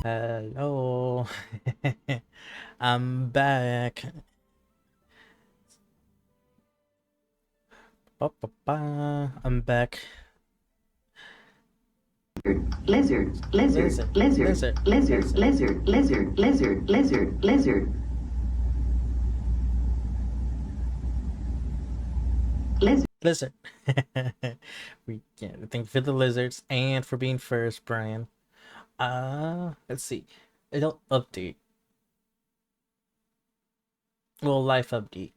Hello. I'm back. I'm back. Lizard, lizard, Lizard, lizard, lizard, lizard, lizard, lizard, lizard, lizard, lizard, lizard, lizard. lizard. Thank you for the lizards and for being first, Brian. Let's see. It'll update. Well, life update.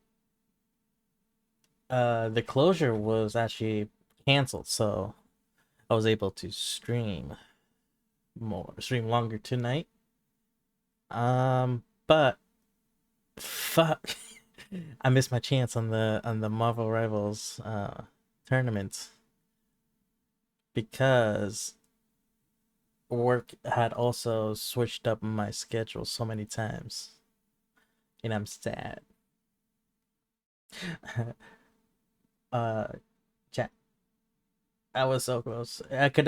The closure was actually canceled, so I was able to stream longer tonight. But fuck. I missed my chance on the Marvel Rivals tournament because work had also switched up my schedule so many times, and I'm sad. uh, chat. I was so close. I could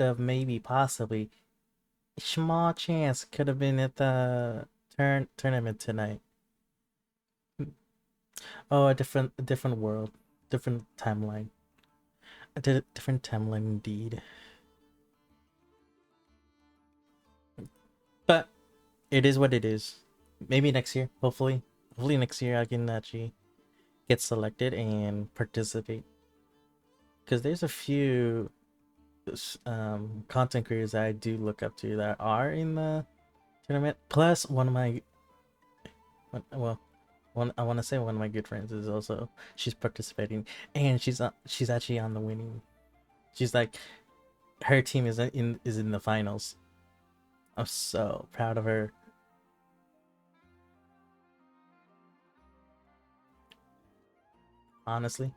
have maybe possibly small chance could have been at the tournament tonight. Oh, a different world, different timeline. Different timeline indeed. But it is what it is. Maybe next year, hopefully. Hopefully next year I can actually get selected and participate. Because there's a few content creators that I do look up to that are in the tournament. Plus, one of my well, one I want to say one of my good friends is also she's participating, and she's actually on the winning. She's like her team is in the finals. I'm so proud of her. Honestly,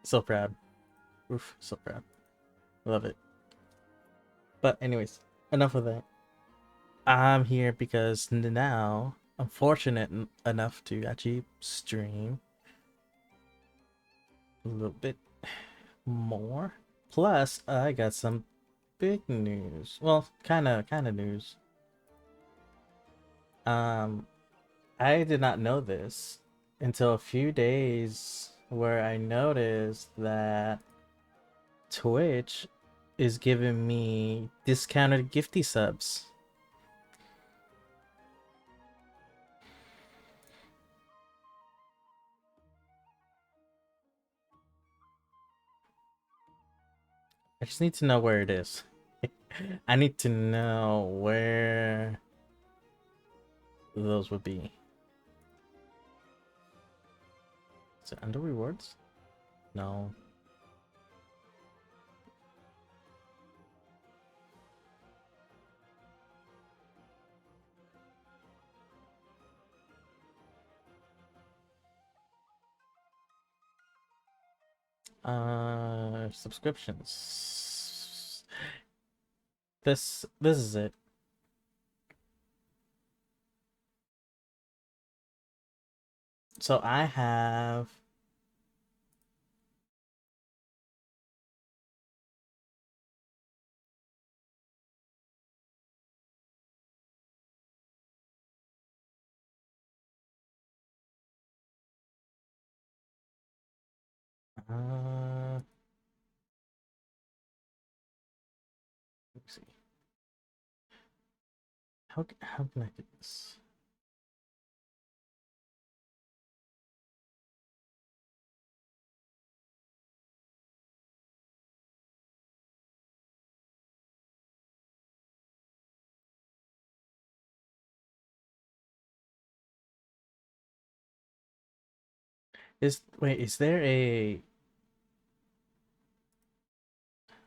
so proud. Oof, so proud. Love it. But anyways, enough of that. I'm here because now I'm fortunate enough to actually stream a little bit more. Plus, I got some big news. Well, kind of news. Um, I did not know this until a few days where I noticed that Twitch is giving me discounted gifty subs. I just need to know where it is. I need to know where those would be. Is it under rewards? No. Subscriptions. This is it. So I have let me see. How can I do this? Is there a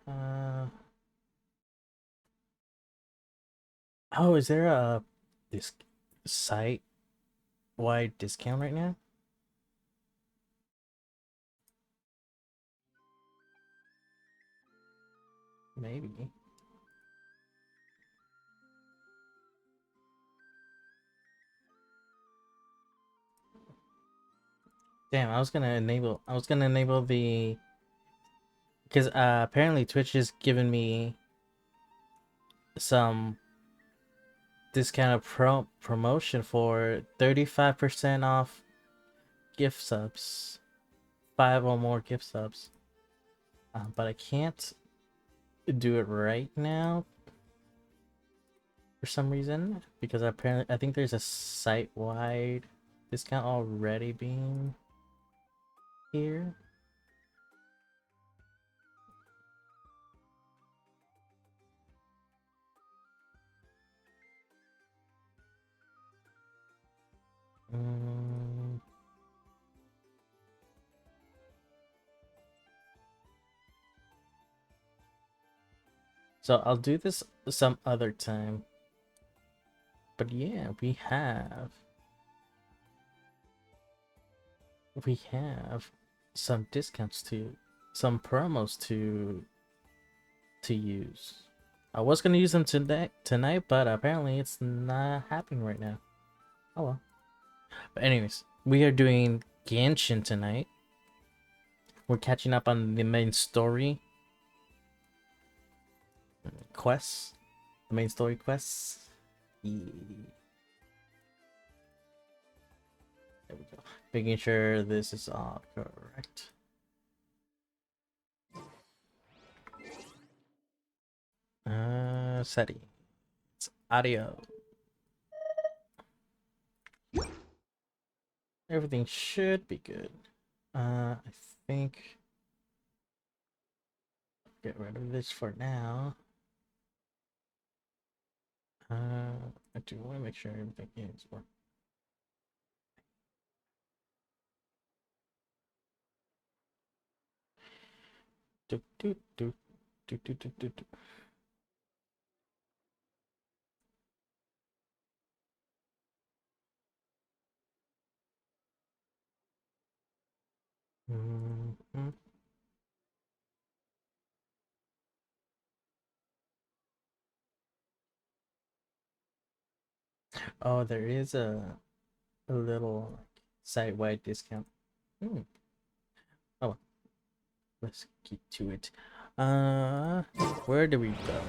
uh oh, is there a this site wide discount right now? Maybe. Damn, I was gonna enable the because apparently Twitch is giving me some discounted promotion for 35% off gift subs, 5 or more gift subs. But I can't do it right now for some reason, because apparently I think there's a site-wide discount already being here. So I'll do this some other time. But yeah, we have some discounts to some promos to use. I was gonna use them tonight, but apparently it's not happening right now. Oh well. But anyways, we are doing Genshin tonight. We're catching up on the main story quests. The main story quests. Yeah. There we go. Making sure this is all correct. Settings. Audio. Everything should be good. I think get rid of this for now. I do want to make sure everything is working. Do, do, do, do, do, do, do, do. Mm-hmm. Oh, there is a little like, site-wide discount. Oh, let's get to it. Where do we go?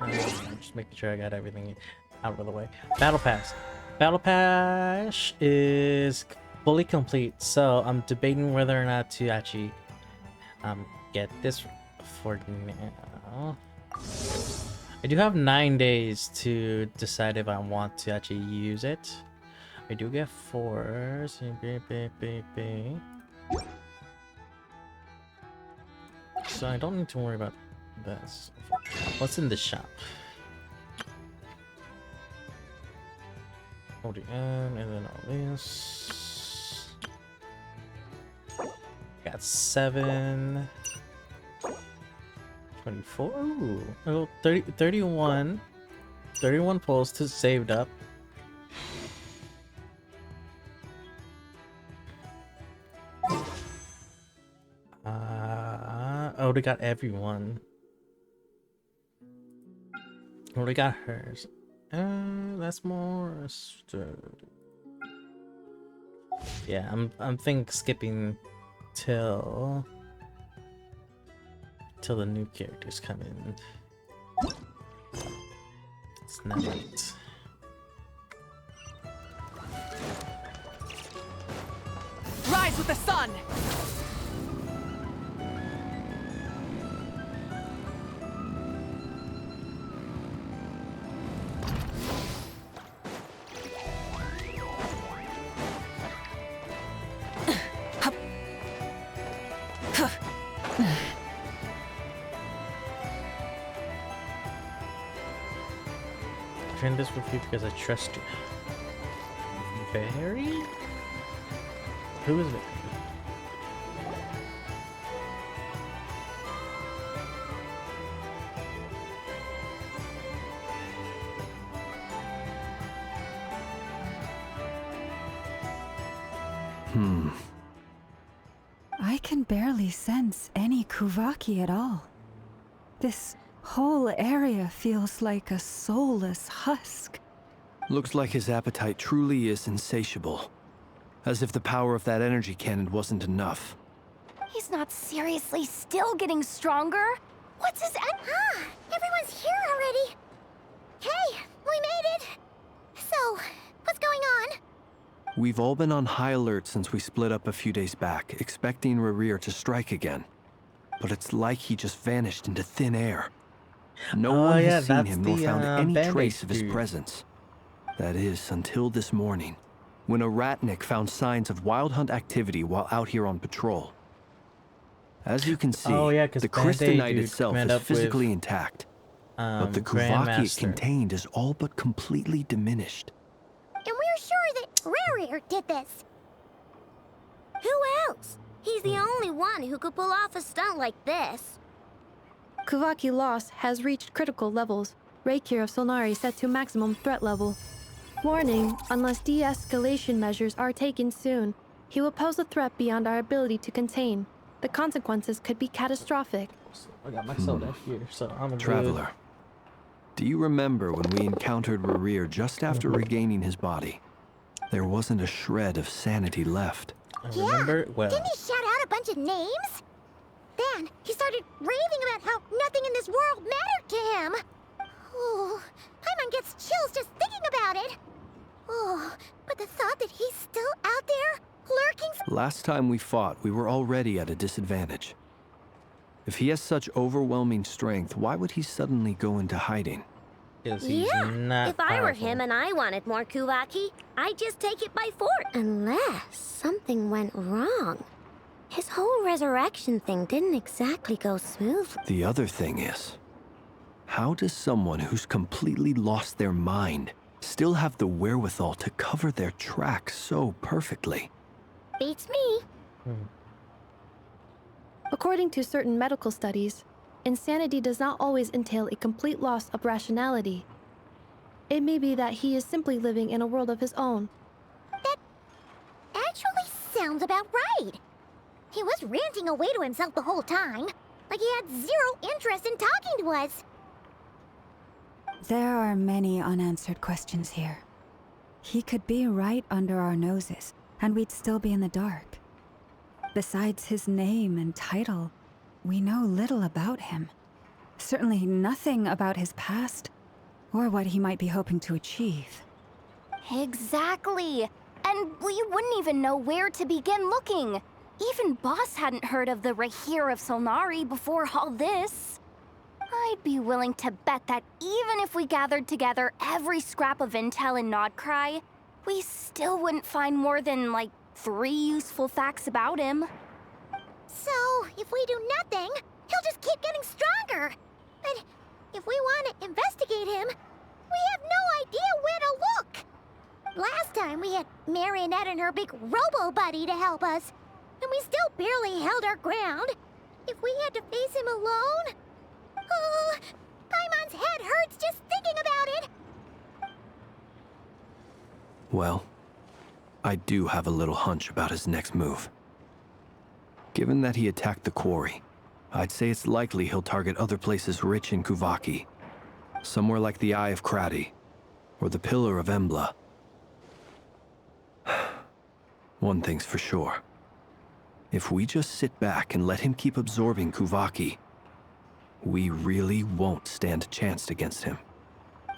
I'm just making sure I got everything out of the way. Battle Pass. Battle Pass is fully complete, so I'm debating whether or not to actually get this for now. I do have 9 days to decide if I want to actually use it. I do get 4. So I don't need to worry about this. What's in the shop? ODM and then all this. Got 7. 24. Ooh. Oh, 30, 31. 31 pulls to saved up. Already got everyone. Already got hers. That's more. Yeah, I'm think skipping till the new characters come in. It's not right. Rise with the sun! Train this with you because I trust you. Very? Who is it? I can barely sense any Kuvaki at all. This whole area feels like a soulless husk. Looks like his appetite truly is insatiable. As if the power of that energy cannon wasn't enough. He's not seriously still getting stronger? What's his everyone's here already. Hey, we made it! So, what's going on? We've all been on high alert since we split up a few days back, expecting Rerir to strike again. But it's like he just vanished into thin air. No one yeah, has seen that's him nor the, found any bandage trace of his dude. presence. That is, until this morning, when a ratnik found signs of wild hunt activity while out here on patrol. As you can see, Oh, yeah, 'cause the Band-Aid crystalline dude itself met is up with, physically intact, but the Kuvaki it Grandmaster. contained is all but completely diminished. And we're sure that Rerir did this. Who else? He's the only one who could pull off a stunt like this. Kuvaki loss has reached critical levels. Reikir of Solnari set to maximum threat level. Warning, unless de-escalation measures are taken soon, he will pose a threat beyond our ability to contain. The consequences could be catastrophic. I got my soda here, so I'm a Traveler, do you remember when we encountered Rerir just after regaining his body? There wasn't a shred of sanity left. I remember well. Didn't he shout out a bunch of names? Then he started raving about how nothing in this world mattered to him. Oh, Paimon gets chills just thinking about it. Oh, but the thought that he's still out there, lurking... Last time we fought, we were already at a disadvantage. If he has such overwhelming strength, why would he suddenly go into hiding? Because he's not if I were powerful. him and I wanted more Kuvaki, I'd just take it by force. Unless something went wrong. His whole resurrection thing didn't exactly go smoothly. The other thing is, how does someone who's completely lost their mind still have the wherewithal to cover their tracks so perfectly? Beats me. According to certain medical studies, insanity does not always entail a complete loss of rationality. It may be that he is simply living in a world of his own. That actually sounds about right. He was ranting away to himself the whole time, like he had zero interest in talking to us. There are many unanswered questions here. He could be right under our noses, and we'd still be in the dark. Besides his name and title, we know little about him. Certainly nothing about his past, or what he might be hoping to achieve. Exactly. And we wouldn't even know where to begin looking. Even Boss hadn't heard of the Reikir of Solnari before all this. I'd be willing to bet that even if we gathered together every scrap of intel in Nodcry, we still wouldn't find more than, like, 3 useful facts about him. So, if we do nothing, he'll just keep getting stronger. But if we want to investigate him, we have no idea where to look. Last time we had Marionette and her big robo-buddy to help us, and we still barely held our ground. If we had to face him alone... Oh, Paimon's head hurts just thinking about it. Well, I do have a little hunch about his next move. Given that he attacked the quarry, I'd say it's likely he'll target other places rich in Kuvaki. Somewhere like the Eye of Krati, or the Pillar of Embla. One thing's for sure. If we just sit back and let him keep absorbing Kuvaki, we really won't stand a chance against him.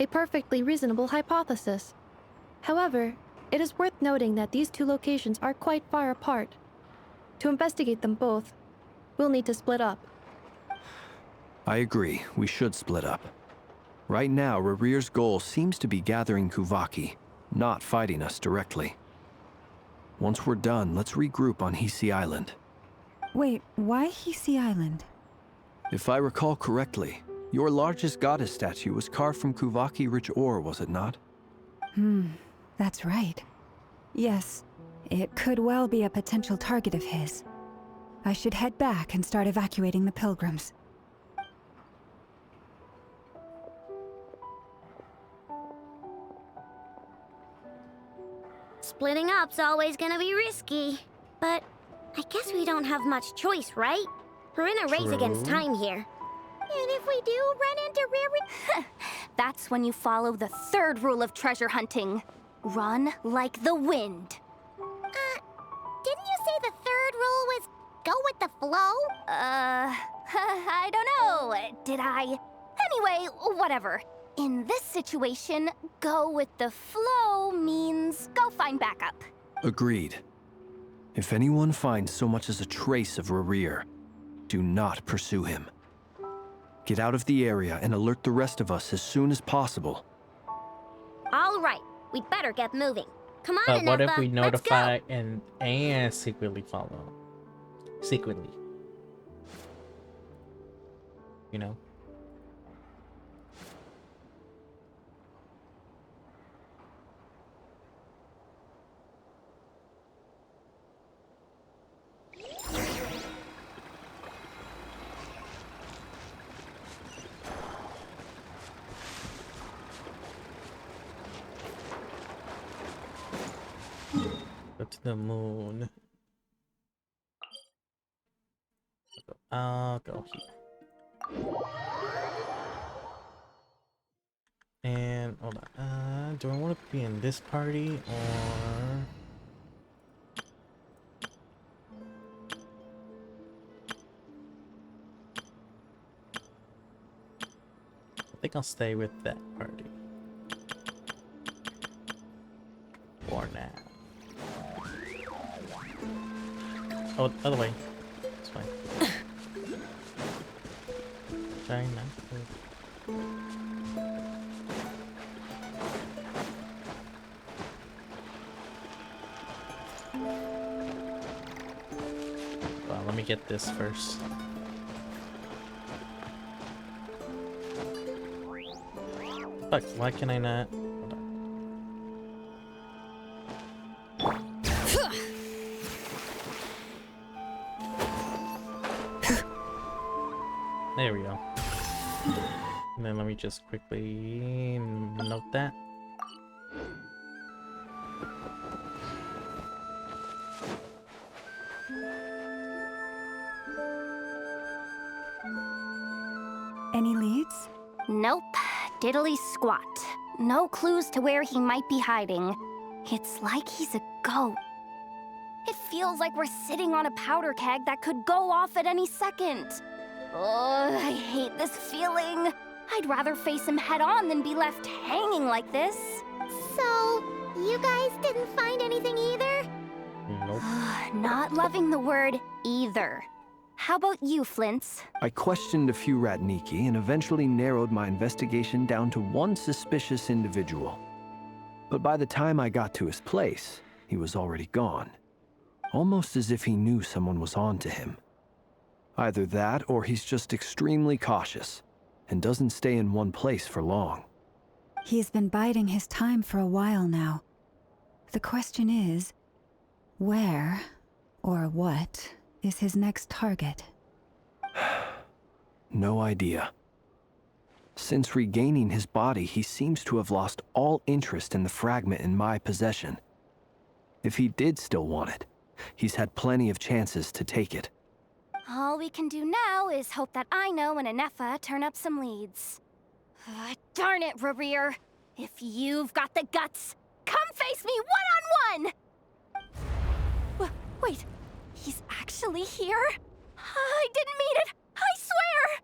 A perfectly reasonable hypothesis. However, it is worth noting that these two locations are quite far apart. To investigate them both, we'll need to split up. I agree, we should split up. Right now, Rerir's goal seems to be gathering Kuvaki, not fighting us directly. Once we're done, let's regroup on Hisi Island. Wait, why Hisi Island? If I recall correctly, your largest goddess statue was carved from Kuvaki-rich ore, was it not? That's right. Yes, it could well be a potential target of his. I should head back and start evacuating the pilgrims. Splitting up's always gonna be risky. But I guess we don't have much choice, right? We're in a race against time here. And if we do run into rare... That's when you follow the third rule of treasure hunting. Run like the wind. the third rule was go with the flow? I don't know. Did I? Anyway, whatever. In this situation, go with the flow means go find backup. Agreed. If anyone finds so much as a trace of Rerir, do not pursue him. Get out of the area and alert the rest of us as soon as possible. All right, we'd better get moving. Come on, But what if Inessa, we let's notify go. and secretly follow? Secretly. You know? Go to the moon. I'll go here. And hold on. Do I want to be in this party or? I think I'll stay with that party for now. Oh, other way. It's fine. Sorry, no. Well, let me get this first. Fuck, why can I not? Hold on. There we go. And then let me just quickly note that. Any leads? Nope, diddly squat. No clues to where he might be hiding. It's like he's a goat. It feels like we're sitting on a powder keg that could go off at any second. Oh, I hate this feeling. I'd rather face him head on than be left hanging like this. So, you guys didn't find anything either? Nope. Not loving the word either. How about you, Flints? I questioned a few Ratniki and eventually narrowed my investigation down to one suspicious individual. But by the time I got to his place, he was already gone. Almost as if he knew someone was on to him. Either that, or he's just extremely cautious and doesn't stay in one place for long. He's been biding his time for a while now. The question is, where or what is his next target? No idea. Since regaining his body, he seems to have lost all interest in the fragment in my possession. If he did still want it, he's had plenty of chances to take it. All we can do now is hope that Ino and Anefa turn up some leads. Darn it, Rerir. If you've got the guts, come face me one-on-one! Wait, he's actually here? I didn't mean it, I swear!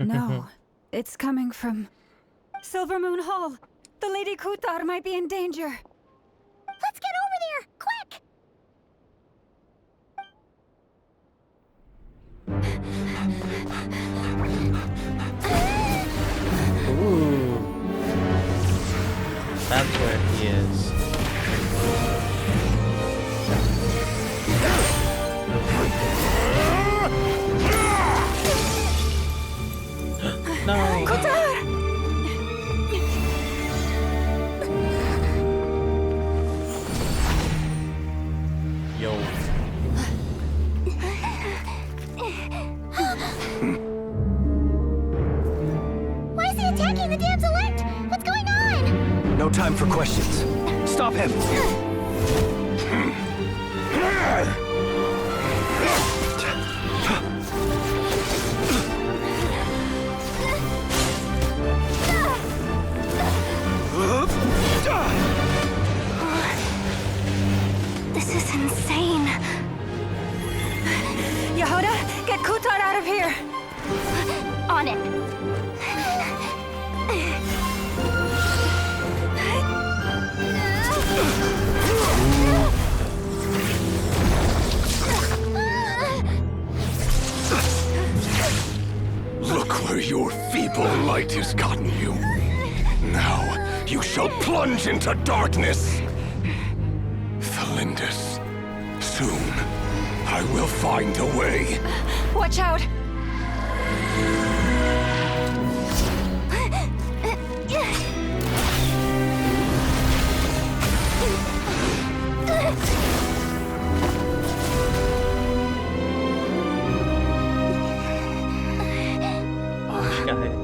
No, it's coming from Silver Moon Hall. The Lady Kutar might be in danger. Let's get over there, quick! Ooh. That's where he is. No. Yo. Why is he attacking the damselette? What's going on? No time for questions. Stop him! This is insane. get Kutar out of here! On it. Look where your feeble light has gotten you. Now, you shall plunge into darkness. Thalindus, soon, I will find a way. Watch out! Oh, she got hit.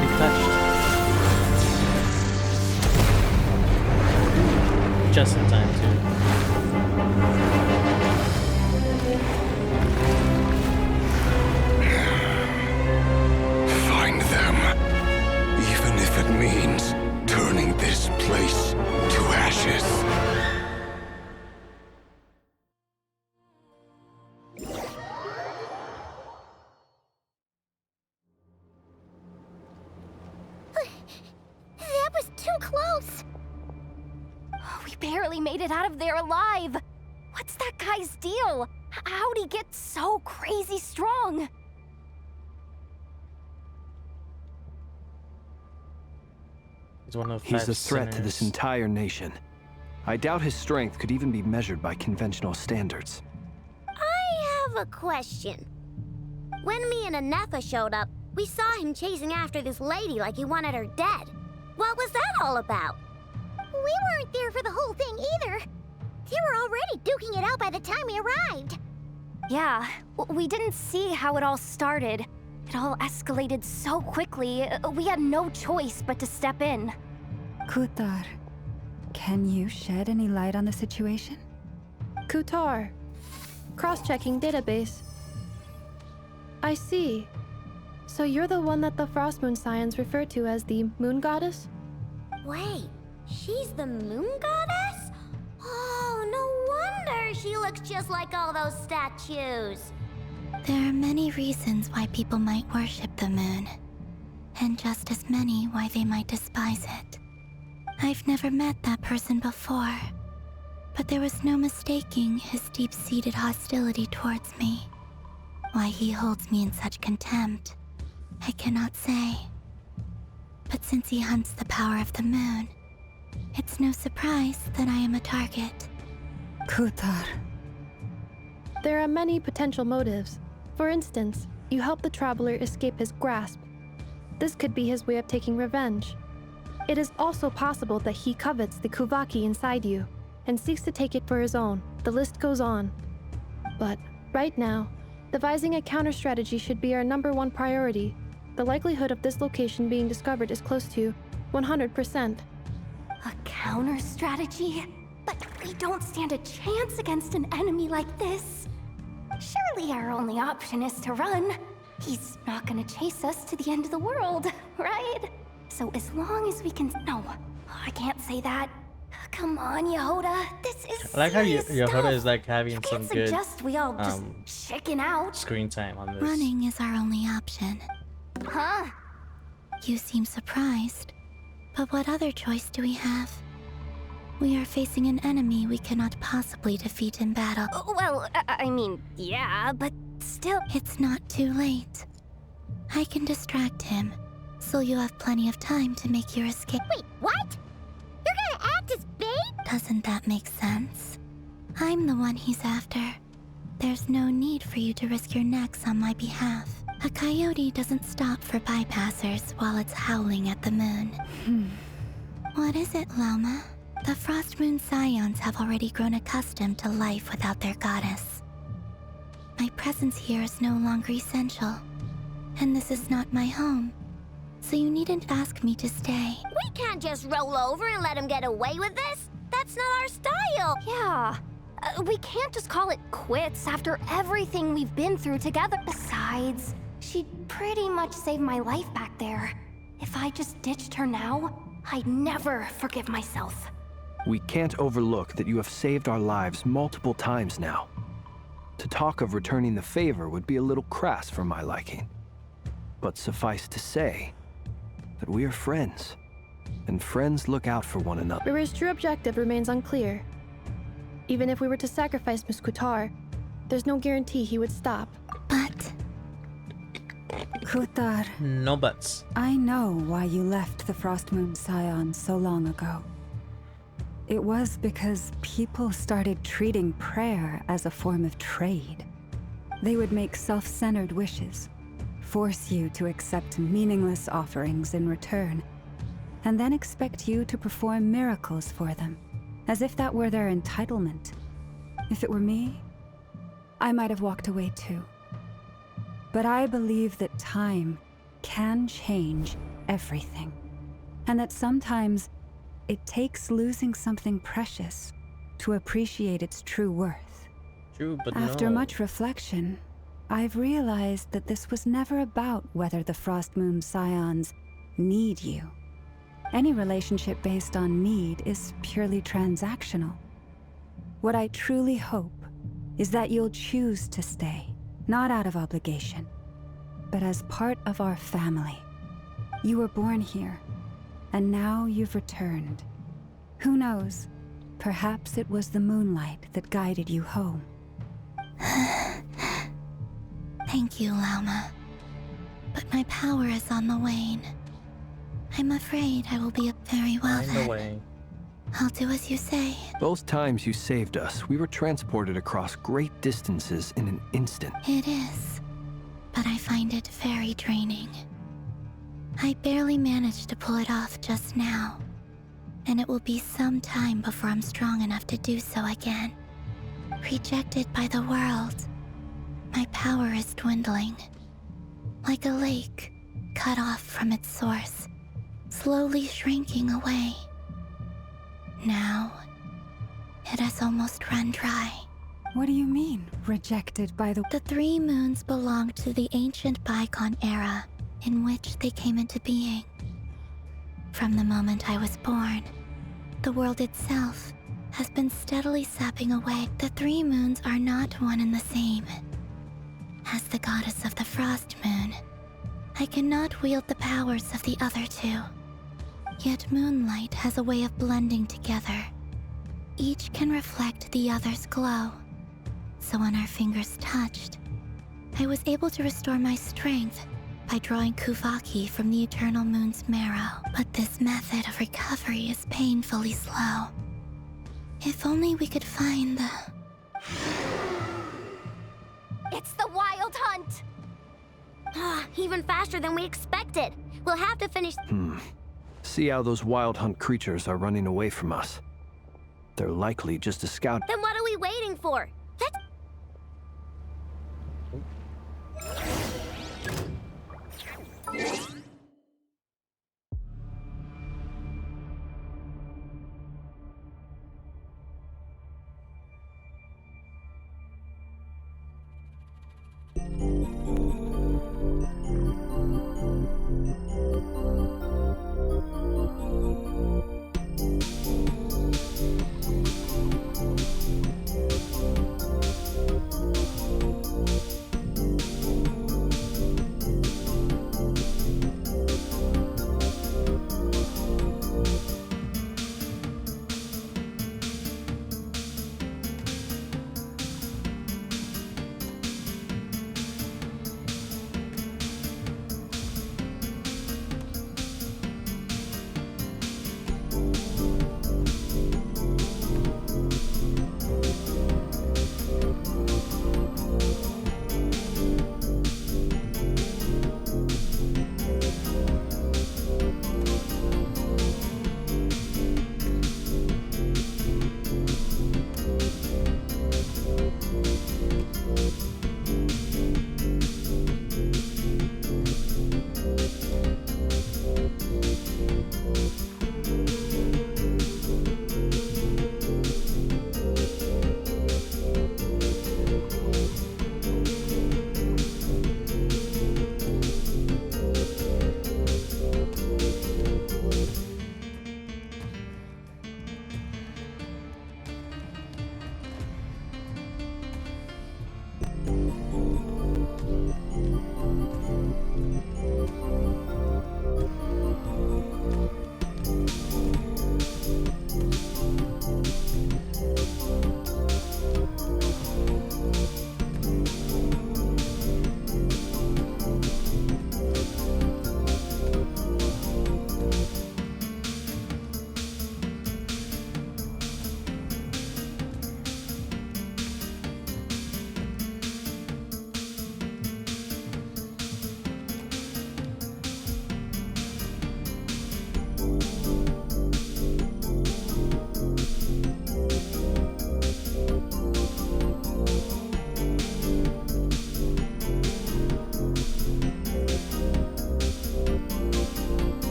He touched. Just in time, too. Find them. Even if it means turning this place to ashes. That was too close. We barely made it out of there alive. What's that guy's deal? How'd he get so crazy strong? He's one of He's five a threat to this sinners. entire nation. I doubt his strength could even be measured by conventional standards. I have a question. When me and Anefa showed up, we saw him chasing after this lady like he wanted her dead. What was that all about? We weren't there for the whole thing either. They were already duking it out by the time we arrived. Yeah, we didn't see how it all started. It all escalated so quickly, we had no choice but to step in. Kutar, can you shed any light on the situation? Kutar. Cross-checking database. I see. So you're the one that the Frost Moon Scions refer to as the Moon Goddess? Wait, she's the moon goddess? Oh, no wonder she looks just like all those statues. There are many reasons why people might worship the moon, and just as many why they might despise it. I've never met that person before, but there was no mistaking his deep-seated hostility towards me. Why he holds me in such contempt, I cannot say. But since he hunts the power of the moon, it's no surprise that I am a target. Kutar. There are many potential motives. For instance, you help the traveler escape his grasp. This could be his way of taking revenge. It is also possible that he covets the Kuvaki inside you and seeks to take it for his own. The list goes on. But right now, devising a counter-strategy should be our #1 priority. The likelihood of this location being discovered is close to 100%. A counter strategy? But we don't stand a chance against an enemy like this. Surely our only option is to run. He's not gonna chase us to the end of the world, right? So as long as we can... No, I can't say that. Come on, Yehoda. This is I like how serious Yehoda stuff. is like having I some can't good suggest we all just chicken out. screen time on this. Running is our only option. Huh? You seem surprised, but what other choice do we have? We are facing an enemy we cannot possibly defeat in battle. Well, I mean, yeah, but still... It's not too late. I can distract him, so you'll have plenty of time to make your escape. Wait, what? You're gonna act as bait? Doesn't that make sense? I'm the one he's after. There's no need for you to risk your necks on my behalf. A coyote doesn't stop for bypassers while it's howling at the moon. What is it, Lama? The Frost Moon Scions have already grown accustomed to life without their goddess. My presence here is no longer essential, and this is not my home. So you needn't ask me to stay. We can't just roll over and let him get away with this. That's not our style. Yeah. We can't just call it quits after everything we've been through together. Besides, she pretty much saved my life back there. If I just ditched her now, I'd never forgive myself. We can't overlook that you have saved our lives multiple times now. To talk of returning the favor would be a little crass for my liking. But suffice to say that we are friends, and friends look out for one another. River's true objective remains unclear. Even if we were to sacrifice Miss Kutar, there's no guarantee he would stop. But Kutar, No buts. I know why you left the Frost Moon Scions so long ago. It was because people started treating prayer as a form of trade. They would make self-centered wishes, force you to accept meaningless offerings in return, and then expect you to perform miracles for them, as if that were their entitlement. If it were me, I might have walked away too. But I believe that time can change everything, and that sometimes it takes losing something precious to appreciate its true worth. True, but After no. much reflection, I've realized that this was never about whether the Frost Moon Scions need you. Any relationship based on need is purely transactional. What I truly hope is that you'll choose to stay, not out of obligation, but as part of our family. You were born here, and now you've returned. Who knows? Perhaps it was the moonlight that guided you home. thank you, Lama. But my power is on the wane. I'm afraid I will be very well Find a then. way. I'll do as you say. Both times you saved us, we were transported across great distances in an instant. It is, but I find it very draining. I barely managed to pull it off just now, and it will be some time before I'm strong enough to do so again. Rejected by the world, my power is dwindling. Like a lake, cut off from its source, slowly shrinking away. Now, it has almost run dry. What do you mean, rejected by the... The 3 moons belonged to the ancient bygone era in which they came into being. From the moment I was born, the world itself has been steadily sapping away. The 3 moons are not one and the same. As the goddess of the Frost Moon, I cannot wield the powers of the other 2. Yet moonlight has a way of blending together. Each can reflect the other's glow. So when our fingers touched, I was able to restore my strength by drawing Kuvaki from the eternal moon's marrow. But this method of recovery is painfully slow. If only we could find the... It's the Wild Hunt! Even faster than we expected. We'll have to finish... See how those wild hunt creatures are running away from us. They're likely just a scout. Then what are we waiting for? Let's...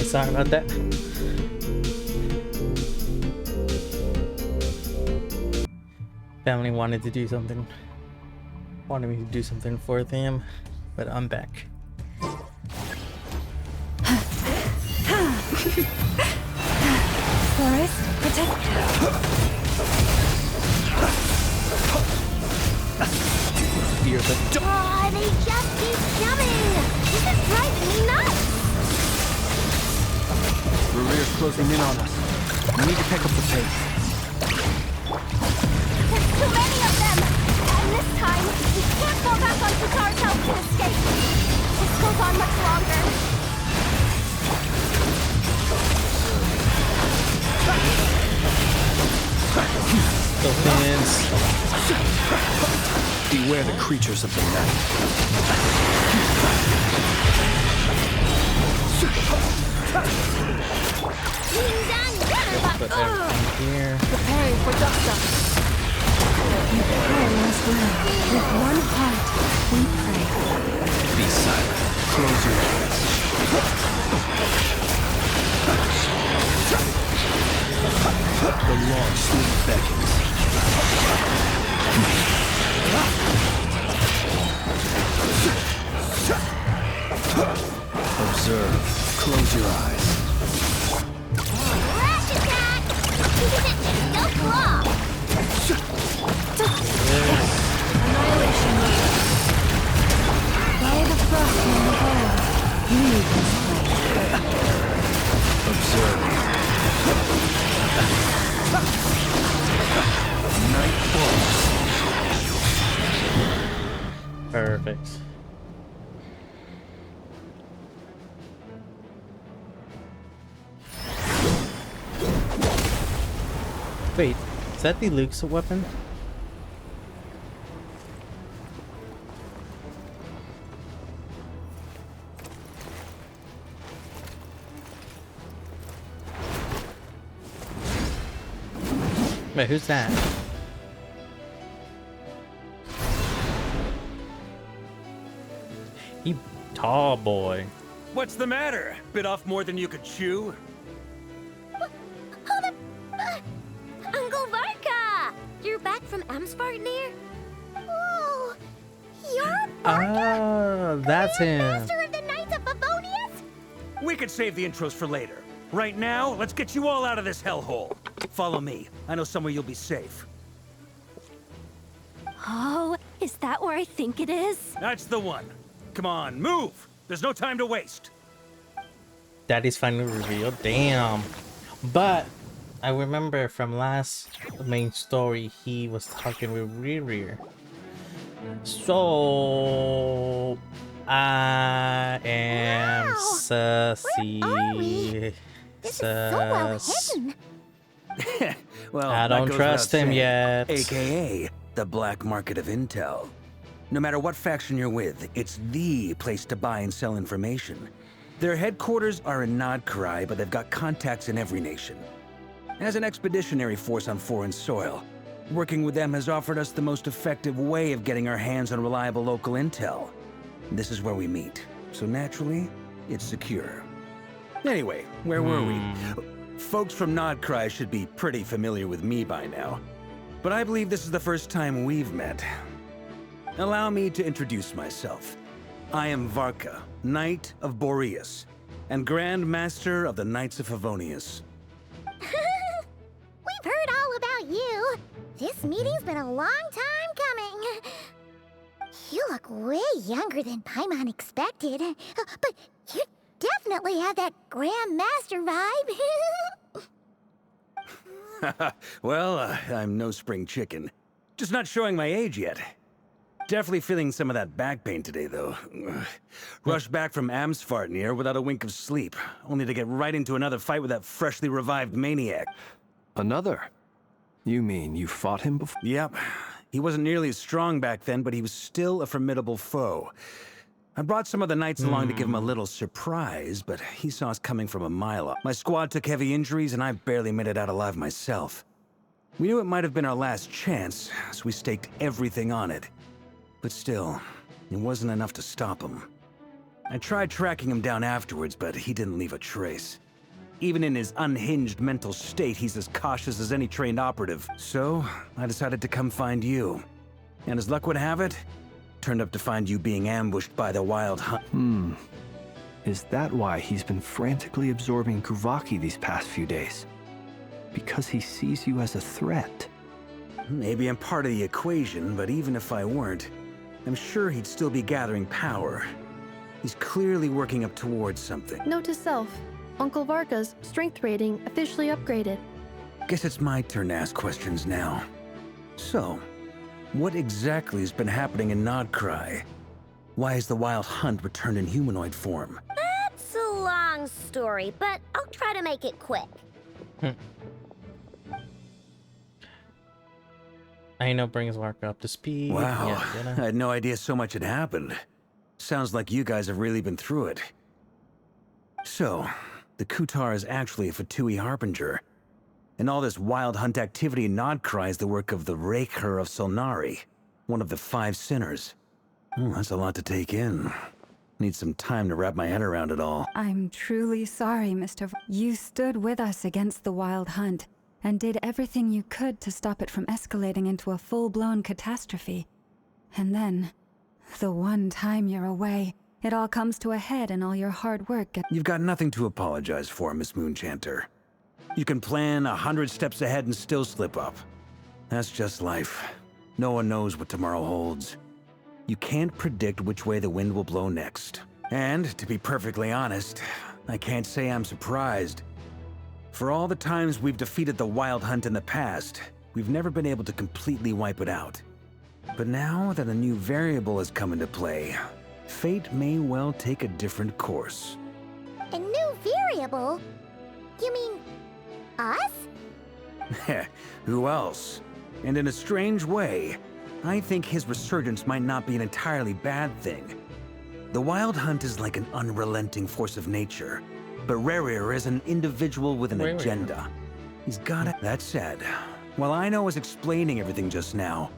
Sorry about that. Family wanted to do something. Wanted me to do something for them, but I'm back. Forest, protect. Fear the Oh, they just keep coming! This is driving me nuts! Rear's closing in on us. We need to pick up the pace. There's too many of them! And this time, we can't fall back on Qatar's help to escape. This goes on much longer. Dolphins. Beware the creatures of the night. Put everything here. Preparing for Dusta. Prayers will. With one heart, we pray. Be silent. Close your eyes. The long sleep beckons. Observe. Close your eyes. Rash attack! No claw! Annihilation. By the frost and the bow, leave this place. Observe. Night falls. Perfect. Wait, is that the Luke's weapon? Wait, who's that? He tall boy. What's the matter? Bit off more than you could chew? Hold up! Uncle Varka! You're back from Amsvartnir? Oh, you're Varka? Oh, that's him. Master of the Knights of Favonius? We could save the intros for later. Right now, let's get you all out of this hellhole. Follow me. I know somewhere you'll be safe. Oh, is that where I think it is? That's the one. Come on, move! There's no time to waste. Daddy's finally revealed. Damn. But I remember from last main story, he was talking with Rear. So I am sussy. This is so well hidden. Well, I don't trust him yet. AKA the black market of intel. No matter what faction you're with, it's the place to buy and sell information. Their headquarters are in Nodkrai, but they've got contacts in every nation. As an expeditionary force on foreign soil, working with them has offered us the most effective way of getting our hands on reliable local intel. This is where we meet, so naturally, it's secure. Anyway, where were we? Folks from Nodkrai should be pretty familiar with me by now, but I believe this is the first time we've met. Allow me to introduce myself. I am Varka, Knight of Boreas, and Grand Master of the Knights of Favonius. We've heard all about you. This meeting's been a long time coming. You look way younger than Paimon expected, but you definitely have that Grand Master vibe. Well, I'm no spring chicken. Just not showing my age yet. Definitely feeling some of that back pain today, though. Rushed back from Amsvartnir without a wink of sleep, only to get right into another fight with that freshly revived maniac. Another? You mean you fought him before? Yep. He wasn't nearly as strong back then, but he was still a formidable foe. I brought some of the knights along to give him a little surprise, but he saw us coming from a mile off. My squad took heavy injuries, and I barely made it out alive myself. We knew it might have been our last chance, so we staked everything on it. But still, it wasn't enough to stop him. I tried tracking him down afterwards, but he didn't leave a trace. Even in his unhinged mental state, he's as cautious as any trained operative. So, I decided to come find you. And as luck would have it, turned up to find you being ambushed by the Wild Hunt. Is that why he's been frantically absorbing Kuvaki these past few days? Because he sees you as a threat? Maybe I'm part of the equation, but even if I weren't, I'm sure he'd still be gathering power. He's clearly working up towards something. Note to self, Uncle Varka's strength rating officially upgraded. Guess it's my turn to ask questions now. So, what exactly has been happening in Nodkrai? Why has the Wild Hunt returned in humanoid form? That's a long story, but I'll try to make it quick. Aino brings Varka up to speed. Wow, Yeah, I had no idea so much had happened. Sounds like you guys have really been through it. So, the Kutar is actually a Fatui Harbinger. And all this Wild Hunt activity in Nodkrai is the work of the Raker of Solnari, one of the 5 sinners. That's a lot to take in. Need some time to wrap my head around it all. I'm truly sorry, Mr. You stood with us against the Wild Hunt and did everything you could to stop it from escalating into a full-blown catastrophe. And then, the one time you're away, it all comes to a head and all your hard work gets— You've got nothing to apologize for, Miss Moonchanter. You can plan 100 steps ahead and still slip up. That's just life. No one knows what tomorrow holds. You can't predict which way the wind will blow next. And, to be perfectly honest, I can't say I'm surprised. For all the times we've defeated the Wild Hunt in the past, we've never been able to completely wipe it out. But now that a new variable has come into play, fate may well take a different course. A new variable? You mean us? Who else? And in a strange way, I think his resurgence might not be an entirely bad thing. The Wild Hunt is like an unrelenting force of nature, but Rerir is an individual with an agenda. He's got it. That said, while Aino was explaining everything just now,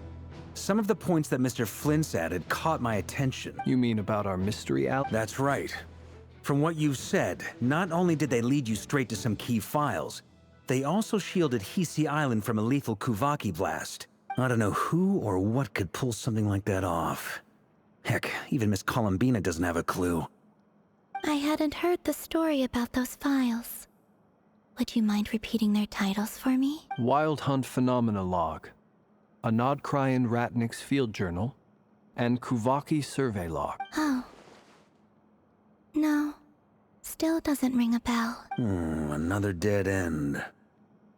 Some of the points that Mr. Flint's added caught my attention. You mean about our mystery out? That's right. From what you've said, not only did they lead you straight to some key files, they also shielded Hisi Island from a lethal Kuvaki blast. I don't know who or what could pull something like that off. Heck, even Miss Columbina doesn't have a clue. I hadn't heard the story about those files. Would you mind repeating their titles for me? Wild Hunt Phenomena Log, a Nodcrian Ratnik's Field Journal, and Kuvaki Survey Log. Oh. No. Still doesn't ring a bell. Another dead end.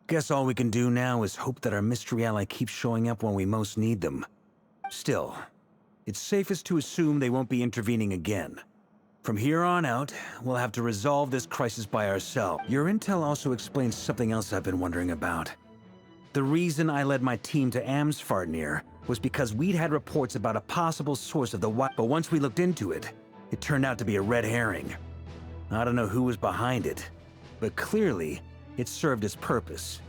Guess all we can do now is hope that our mystery ally keeps showing up when we most need them. Still, it's safest to assume they won't be intervening again. From here on out, we'll have to resolve this crisis by ourselves. Your intel also explains something else I've been wondering about. The reason I led my team to Amsfarnir was because we'd had reports about a possible source of the wild, but once we looked into it, it turned out to be a red herring. I don't know who was behind it, but clearly, it served its purpose.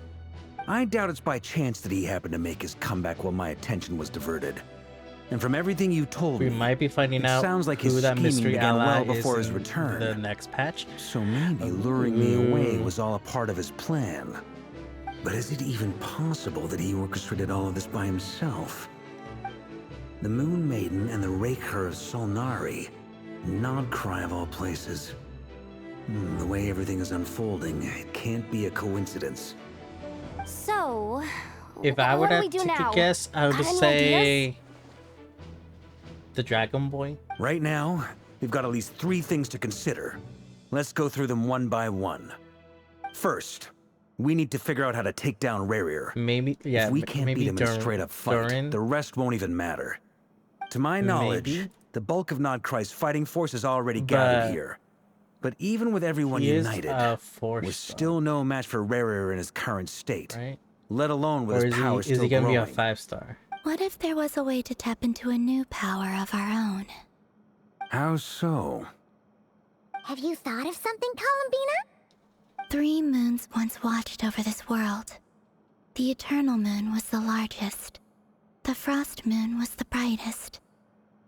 I doubt it's by chance that he happened to make his comeback while my attention was diverted. And from everything you told me, We might be finding it out sounds like who his that scheming mystery began ally well before is his in return. the next patch. So maybe luring me away was all a part of his plan. But is it even possible that he orchestrated all of this by himself? The Moon Maiden and the Raker of Solnari. Nodcry of all places. The way everything is unfolding, it can't be a coincidence. So, If I what would do have we do to now? guess, I would Got just any say ideas? the Dragon Boy. Right now, we've got at least 3 things to consider. Let's go through them one by one. First, we need to figure out how to take down Rarir. Maybe, yeah. If we can't maybe beat him in a Dur- straight-up fight, Durin. the rest won't even matter. To my knowledge, Maybe. the bulk of Nodcry's fighting force is already gathered But here. But even with everyone He is united, a we're force, still no match for Rarir in his current state. right? Let alone with Or his is power he still gonna growing. be a 5-star? What if there was a way to tap into a new power of our own? How so? Have you thought of something, Columbina? 3 moons once watched over this world. The Eternal Moon was the largest. The Frost Moon was the brightest.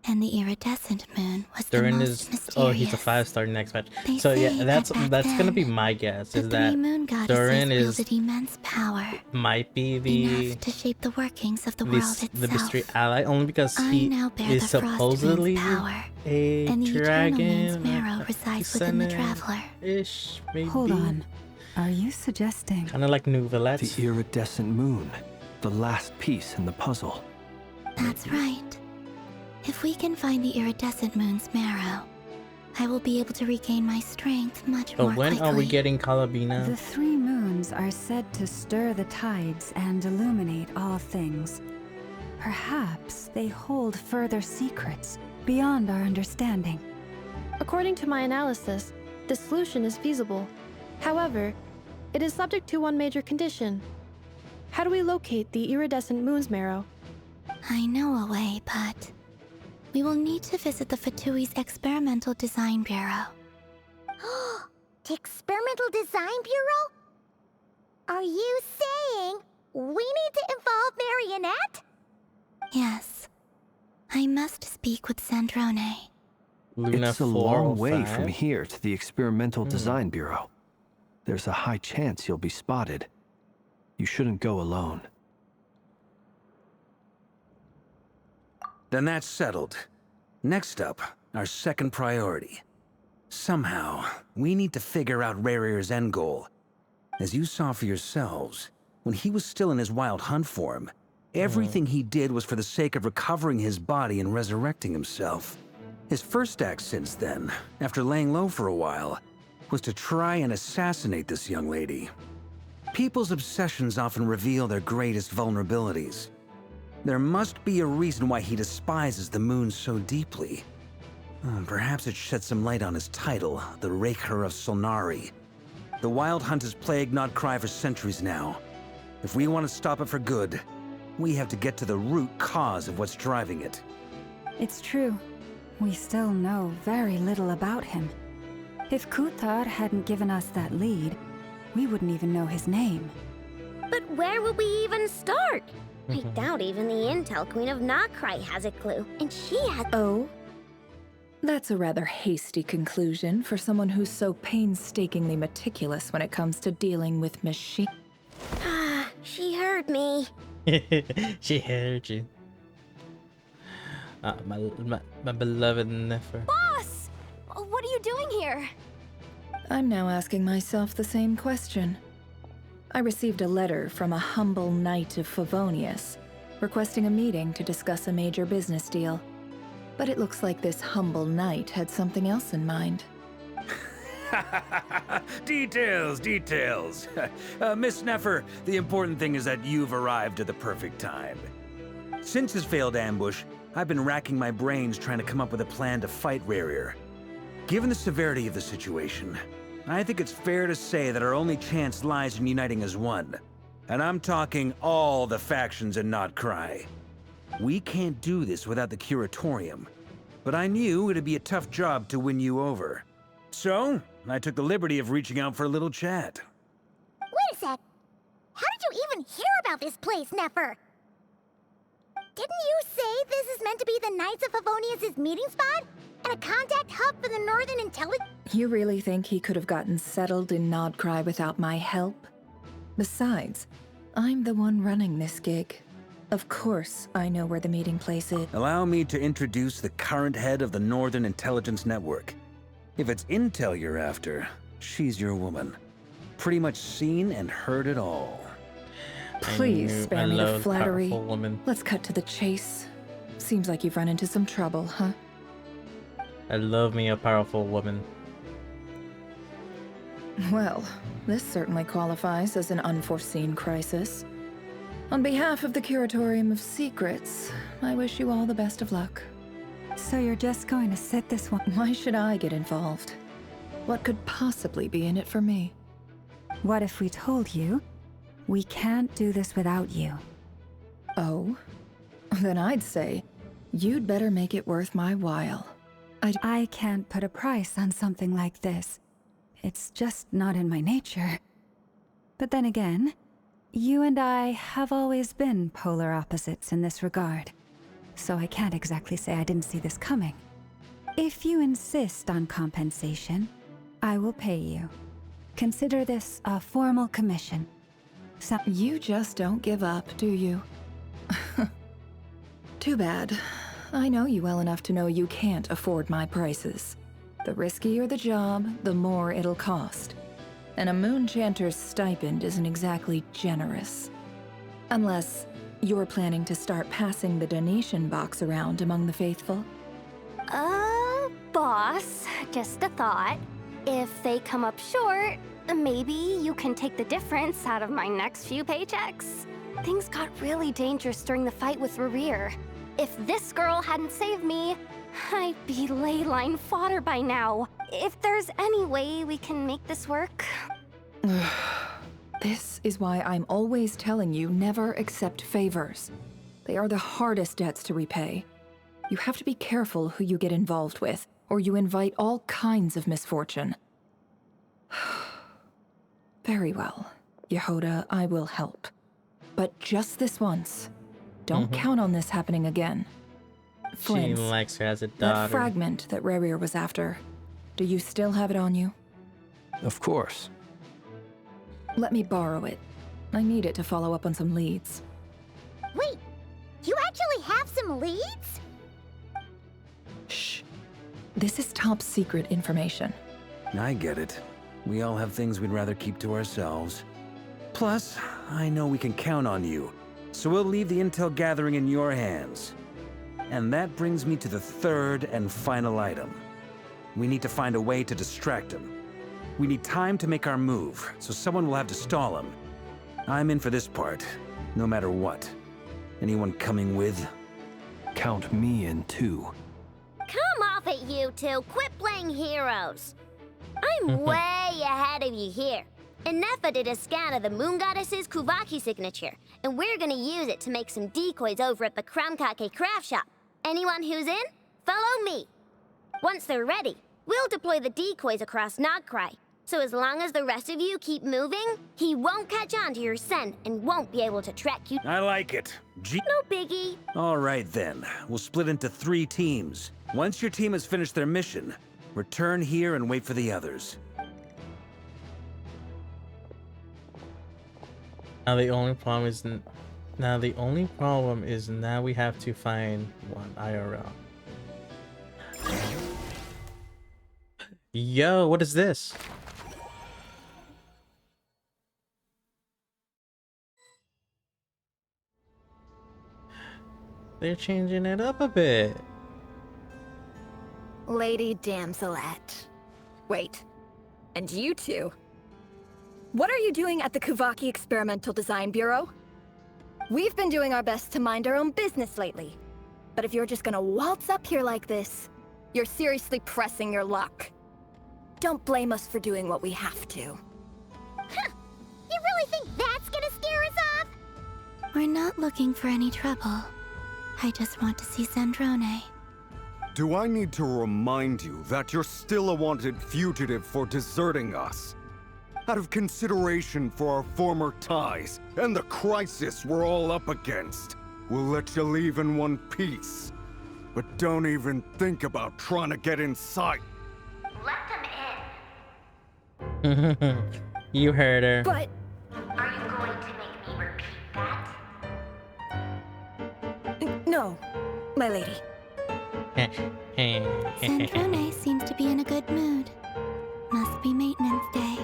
And the Iridescent Moon was the Durin most is mysterious. he's a 5-star next match. They So yeah, say that's that back gonna be then, my guess. The Is 3 that moon goddesses Durin is wielded immense power, might be the enough to shape the workings of the world itself. the mystery ally only because I he now bear is the Frost supposedly Moon's power, a and the Eternal Moon's dragon. marrow resides within the Traveler. Ish, maybe. Hold on. Are you suggesting? Kind of like New The Villette. iridescent moon, the last piece in the puzzle. That's right. If we can find the Iridescent Moon's marrow, I will be able to regain my strength much more But when quickly. are we getting Calabina? The 3 moons are said to stir the tides and illuminate all things. Perhaps they hold further secrets beyond our understanding. According to my analysis, the solution is feasible. However, it is subject to one major condition. How do we locate the iridescent moon's marrow? I know a way, but we will need to visit the Fatui's Experimental Design Bureau. The Experimental Design Bureau? Are you saying we need to involve Marionette? Yes. I must speak with Sandrone. Luna It's a long way 405? from here to the Experimental Design Bureau. There's a high chance you'll be spotted. You shouldn't go alone. Then that's settled. Next up, our second priority. Somehow, we need to figure out Rarir's end goal. As you saw for yourselves, when he was still in his wild hunt form, everything he did was for the sake of recovering his body and resurrecting himself. His first act since then, after laying low for a while, was to try and assassinate this young lady. People's obsessions often reveal their greatest vulnerabilities. There must be a reason why he despises the moon so deeply. Perhaps it sheds some light on his title, the Raker of Solnari. The Wild Hunt has plagued Nodcry for centuries now. If we want to stop it for good, we have to get to the root cause of what's driving it. It's true. We still know very little about him. If Kuthar hadn't given us that lead, we wouldn't even know his name. But where would we even start? I doubt even the Intel Queen of Nokrai has a clue, and she has— Oh? That's a rather hasty conclusion for someone who's so painstakingly meticulous when it comes to dealing with machine. Ah, she heard me. She heard you. My beloved Nefer. Boss! What are you doing here? I'm now asking myself the same question. I received a letter from a humble knight of Favonius, requesting a meeting to discuss a major business deal. But it looks like this humble knight had something else in mind. Details, details. Miss Nefer, the important thing is that you've arrived at the perfect time. Since his failed ambush, I've been racking my brains trying to come up with a plan to fight Rarier. Given the severity of the situation, I think it's fair to say that our only chance lies in uniting as one. And I'm talking all the factions in Nokrai. We can't do this without the Curatorium, but I knew it'd be a tough job to win you over. So, I took the liberty of reaching out for a little chat. Wait a sec. How did you even hear about this place, Nefer? Didn't you say this is meant to be the Knights of Favonius' meeting spot? And a contact hub for the Northern Intelligence? You really think he could have gotten settled in Nodcry without my help? Besides, I'm the one running this gig. Of course I know where the meeting place is. Allow me to introduce the current head of the Northern Intelligence Network. If it's intel you're after, she's your woman. Pretty much seen and heard it all. Please spare me the flattery. Woman. Let's cut to the chase. Seems like you've run into some trouble, huh? I love me a powerful woman. Well, this certainly qualifies as an unforeseen crisis. On behalf of the Curatorium of Secrets, I wish you all the best of luck. So you're just going to sit this one? Why should I get involved? What could possibly be in it for me? What if we told you we can't do this without you? Oh? Then I'd say you'd better make it worth my while. I can't put a price on something like this. It's just not in my nature. But then again, you and I have always been polar opposites in this regard. So I can't exactly say I didn't see this coming. If you insist on compensation, I will pay you. Consider this a formal commission. You just don't give up, do you? Too bad. I know you well enough to know you can't afford my prices. The riskier the job, the more it'll cost. And a Moonchanter's stipend isn't exactly generous. Unless you're planning to start passing the donation box around among the faithful. Boss, just a thought. If they come up short, maybe you can take the difference out of my next few paychecks. Things got really dangerous during the fight with Rarier. If this girl hadn't saved me, I'd be ley line fodder by now. If there's any way we can make this work. This is why I'm always telling you never accept favors. They are the hardest debts to repay. You have to be careful who you get involved with, or you invite all kinds of misfortune. Very well, Yehoda, I will help. But just this once. Don't count on this happening again. She likes her as a daughter. That fragment that Rarier was after, do you still have it on you? Of course. Let me borrow it. I need it to follow up on some leads. Wait, you actually have some leads? Shh. This is top secret information. I get it. We all have things we'd rather keep to ourselves. Plus, I know we can count on you, so we'll leave the intel gathering in your hands. And that brings me to the third and final item. We need to find a way to distract him. We need time to make our move, so someone will have to stall him. I'm in for this part, no matter what. Anyone coming with? Count me in too. Come off it, you two. Quit playing heroes. I'm way ahead of you here. Inefa did a scan of the Moon Goddess's Kuvaki signature, and we're gonna use it to make some decoys over at the Kramkake craft shop. Anyone who's in, follow me. Once they're ready, we'll deploy the decoys across Nokrai. So as long as the rest of you keep moving, he won't catch on to your scent and won't be able to track you. I like it. No biggie. All right then. We'll split into 3 teams. Once your team has finished their mission, return here and wait for the others. Now the only problem is now we have to find one IRL. Yo, what is this? They're changing it up a bit. Lady Damselette. Wait, and you two? What are you doing at the Kuvaki Experimental Design Bureau? We've been doing our best to mind our own business lately. But if you're just gonna waltz up here like this, you're seriously pressing your luck. Don't blame us for doing what we have to. Huh. You really think that's gonna scare us off? We're not looking for any trouble. I just want to see Zandrone. Do I need to remind you that you're still a wanted fugitive for deserting us? Out of consideration for our former ties and the crisis we're all up against, we'll let you leave in one piece. But don't even think about trying to get inside. Let them in. You heard her. But... Are you going to make me repeat that? No, my lady. Zandrone seems to be in a good mood. Must be maintenance day.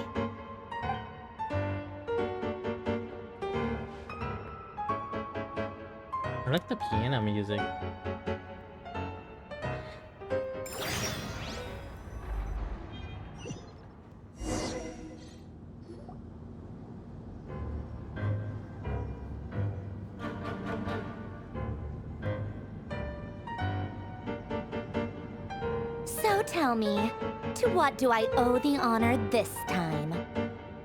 I like the piano music. So tell me, to what do I owe the honor this time?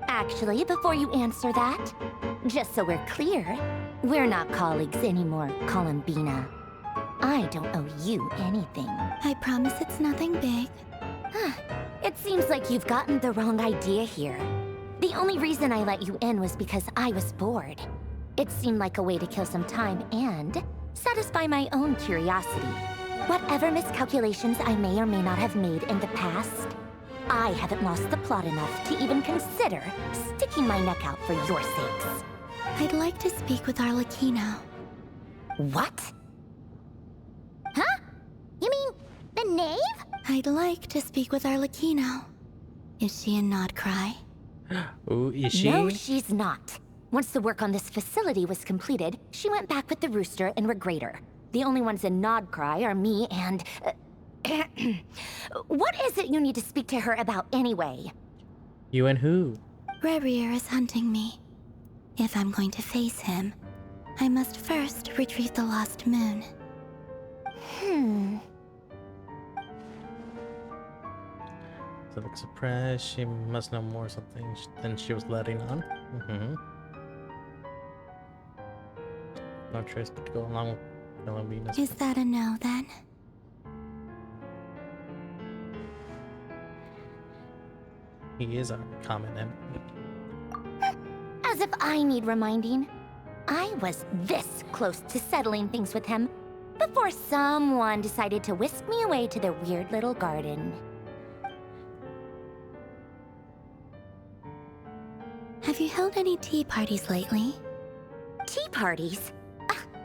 Actually, before you answer that, just so we're clear, we're not colleagues anymore, Columbina. I don't owe you anything. I promise it's nothing big. It seems like you've gotten the wrong idea here. The only reason I let you in was because I was bored. It seemed like a way to kill some time and satisfy my own curiosity. Whatever miscalculations I may or may not have made in the past, I haven't lost the plot enough to even consider sticking my neck out for your sakes. I'd like to speak with Arlecchino. What? Huh? You mean the knave? I'd like to speak with Arlecchino. Is she in Nodcry? Ooh, is she? No, she's not. Once the work on this facility was completed, she went back with the Rooster and Regrator. The only ones in Nodcry are me and... What is it you need to speak to her about anyway? You and who? Rebrier is hunting me. If I'm going to face him, I must first retrieve the lost moon. So look surprised. She must know more something than she was letting on. No choice but to go along with Columbina's. Is that a no, then? He is our common enemy. As if I need reminding. I was this close to settling things with him before someone decided to whisk me away to their weird little garden. Have you held any tea parties lately? Tea parties?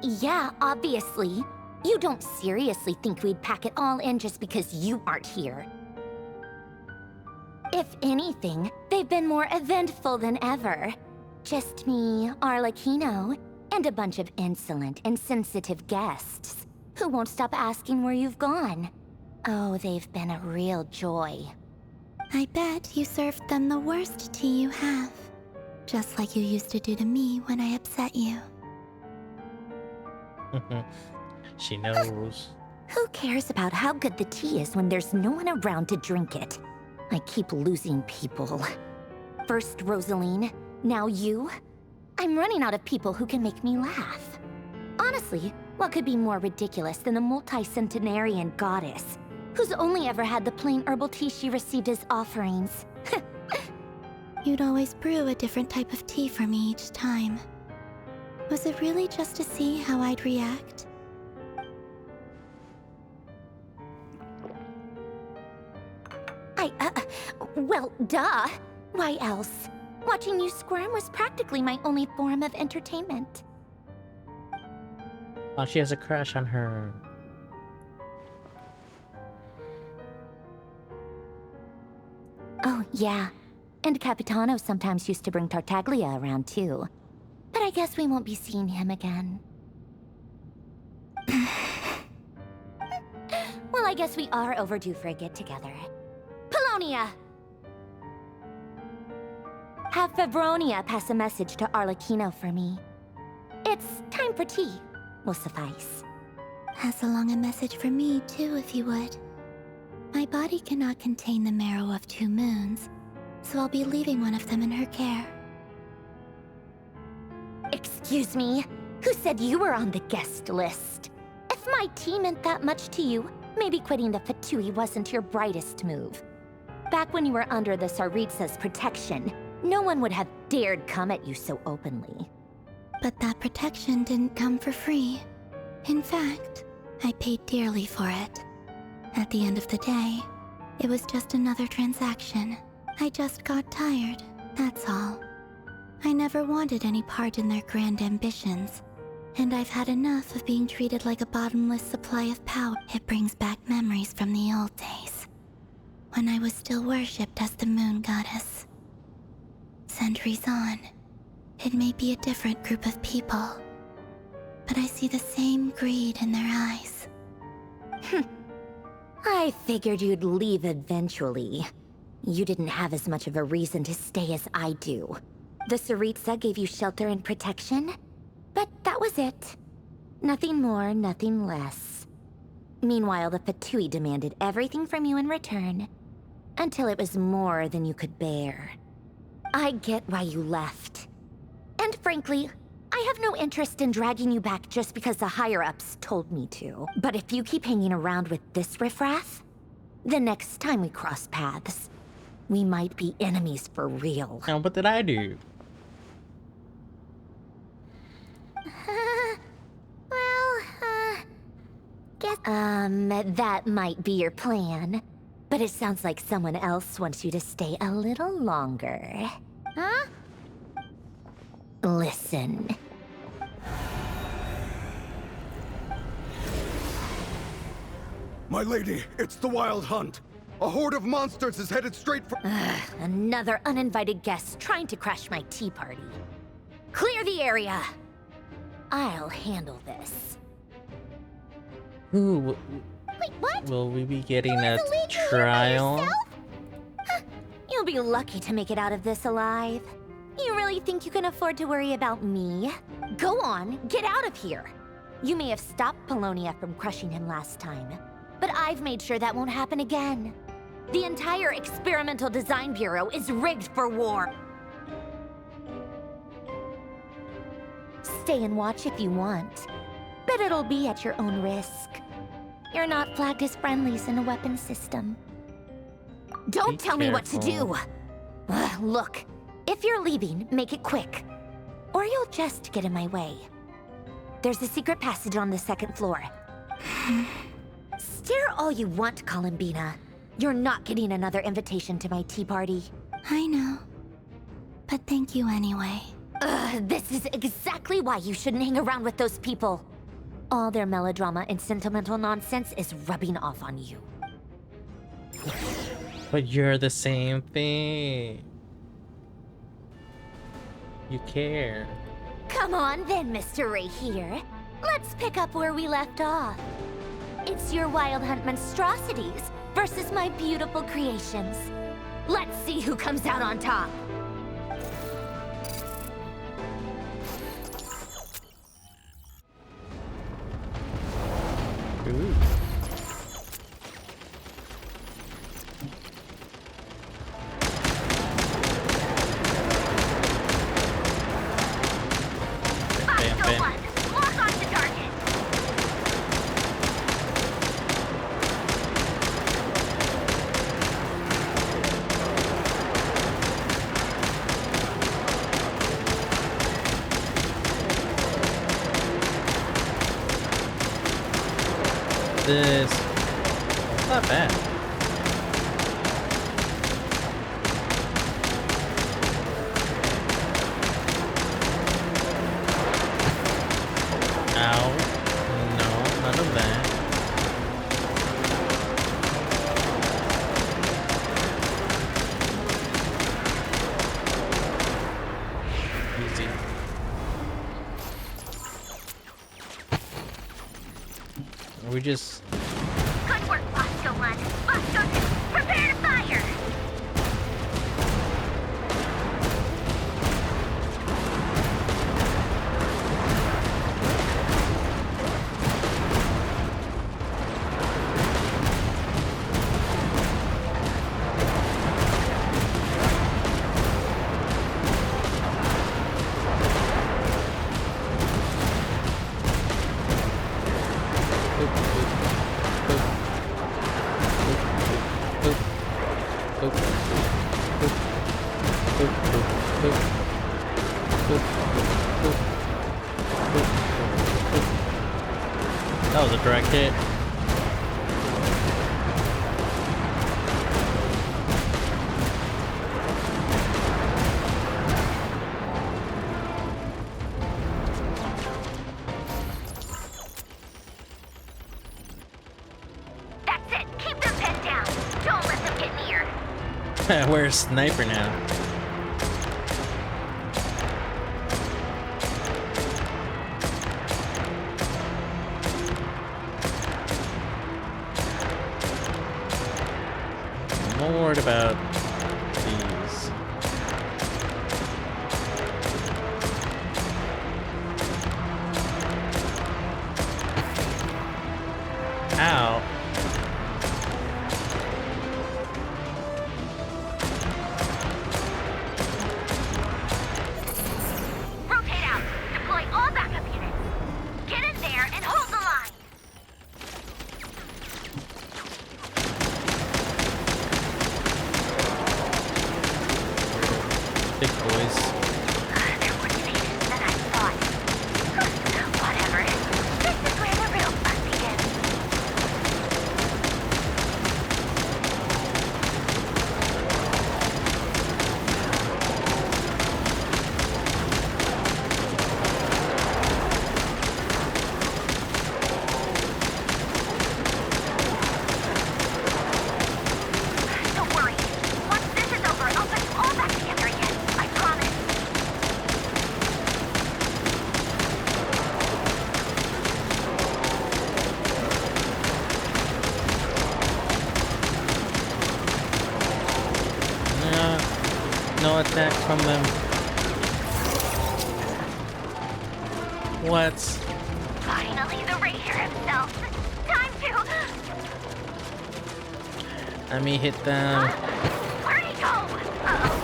Yeah, obviously. You don't seriously think we'd pack it all in just because you aren't here. If anything, they've been more eventful than ever. Just me, Arlecchino, and a bunch of insolent, insensitive guests who won't stop asking where you've gone. Oh, they've been a real joy. I bet you served them the worst tea you have. Just like you used to do to me when I upset you. She knows. Who cares about how good the tea is when there's no one around to drink it? I keep losing people. First Rosaline, now you. I'm running out of people who can make me laugh. Honestly, what could be more ridiculous than a multi-centenarian goddess who's only ever had the plain herbal tea she received as offerings? You'd always brew a different type of tea for me each time. Was it really just to see how I'd react? Well, duh. Why else? Watching you squirm was practically my only form of entertainment. Oh, she has a crush on her. Oh, yeah. And Capitano sometimes used to bring Tartaglia around, too. But I guess we won't be seeing him again. Well, I guess we are overdue for a get-together. Polonia! Have Favronia pass a message to Arlecchino for me. It's time for tea. Will suffice. Pass along a message for me, too, if you would. My body cannot contain the marrow of 2 moons, so I'll be leaving one of them in her care. Excuse me? Who said you were on the guest list? If my tea meant that much to you, maybe quitting the Fatui wasn't your brightest move. Back when you were under the Tsaritsa's protection, no one would have dared come at you so openly. But that protection didn't come for free. In fact, I paid dearly for it. At the end of the day, it was just another transaction. I just got tired, that's all. I never wanted any part in their grand ambitions, and I've had enough of being treated like a bottomless supply of power. It brings back memories from the old days, when I was still worshipped as the moon goddess. Centuries on, it may be a different group of people, but I see the same greed in their eyes. I figured you'd leave eventually. You didn't have as much of a reason to stay as I do. The Tsaritsa gave you shelter and protection, but that was it. Nothing more, nothing less. Meanwhile, the Fatui demanded everything from you in return, until it was more than you could bear. I get why you left. And frankly, I have no interest in dragging you back just because the higher-ups told me to. But if you keep hanging around with this riffraff, the next time we cross paths, we might be enemies for real. Now, what did I do? That might be your plan. But it sounds like someone else wants you to stay a little longer. Huh? Listen. My lady, it's the Wild Hunt. A horde of monsters is headed straight for— Another uninvited guest trying to crash my tea party. Clear the area. I'll handle this. Ooh, Wait, what? will we be getting a trial? You'll be lucky to make it out of this alive. You really think you can afford to worry about me? Go on, get out of here. You may have stopped Polonia from crushing him last time, but I've made sure that won't happen again. The entire Experimental Design Bureau is rigged for war. Stay and watch if you want, but it'll be at your own risk. You're not flagged as friendlies in a weapons system. Don't tell me what to do! Look, if you're leaving, make it quick. Or you'll just get in my way. There's a secret passage on the 2nd floor. Stare all you want, Columbina. You're not getting another invitation to my tea party. I know. But thank you anyway. This is exactly why you shouldn't hang around with those people. All their melodrama and sentimental nonsense is rubbing off on you. But you're the same thing. You care. Come on then, Mr. Ray here. Let's pick up where we left off. It's your Wild Hunt monstrosities versus my beautiful creations. Let's see who comes out on top. Ooh. Bam, bam. Lock on to target. this? It's not bad. Ow. No, none of that. Easy. We just... Good work, Bosco 1. Bosco 2, prepare to fire! That was a direct hit. That's it, keep them pinned down. Don't let them get near. We're a sniper now. I'm more worried about these. Ow. Rotate out. Deploy all backup units. Get in there and hold the line. Big boys. They're more tenacious than I thought. Whatever. This is where the real fun begins. Don't worry. Once this is over, I'll put you all back together again. I promise. No attack from them. What? Finally, the Ranger himself. Time to... Let me hit them. Where'd he go? Uh-oh.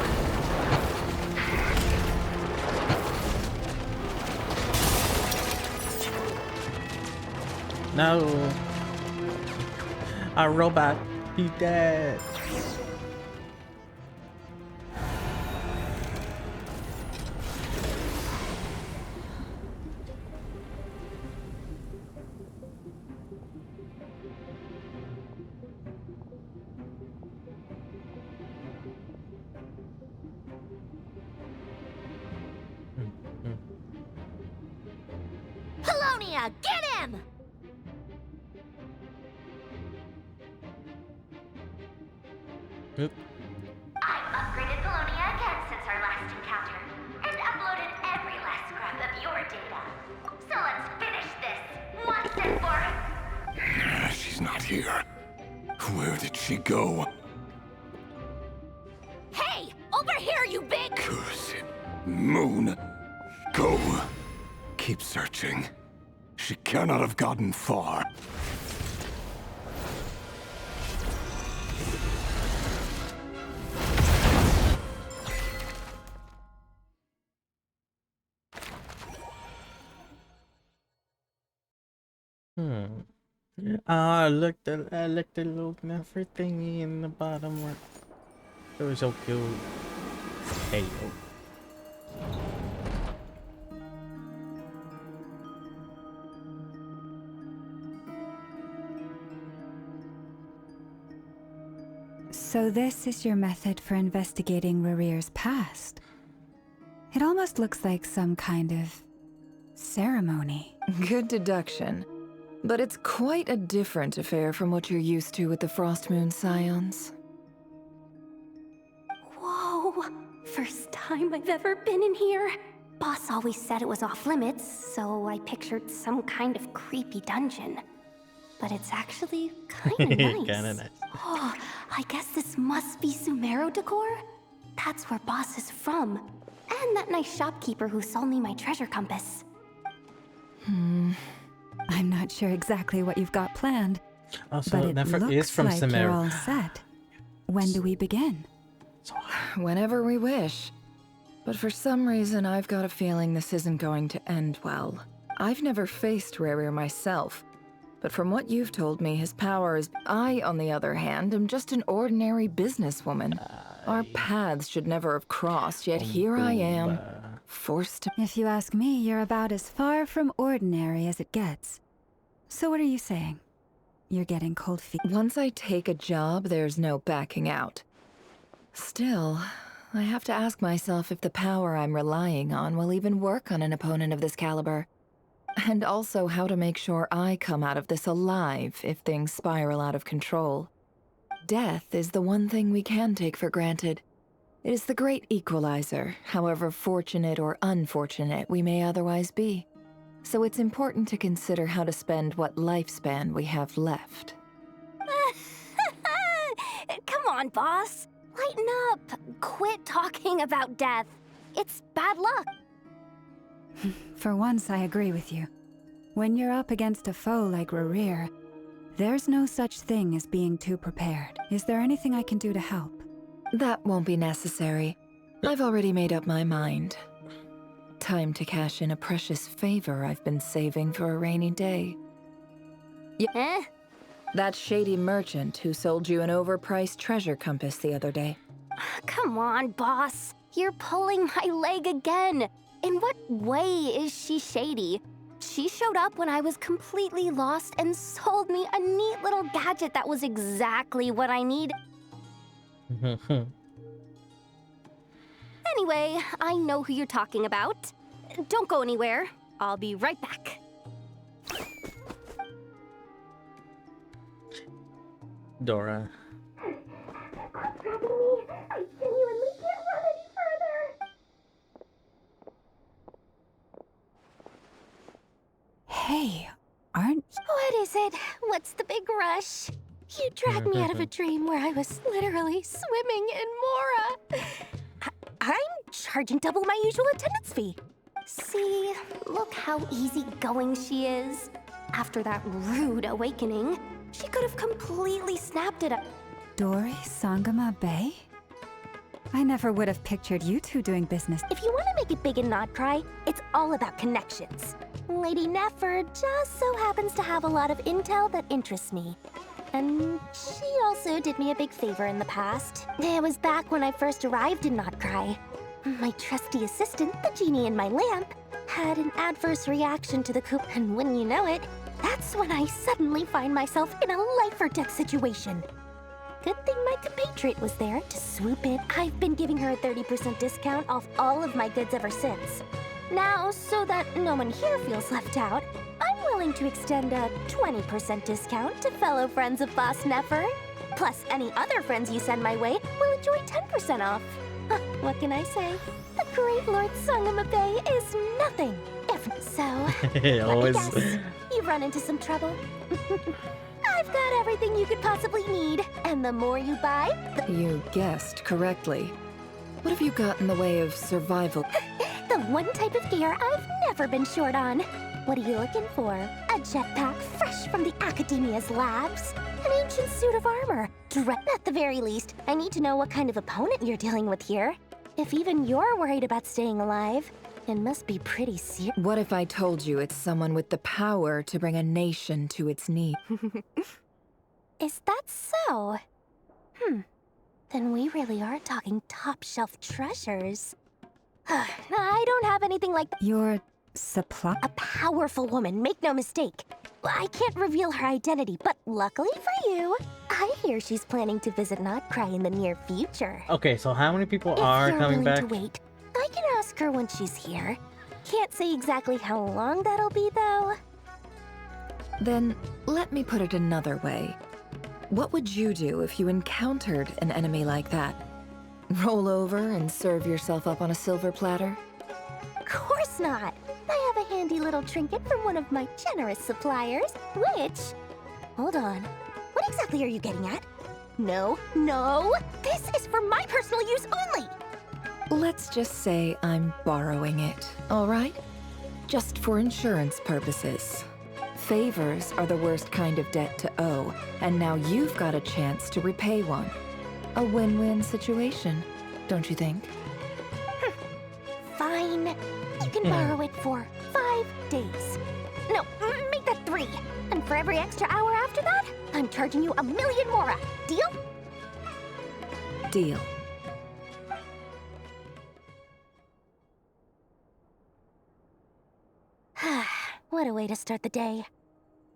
No. Our robot. He dead. Polonia, get him! Oop. I've upgraded Polonia again since our last encounter, and uploaded every last scrap of your data. So let's finish this, once and for... She's not here. Where did she go? Hey! Over here, you big... Curse it. Moon. Go. Keep searching. She cannot have gotten far. I looked at the little never thingy in the bottom right. It was so cute. Hey yo. So this is your method for investigating Rarir's past. It almost looks like some kind of ceremony. Good deduction. But it's quite a different affair from what you're used to with the Frost Moon Scions. Whoa! First time I've ever been in here. Boss always said it was off limits, so I pictured some kind of creepy dungeon. But it's actually kinda nice. Kinda nice. Oh, I guess this must be Sumero decor? That's where Boss is from. And that nice shopkeeper who sold me my treasure compass. I'm not sure exactly what you've got planned, Also, but it Nefer looks is from like you're Sumero. all set. When do we begin? Whenever we wish. But for some reason, I've got a feeling this isn't going to end well. I've never faced Rarir myself, but from what you've told me, his power is... I, on the other hand, am just an ordinary businesswoman. Our paths should never have crossed, yet here I am, forced to... If you ask me, you're about as far from ordinary as it gets. So what are you saying? You're getting cold feet? Once I take a job, there's no backing out. Still, I have to ask myself if the power I'm relying on will even work on an opponent of this caliber. And also how to make sure I come out of this alive if things spiral out of control. Death is the one thing we can take for granted. It is the great equalizer, however fortunate or unfortunate we may otherwise be. So it's important to consider how to spend what lifespan we have left. Come on, boss. Lighten up. Quit talking about death. It's bad luck. For once, I agree with you. When you're up against a foe like Rarir, there's no such thing as being too prepared. Is there anything I can do to help? That won't be necessary. I've already made up my mind. Time to cash in a precious favor I've been saving for a rainy day. Eh? That shady merchant who sold you an overpriced treasure compass the other day. Come on, boss. You're pulling my leg again. In what way is she shady? She showed up when I was completely lost and sold me a neat little gadget that was exactly what I need. Anyway, I know who you're talking about. Don't go anywhere. I'll be right back. Dora. I genuinely can't run any further. Hey, aren't... What is it? What's the big rush? You dragged me out of a dream where I was literally swimming in Mora. I'm charging double my usual attendance fee. See, look how easygoing she is. After that rude awakening, she could have completely snapped it up. Dori Sangama Bay? I never would have pictured you two doing business. If you want to make it big and not cry, it's all about connections. Lady Nefer just so happens to have a lot of intel that interests me. And she also did me a big favor in the past. It was back when I first arrived in Not Cry. My trusty assistant, the genie in my lamp, had an adverse reaction to the coup, and wouldn't you know it, that's when I suddenly find myself in a life-or-death situation. Good thing my compatriot was there to swoop in. I've been giving her a 30% discount off all of my goods ever since. Now, so that no one here feels left out, I'm willing to extend a 20% discount to fellow friends of Boss Nefer. Plus, any other friends you send my way will enjoy 10% off. What can I say? The great Lord Sangama Bay is nothing. If so, Always. let me guess, you've run into some trouble. I've got everything you could possibly need, and the more you buy, the... You guessed correctly. What have you got in the way of survival? The one type of gear I've never been short on. What are you looking for? A jetpack fresh from the Academia's labs? An ancient suit of armor? At the very least, I need to know what kind of opponent you're dealing with here. If even you're worried about staying alive, it must be pretty serious. What if I told you it's someone with the power to bring a nation to its knees? Is that so? Then we really are talking top-shelf treasures. I don't have anything like that. Your supply? A powerful woman, make no mistake. I can't reveal her identity, but luckily for you, I hear she's planning to visit Notcry in the near future. Okay, so how many people If are you're coming willing back? to wait, I can ask her when she's here. Can't say exactly how long that'll be, though. Then, let me put it another way. What would you do if you encountered an enemy like that? Roll over and serve yourself up on a silver platter? Of course not. I have a handy little trinket from one of my generous suppliers, which... Hold on. What exactly are you getting at? No, no! This is for my personal use only! Let's just say I'm borrowing it, all right? Just for insurance purposes. Favors are the worst kind of debt to owe, and now you've got a chance to repay one. A win-win situation, don't you think? Fine. You can borrow it for 5 days. No, make that 3. And for every extra hour after that, I'm charging you 1,000,000 more. Deal? Deal. What a way to start the day.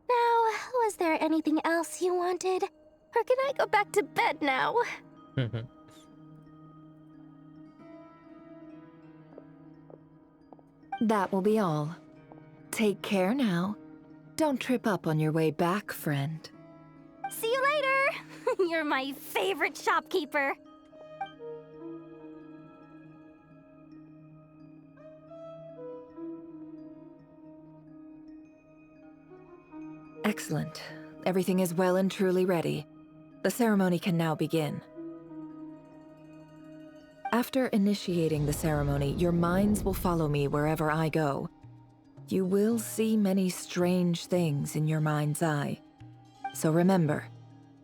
Now, was there anything else you wanted? Or can I go back to bed now? That will be all. Take care now. Don't trip up on your way back, friend. See you later! You're my favorite shopkeeper. Excellent. Everything is well and truly ready. The ceremony can now begin. After initiating the ceremony, your minds will follow me wherever I go. You will see many strange things in your mind's eye. So remember,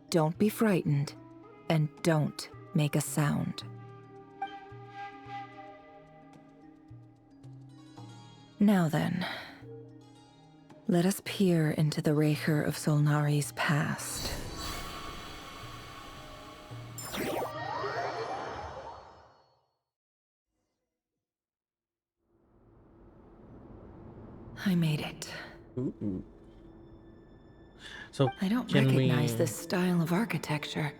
don't be frightened, and don't make a sound. Now then, let us peer into the Raker of Solnari's past. I made it. Ooh. So I don't recognize this style of architecture.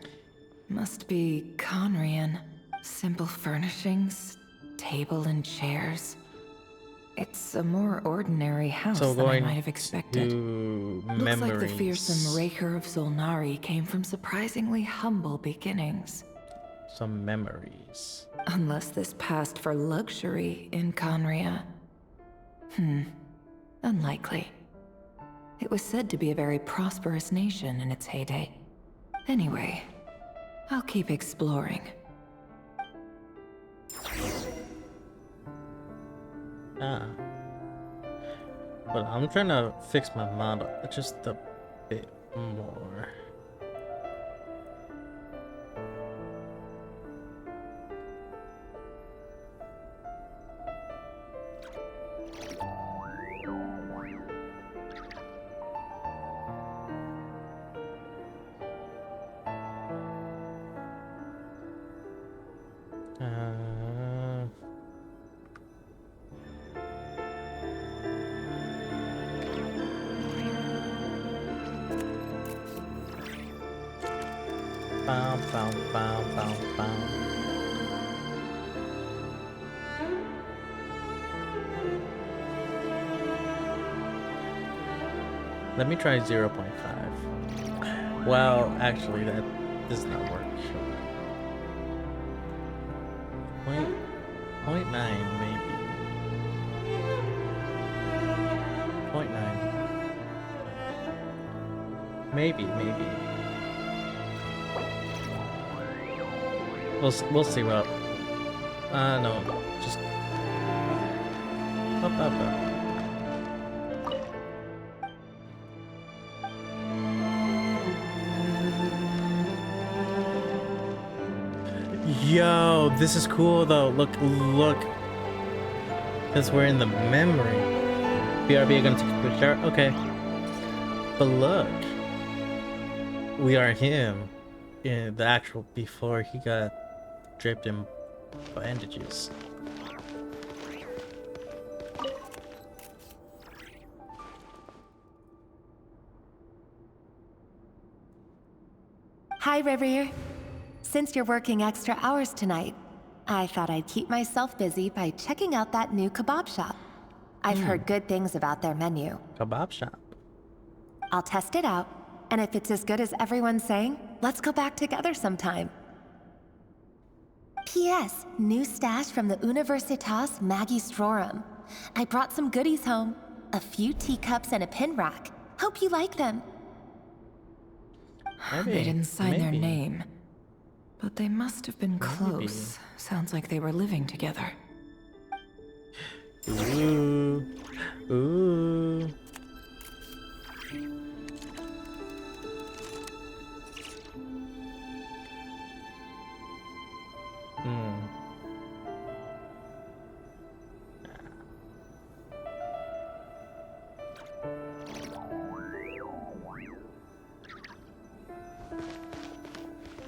Must be Conrian. Simple furnishings, table and chairs. It's a more ordinary house than I might have expected. Looks like the fearsome Raker of Solnari came from surprisingly humble beginnings. Some memories. Unless this passed for luxury in Conria. Unlikely. It was said to be a very prosperous nation in its heyday. Anyway, I'll keep exploring. But I'm trying to fix my model just a bit more. Let me try 0.5. Well, actually, that does not work. 0.9 maybe. 0.9. Maybe. We'll see what. No, just up. Yo, this is cool though. Look. Because we're in the memory. BRB gonna take a picture. Okay. But look. We are him in the actual before he got draped in bandages. Hi, River. Since you're working extra hours tonight, I thought I'd keep myself busy by checking out that new kebab shop. I've heard good things about their menu. Kebab shop. I'll test it out, and if it's as good as everyone's saying, let's go back together sometime. P.S. New stash from the Universitas Magistrorum. I brought some goodies home. A few teacups and a pin rack. Hope you like them. They didn't sign their name. But they must have been close. Sounds like they were living together. Ooh. Ooh.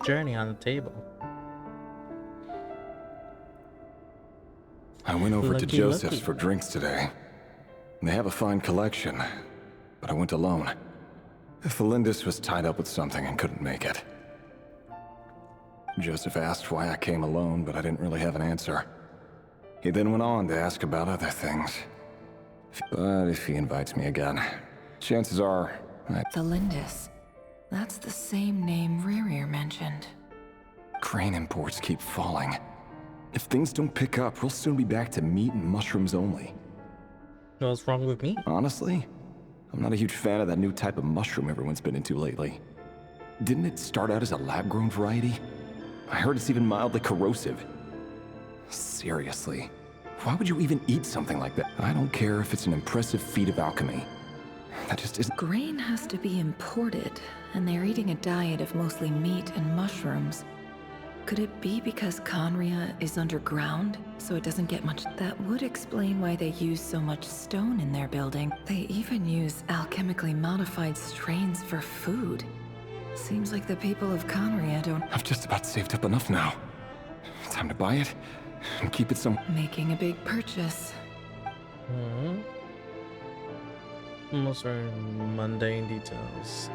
Journey on the table. I went over to Lucky, Joseph's lucky. for drinks today. They have a fine collection, but I went alone. Felindis was tied up with something and couldn't make it. Joseph asked why I came alone, but I didn't really have an answer. He then went on to ask about other things. But if he invites me again, chances are Felindis. That's the same name Rerir mentioned. Crane imports keep falling. If things don't pick up, we'll soon be back to meat and mushrooms only. What's wrong with me? Honestly, I'm not a huge fan of that new type of mushroom everyone's been into lately. Didn't it start out as a lab-grown variety? I heard it's even mildly corrosive. Seriously, why would you even eat something like that? I don't care if it's an impressive feat of alchemy. That just isn't— Grain has to be imported, and they're eating a diet of mostly meat and mushrooms. Could it be because Conria is underground, so it doesn't get much? That would explain why they use so much stone in their building. They even use alchemically modified strains for food. Seems like the people of Conria don't— I've just about saved up enough now. Time to buy it and keep it some— Making a big purchase. Most are mundane details.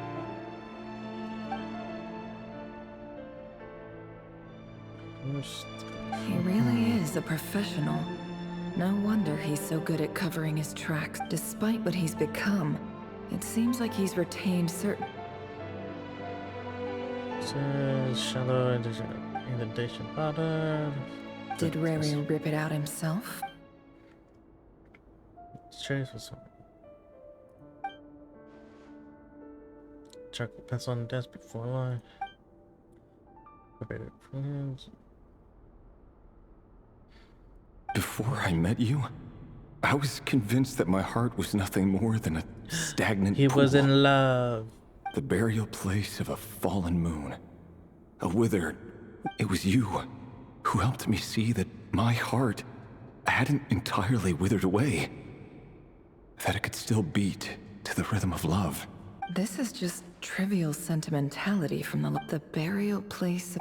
He really is a professional. No wonder he's so good at covering his tracks. Despite what he's become, it seems like he's retained certain— Shallow indentation powder. Did Rerir rip it out himself? Cherries for some. Chocolate pencil on the desk before lunch. Prepared friends. Before I met you, I was convinced that my heart was nothing more than a stagnant He pool. was in love. The burial place of a fallen moon. A withered— It was you who helped me see that my heart hadn't entirely withered away. That it could still beat to the rhythm of love. This is just trivial sentimentality from the burial place.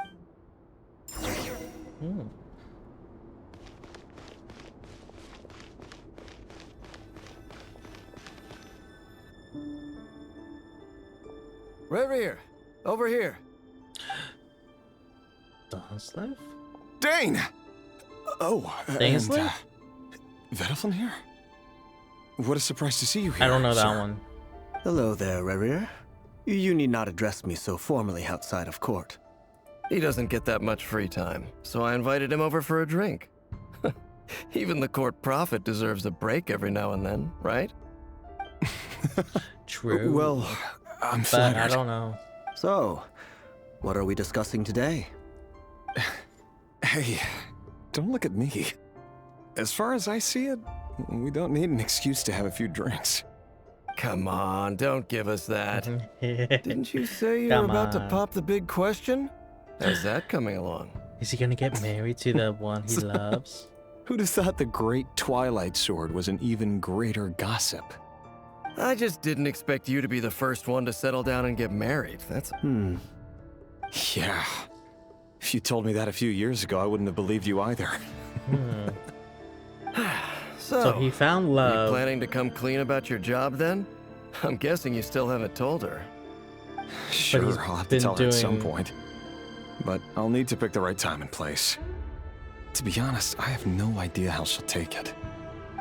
Rerir, over here. Donslave? Dane! Oh, Dainsleif? Vedelfin here? What a surprise to see you here. I don't know that sir. one. Hello there, Rerir. You need not address me so formally outside of court. He doesn't get that much free time, so I invited him over for a drink. Even the court prophet deserves a break every now and then, right? True. Well, I'm but flattered. I don't know. So, what are we discussing today? Hey, don't look at me. As far as I see it, we don't need an excuse to have a few drinks. Come on, don't give us that. Didn't you say you were Come about to on. pop the big question? How's that coming along? Is he gonna get married to the one he loves? Who'd have thought the great Twilight Sword was an even greater gossip? I just didn't expect you to be the first one to settle down and get married. That's— Yeah. If you told me that a few years ago, I wouldn't have believed you either. So he found You love. planning to come clean about your job then? I'm guessing you still haven't told her. Sure, he's I'll have to been tell her at some doing- point. But I'll need to pick the right time and place. To be honest, I have no idea how she'll take it.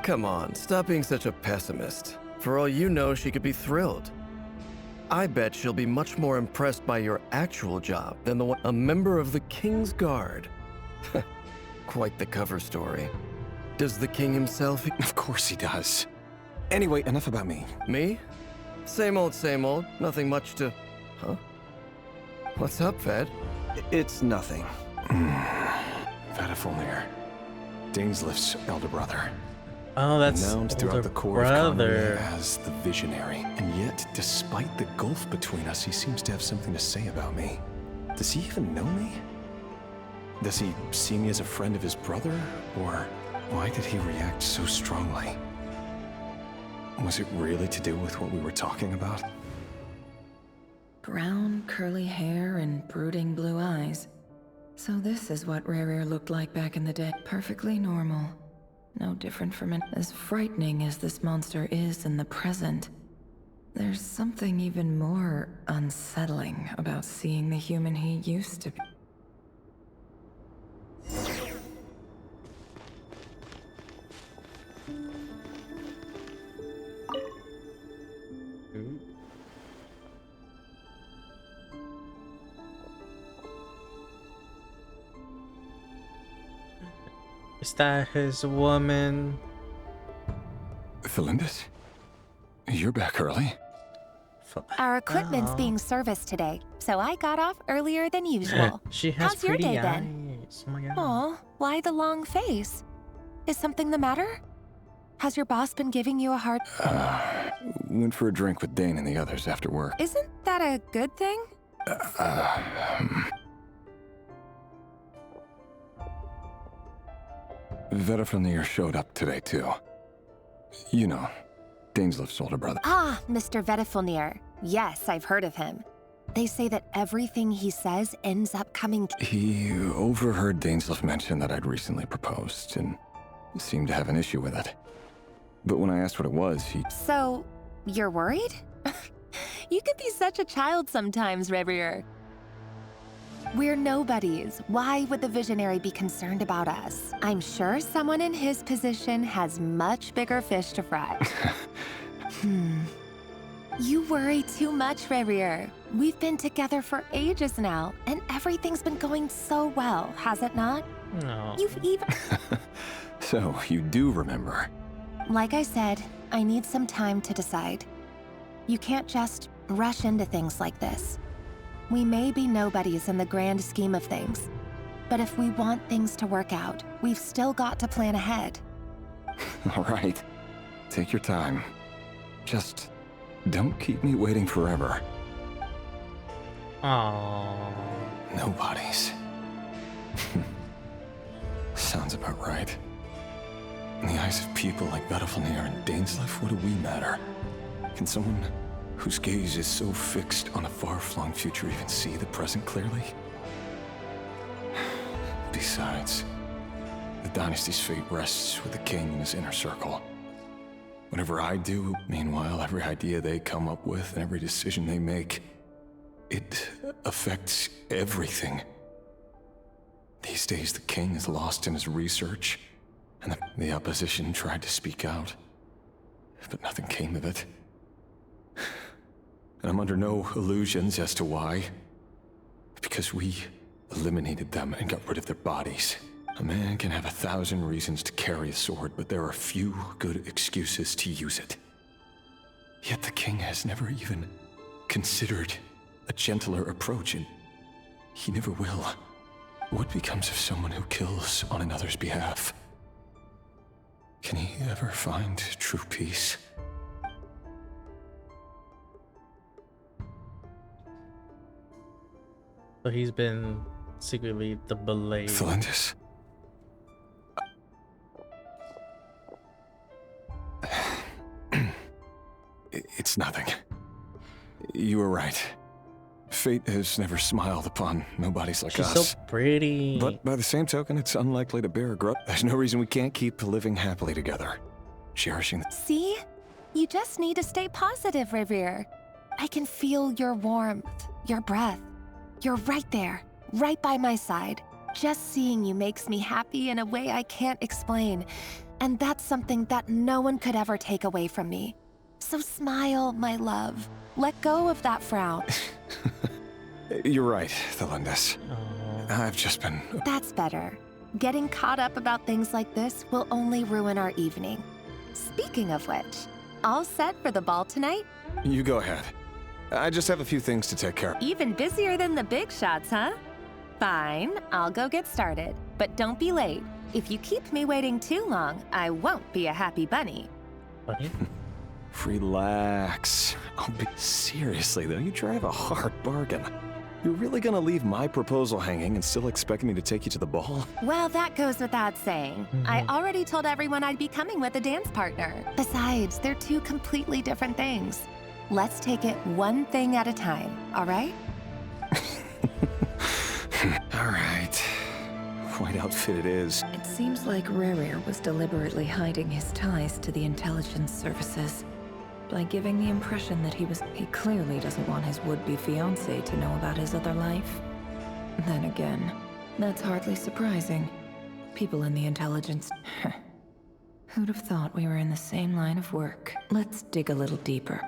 Come on, stop being such a pessimist. For all you know, she could be thrilled. I bet she'll be much more impressed by your actual job than the one a member of the King's Guard. Quite the cover story. Does the king himself? Of course he does. Anyway, enough about me. Me? Same old, nothing much to... Huh? What's up, Ved? It's nothing. Vedifulnir, Dainslift's elder brother. Oh, that's Renowned older throughout the core of brother. Conway as the visionary. And yet, despite the gulf between us, he seems to have something to say about me. Does he even know me? Does he see me as a friend of his brother? Or why did he react so strongly? Was it really to do with what we were talking about? Brown, curly hair and brooding blue eyes. So this is what Rerir looked like back in the day. Perfectly normal. No different from it. As frightening as this monster is in the present, there's something even more unsettling about seeing the human he used to be. Is that his woman? Felindis? You're back early? Our equipment's being serviced today, so I got off earlier than usual. She has How's your pretty day eyes. been? Oh my god. Aw, why the long face? Is something the matter? Has your boss been giving you a hard... Went for a drink with Dane and the others after work. Isn't that a good thing? Vedifulnir showed up today, too. You know, Dainslift's older brother. Ah, Mr. Vedifulnir. Yes, I've heard of him. They say that everything he says ends up coming true. He overheard Dainslift mention that I'd recently proposed, and seemed to have an issue with it. But when I asked what it was, he... So, you're worried? You could be such a child sometimes, Revier. We're nobodies. Why would the visionary be concerned about us? I'm sure someone in his position has much bigger fish to fry. You worry too much, Revier. We've been together for ages now, and everything's been going so well, has it not? No. You've even... So, you do remember. Like I said, I need some time to decide. You can't just rush into things like this. We may be nobodies in the grand scheme of things, but if we want things to work out, we've still got to plan ahead. All right. Take your time. Just don't keep me waiting forever. Aww. Nobodies. Sounds about right. In the eyes of people like Vedifulnir and Dainslift, what do we matter? Can someone whose gaze is so fixed on a far-flung future even see the present clearly? Besides, the dynasty's fate rests with the king and his inner circle. Whatever I do, meanwhile, every idea they come up with and every decision they make, it affects everything. These days, the king is lost in his research, and the opposition tried to speak out, but nothing came of it. And I'm under no illusions as to why. Because we eliminated them and got rid of their bodies. A man can have 1,000 reasons to carry a sword, but there are few good excuses to use it. Yet the king has never even considered a gentler approach, and he never will. What becomes of someone who kills on another's behalf? Can he ever find true peace? So he's been secretly the blade. Felindis? It's nothing. You were right. Fate has never smiled upon nobodies like She's us. so pretty. But by the same token, it's unlikely to bear a grudge. There's no reason we can't keep living happily together. Cherishing the... See? You just need to stay positive, Revier. I can feel your warmth, your breath. You're right there, right by my side. Just seeing you makes me happy in a way I can't explain. And that's something that no one could ever take away from me. So smile, my love. Let go of that frown. You're right, Thelindis. I've just been... That's better. Getting caught up about things like this will only ruin our evening. Speaking of which, all set for the ball tonight? You go ahead. I just have a few things to take care of. Even busier than the big shots, huh? Fine, I'll go get started. But don't be late. If you keep me waiting too long, I won't be a happy bunny. Bunny? Relax. Seriously, though, you drive a hard bargain. You're really gonna leave my proposal hanging and still expect me to take you to the ball? Well, that goes without saying. I already told everyone I'd be coming with a dance partner. Besides, they're two completely different things. Let's take it one thing at a time, all right? All right. White outfit it is. It seems like Rerir was deliberately hiding his ties to the intelligence services by giving the impression that he clearly doesn't want his would-be fiancée to know about his other life. Then again, that's hardly surprising. People in the intelligence... Who'd have thought we were in the same line of work? Let's dig a little deeper.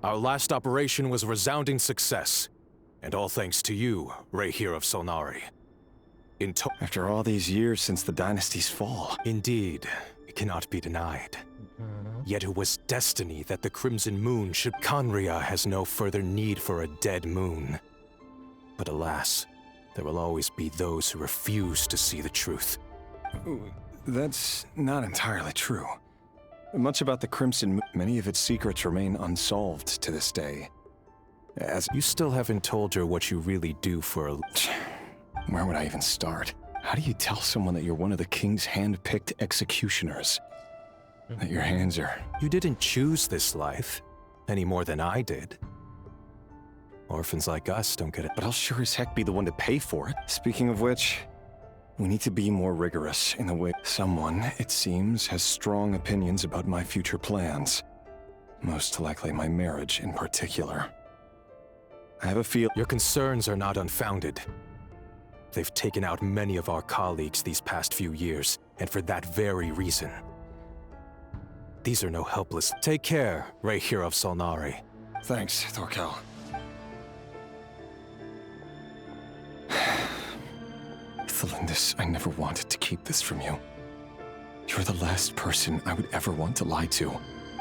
Our last operation was a resounding success, and all thanks to you, Rahere of Solnari. After all these years since the dynasty's fall. Indeed, it cannot be denied. Yet it was destiny that the Crimson Moon should... Khaenri'ah has no further need for a dead moon. But alas, there will always be those who refuse to see the truth. That's not entirely true. Much about the Crimson Moon, many of its secrets remain unsolved to this day. As you still haven't told her what you really do for a... Where would I even start? How do you tell someone that you're one of the king's hand-picked executioners? That your hands are... You didn't choose this life, any more than I did. Orphans like us don't get it. But I'll sure as heck be the one to pay for it. Speaking of which, we need to be more rigorous in the way... Someone, it seems, has strong opinions about my future plans. Most likely my marriage in particular. I have a feel... Your concerns are not unfounded. They've taken out many of our colleagues these past few years, and for that very reason. These are no helpless... Take care, Rahere of Solnari. Thanks, Thorkel. Thelindis, I never wanted to keep this from you. You're the last person I would ever want to lie to.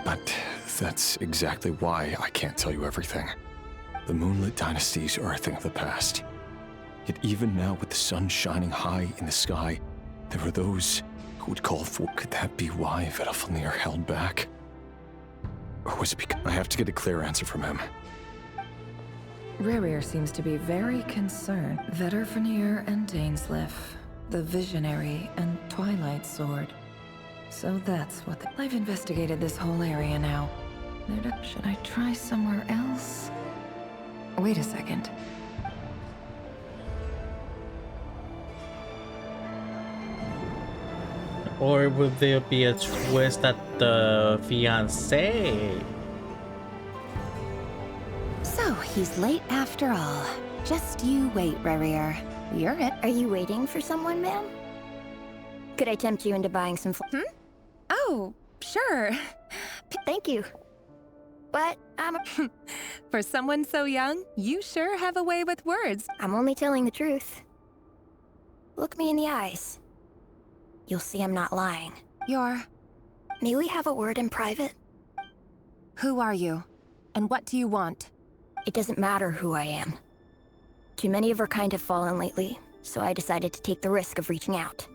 But that's exactly why I can't tell you everything. The moonlit dynasties are a thing of the past. Yet even now, with the sun shining high in the sky, there are those who would call for... Could that be why Vedalfnir held back? Or was it because... I have to get a clear answer from him. Rerir seems to be very concerned. Vedalfnir and Dainsleif, the Visionary and Twilight Sword. So that's what I've investigated this whole area now. Should I try somewhere else? Wait a second. Or would there be a twist at the fiancé? So he's late after all. Just you wait, Rerir. You're it. Are you waiting for someone, ma'am? Could I tempt you into buying some Oh, sure. Thank you. But I'm a... For someone so young, you sure have a way with words. I'm only telling the truth. Look me in the eyes. You'll see I'm not lying. May we have a word in private? Who are you? And what do you want? It doesn't matter who I am. Too many of our kind have fallen lately, so I decided to take the risk of reaching out.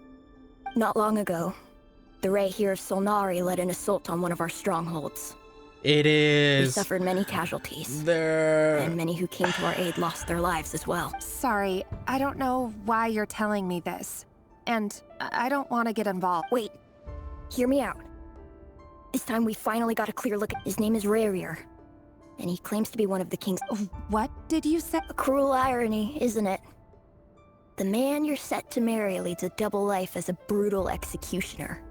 Not long ago, the Rahere of Solnari led an assault on one of our strongholds. It is... We suffered many casualties. And many who came to our aid lost their lives as well. Sorry, I don't know why you're telling me this. And I don't want to get involved. Wait, hear me out. This time we finally got a clear look at... His name is Rerir. and he claims to be one of the king's. What did you say? A cruel irony, isn't it? The man you're set to marry leads a double life as a brutal executioner.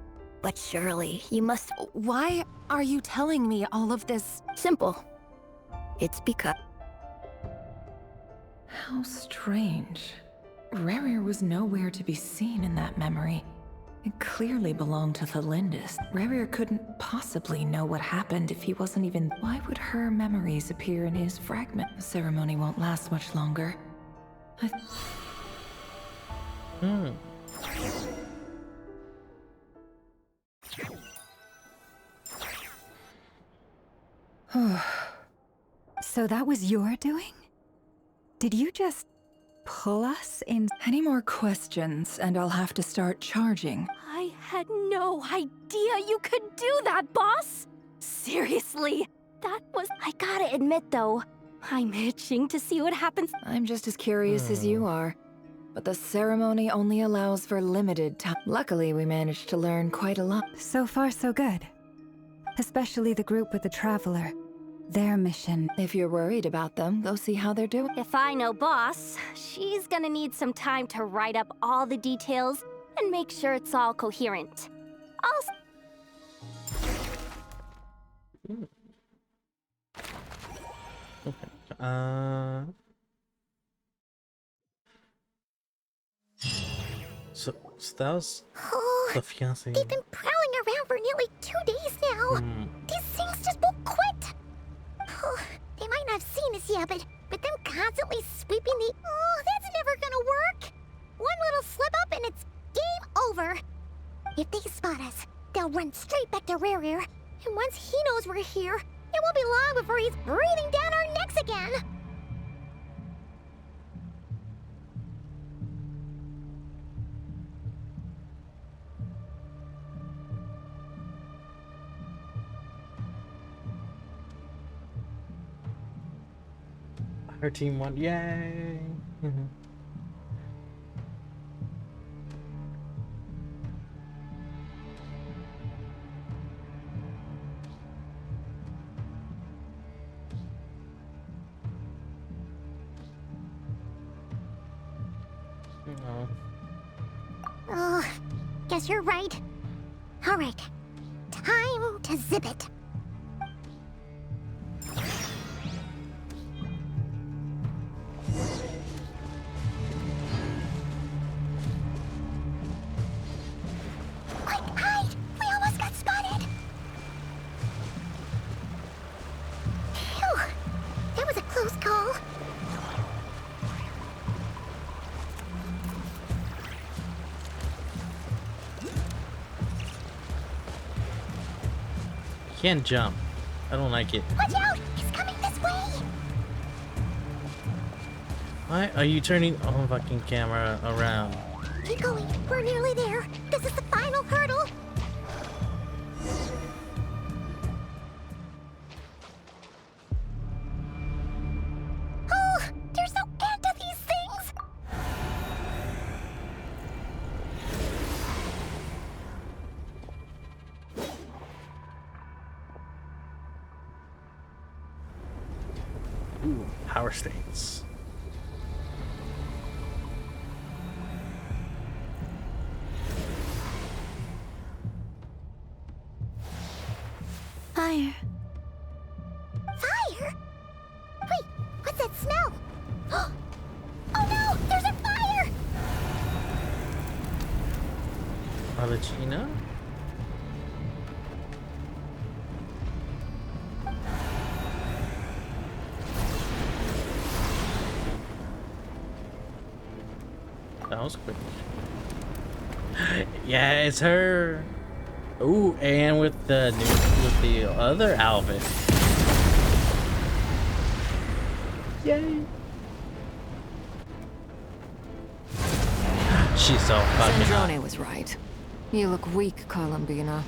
But surely, you must. Why are you telling me all of this? Simple. It's because. How strange. Rerir was nowhere to be seen in that memory. It clearly belonged to the Lindis. Rerir couldn't possibly know what happened if he wasn't even. Why would her memories appear in his fragment? The ceremony won't last much longer. So that was your doing? Did you just pull us in? Any more questions, and I'll have to start charging. I had no idea you could do that, boss! Seriously, that was... I gotta admit, though, I'm itching to see what happens. I'm just as curious as you are. But the ceremony only allows for limited time. Luckily, we managed to learn quite a lot. So far, so good. Especially the group with the Traveler. Their mission. If you're worried about them, go see how they're doing. If I know boss, she's gonna need some time to write up all the details and make sure it's all coherent. So that was the fiancé. They've been prowling around for nearly 2 days now. These things just won't quit. They might not have seen us yet, but them constantly sweeping the... Oh, that's never gonna work. One little slip up and it's game over. If they spot us, they'll run straight back to Rerir. And once he knows we're here, it won't be long before he's breathing down our necks again. Her team won. Yay! Oh, guess you're right. All right, time to zip it. Quick, hide! We almost got spotted. Phew, that was a close call. Can't jump. I don't like it. Watch out! He's coming this way! Why are you turning the fucking camera around? Keep going. We're nearly there. This is the final hurdle. Oh, there's no end to these things. Ooh, power states. Fire. Fire? Wait, what's that smell? Oh no, there's a fire! Alagina? That was quick. Yeah, it's her. Ooh, and with the other outfit. Yay! She's so fucking hot. Sandrone was right. You look weak, Columbina.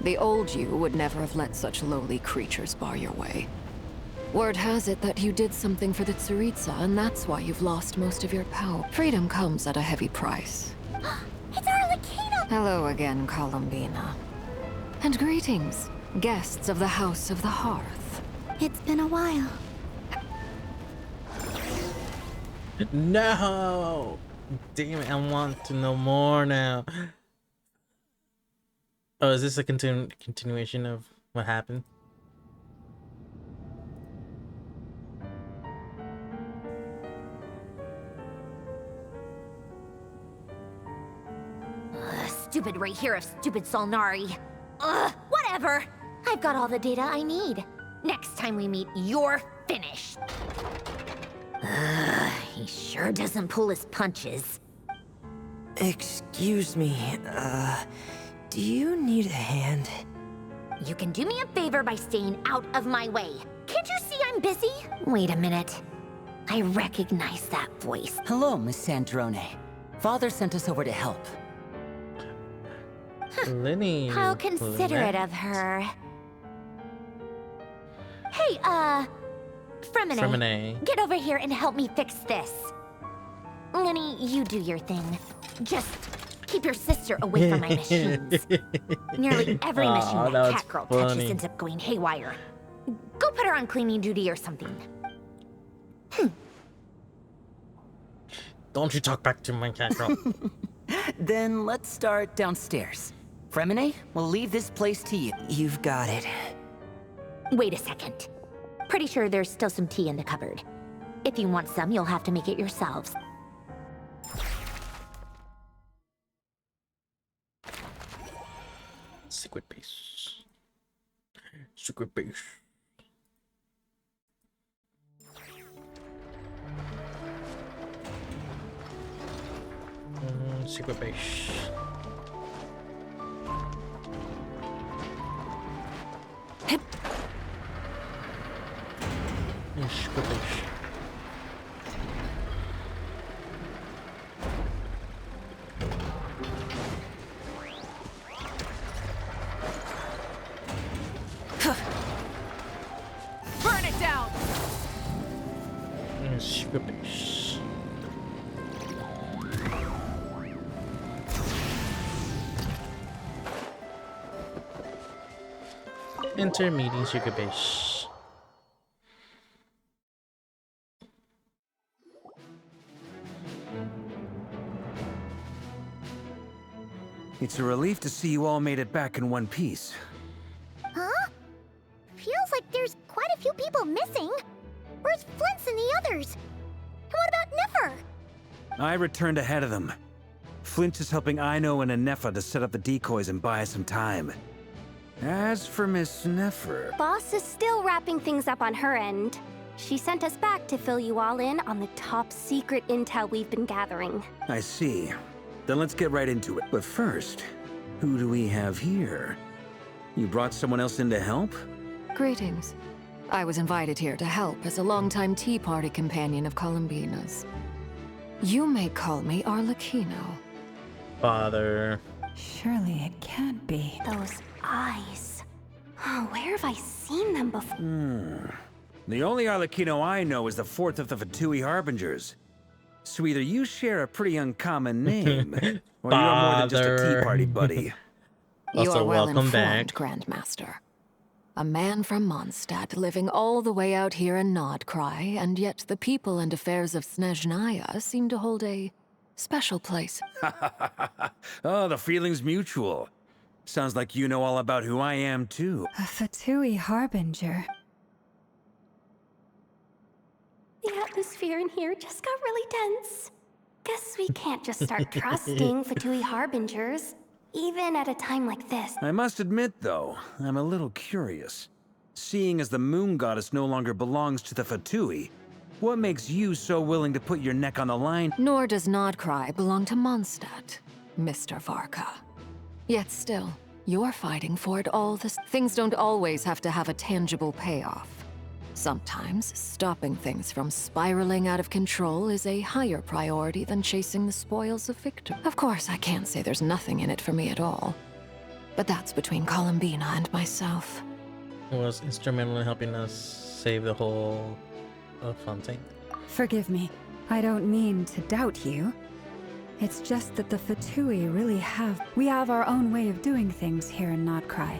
The old you would never have let such lowly creatures bar your way. Word has it that you did something for the Tsaritsa, and that's why you've lost most of your power. Freedom comes at a heavy price. It's Arlecchino! Hello again, Columbina. And greetings, guests of the House of the Hearth. It's been a while. No! Damn it, I want to know more now. Oh, is this a continuation of what happened? Stupid right here of stupid Solnari. Ugh, whatever. I've got all the data I need. Next time we meet, you're finished. Ugh, he sure doesn't pull his punches. Excuse me, do you need a hand? You can do me a favor by staying out of my way. Can't you see I'm busy? Wait a minute. I recognize that voice. Hello, Miss Sandrone. Father sent us over to help. Lenny. How considerate of her. Hey, Fremine, get over here and help me fix this. Lenny, you do your thing. Just keep your sister away from my machines. Nearly every machine that cat girl touches ends up going haywire. Go put her on cleaning duty or something. Don't you talk back to my cat girl. Then let's start downstairs. Fremine, we'll leave this place to you. You've got it. Wait a second. Pretty sure there's still some tea in the cupboard. If you want some, you'll have to make it yourselves. Secret base. Secret base. Secret base. Secret base. Burn it down. Secret base. Enter meeting secret base. It's a relief to see you all made it back in one piece. Huh? Feels like there's quite a few people missing. Where's Flint's and the others? And what about Nefer? I returned ahead of them. Flint is helping Aino and Anefa to set up the decoys and buy some time. As for Miss Nefer... Boss is still wrapping things up on her end. She sent us back to fill you all in on the top secret intel we've been gathering. I see. Then let's get right into it. But first, who do we have here? You brought someone else in to help? Greetings. I was invited here to help as a longtime Tea Party companion of Columbina's. You may call me Arlecchino. Father. Surely it can't be. Those eyes. Oh, where have I seen them before? The only Arlecchino I know is the fourth of the Fatui Harbingers. So either you share a pretty uncommon name, or you're more than just a Tea Party buddy. You are well welcome informed, back. Grandmaster. A man from Mondstadt living all the way out here in Nodcry, and yet the people and affairs of Snezhnaya seem to hold a special place. Oh, the feeling's mutual. Sounds like you know all about who I am, too. A Fatui Harbinger. The atmosphere in here just got really tense. Guess we can't just start trusting Fatui Harbingers, even at a time like this. I must admit, though, I'm a little curious. Seeing as the Moon Goddess no longer belongs to the Fatui, what makes you so willing to put your neck on the line? Nor does Nodcry belong to Mondstadt, Mr. Varka. Yet still, you're fighting for it all this. Things don't always have to have a tangible payoff. Sometimes, stopping things from spiraling out of control is a higher priority than chasing the spoils of victory. Of course, I can't say there's nothing in it for me at all. But that's between Columbina and myself. He was instrumental in helping us save the whole Fontaine. Forgive me. I don't mean to doubt you. It's just that the Fatui really have... We have our own way of doing things here in Nodcry.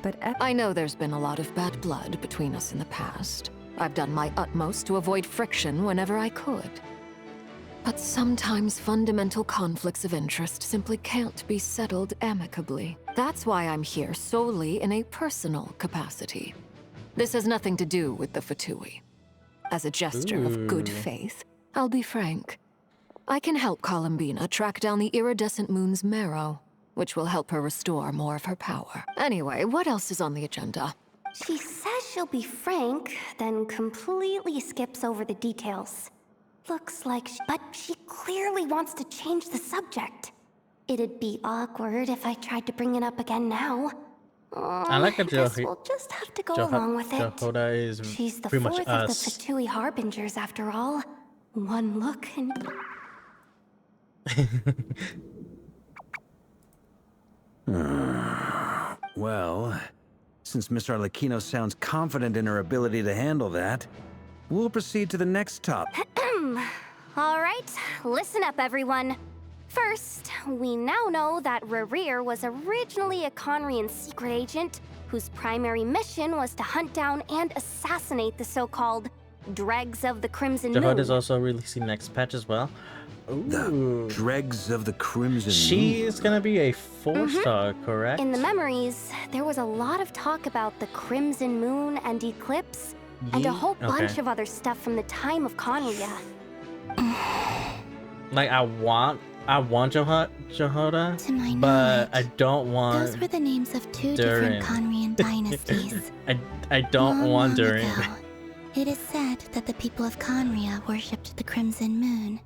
but I know there's been a lot of bad blood between us in the past. I've done my utmost to avoid friction whenever I could. But sometimes fundamental conflicts of interest simply can't be settled amicably. That's why I'm here solely in a personal capacity. This has nothing to do with the Fatui. As a gesture of good faith, I'll be frank. I can help Columbina track down the iridescent moon's marrow, which will help her restore more of her power. Anyway, what else is on the agenda? She says she'll be frank, then completely skips over the details. Looks like but she clearly wants to change the subject. It'd be awkward if I tried to bring it up again now. I like that guess we'll just have to go along with it. Jehoda is She's the pretty fourth much of the us. Fatui Harbingers, after all. One look and... Well, since Miss Arlecchino sounds confident in her ability to handle that, we'll proceed to the next topic. All right, listen up, everyone. First, we now know that Rerir was originally a Conrian secret agent whose primary mission was to hunt down and assassinate the so-called Dregs of the Crimson Moon. Jehoda's also releasing next patch as well. Ooh. The Dregs of the Crimson She Moon. is gonna be a 4-star, correct? In the memories, there was a lot of talk about the Crimson Moon and Eclipse, and a whole bunch of other stuff from the time of Conria. Like, I want Jehoda, To my but I don't want Those were the names of two Durin. different Conrian dynasties. I don't Long, want long Durin. ago, it is said that the people of Conria worshipped the Crimson Moon,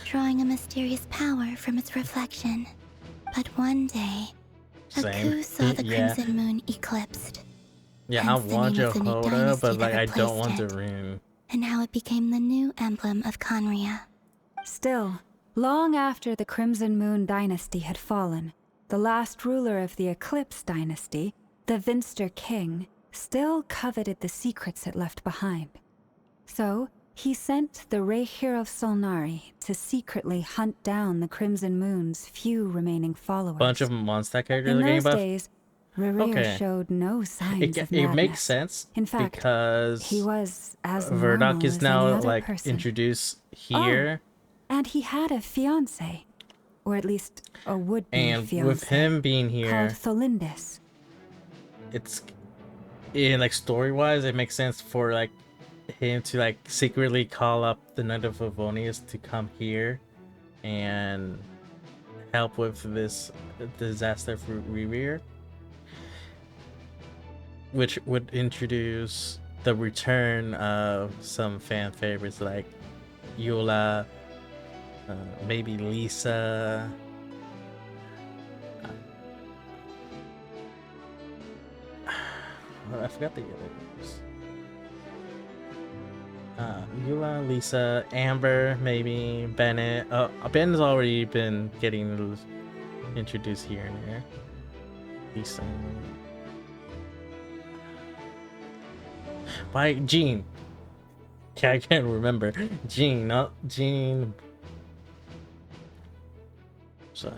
drawing a mysterious power from its reflection. But one day, a Same. coup saw the Yeah. Crimson Moon eclipsed, Yeah, I hence the want name of the new Jehoda, dynasty but like that I don't want replaced it, Durin. and how it became the new emblem of Conria. Still, long after the Crimson Moon dynasty had fallen, the last ruler of the Eclipse dynasty, the Vinster King, still coveted the secrets it left behind. So, he sent the Rehir of Solnari to secretly hunt down the Crimson Moon's few remaining followers. Bunch of monster characters In are getting those buffed. days, Rerir showed no signs of It madness. makes sense. In fact, because he was as Verdok normal is as now any other like person. introduced here, And he had a fiance, or at least a would-be and fiance, with him being here, called Tholindis. it's in like story-wise, it makes sense for like him to like secretly call up the Knight of Favonius to come here and help with this disaster for Rerir, which would introduce the return of some fan favorites like Eula, maybe Lisa. I forgot the others. Eula, Lisa, Amber, maybe Bennett. Ben's already been getting introduced here and there. Lisa. By Jean. Yeah, I can't remember. Jean, not Jean. So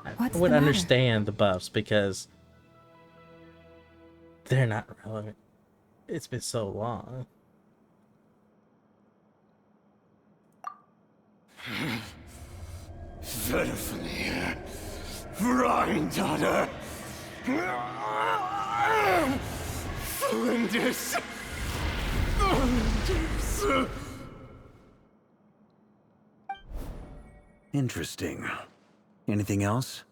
I would understand the buffs because they're not relevant. It's been so long. Verfnir, Freindaughter, Flinders. Interesting. Anything else?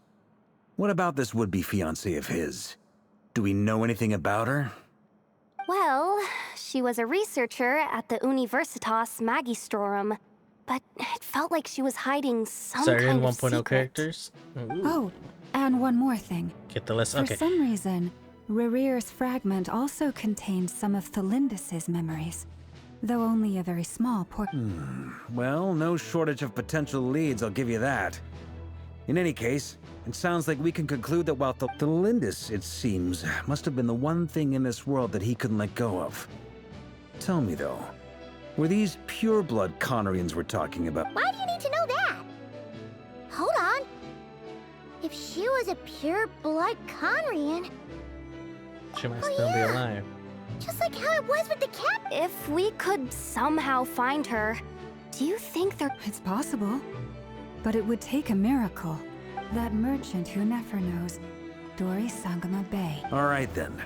What about this would-be fiancé of his? Do we know anything about her? Well, she was a researcher at the Universitas Magistrorum, but it felt like she was hiding some Certain kind of 1.0 secret. characters. Oh, and one more thing. Get the list. For Okay. some reason, Rerir's fragment also contained some of Tholindis' memories, though only a very small portion. Well, no shortage of potential leads, I'll give you that. In any case, it sounds like we can conclude that while Tholindis, it seems, must have been the one thing in this world that he couldn't let go of. Tell me, though, were these pure-blood Conrians we're talking about? Why do you need to know that? Hold on. If she was a pure-blood Conrian, She might still be alive. Just like how it was with the cat. If we could somehow find her, do you think they're... It's possible. But it would take a miracle. That merchant who never knows, Dori Sangama Bay. All right then.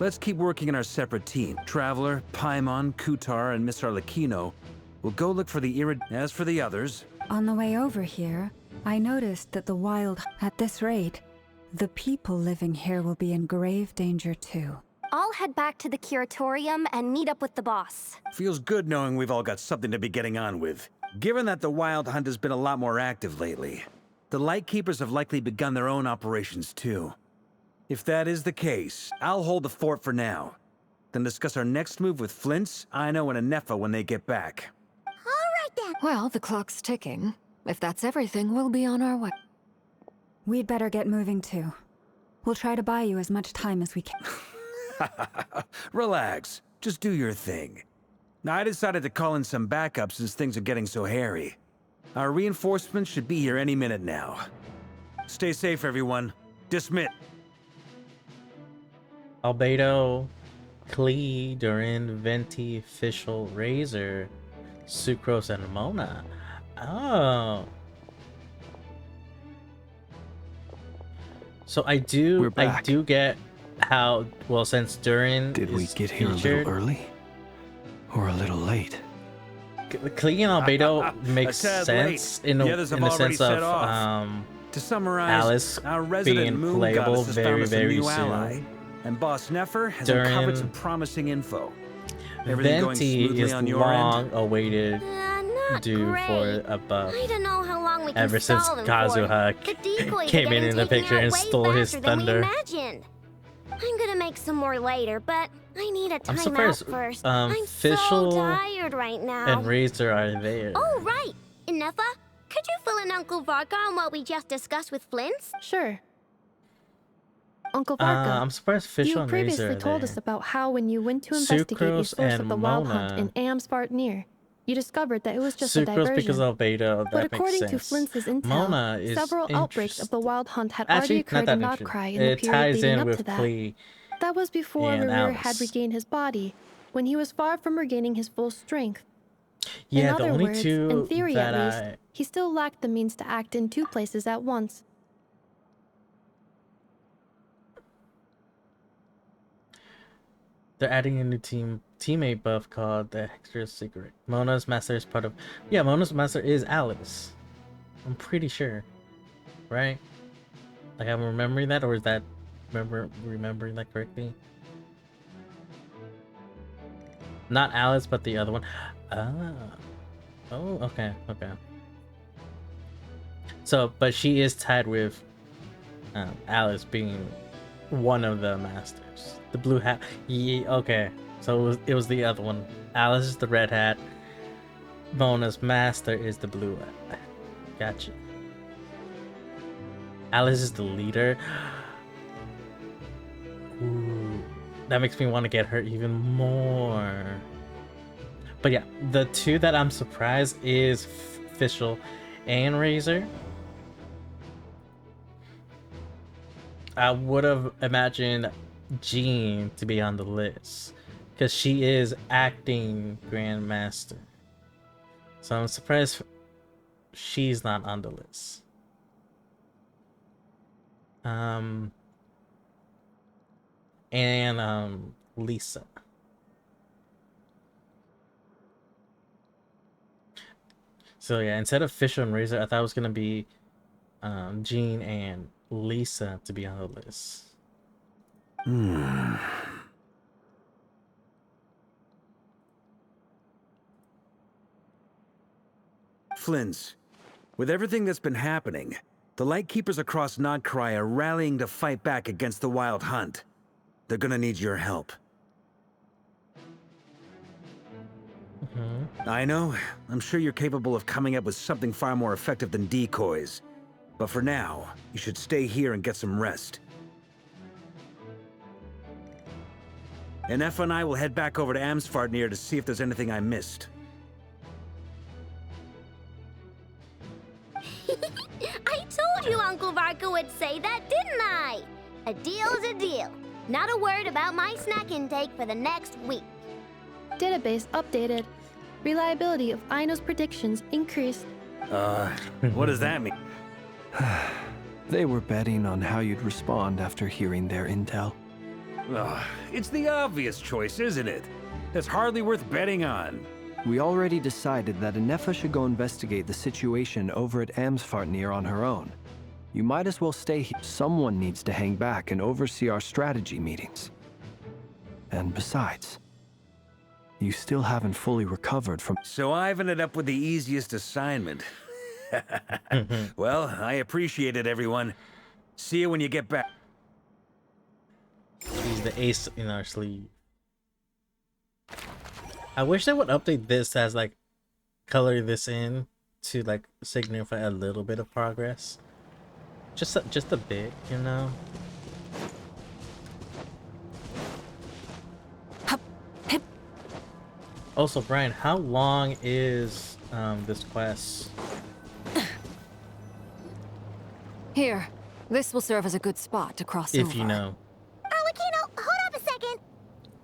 Let's keep working in our separate team. Traveler, Paimon, Kutar, and Miss Arlecchino will go look for the Irid. As for the others... On the way over here, I noticed that the wild... At this rate, the people living here will be in grave danger too. I'll head back to the curatorium and meet up with the boss. Feels good knowing we've all got something to be getting on with. Given that the Wild Hunt has been a lot more active lately, the Lightkeepers have likely begun their own operations too. If that is the case, I'll hold the fort for now. Then discuss our next move with Flints, Aino, and Anefa when they get back. Alright then. Well, the clock's ticking. If that's everything, we'll be on our way. We'd better get moving too. We'll try to buy you as much time as we can. Relax. Just do your thing. Now, I decided to call in some backup since things are getting so hairy. Our reinforcements should be here any minute now. Stay safe, everyone. Dismiss. Albedo, Klee, Durin, Venti, Fischl, Razor, Sucrose, and Mona. Oh. So I do get how, well, since Durin Did we get here featured, a little early? Or a little late? Klee and Albedo makes sense in the sense of to summarize, Alice our resident being moon playable goddess has found very, us a very new soon. ally, and Boss Nefer has Durin, uncovered some promising info. Everything going Venti smoothly is on your long end? awaited due great. for a buff. I don't know how long we can Ever since stall them Kazuha for. The decoys came are in getting the taken picture out and way stole his faster than we thunder. imagined. I'm gonna make some more later, but I need a I'm time out surprised, first. um, I'm so Fischl tired right now. and Razor are there. Oh, right. Inefa, could you fill in Uncle Varka on what we just discussed with Flints? Sure. Uncle Varka, I'm surprised Fischl you and previously Razor are told there. us about how when you went to investigate a Sucrose source of and the Wild Hunt Mona. in Amspartnir, you discovered that it was just a Sucrose diversion. because Albedo, that But makes according sense. to Flints' intel, Mona is several outbreaks of the Wild Hunt had Actually, already not occurred that in Notcry in interesting. the It period ties leading in up with to that. Klee That was before and Revere had Alice. regained his body, when he was far from regaining his full strength. Yeah, in the other only words, two in theory that at least, I... he still lacked the means to act in two places at once. They're adding a new teammate buff called the Extra Secret. Mona's master is part of... Yeah, Mona's master is Alice. I'm pretty sure. Right? Like, I'm remembering that, or is that... remembering that correctly? Not Alice, but the other one. Ah. Oh, okay, okay. So, but she is tied with Alice being one of the masters. The blue hat. Yeah, okay. So it was the other one. Alice is the red hat. Mona's master is the blue hat. Gotcha. Alice is the leader. Ooh, that makes me want to get her even more. But yeah, the two that I'm surprised is Fischl and Razor. I would have imagined Jean to be on the list because she is acting Grandmaster. So I'm surprised she's not on the list. And Lisa. So yeah, instead of Fischl and Razor, I thought it was gonna be Jean and Lisa to be on the list. Flints, with everything that's been happening, the Lightkeepers across Nodcry are rallying to fight back against the Wild Hunt. They're gonna need your help. I know, I'm sure you're capable of coming up with something far more effective than decoys. But for now, you should stay here and get some rest. Enefa and I will head back over to Amsfarnir to see if there's anything I missed. I told you Uncle Varka would say that, didn't I? A deal's a deal. Not a word about my snack intake for the next week. Database updated. Reliability of Aino's predictions increased. What does that mean? They were betting on how you'd respond after hearing their intel. It's the obvious choice, isn't it? That's hardly worth betting on. We already decided that Anefa should go investigate the situation over at Amsfartnir on her own. You might as well stay here. Someone needs to hang back and oversee our strategy meetings. And besides, you still haven't fully recovered from— So I've ended up with the easiest assignment. Well, I appreciate it, everyone. See you when you get back. He's the ace in our sleeve. I wish they would update this as like color this in to like signify a little bit of progress. Just a bit, you know. Also, Brian, how long is this quest? Here, this will serve as a good spot to cross If over. you know. Arlecchino, hold up a second.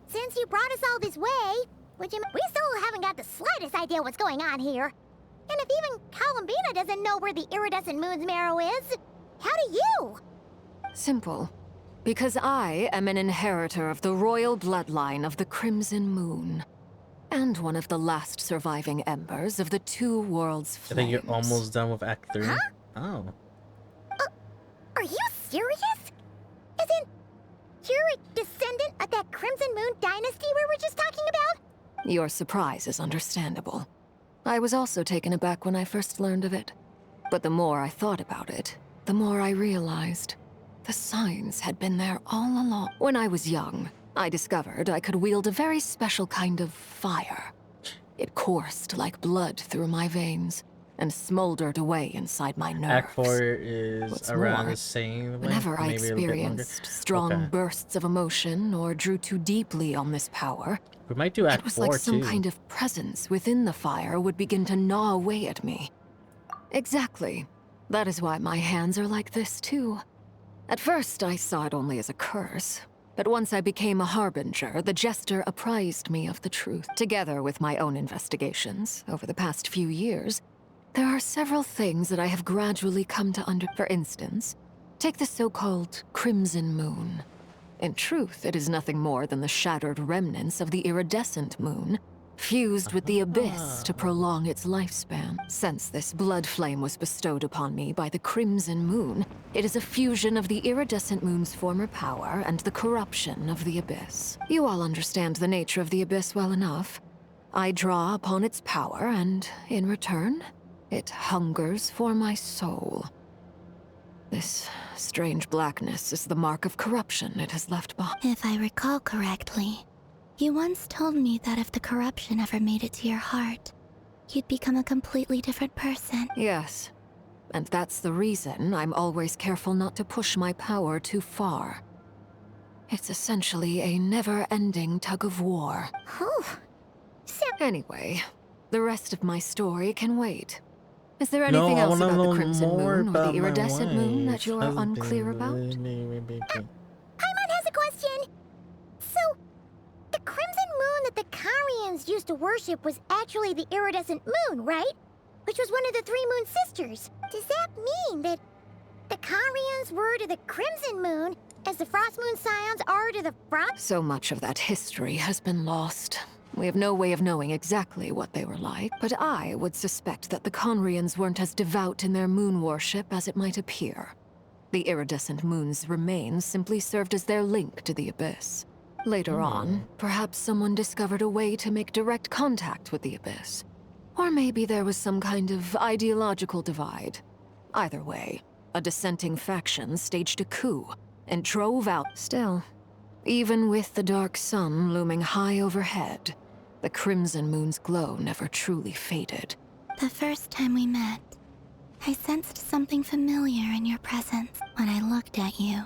Since you brought us all this way, we still haven't got the slightest idea what's going on here. And if even Columbina doesn't know where the iridescent moon's marrow is, how do you? Simple. Because I am an inheritor of the royal bloodline of the Crimson Moon. And one of the last surviving embers of the two worlds' I flames. think you're almost done with Act 3. Huh? Oh. Are you serious? Isn't you're a descendant of that Crimson Moon dynasty we were just talking about? Your surprise is understandable. I was also taken aback when I first learned of it. But the more I thought about it, the more I realized the signs had been there all along. When I was young, I discovered I could wield a very special kind of fire. It coursed like blood through my veins and smoldered away inside my nerves. Act 4 is What's around more, the same. whenever I maybe a little bit longer. experienced strong Okay. bursts of emotion or drew too deeply on this power, We might do Act it was 4 like some too. kind of presence within the fire would begin to gnaw away at me. Exactly. That is why my hands are like this too. At first, I saw it only as a curse. But once I became a harbinger, the jester apprised me of the truth. Together with my own investigations over the past few years, there are several things that I have gradually come to For instance, take the so-called Crimson Moon. In truth, it is nothing more than the shattered remnants of the iridescent moon, fused with the abyss to prolong its lifespan. Since this blood flame was bestowed upon me by the Crimson Moon, it is a fusion of the iridescent moon's former power and the corruption of the abyss. You all understand the nature of the abyss well enough. I draw upon its power, and in return, it hungers for my soul. This strange blackness is the mark of corruption it has left behind. If I recall correctly, you once told me that if the corruption ever made it to your heart, you'd become a completely different person. Yes. And that's the reason I'm always careful not to push my power too far. It's essentially a never-ending tug of war. Anyway, the rest of my story can wait. Is there anything else about the Crimson Moon or the Iridescent Moon that you're unclear about? Paimon has a question. So, the Crimson Moon that the Karians used to worship was actually the Iridescent Moon, right? Which was one of the three Moon Sisters. Does that mean that the Karians were to the Crimson Moon as the Frost Moon Scions are to the Frost? So much of that history has been lost. We have no way of knowing exactly what they were like, but I would suspect that the Conrians weren't as devout in their moon worship as it might appear. The iridescent moon's remains simply served as their link to the abyss. Later on, perhaps someone discovered a way to make direct contact with the abyss. Or maybe there was some kind of ideological divide. Either way, a dissenting faction staged a coup and drove out. Still, even with the dark sun looming high overhead, the Crimson Moon's glow never truly faded. The first time we met, I sensed something familiar in your presence. When I looked at you,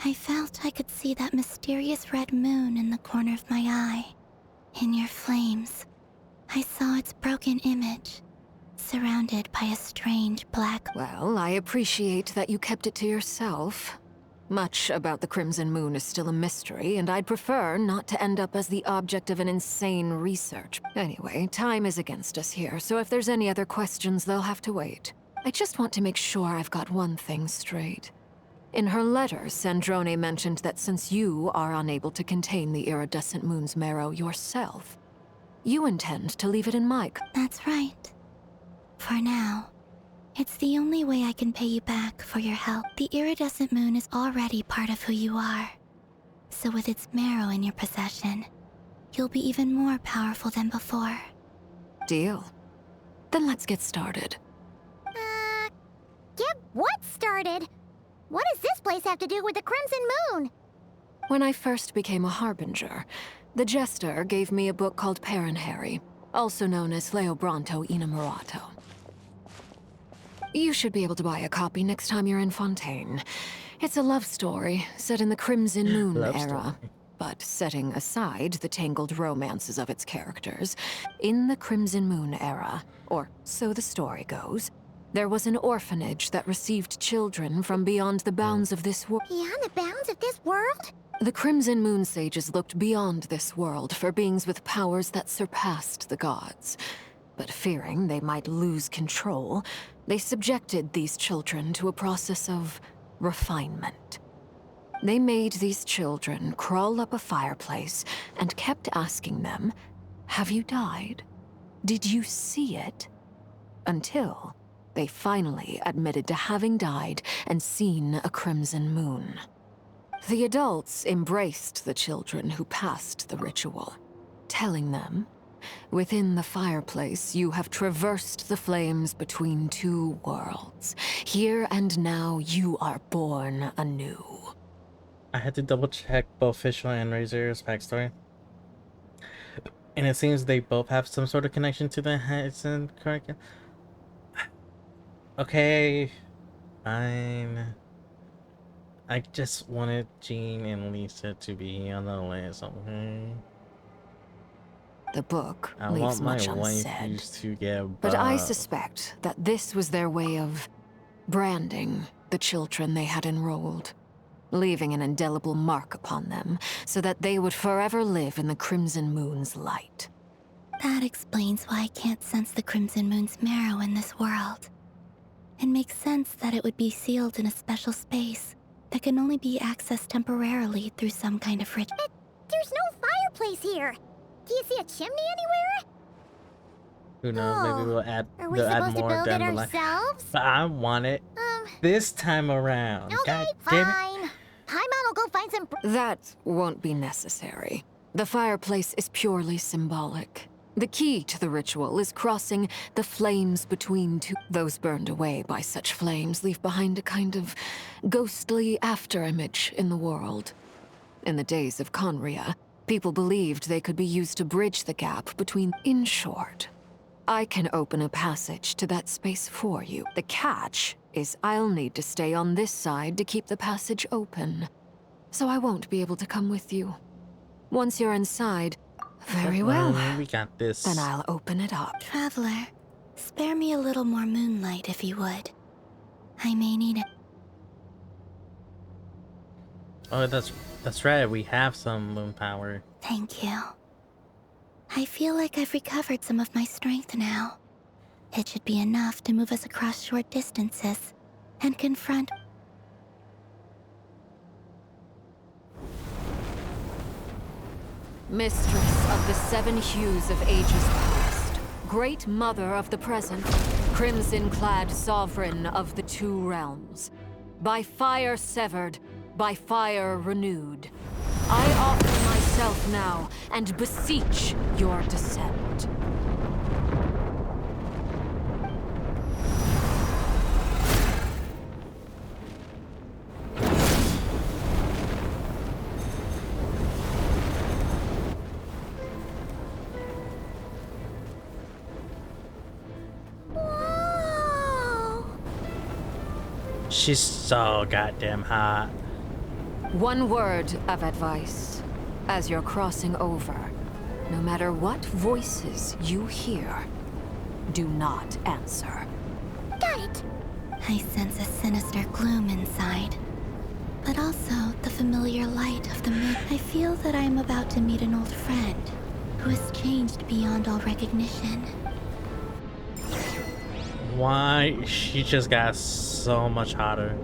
I felt I could see that mysterious red moon in the corner of my eye. In your flames, I saw its broken image, surrounded by a strange black... Well, I appreciate that you kept it to yourself. Much about the Crimson Moon is still a mystery, and I'd prefer not to end up as the object of an insane research. Anyway, time is against us here, so if there's any other questions, they'll have to wait. I just want to make sure I've got one thing straight. In her letter, Sandrone mentioned that since you are unable to contain the iridescent moon's marrow yourself, you intend to leave it in Mike. That's right. For now. It's the only way I can pay you back for your help. The iridescent moon is already part of who you are. So with its marrow in your possession, you'll be even more powerful than before. Deal. Then let's get started. Get what started? What does this place have to do with the Crimson Moon? When I first became a Harbinger, the Jester gave me a book called Paranhari, also known as Leobranto Inamorato. You should be able to buy a copy next time you're in Fontaine. It's a love story set in the Crimson Moon era, but setting aside the tangled romances of its characters, in the Crimson Moon era, or so the story goes, there was an orphanage that received children from beyond the bounds of this world. Beyond the bounds of this world? The Crimson Moon sages looked beyond this world for beings with powers that surpassed the gods. But fearing they might lose control, they subjected these children to a process of refinement. They made these children crawl up a fireplace and kept asking them, "Have you died? Did you see it?" Until they finally admitted to having died and seen a crimson moon. The adults embraced the children who passed the ritual, telling them, "Within the fireplace, you have traversed the flames between two worlds. Here and now, you are born anew." I had to double check both Fischl and Razor's backstory. And it seems they both have some sort of connection to the Hudson curriculum. Okay, fine. I just wanted Jean and Lisa to be on the list, okay? The book I leaves want my much wife unsaid. used to get But I buff. suspect that this was their way of branding the children they had enrolled, leaving an indelible mark upon them so that they would forever live in the Crimson Moon's light. That explains why I can't sense the Crimson Moon's marrow in this world. It makes sense that it would be sealed in a special space that can only be accessed temporarily through some kind of ritual. But there's no fireplace here. Do you see a chimney anywhere? Who knows? Maybe we'll add. Are we They'll add supposed to more build down it the line. ourselves? But I want it this time around. Okay, God damn it. fine. Paimon will go find some... That won't be necessary. The fireplace is purely symbolic. The key to the ritual is crossing the flames between two. Those burned away by such flames leave behind a kind of ghostly afterimage in the world. In the days of Conria, people believed they could be used to bridge the gap between... In short, I can open a passage to that space for you. The catch is I'll need to stay on this side to keep the passage open. So I won't be able to come with you. Once you're inside, very well. We got this. Then I'll open it up. Traveler, spare me a little more moonlight if you would. I may need it. Oh, that's right. We have some moon power. Thank you. I feel like I've recovered some of my strength now. It should be enough to move us across short distances and confront... Mistress of the seven hues of ages past, great mother of the present, crimson-clad sovereign of the two realms, by fire severed, by fire renewed, I offer myself now and beseech your descent. She's so goddamn hot. One word of advice. As you're crossing over, no matter what voices you hear, do not answer. Got it. I sense a sinister gloom inside. but also the familiar light of the moon. I feel that I am about to meet an old friend who has changed beyond all recognition. Why? She just got so much hotter.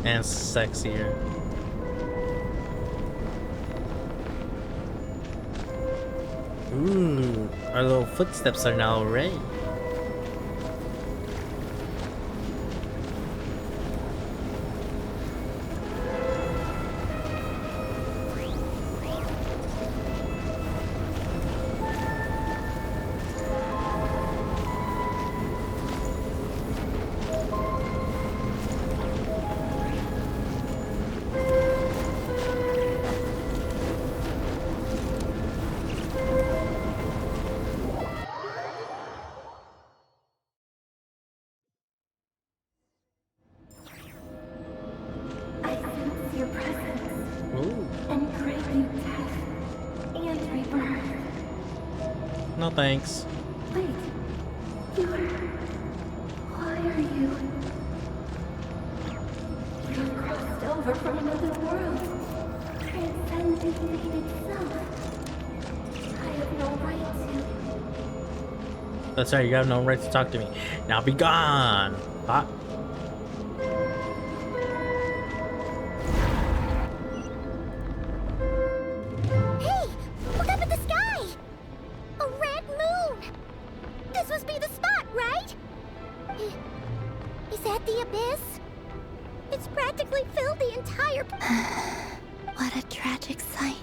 And sexier. Ooh, our little footsteps are now red. Your presence. And crave you death and rebirth. No thanks. Wait. Why are you? You've crossed over from another world. Transcended fate itself. I have no right to. That's right, you have no right to talk to me. Now be gone! Hot. What a tragic sight.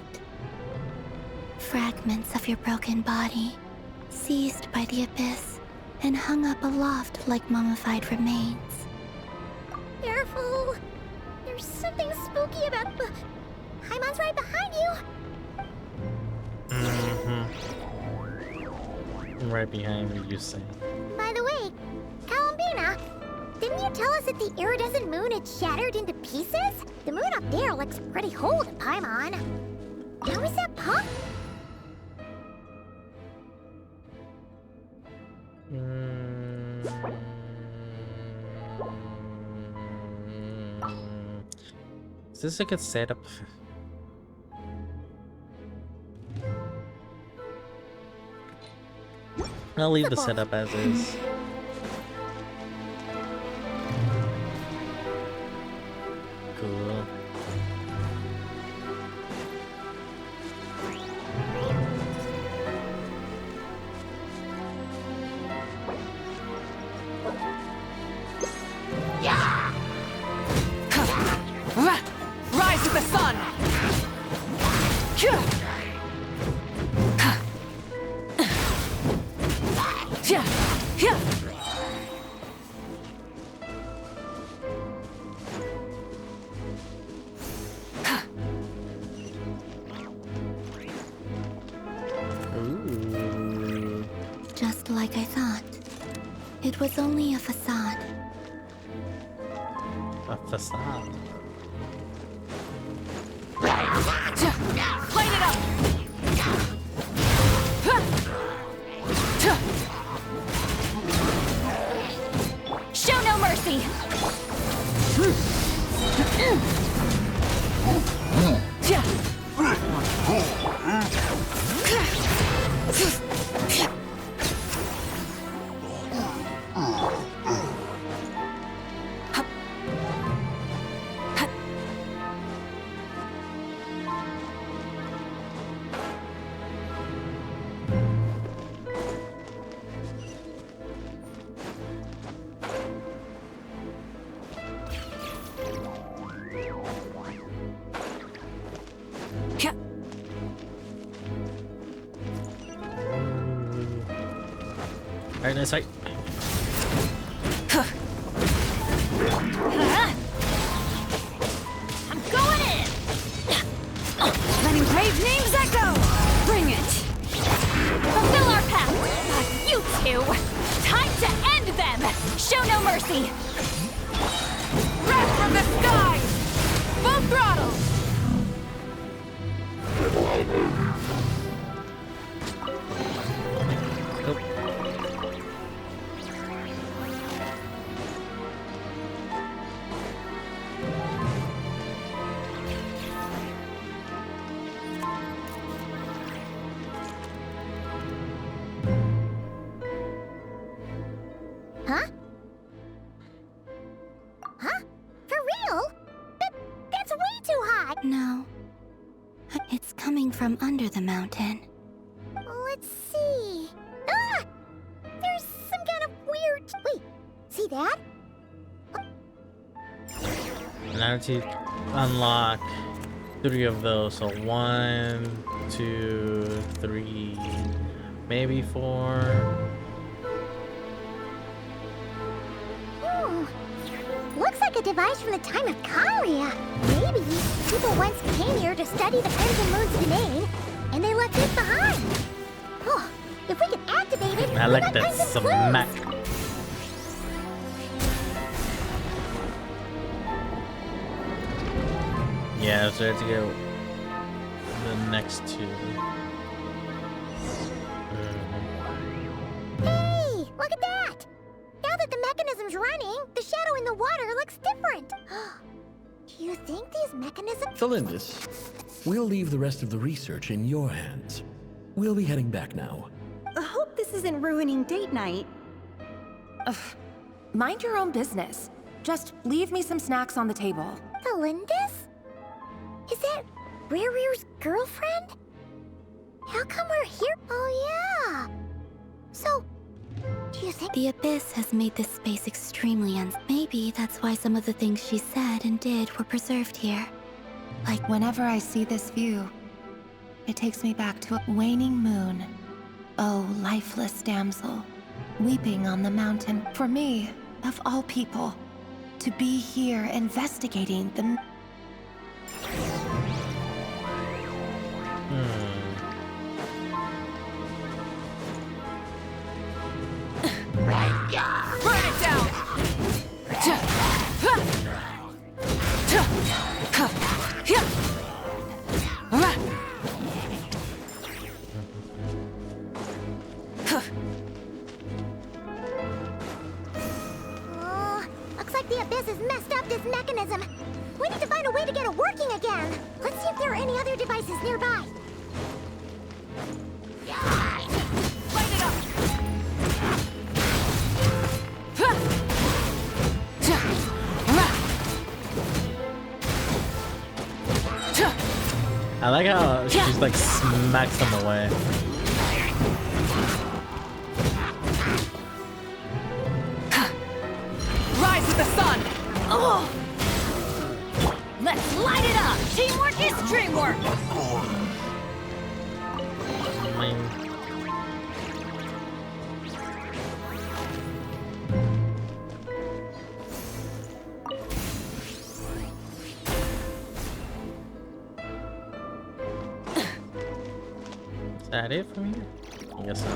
Fragments of your broken body, seized by the abyss, and hung up aloft like mummified remains. Careful! There's something spooky about... Paimon's right behind you! Right behind me, you say. By the way, Columbina, didn't you tell us that the iridescent moon had shattered into pieces? The moon up there looks pretty whole to Paimon. How is that possible? Is this a good setup? I'll leave the setup as is. Cool. Rise with the sun! Just like I thought. It was only a facade. A facade. Light it up! Show no mercy! Alright, nice sight. I'm going in! Letting brave names echo! Bring it! Fulfill our path! Not you two! Time to end them! Show no mercy! Breath from the sky! Full throttle! No. It's coming from under the mountain. Let's see. Ah! There's some kind of weird... Wait, see that? Now to unlock 3 of those. So 1, 2, 3, maybe 4. Looks like a device from the time of Kalia. Maybe people once came here to study the Crimson Moon's domain, and they left it behind. Oh, if we can activate it, I like that smack. Yeah, so I have to get the next 2. Hey, look at that! Now that the mechanism's running, the shadow in the water looks different. Do you think these mechanisms... Felindis, we'll leave the rest of the research in your hands. We'll be heading back now. I hope this isn't ruining date night. Ugh. Mind your own business. Just leave me some snacks on the table. Felindis? Is that Rere's girlfriend? How come we're here? Oh, yeah. So, do you think... The Abyss has made this space extremely Maybe that's why some of the things she said and did were preserved here. Like whenever I see this view, it takes me back to a waning moon. Oh, lifeless damsel, weeping on the mountain. For me, of all people, to be here investigating the... Burn it down! Looks like the Abyss has messed up this mechanism. We need to find a way to get it working again. Let's see if there are any other devices nearby. Light it up! I like how she just like smacks them away. Rise with the sun! Oh! Let's light it up! Teamwork is dreamwork! Is that it for me? I guess so.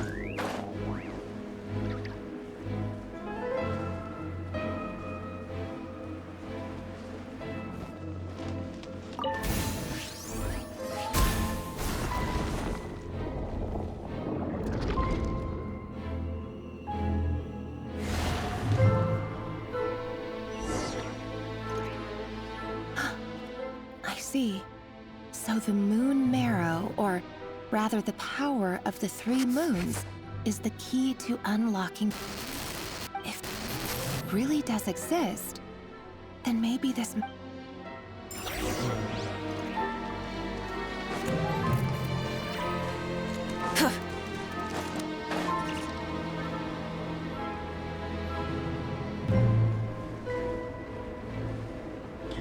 I see. So the moon marrow, or rather the power of the 3 moons, is the key to unlocking... If it really does exist, then maybe this...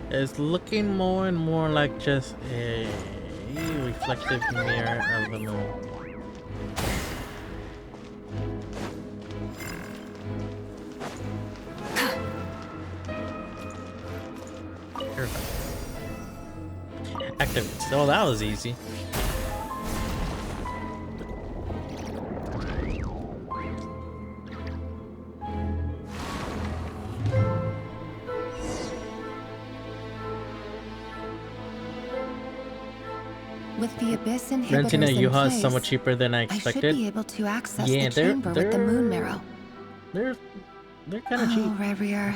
It's looking more and more like just a reflective mirror of the moon. Activate. Oh, that was easy. With the Abyss inhibitors Renting a in U-Haul is place, so much cheaper than I I expected. should be able to access Yeah, the chamber with the moon marrow. They're kind of cheap. Oh, Revier,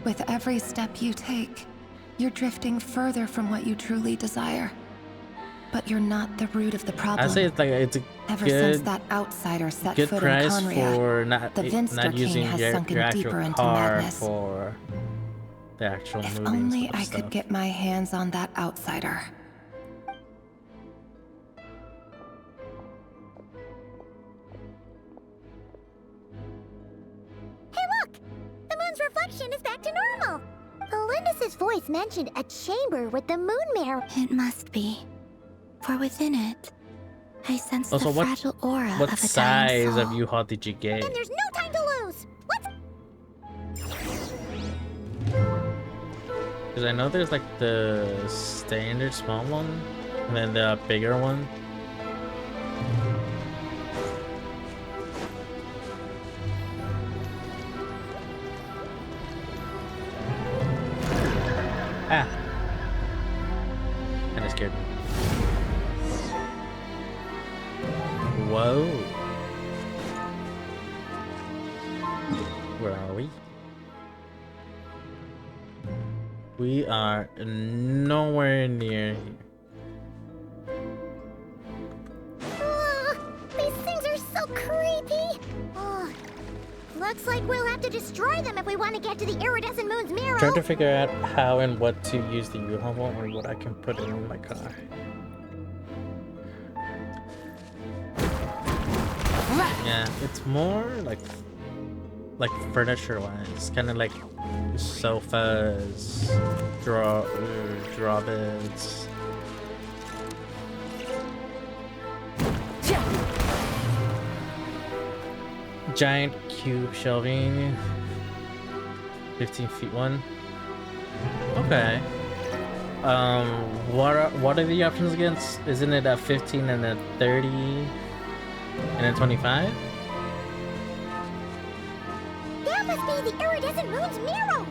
with every step you take, you're drifting further from what you truly desire. But you're not the root of the problem. I say it's like it's a Ever good, since that outsider set good foot price in Conria, for not the Vinster not King using has your sunken actual deeper into car madness. for the actual If movie. only and I stuff. could get my hands on that outsider. Hey, look! The moon's reflection is back to normal. Elendis' voice mentioned a chamber with the moon mirror. It must be. For within it, I sense Also, the fragile aura what of a dying size soul. of U-Haul did you get? And there's no time to lose. Let's... Because I know there's like the standard small one, and then the bigger one. Ah! Kinda scared me. Whoa! Where are we? We are nowhere near here. These things are so creepy. Looks like we'll have to destroy them if we want to get to the iridescent moon's mirror. Trying to figure out how and what to use the U-Haul or what I can put in my car. Yeah, it's more like furniture wise, kind of like sofas, draw beds. Giant cube shelving, 15 feet one. Okay. What are the options again? Isn't it a 15 and a 30 and a 25? That must be the iridescent moon's mirror.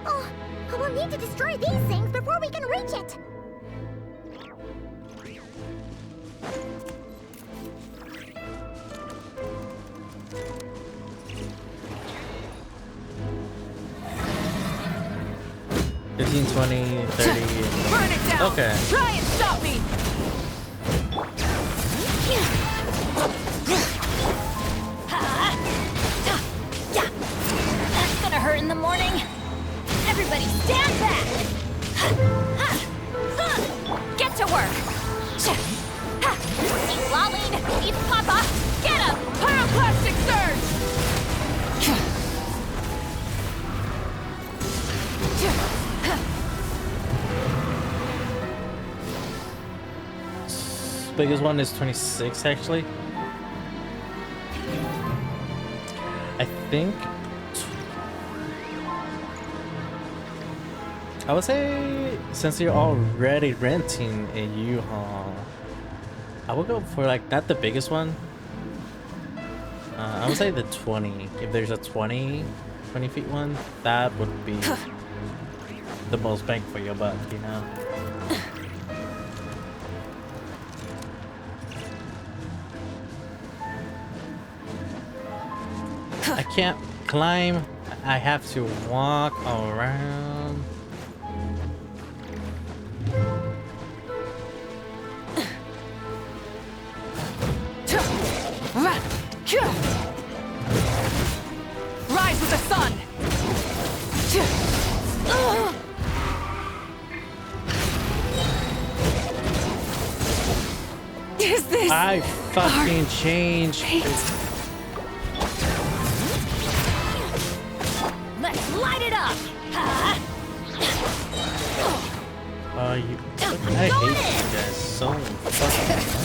Oh, we'll need to destroy these things before we can reach it. $15, $20, $30. Burn it down! Okay. Try and stop me! That's gonna hurt in the morning. Everybody stand back! Get to work! Keep lolling! Keep papa! Get him! Pyroclastic surge! Biggest one is 26 actually. I think I would say since you're already renting a U-Haul, I would go for like not the biggest one. I would say the 20. If there's a 20 feet one, that would be the most bang for your buck, you know. I can't climb. I have to walk around. Rise with the sun! Is this... I fucking changed. Let's light it up! I hate you guys so fucking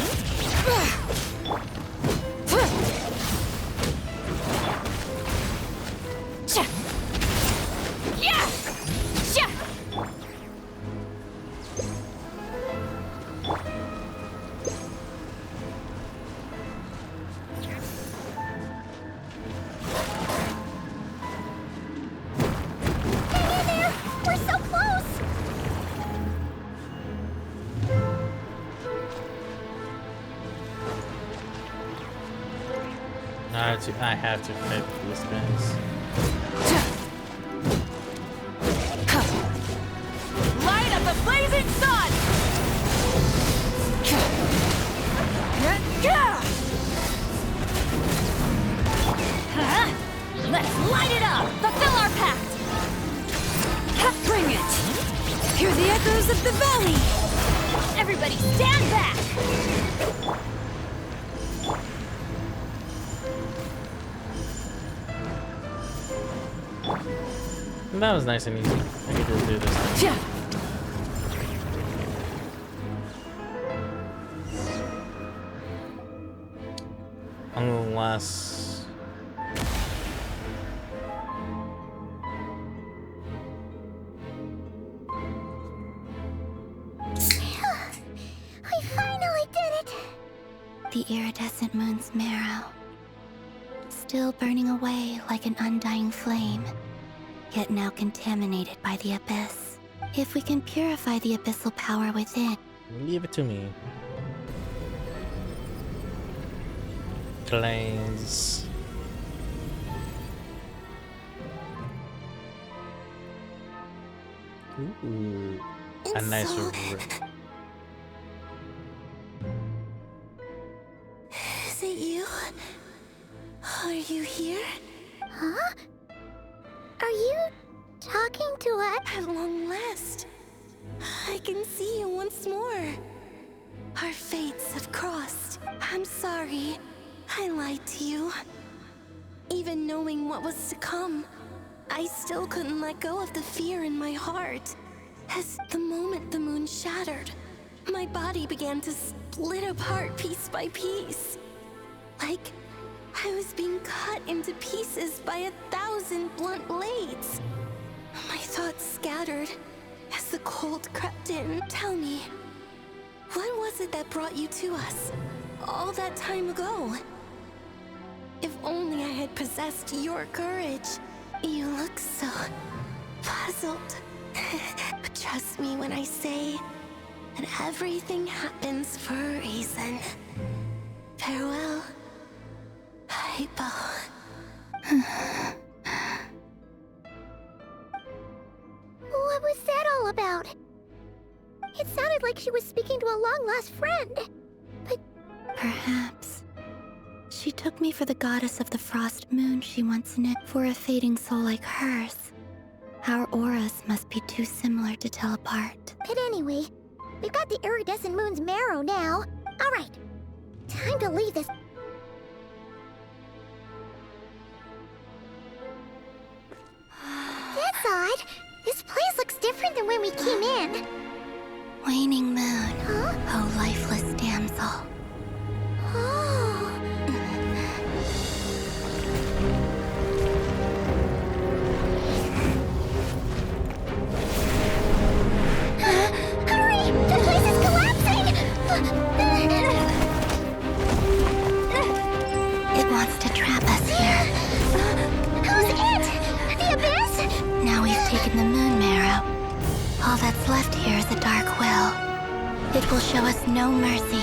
I have to fit these guys. Light up the blazing sun! Let's light it up! Fulfill our pact! That was nice and easy. I could just do this. Yeah. Unless... We finally did it! The iridescent moon's marrow, still burning away like an undying flame, yet now contaminated by the abyss. If we can purify the abyssal power within... Leave it to me. Cleanse. Ooh, a nice so... Is it you? Are you here? Huh? Are you talking to us? At long last, I can see you once more. Our fates have crossed. I'm sorry. I lied to you. Even knowing what was to come, I still couldn't let go of the fear in my heart. As the moment the moon shattered, my body began to split apart piece by piece. Like I was being cut into pieces by 1,000 blunt blades. My thoughts scattered as the cold crept in. Tell me, what was it that brought you to us all that time ago? If only I had possessed your courage. You look so puzzled. But trust me when I say that everything happens for a reason. Farewell, Hypo. What was that all about? It sounded like she was speaking to a long-lost friend. But... Perhaps she took me for the goddess of the frost moon she once knew. For a fading soul like hers, our auras must be too similar to tell apart. But anyway, we've got the iridescent moon's marrow now. All right, time to leave this. That's odd. This place looks different than when we came in. Waning moon, huh? Oh lifeless damsel. Oh. Hurry! The place is collapsing! It wants to trap us here. Who's it? The abyss? Now we've taken the moon marrow. All that's left here is a dark will. It will show us no mercy.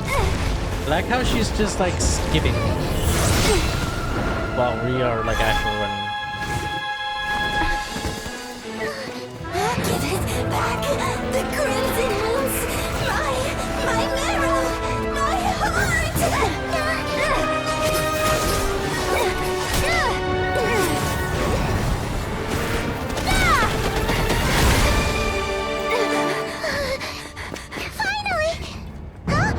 I like how she's just like skipping while we are like actually running. Give it back! The crimson moons! My marrow! My heart! Finally! Huh?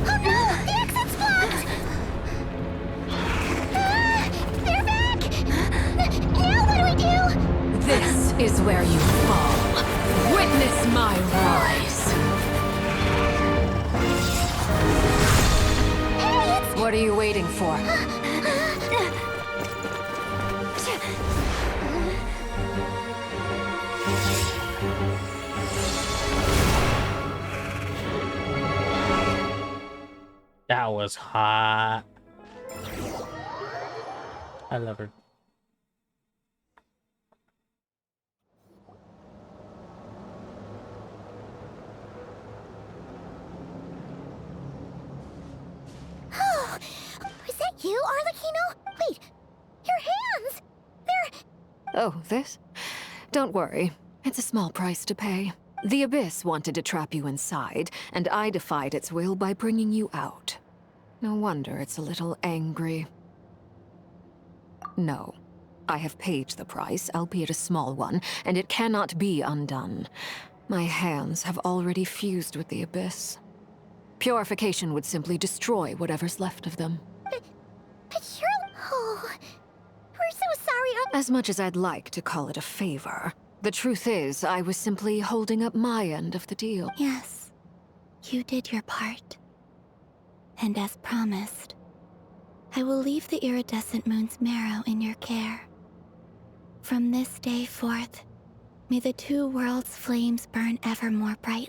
Oh no! The exit's blocked! They're back! Now what do we do? This is where you fall. Witness my rise. Hey, what are you waiting for? That was hot. I love her. Oh, is that you, Arlecchino? Wait, your hands! They're... Oh, this? Don't worry. It's a small price to pay. The Abyss wanted to trap you inside, and I defied its will by bringing you out. No wonder it's a little angry. No. I have paid the price, albeit a small one, and it cannot be undone. My hands have already fused with the Abyss. Purification would simply destroy whatever's left of them. But you're... Oh... We're so sorry, As much as I'd like to call it a favor, the truth is I was simply holding up my end of the deal. Yes, you did your part. And as promised, I will leave the iridescent moon's marrow in your care. From this day forth, may the two worlds' flames burn ever more bright.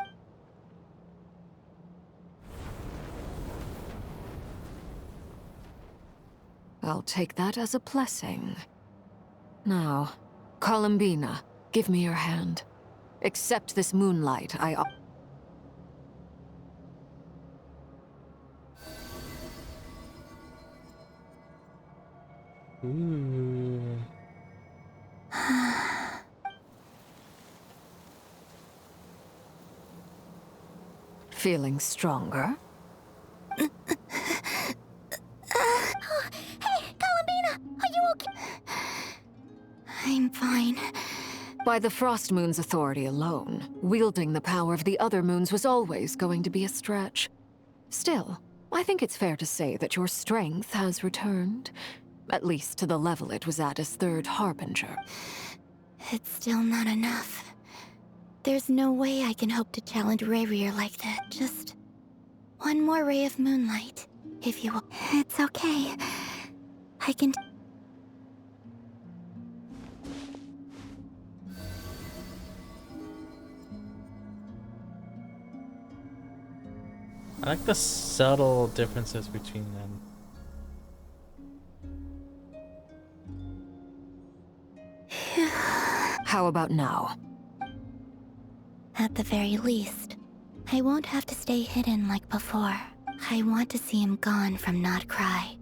I'll take that as a blessing. Now, Columbina, give me your hand. Accept this moonlight Ooh. Feeling stronger? Hey, Columbina, are you okay? I'm fine. By the Frost Moon's authority alone, wielding the power of the other moons was always going to be a stretch. Still, I think it's fair to say that your strength has returned. At least to the level it was at as Third Harbinger. It's still not enough. There's no way I can hope to challenge Rayrier like that. Just one more ray of moonlight, if you will. It's okay. I can... I like the subtle differences between them. How about now? At the very least, I won't have to stay hidden like before. I want to see him gone from Not Cry.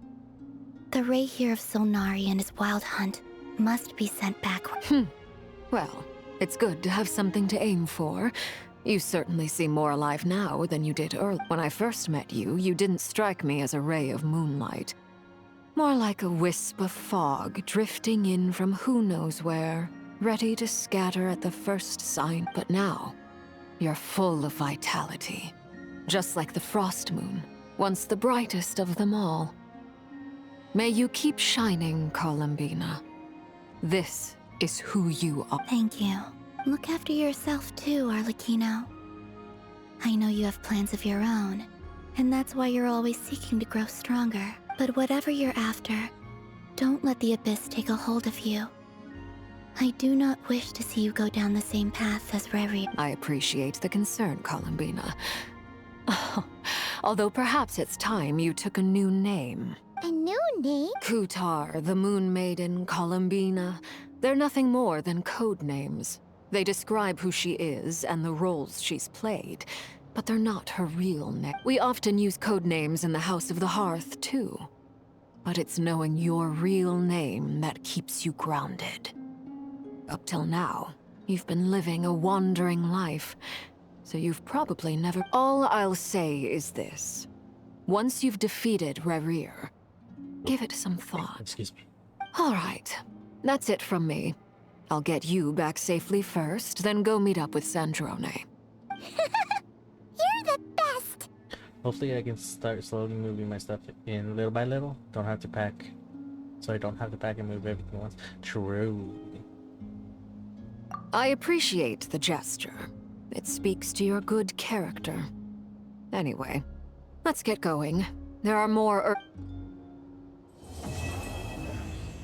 The Rayheer of Solnari and his wild hunt must be sent back. Well, it's good to have something to aim for. You certainly seem more alive now than you did earlier. When I first met you, you didn't strike me as a ray of moonlight. More like a wisp of fog drifting in from who knows where, ready to scatter at the first sign. But now, you're full of vitality. Just like the Frost Moon, once the brightest of them all. May you keep shining, Columbina. This is who you are. Thank you. Look after yourself too, Arlecchino. I know you have plans of your own, and that's why you're always seeking to grow stronger. But whatever you're after, don't let the Abyss take a hold of you. I do not wish to see you go down the same path as Rayrier. I appreciate the concern, Columbina. Although perhaps it's time you took a new name. A new name? Kutar, the Moon Maiden, Columbina. They're nothing more than code names. They describe who she is and the roles she's played, but they're not her real name. We often use code names in the House of the Hearth, too. But it's knowing your real name that keeps you grounded. Up till now, you've been living a wandering life, so you've probably never... All I'll say is this. Once you've defeated Rayrier, give it some thought. Excuse me. All right, that's it from me. I'll get you back safely first, then go meet up with Sandrone. You're the best! Hopefully I can start slowly moving my stuff in little by little. Don't have to pack. So I don't have to pack and move everything once. True. I appreciate the gesture. It speaks to your good character. Anyway, let's get going. There are more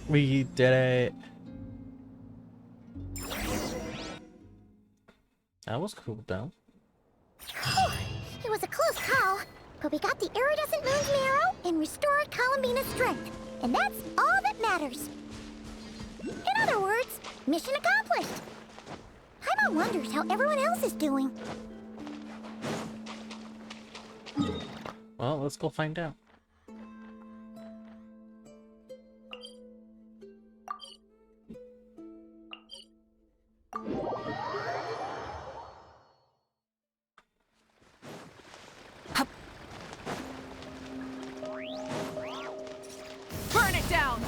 We did it. That was cool though. It was a close call, but we got the iridescent moon's marrow and restored Columbina's strength. And that's all that matters. In other words, mission accomplished. Paimon wonders how everyone else is doing. Well, let's go find out. Burn it down!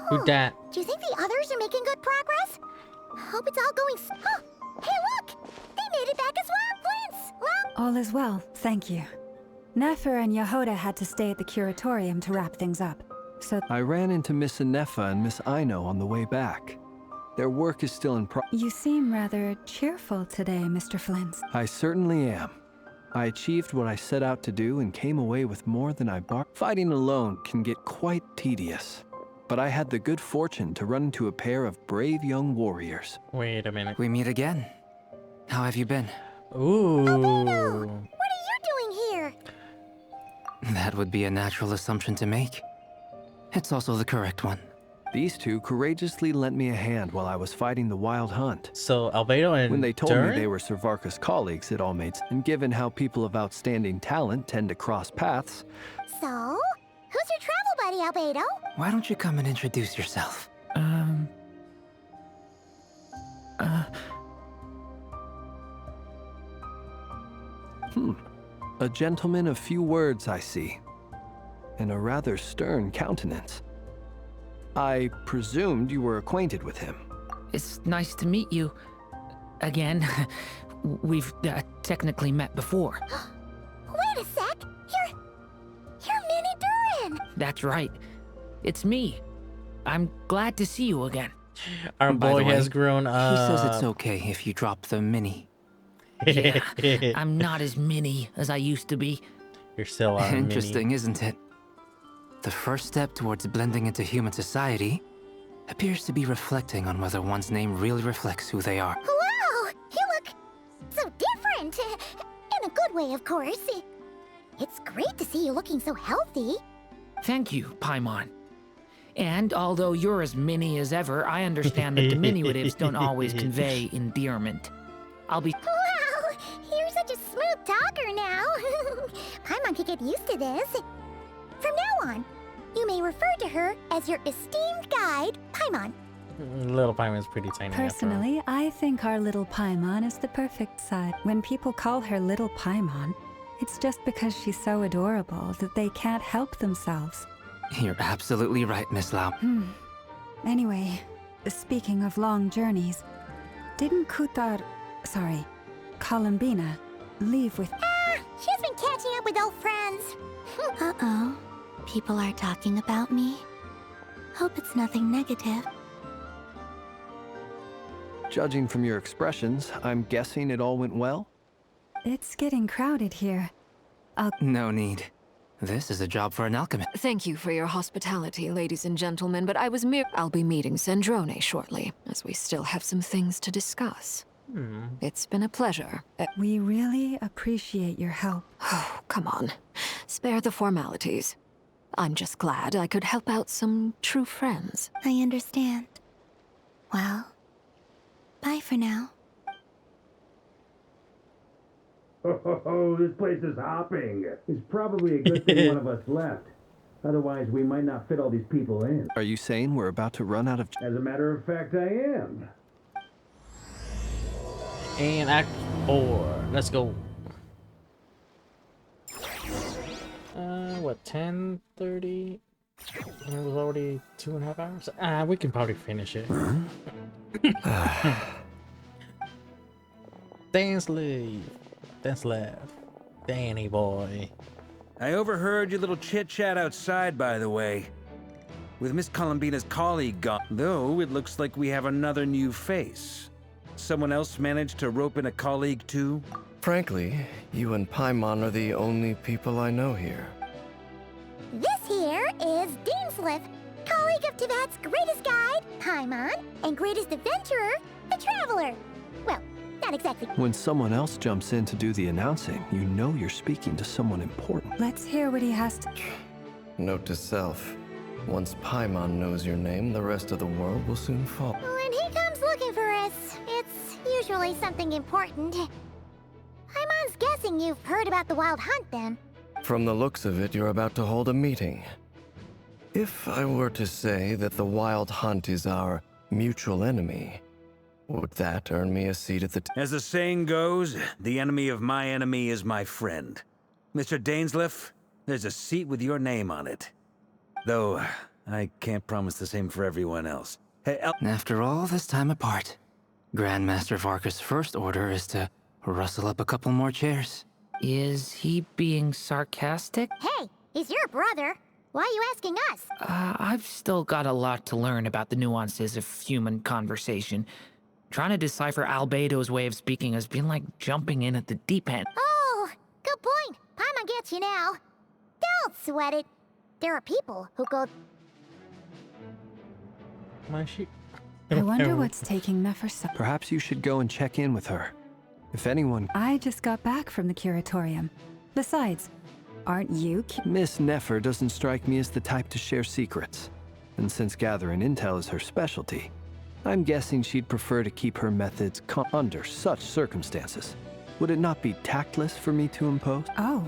Who dat? Do you think the others are making good progress? Hope it's all going hey, look! They made it back as well, Prince! Well, All is well, thank you. Nefer and Yehoda had to stay at the curatorium to wrap things up, so... I ran into Miss Anefa and Miss Aino on the way back. Their work is still in You seem rather cheerful today, Mr. Flint. I certainly am. I achieved what I set out to do and came away with more than I bought. Fighting alone can get quite tedious, but I had the good fortune to run into a pair of brave young warriors. Wait a minute. We meet again. How have you been? Ooh. Albedo, what are you doing here? That would be a natural assumption to make. It's also the correct one. These two courageously lent me a hand while I was fighting the wild hunt. So, Albedo and when they told Durin? me they were Sir Varka's colleagues, it all made sense. And given how people of outstanding talent tend to cross paths... So, who's your travel buddy, Albedo? Why don't you come and introduce yourself? A gentleman of few words, I see. And a rather stern countenance. I presumed you were acquainted with him. It's nice to meet you. Again. We've technically met before. Wait a sec! You're Minnie Durin! That's right. It's me. I'm glad to see you again. Our By boy the way, has grown up. He says it's okay if you drop the mini. Yeah, I'm not as mini as I used to be. You're still Interesting, isn't it? The first step towards blending into human society appears to be reflecting on whether one's name really reflects who they are. Wow! You look so different! In a good way, of course. It's great to see you looking so healthy. Thank you, Paimon. And although you're as mini as ever, I understand that diminutives don't always convey endearment. I'll be... Wow! You're such a smooth talker now. Paimon could get used to this. From now on, you may refer to her as your esteemed guide, Paimon. Little Paimon's pretty tiny. Personally, I think our little Paimon is the perfect size. When people call her Little Paimon, it's just because she's so adorable that they can't help themselves. You're absolutely right, Miss Lau. Anyway, speaking of long journeys, didn't Columbina, leave with... She's been catching up with old friends. Uh-oh. People are talking about me. Hope it's nothing negative. Judging from your expressions, I'm guessing it all went well? It's getting crowded here. No need. This is a job for an alchemist. Thank you for your hospitality, ladies and gentlemen, but I'll be meeting Sandrone shortly, as we still have some things to discuss. It's been a pleasure. We really appreciate your help. Oh, come on. Spare the formalities. I'm just glad I could help out some true friends. I understand. Well, bye for now. Oh, this place is hopping. It's probably a good thing one of us left. Otherwise, we might not fit all these people in. Are you saying we're about to run out of... As a matter of fact, I am. And Act 4. Let's go. What, 10:30? It was already 2.5 hours? We can probably finish it. Dance left. Danny boy. I overheard your little chit-chat outside, by the way. With Miss Columbina's colleague gone, though it looks like we have another new face. Someone else managed to rope in a colleague too? Frankly, you and Paimon are the only people I know here. This here is Deansliff, colleague of Teyvat's greatest guide, Paimon, and greatest adventurer, the Traveler. Well, not exactly. When someone else jumps in to do the announcing, you know you're speaking to someone important. Let's hear what he has to... Note to self. Once Paimon knows your name, the rest of the world will soon fall. When he comes looking for us, it's usually something important. Paimon's guessing you've heard about the Wild Hunt, then. From the looks of it, you're about to hold a meeting. If I were to say that the Wild Hunt is our mutual enemy, would that earn me a seat at the As the saying goes, the enemy of my enemy is my friend. Mr. Dainsliff, there's a seat with your name on it. Though, I can't promise the same for everyone else. Hey, After all this time apart, Grandmaster Varka's first order is to rustle up a couple more chairs. Is he being sarcastic? Hey, he's your brother. Why are you asking us? I've still got a lot to learn about the nuances of human conversation. Trying to decipher Albedo's way of speaking has been like jumping in at the deep end. Oh, good point. Paimon gets you now. Don't sweat it. There are people who go... My sheep. I wonder what's taking Nefer so... Perhaps you should go and check in with her. If anyone... I just got back from the curatorium. Besides, aren't you... Miss Nefer doesn't strike me as the type to share secrets. And since gathering intel is her specialty, I'm guessing she'd prefer to keep her methods under such circumstances. Would it not be tactless for me to impose? Oh,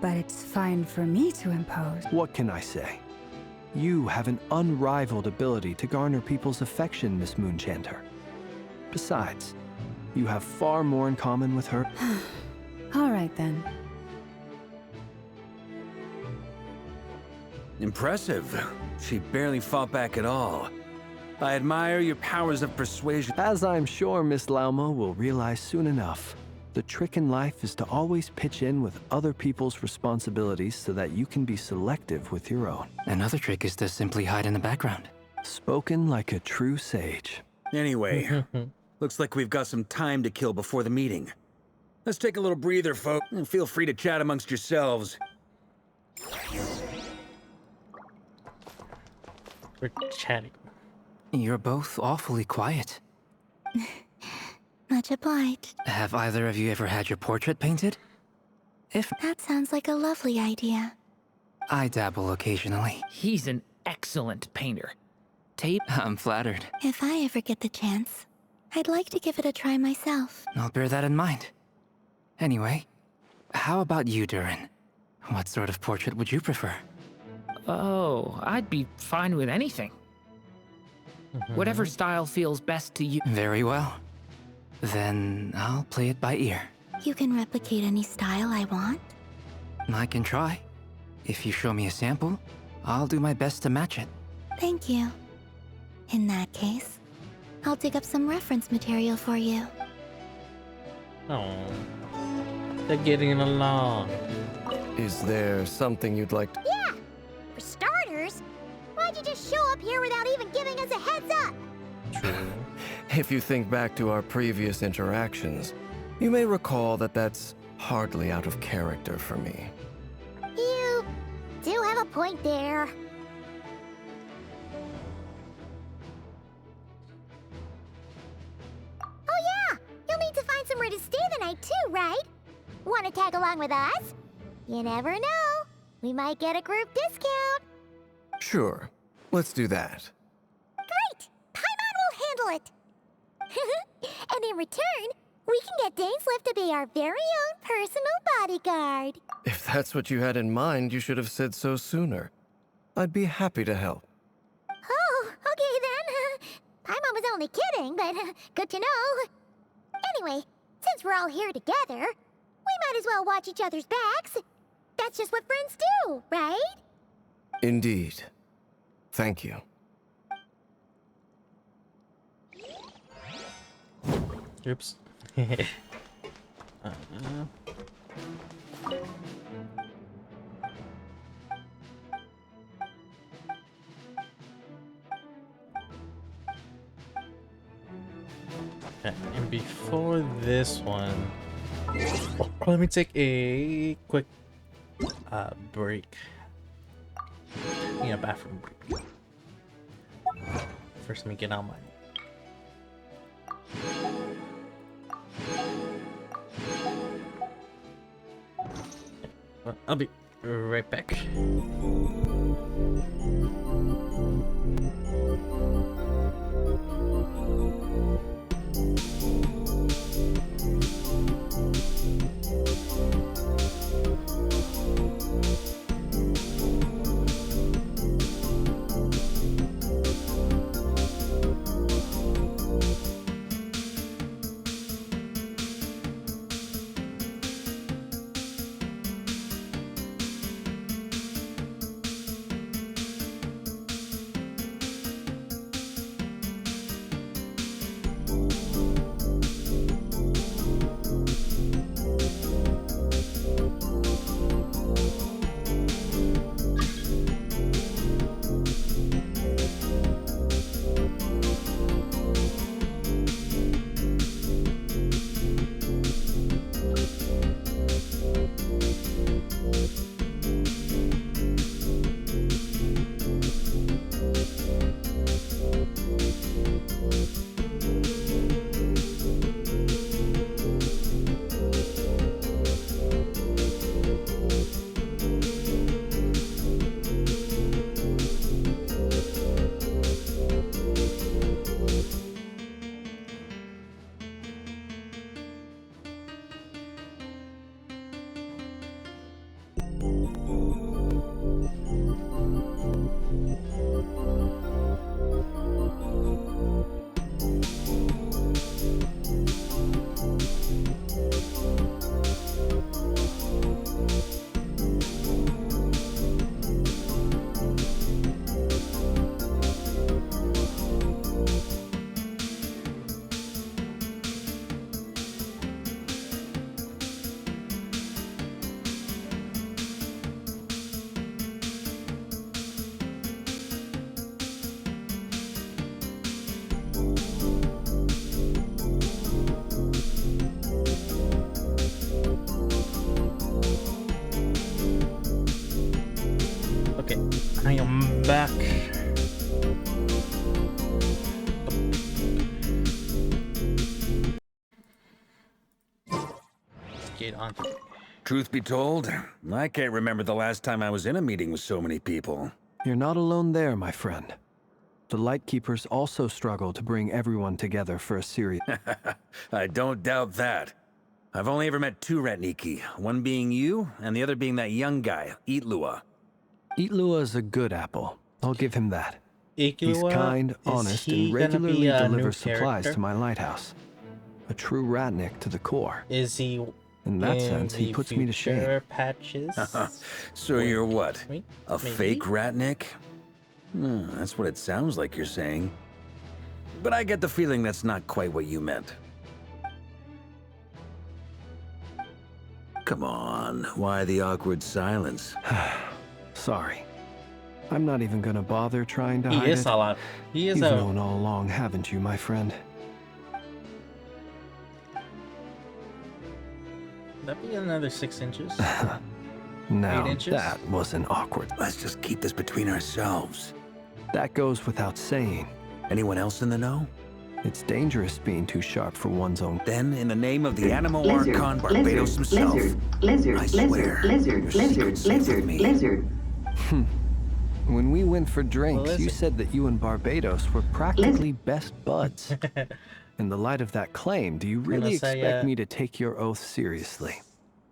but it's fine for me to impose. What can I say? You have an unrivaled ability to garner people's affection, Miss Moonchanter. Besides, you have far more in common with her. All right, then. Impressive. She barely fought back at all. I admire your powers of persuasion. As I'm sure Miss Lauma will realize soon enough, the trick in life is to always pitch in with other people's responsibilities so that you can be selective with your own. Another trick is to simply hide in the background. Spoken like a true sage. Anyway, looks like we've got some time to kill before the meeting. Let's take a little breather, folks, and feel free to chat amongst yourselves. We're chatting. You're both awfully quiet. Much obliged. Have either of you ever had your portrait painted? If That sounds like a lovely idea. I dabble occasionally. He's an excellent painter. Tape? I'm flattered. If I ever get the chance, I'd like to give it a try myself. I'll bear that in mind. Anyway, how about you, Durin? What sort of portrait would you prefer? Oh, I'd be fine with anything. Whatever style feels best to you. Very well. Then I'll play it by ear. You can replicate any style I want? I can try. If you show me a sample, I'll do my best to match it. Thank you. In that case, I'll dig up some reference material for you. Oh, they're getting along. Is there something you'd like to... Yeah! For starters, why'd you just show up here without even giving us a heads up? True. If you think back to our previous interactions, you may recall that that's hardly out of character for me. You do have a point there. Oh yeah! You'll need to find somewhere to stay the night too, right? Want to tag along with us? You never know. We might get a group discount. Sure, let's do that. Great! Paimon will handle it! And in return, we can get Dainslift to be our very own personal bodyguard. If that's what you had in mind, you should have said so sooner. I'd be happy to help. Oh, okay then. Paimon was only kidding, but good to know. Anyway, since we're all here together, we might as well watch each other's backs. That's just what friends do, right? Indeed. Thank you. Oops. Okay, and before this one, let me take a quick break. Yeah, bathroom break. First, let me get on my. I'll be right back. I'm back. Get on to it. Truth be told, I can't remember the last time I was in a meeting with so many people. You're not alone there, my friend. The Lightkeepers also struggle to bring everyone together for a serious... I don't doubt that. I've only ever met two Ratniki, one being you, and the other being that young guy, Itlua. Itlua is a good apple. I'll give him that. He's Iglua, kind, is honest, he and gonna regularly be a new delivers supplies character? to my lighthouse. A true Ratnik to the core. Is he In that in sense, he the puts me to shame. future patches? So you're what? Wait, A maybe? fake Ratnik? That's what it sounds like you're saying. But I get the feeling that's not quite what you meant. Come on, why the awkward silence? Sorry. I'm not even gonna bother trying to He hide is it. a lot. He is You've a. known all along, haven't you, my friend? That'd be another 6 inches. Now, 8 inches? that wasn't awkward. Let's just keep this between ourselves. That goes without saying. Anyone else in the know? It's dangerous being too sharp for one's own. Then, in the name of the Animo Archon Barbados himself, I swear, your secret's safe with me. When we went for drinks, you lizard. said that you and Barbados were practically best buds. In the light of that claim, do you really expect me to take your oath seriously?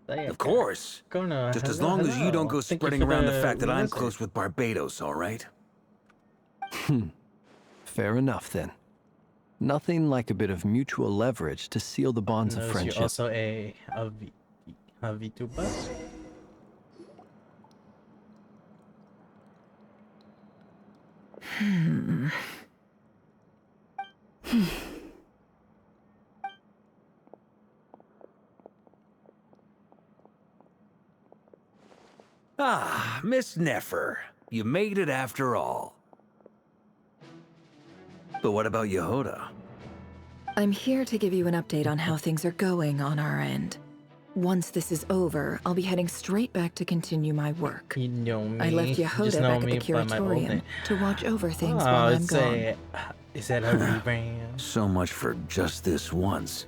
Of course. Just as long as you don't go spreading around the fact that I'm close with Barbados, all right? Fair enough, then. Nothing like a bit of mutual leverage to seal the bonds of You're friendship. also a VTuber? Ah, Miss Nefer. You made it after all. But what about Yehoda? I'm here to give you an update on how things are going on our end. Once this is over, I'll be heading straight back to continue my work. You know me. I left You just Yehoda know back at me the by my old curatorium name. to watch over things Oh, while I'm it's gone. is that a revamp? So much for just this once.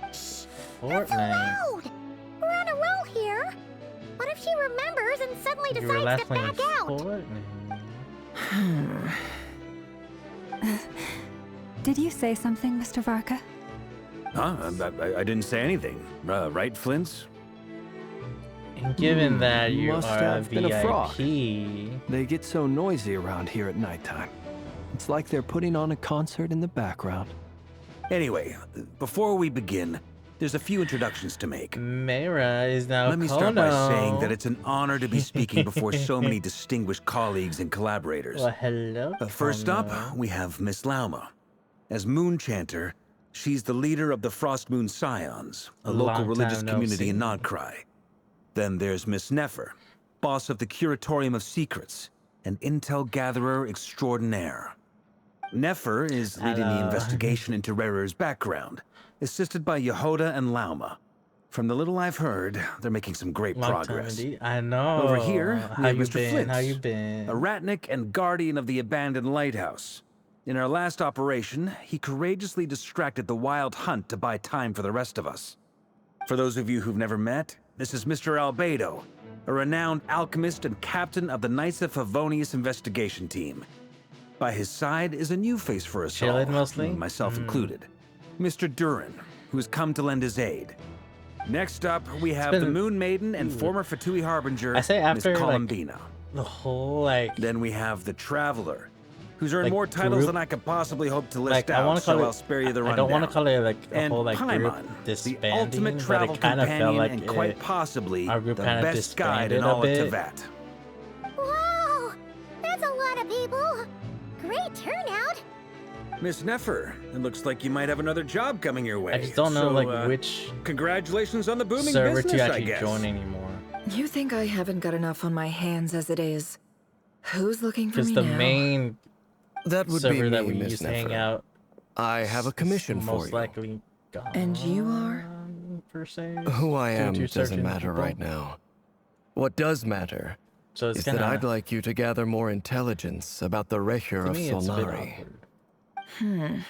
That's Fortnite. loud! We're on a roll here. What if she remembers and suddenly You were decides last to playing back out? Fortnite. Did you say something, Mr. Varka? Huh? I didn't say anything. Right, Flints? And given that you Must are have a been a frog. VIP, They get so noisy around here at nighttime. It's like they're putting on a concert in the background. Anyway, before we begin, there's a few introductions to make. Mera is now Let me start by Kono. saying that it's an honor to be speaking before so many distinguished colleagues and collaborators. Well, hello. First up, Kono. we have Miss Lauma. As Moon Chanter, she's the leader of the Frost Moon Scions, a Long local religious time no community in see. Nodcry. Then there's Miss Nefer, boss of the Curatorium of Secrets, an intel gatherer extraordinaire. Nefer is leading the Hello. investigation into Rerer's background, assisted by Yehoda and Lauma. From the little I've heard, they're making some great Long time progress. indeed. I know. Over here, we How have you Mr. been? Flint, How you been? a Ratnik and guardian of the abandoned lighthouse. In our last operation, he courageously distracted the wild hunt to buy time for the rest of us. For those of you who've never met, this is Mr. Albedo, a renowned alchemist and captain of the Knights of Favonius investigation team. By his side is a new face for us all, Chillin' mostly? myself included, Mr. Durin, who has come to lend his aid. Next up, we have the been- Moon Maiden and former Fatui Harbinger, I say after, Miss like, Columbina. The whole like. Then we have the Traveler, who's earned Like, more titles group- than I could possibly hope to list Like, I out, want to call so it. I'll spare you the rundown. I don't want to call it like a And whole like group Paimon, disbanding, the ultimate but travel it kind of companion felt like and quite possibly our the group kind of best guide in disbanded all a of bit. Teyvat. Wow! That's a lot of people! Great turnout! Miss Nefer, it looks like you might have another job coming your way. I just don't know So, like which Congratulations on the booming server business, to I actually guess. join anymore. You think I haven't got enough on my hands as it is? Who's looking for Because me the now? main That would server be that me, we Miss used to hang Nefer. out. I have a commission for Most you. likely gone. And you are? per se. Who I due am to doesn't certain matter people. right now. What does matter So it's is that kinda- I'd like you to gather more intelligence about the Recher To of me, it's a bit Solnari. awkward.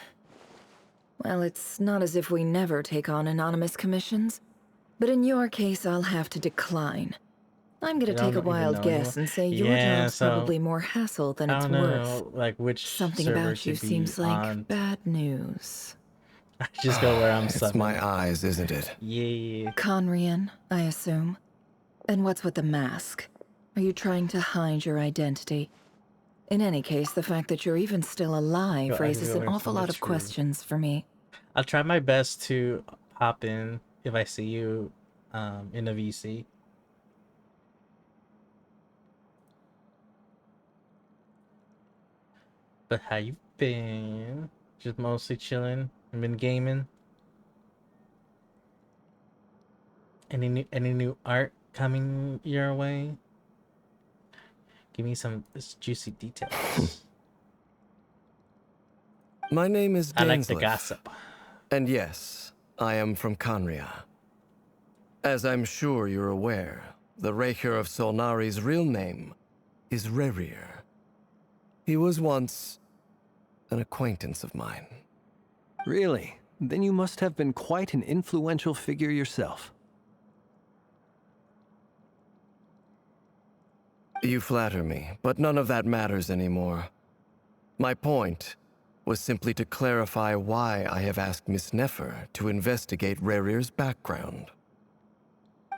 Well, it's not as if we never take on anonymous commissions. But in your case, I'll have to decline. I'm gonna I take a don't even wild know guess anyone. and say your Yeah, job's so probably more hassle than I it's don't worth. know, like which Something server about to you be seems like on. bad news. I just go where I'm It's summoned. my eyes, isn't it? Yeah. Conrian, I assume. And what's with the mask? Are you trying to hide your identity? In any case, the fact that you're even still alive Yo, I raises go an in awful from the lot of tree. questions for me. I'll try my best to hop in if I see you in a VC. But how you been? Just mostly chilling. I've been gaming. Any new art coming your way? Give me some juicy details. My name is I like the Dainsleif, gossip. and yes, I am from Conria. As I'm sure you're aware, the Recher of Solnari's real name is Rerir. He was once an acquaintance of mine. Really? Then you must have been quite an influential figure yourself. You flatter me, but none of that matters anymore. My point was simply to clarify why I have asked Miss Nefer to investigate Rerir's background.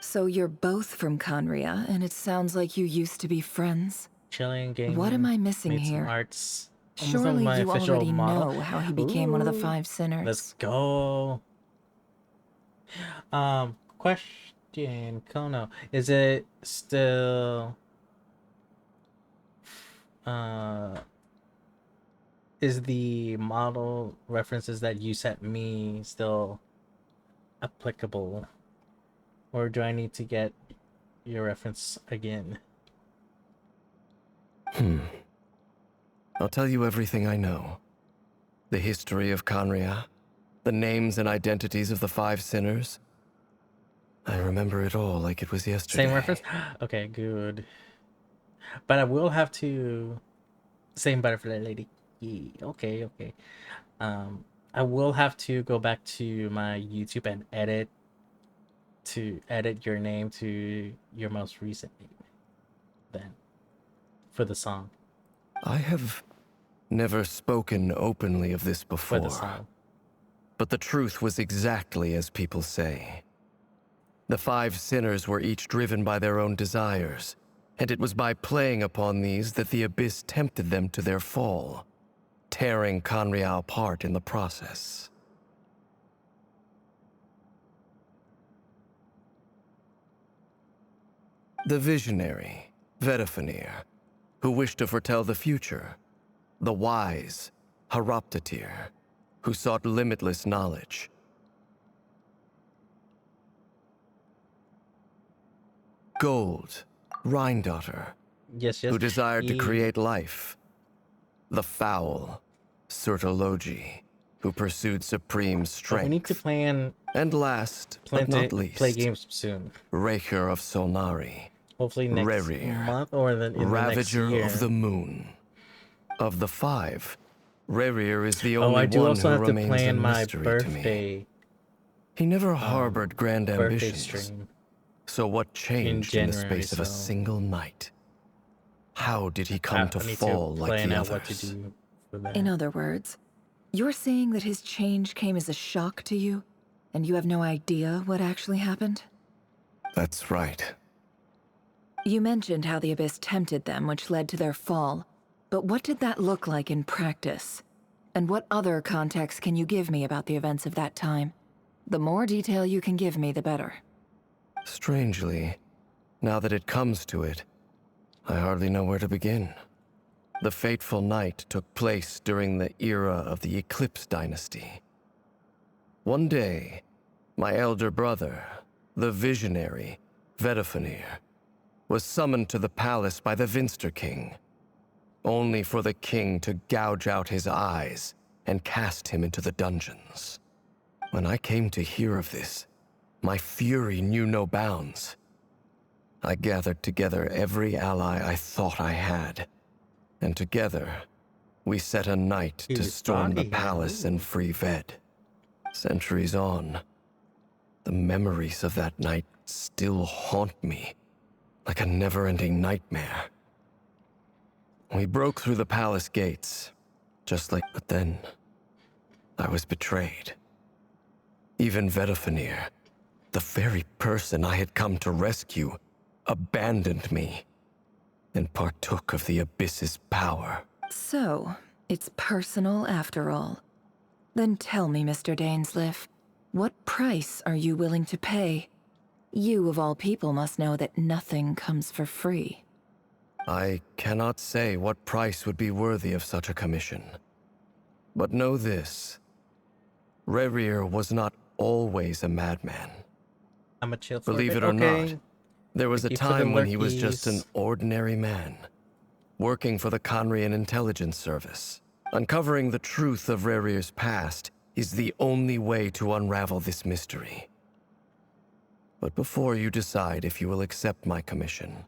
So you're both from Conria, and it sounds like you used to be friends? Chilling, gaming. What am I missing made some here? arts. Almost like Surely my you official already model. know how he became one of the Ooh, 5 sinners. Let's go. Question, Kono. Is it still is the model references that you sent me still applicable? Or do I need to get your reference again? I'll tell you everything I know. The history of Conria, the names and identities of the 5 sinners. I remember it all like it was yesterday. Same reference? Okay, good. But I will have to... Same butterfly lady. Yeah, okay. I will have to go back to my YouTube and edit your name to your most recent name. Then. For the song. I have never spoken openly of this For the before. song. But the truth was exactly as people say. The 5 sinners were each driven by their own desires, and it was by playing upon these that the Abyss tempted them to their fall, tearing Conria apart in the process. The visionary, Vedifenir, who wished to foretell the future, the wise, Haroptatir, who sought limitless knowledge, Gold, Rhindaughter, Yes. who desired to create life, the foul, Sertologi, who pursued supreme strength. We need to plan. And last, but not least, play games soon. Recher of Solnari. Hopefully next Rerir, month or in the next Ravager year. of the Moon. Of the 5, Rerir is the only I do one also who have to remains plan a my mystery to me. birthday. He never harbored grand birthday ambitions. stream. So what changed in the January, space of a so- single night? How did he come to I need fall to like plan the out others? what to do for that. In other words, you're saying that his change came as a shock to you, and you have no idea what actually happened? That's right. You mentioned how the Abyss tempted them, which led to their fall. But what did that look like in practice? And what other context can you give me about the events of that time? The more detail you can give me, the better. Strangely, now that it comes to it, I hardly know where to begin. The fateful night took place during the era of the Eclipse Dynasty. One day, my elder brother, the visionary, Vedifenir, was summoned to the palace by the Vinster King, only for the king to gouge out his eyes and cast him into the dungeons. When I came to hear of this, My fury knew no bounds. I gathered together every ally I thought I had, and together we set a night to storm the palace and free Ved. Centuries on, the memories of that night still haunt me like a never-ending nightmare. We broke through the palace gates, but then I was betrayed. Even Vedafenir, the very person I had come to rescue, abandoned me and partook of the Abyss's power. So, it's personal after all. Then tell me, Mr. Dainsleif, what price are you willing to pay? You, of all people, must know that nothing comes for free. I cannot say what price would be worthy of such a commission. But know this. Rerir was not always a madman. I'm a chill for Believe a bit. it or Okay. not, there was a Thank you for the time when he was just an lurkies. ordinary man, working for the Conrian Intelligence Service. Uncovering the truth of Rerir's past is the only way to unravel this mystery. But before you decide if you will accept my commission,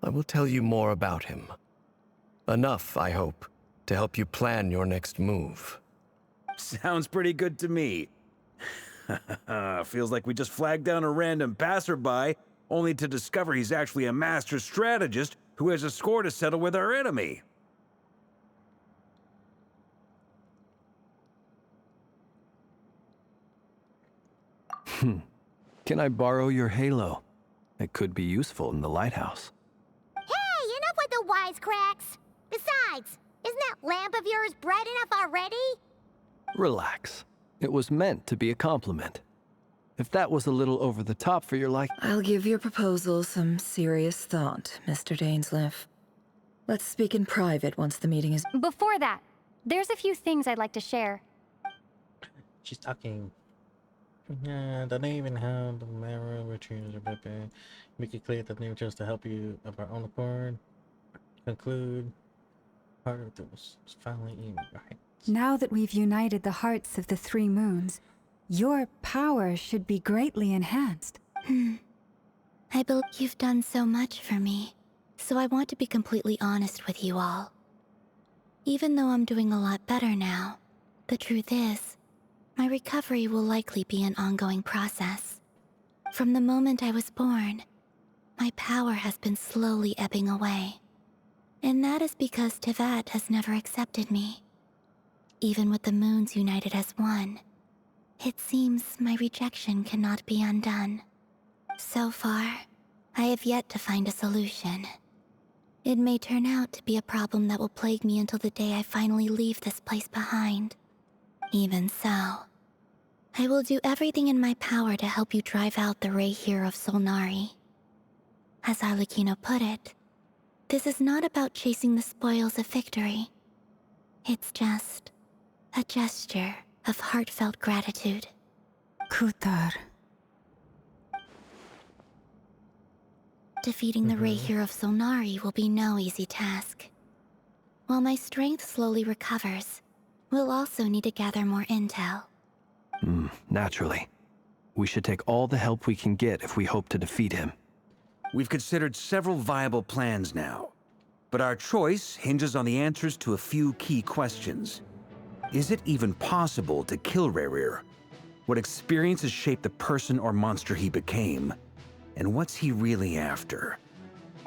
I will tell you more about him. Enough, I hope, to help you plan your next move. Sounds pretty good to me. Feels like we just flagged down a random passerby, only to discover he's actually a master strategist who has a score to settle with our enemy. Can I borrow your halo? It could be useful in the lighthouse. Hey, enough with the wisecracks! Besides, isn't that lamp of yours bright enough already? Relax. It was meant to be a compliment. If that was a little over the top for your I'll give your proposal some serious thought, Mr. Dainsleif. Let's speak in private once the meeting is... Before that, there's a few things I'd like to share. She's talking. Yeah, don't even have the mirror retrievers or Pepe. Make it clear that they chose to help you of our own accord. Conclude. Part of this is finally in right. Now that we've united the hearts of the three moons, your power should be greatly enhanced. I believe you've done so much for me, so I want to be completely honest with you all. Even though I'm doing a lot better now, the truth is, my recovery will likely be an ongoing process. From the moment I was born, my power has been slowly ebbing away. And that is because Tevat has never accepted me. Even with the moons united as one, it seems my rejection cannot be undone. So far, I have yet to find a solution. It may turn out to be a problem that will plague me until the day I finally leave this place behind. Even so, I will do everything in my power to help you drive out the Rayhir of Solnari. As Arlecchino put it, this is not about chasing the spoils of victory. It's just a gesture of heartfelt gratitude. Kutar. Defeating the Rayhir of Solnari will be no easy task. While my strength slowly recovers, we'll also need to gather more intel. Naturally. We should take all the help we can get if we hope to defeat him. We've considered several viable plans now, but our choice hinges on the answers to a few key questions. Is it even possible to kill Rerir? What experiences shaped the person or monster he became? And what's he really after?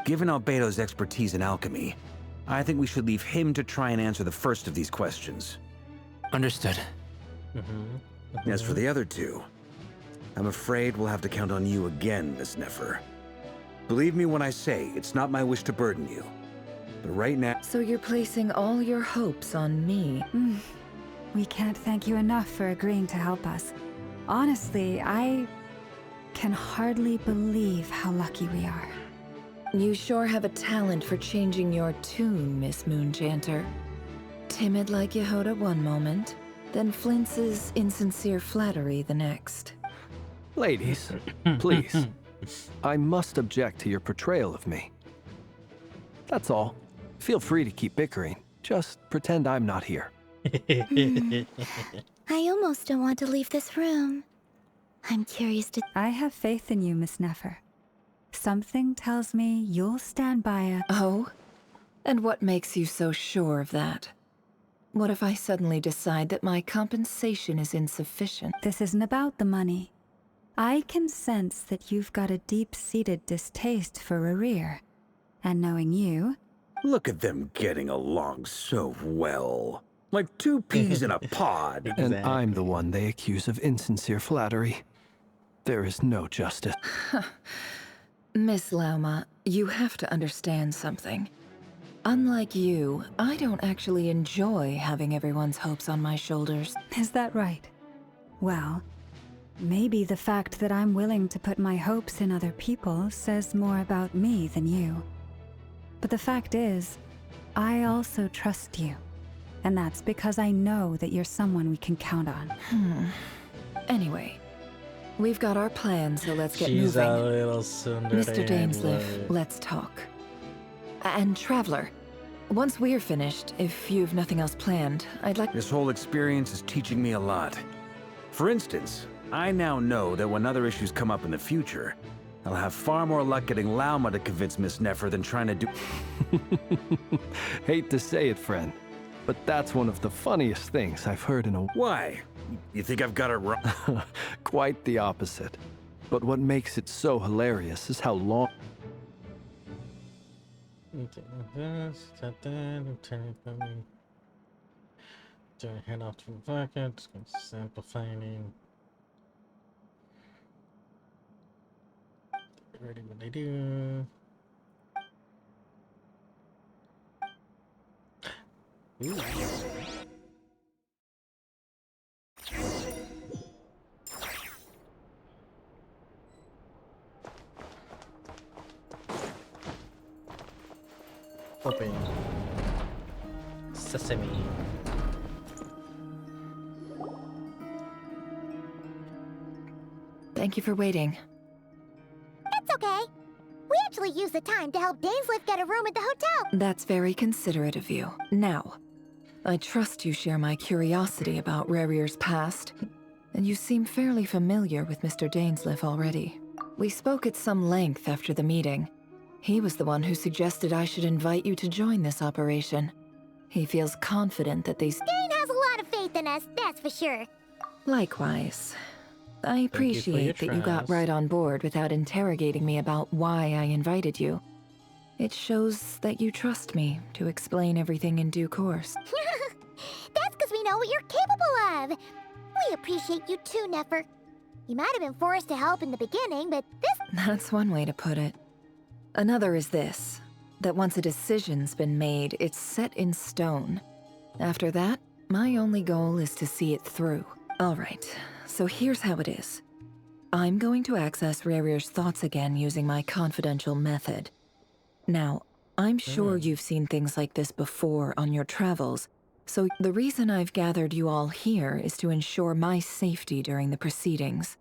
Given Albedo's expertise in alchemy, I think we should leave him to try and answer the first of these questions. Understood. As for the other two, I'm afraid we'll have to count on you again, Miss Nefer. Believe me when I say it's not my wish to burden you, but right now... So you're placing all your hopes on me? We can't thank you enough for agreeing to help us. Honestly, I can hardly believe how lucky we are. You sure have a talent for changing your tune, Miss Moonchanter. Timid like Yehoda one moment, then flinches insincere flattery the next. Ladies, please. I must object to your portrayal of me. That's all. Feel free to keep bickering. Just pretend I'm not here. I almost don't want to leave this room. I'm curious to... I have faith in you, Miss Nefer. Something tells me you'll stand by a... Oh? And what makes you so sure of that? What if I suddenly decide that my compensation is insufficient? This isn't about the money. I can sense that you've got a deep-seated distaste for Rerir. And knowing you... Look at them getting along so well. Like two peas in a pod. And I'm the one they accuse of insincere flattery. There is no justice. Miss Lauma, you have to understand something. Unlike you, I don't actually enjoy having everyone's hopes on my shoulders. Is that right? Well, maybe the fact that I'm willing to put my hopes in other people says more about me than you. But the fact is, I also trust you. And that's because I know that you're someone we can count on. Anyway, we've got our plan, so let's get She's moving. a little tsundere, Mr. I Dainsleif, love it. let's talk. And Traveler, once we're finished, if you've nothing else planned, I'd like... This whole experience is teaching me a lot. For instance, I now know that when other issues come up in the future, I'll have far more luck getting Lauma to convince Miss Nefer than trying to do... Hate to say it, friend, but that's one of the funniest things I've heard in a... Why? You think I've got it wrong? Quite the opposite. But what makes it so hilarious is how long... Head off to the bucket, simplifying. Ready what they do. Ooh. Open. Sesame. Thank you for waiting. It's okay. We actually used the time to help Dainsleif get a room at the hotel. That's very considerate of you. Now, I trust you share my curiosity about Rerir's past, and you seem fairly familiar with Mr. Dainsleif already. We spoke at some length after the meeting. He was the one who suggested I should invite you to join this operation. He feels confident that these... Dane has a lot of faith in us, that's for sure. Likewise. I appreciate that you got right on board without interrogating me about why I invited you. It shows that you trust me to explain everything in due course. That's because we know what you're capable of. We appreciate you too, Nefer. You might have been forced to help in the beginning, but this... That's one way to put it. Another is this, that once a decision's been made, it's set in stone. After that, my only goal is to see it through. All right, so here's how it is. I'm going to access Rerir's thoughts again using my confidential method. Now, I'm sure you've seen things like this before on your travels, so the reason I've gathered you all here is to ensure my safety during the proceedings.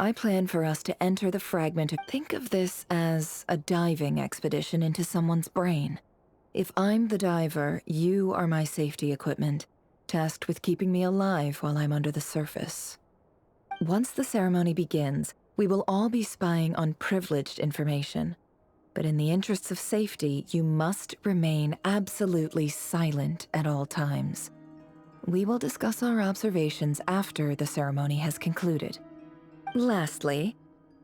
I plan for us to enter the fragment of... Think of this as a diving expedition into someone's brain. If I'm the diver, you are my safety equipment, tasked with keeping me alive while I'm under the surface. Once the ceremony begins, we will all be spying on privileged information. But in the interests of safety, you must remain absolutely silent at all times. We will discuss our observations after the ceremony has concluded. Lastly,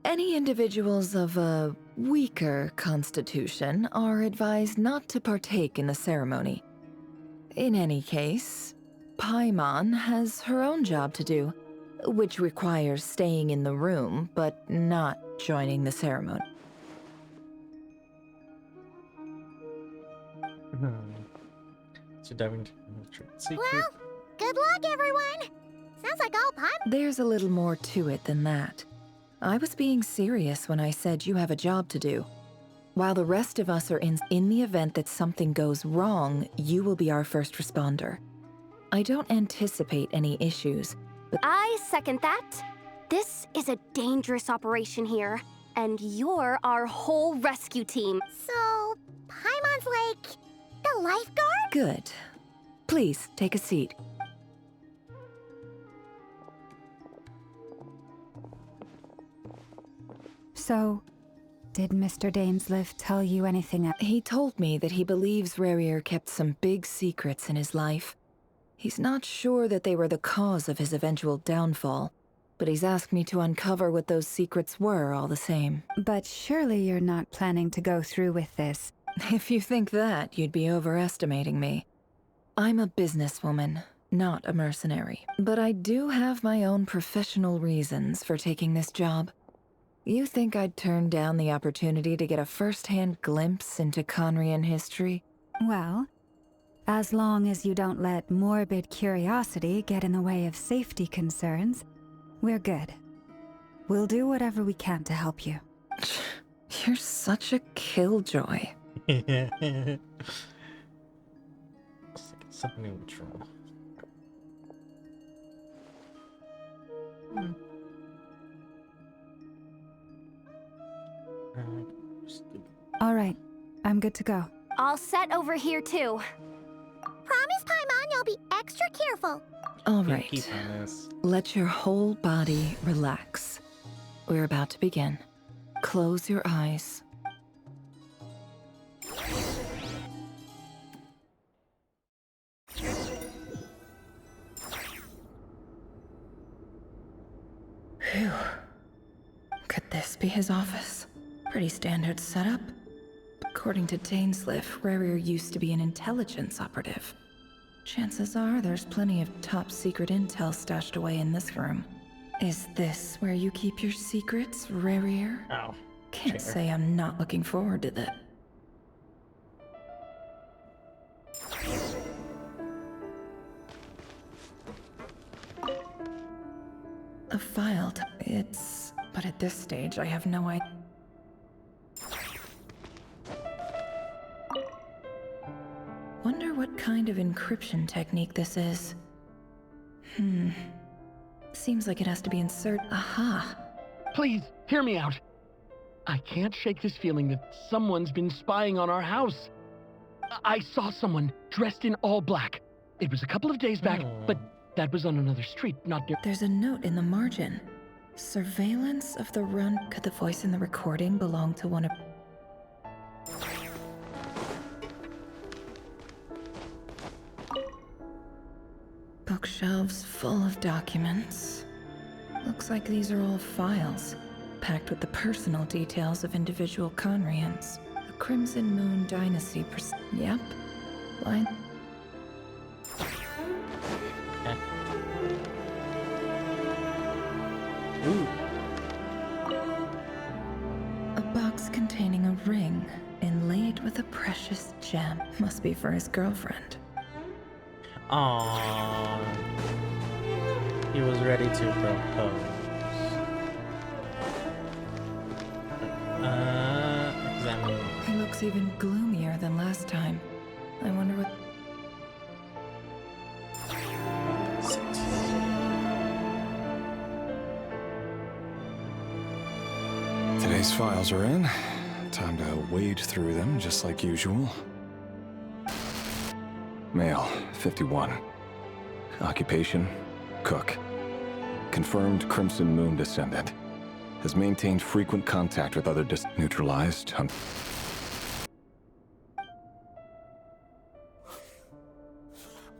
any individuals of a weaker constitution are advised not to partake in the ceremony. In any case, Paimon has her own job to do, which requires staying in the room but not joining the ceremony. So diving secret. Well, good luck, everyone. Sounds like all Paimon... There's a little more to it than that. I was being serious when I said you have a job to do. While the rest of us are in the event that something goes wrong, you will be our first responder. I don't anticipate any issues, but... I second that. This is a dangerous operation here, and you're our whole rescue team. So, Paimon's like the lifeguard? Good. Please, take a seat. So, did Mr. Dainsliff tell you anything else? He told me that he believes Rarier kept some big secrets in his life. He's not sure that they were the cause of his eventual downfall, but he's asked me to uncover what those secrets were all the same. But surely you're not planning to go through with this. If you think that, you'd be overestimating me. I'm a businesswoman, not a mercenary. But I do have my own professional reasons for taking this job. You think I'd turn down the opportunity to get a first-hand glimpse into Conrian history? Well, as long as you don't let morbid curiosity get in the way of safety concerns, we're good. We'll do whatever we can to help you. You're such a killjoy. So neutral. All right, I'm good to go. All set over here too. Promise, Paimon, you'll be extra careful. All right. Let your whole body relax. We're about to begin. Close your eyes. Phew. Could this be his office? Pretty standard setup. According to Dainsliff, Rarier used to be an intelligence operative. Chances are there's plenty of top-secret intel stashed away in this room. Is this where you keep your secrets, Rarier? Oh. Can't say I'm not looking forward to that. A file. But at this stage, I have no idea. Wonder what kind of encryption technique this is. Seems like it has to be inserted. Aha! Please, hear me out. I can't shake this feeling that someone's been spying on our house. I saw someone dressed in all black. It was a couple of days back, but that was on another street, not near. There's a note in the margin. Surveillance of the run. Could the voice in the recording belong to one of... Bookshelves full of documents. Looks like these are all files, packed with the personal details of individual Conrians. The Crimson Moon Dynasty Yep. Line. Ooh. A box containing a ring inlaid with a precious gem. Must be for his girlfriend. Aww. He was ready to propose. Examine. He looks even gloomier than last time. I wonder what... Today's files are in. Time to wade through them just like usual. Male, 51. Occupation, cook. Confirmed Crimson Moon descendant. Has maintained frequent contact with other neutralized.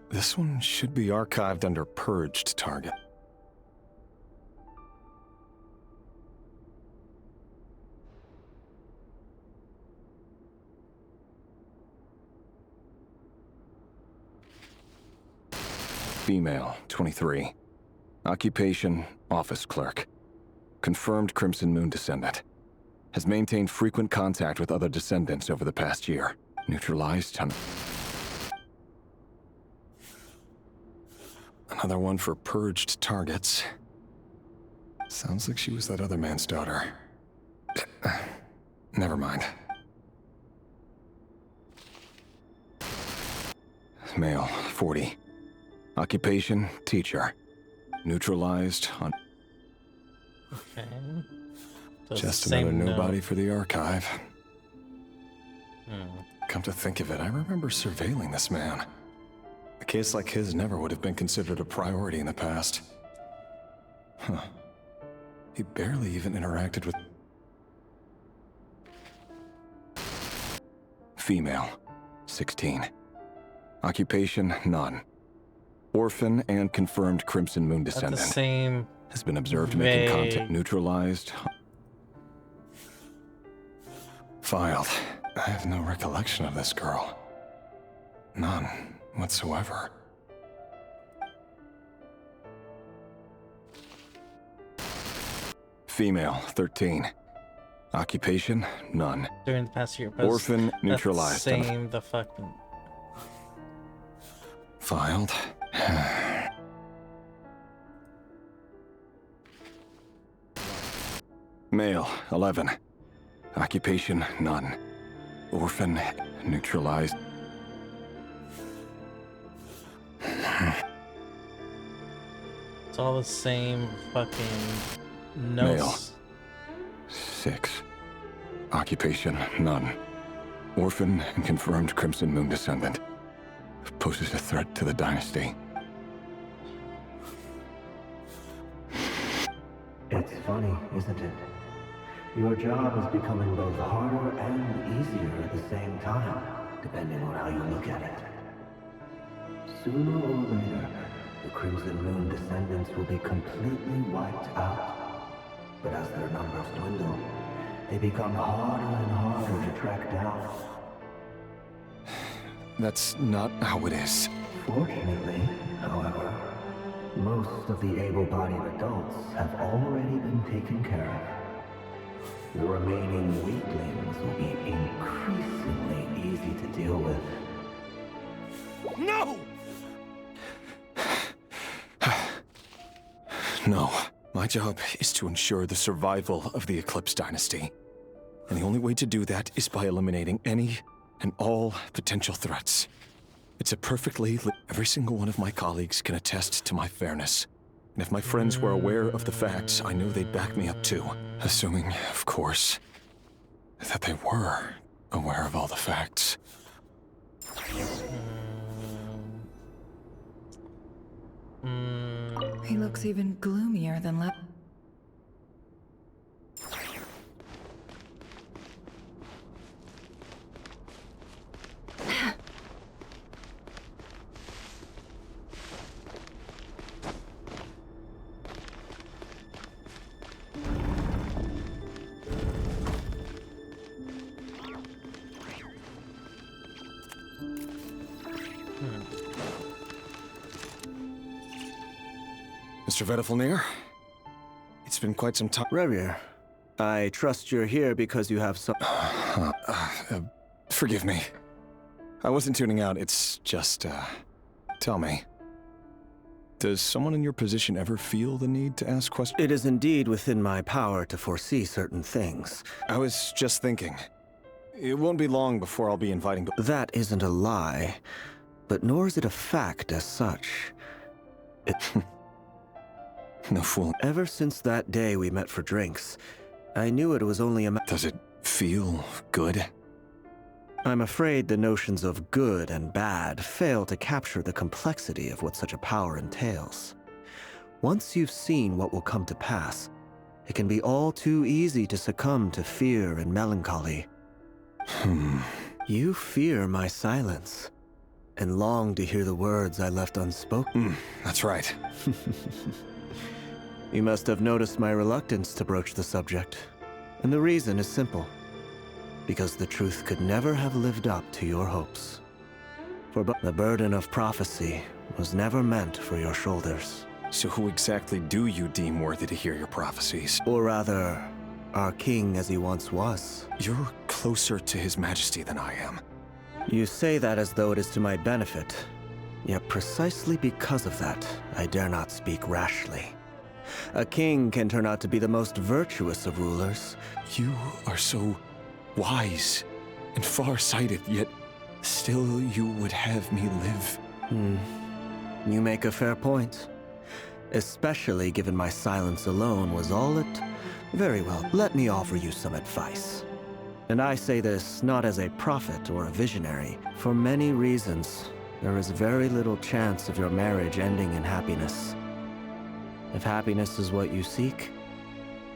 This one should be archived under purged target. Female, 23. Occupation, office clerk. Confirmed Crimson Moon descendant. Has maintained frequent contact with other descendants over the past year. Neutralized. Another one for purged targets. Sounds like she was that other man's daughter. Never mind. Male, 40. Occupation, teacher. Neutralized on... Okay. So just another same nobody note. for the archive. Come to think of it, I remember surveilling this man. A case like his never would have been considered a priority in the past. Huh. He barely even interacted with... Female, 16. Occupation, none. Orphan and confirmed Crimson Moon That's descendant. the same. Has been observed making contact. Neutralized. Filed. I have no recollection of this girl. None whatsoever. Female, 13. Occupation, none. During the past year. But Orphan, that's neutralized. Same. The fucking. Filed. Male, 11. Occupation, none. Orphan, neutralized. It's all the same fucking notes. Male, 6. Occupation, none. Orphan and confirmed Crimson Moon descendant. Poses a threat to the dynasty. It's funny, isn't it? Your job is becoming both harder and easier at the same time, depending on how you look at it. Sooner or later, the Crimson Moon descendants will be completely wiped out. But as their numbers dwindle, they become harder and harder to track down. That's not how it is. Fortunately, however, most of the able-bodied adults have already been taken care of. The remaining weaklings will be increasingly easy to deal with. No! No. My job is to ensure the survival of the Eclipse Dynasty. And the only way to do that is by eliminating any and all potential threats. It's a perfectly... Every single one of my colleagues can attest to my fairness. And if my friends were aware of the facts, I know they'd back me up too. Assuming, of course, that they were aware of all the facts. He looks even gloomier than last. Mr. Vedifalnir? It's been quite some time. Revier, I trust you're here because you have some... Forgive me. I wasn't tuning out, it's just, tell me. Does someone in your position ever feel the need to ask questions? It is indeed within my power to foresee certain things. I was just thinking. It won't be long before I'll be inviting... That isn't a lie, but nor is it a fact as such. It... No fool. Ever since that day we met for drinks, I knew it was only a... Does it feel good? I'm afraid the notions of good and bad fail to capture the complexity of what such a power entails. Once you've seen what will come to pass, it can be all too easy to succumb to fear and melancholy. You fear my silence, and long to hear the words I left unspoken. That's right. You must have noticed my reluctance to broach the subject, and the reason is simple. Because the truth could never have lived up to your hopes. For the burden of prophecy was never meant for your shoulders. So who exactly do you deem worthy to hear your prophecies? Or rather, our king as he once was. You're closer to his majesty than I am. You say that as though it is to my benefit. Yet precisely because of that, I dare not speak rashly. A king can turn out to be the most virtuous of rulers. You are so wise and far-sighted, yet still you would have me live. You make a fair point. Especially given my silence alone was all it... Very well, let me offer you some advice. And I say this not as a prophet or a visionary. For many reasons, there is very little chance of your marriage ending in happiness. If happiness is what you seek,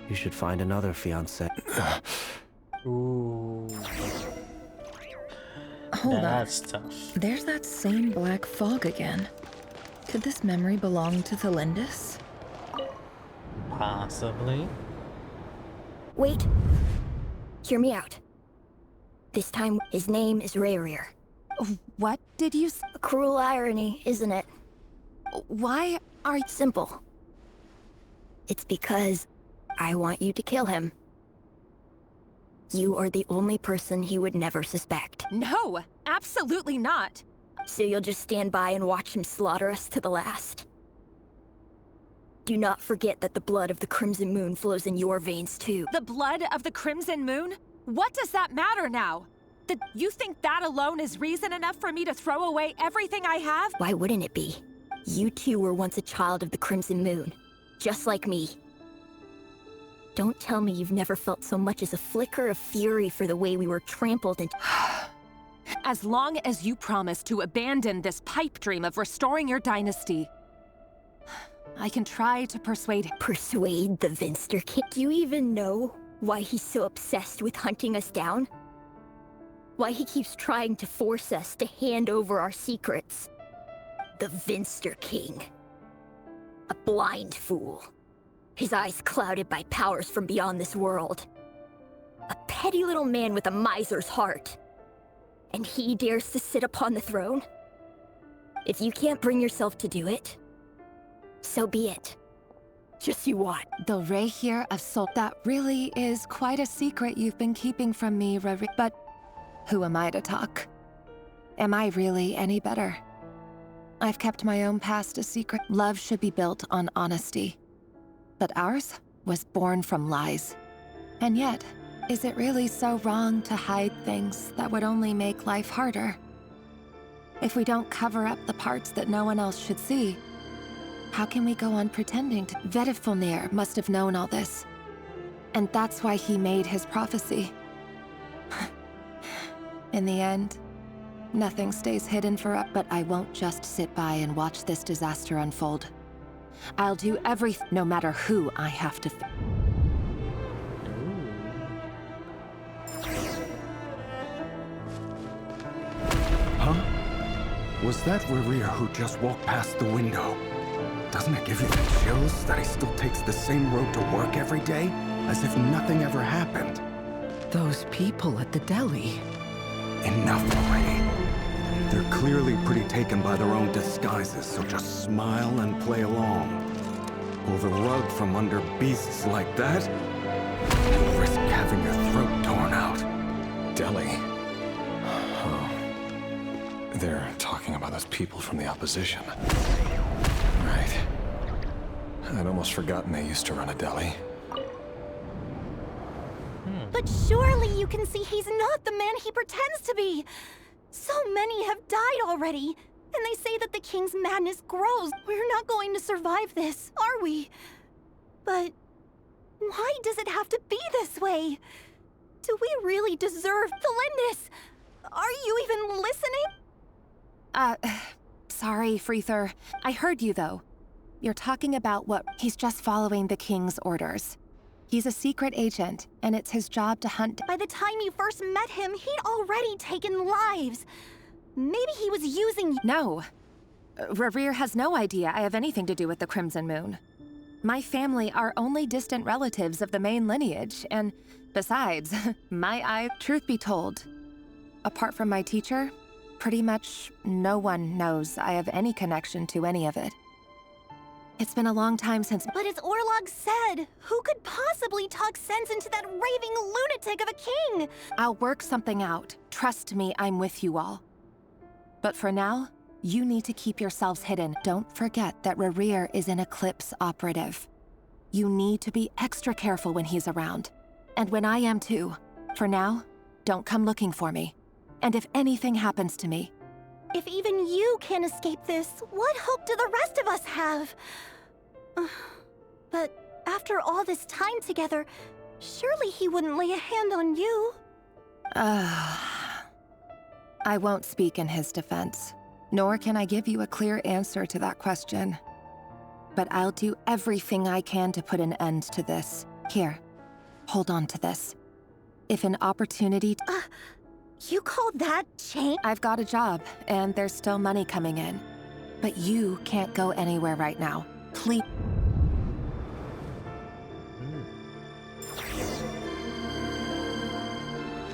you should find another fiancé. Ooh. Hold on. That's tough. There's that same black fog again. Could this memory belong to Thelindis? Possibly. Wait. Hear me out. This time, his name is Rayrir. What did you say? A cruel irony, isn't it? Why are you... Simple. It's because I want you to kill him. You are the only person he would never suspect. No, absolutely not. So you'll just stand by and watch him slaughter us to the last. Do not forget that the blood of the Crimson Moon flows in your veins too. The blood of the Crimson Moon? What does that matter now? You think that alone is reason enough for me to throw away everything I have? Why wouldn't it be? You too were once a child of the Crimson Moon, just like me. Don't tell me you've never felt so much as a flicker of fury for the way we were trampled and... As long as you promise to abandon this pipe dream of restoring your dynasty, I can try to persuade him. Persuade the Vinster King? Do you even know why he's so obsessed with hunting us down? Why he keeps trying to force us to hand over our secrets? The Vinster King. A blind fool. His eyes clouded by powers from beyond this world. A petty little man with a miser's heart. And he dares to sit upon the throne? If you can't bring yourself to do it, so be it. Just you what? The Rayhir of Sol. That really is quite a secret you've been keeping from me, But who am I to talk? Am I really any better? I've kept my own past a secret. Love should be built on honesty. But ours was born from lies. And yet, is it really so wrong to hide things that would only make life harder? If we don't cover up the parts that no one else should see, how can we go on pretending to? Vedifulnir must have known all this. And that's why he made his prophecy. In the end, nothing stays hidden forever. But I won't just sit by and watch this disaster unfold. I'll do everything, no matter who I have to. Huh? Was that Rayrir who just walked past the window? Doesn't it give you the chills that he still takes the same road to work every day? As if nothing ever happened. Those people at the deli. Enough already. They're clearly pretty taken by their own disguises, so just smile and play along. Pull the rug from under beasts like that, you'll risk having your throat torn out. Deli? Oh. They're talking about those people from the opposition. Right. I'd almost forgotten they used to run a deli. But surely you can see he's not the man he pretends to be. So many have died already, and they say that the king's madness grows. We're not going to survive this, are we? But why does it have to be this way? Do we really deserve Thelindis? Are you even listening? Sorry, Freether. I heard you, though. You're talking about what... He's just following the king's orders. He's a secret agent, and it's his job to hunt... By the time you first met him, he'd already taken lives. Maybe he was using... No. Rayrir has no idea I have anything to do with the Crimson Moon. My family are only distant relatives of the main lineage, and besides, truth be told, apart from my teacher, pretty much no one knows I have any connection to any of it. It's been a long time since... But as Orlog said, who could possibly talk sense into that raving lunatic of a king? I'll work something out. Trust me, I'm with you all. But for now, you need to keep yourselves hidden. Don't forget that Rayrir is an Eclipse operative. You need to be extra careful when he's around. And when I am too. For now, don't come looking for me. And if anything happens to me... If even you can't escape this, what hope do the rest of us have? But after all this time together, surely he wouldn't lay a hand on you. I won't speak in his defense, nor can I give you a clear answer to that question. But I'll do everything I can to put an end to this. Here, hold on to this. If an opportunity... You call that change? I've got a job, and there's still money coming in. But you can't go anywhere right now. Please.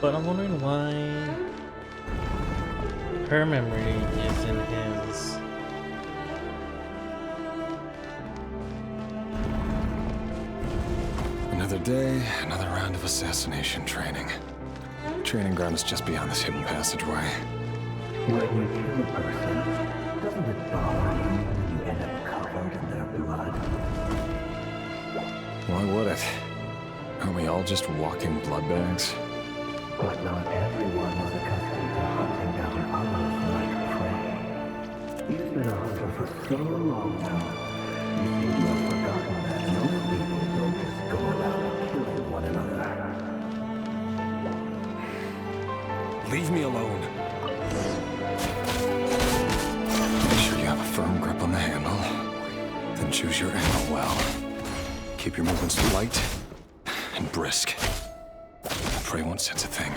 But I'm wondering why her memory is in his. Another day, another round of assassination training. Training ground is just beyond this hidden passageway. When you kill a person, doesn't it bother you when you end up covered in their blood? Why would it? Aren't we all just walking blood bags? But not everyone is accustomed to hunting down others like prey. You've been a hunter for so long now, you seem to have forgotten that most people don't just go around killing one another. Leave me alone. Make sure you have a firm grip on the handle. Then choose your ammo well. Keep your movements light and brisk. The prey won't sense a thing.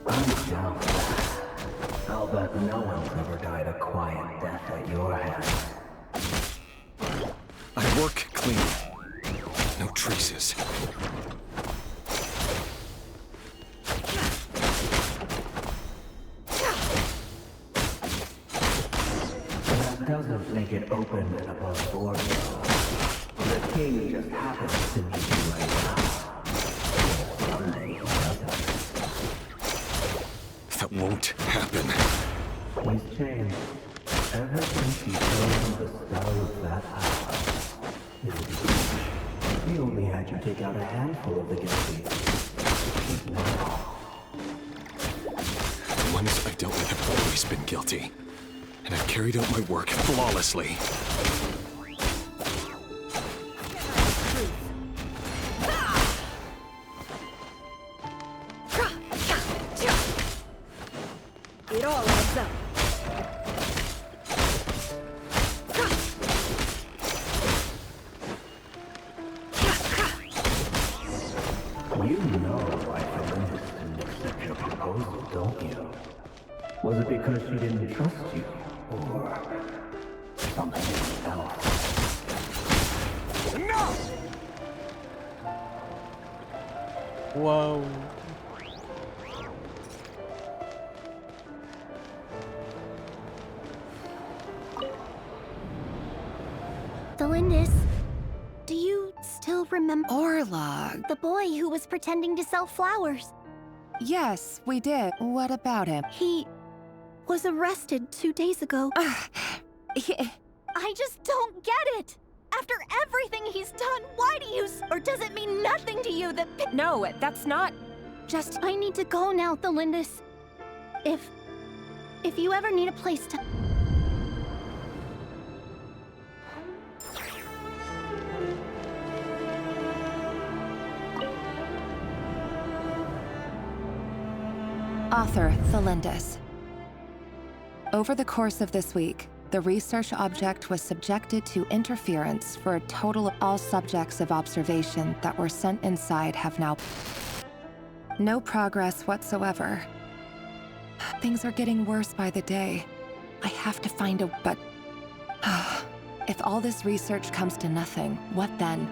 I'm down for that. I'll bet no one's ever died a quiet death at your hands. I work clean. No traces. That doesn't make it open and above board, though. The king just happens to need you right now. Someday he doesn't. That won't happen. He's changed. Ever since he chose the spell of that house. He only had you take out a handful of the guilty. Now. The ones I've dealt with have always been guilty. And I've carried out my work flawlessly. It all adds up. You know why Felintis didn't accept your proposal, don't you? Was it because she didn't trust you? Or something else? No! Whoa. Felindis, do you still remember Orlog? the boy who was pretending to sell flowers? Yes, we did. What about him? He was arrested 2 days ago. I just don't get it. After everything he's done, why do you... Or does it mean nothing to you that... No, that's not... Just... I need to go now, Thelindis. If you ever need a place to... Author Thelindis. Over the course of this week, the research object was subjected to interference for a total of all subjects of observation that were sent inside have now... No progress whatsoever. Things are getting worse by the day. I have to find a... But... If all this research comes to nothing, what then?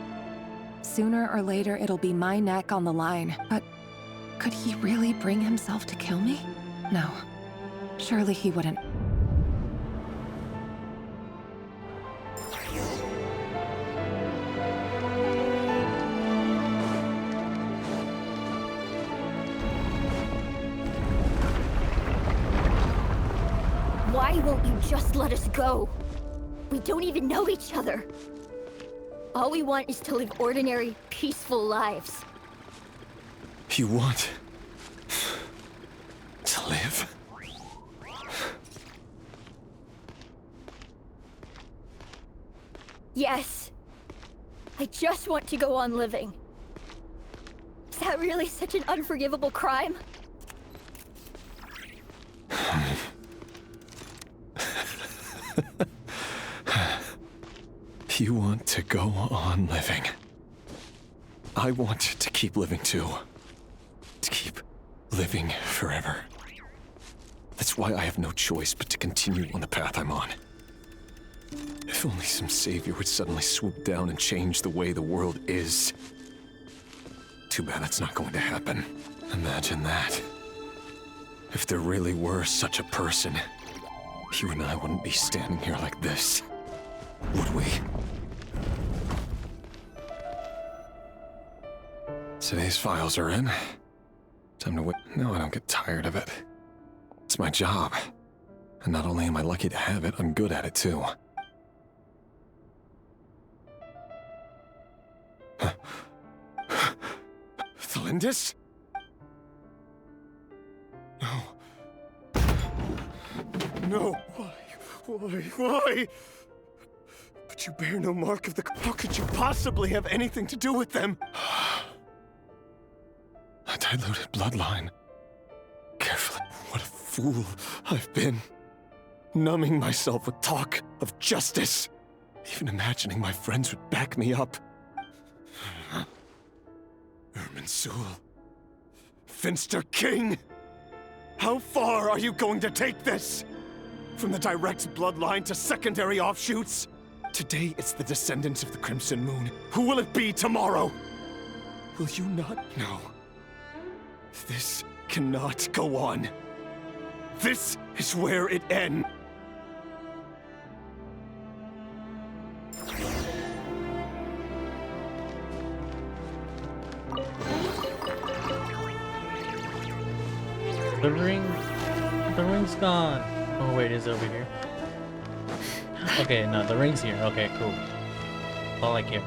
Sooner or later, it'll be my neck on the line. But could he really bring himself to kill me? No. Surely he wouldn't. Why won't you just let us go? We don't even know each other. All we want is to live ordinary, peaceful lives. You want to live? Yes. I just want to go on living. Is that really such an unforgivable crime? You want to go on living. I want to keep living too. To keep living forever. That's why I have no choice but to continue on the path I'm on. If only some savior would suddenly swoop down and change the way the world is. Too bad that's not going to happen. Imagine that. If there really were such a person, you and I wouldn't be standing here like this, would we? Today's files are in. Time to wait. No, I don't get tired of it. It's my job. And not only am I lucky to have it, I'm good at it too. Thalindis? No. No. Why? But you bear no mark of the... How could you possibly have anything to do with them? A diluted bloodline. Carefully. What a fool I've been. Numbing myself with talk of justice. Even imagining my friends would back me up. Irminsul. Finster King! How far are you going to take this? From the direct bloodline to secondary offshoots? Today it's the descendants of the Crimson Moon. Who will it be tomorrow? Will you not know? This cannot go on. This is where it ends. The ring's gone. Oh wait, it's over here. Okay, no, the ring's here. Okay, cool. All I care.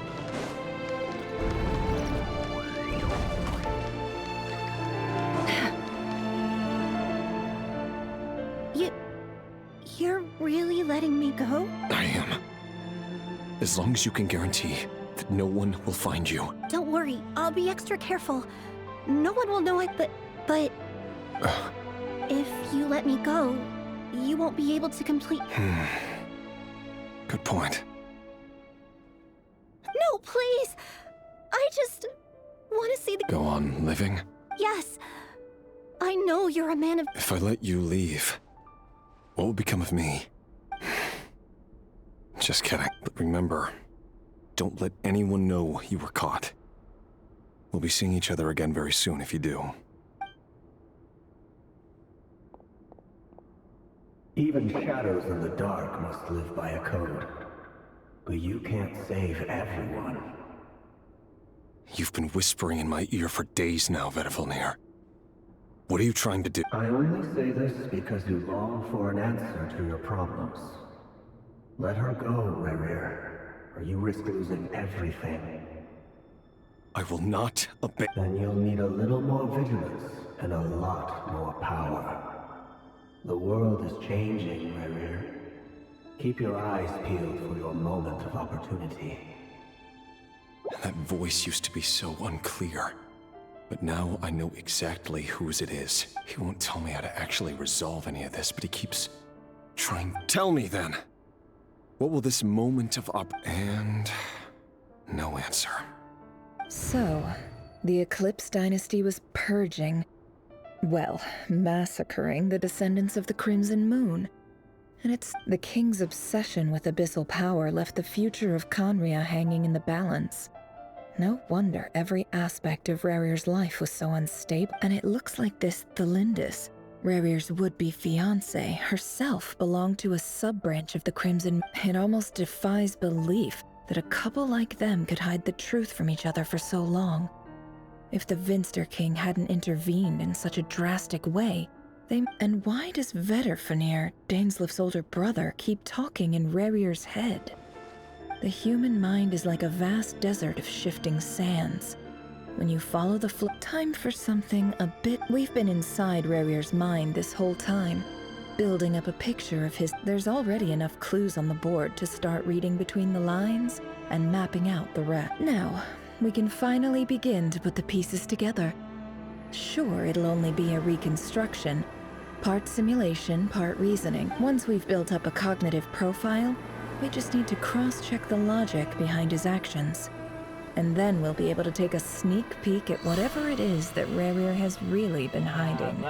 You're really letting me go? I am. As long as you can guarantee that no one will find you. Don't worry, I'll be extra careful. No one will know it, but... If you let me go, you won't be able to complete... Good point. No, please! I just want to see the... Go on living? Yes. I know you're a man of... If I let you leave, what will become of me? Just kidding. But remember, don't let anyone know you were caught. We'll be seeing each other again very soon if you do. Even shadows in the dark must live by a code. But you can't save everyone. You've been whispering in my ear for days now, Vedifilnir. What are you trying to do? I only say this because you long for an answer to your problems. Let her go, Rerir, or you risk losing everything. I will not obey. Then you'll need a little more vigilance and a lot more power. The world is changing, Rerir. Keep your eyes peeled for your moment of opportunity. That voice used to be so unclear. But now I know exactly whose it is. He won't tell me how to actually resolve any of this, but he keeps trying. Tell me then! What will this moment of And... no answer. So, the Eclipse Dynasty was purging, well, massacring the descendants of the Crimson Moon. And it's the king's obsession with abyssal power left the future of Khaenri'ah hanging in the balance. No wonder every aspect of Rerir's life was so unstable, and it looks like this Thalindis, Rerir's would-be fiancé, herself belonged to a sub-branch of the Crimson. It almost defies belief that a couple like them could hide the truth from each other for so long. If the Vinster King hadn't intervened in such a drastic way, and why does Vedifilnir, Dainslif's older brother, keep talking in Rerir's head? The human mind is like a vast desert of shifting sands. When you follow the time for something a bit... We've been inside Rerir's mind this whole time, building up a picture of his... There's already enough clues on the board to start reading between the lines and mapping out the rest. Now, we can finally begin to put the pieces together. Sure, it'll only be a reconstruction. Part simulation, part reasoning. Once we've built up a cognitive profile, we just need to cross-check the logic behind his actions. And then we'll be able to take a sneak peek at whatever it is that Rerir has really been hiding.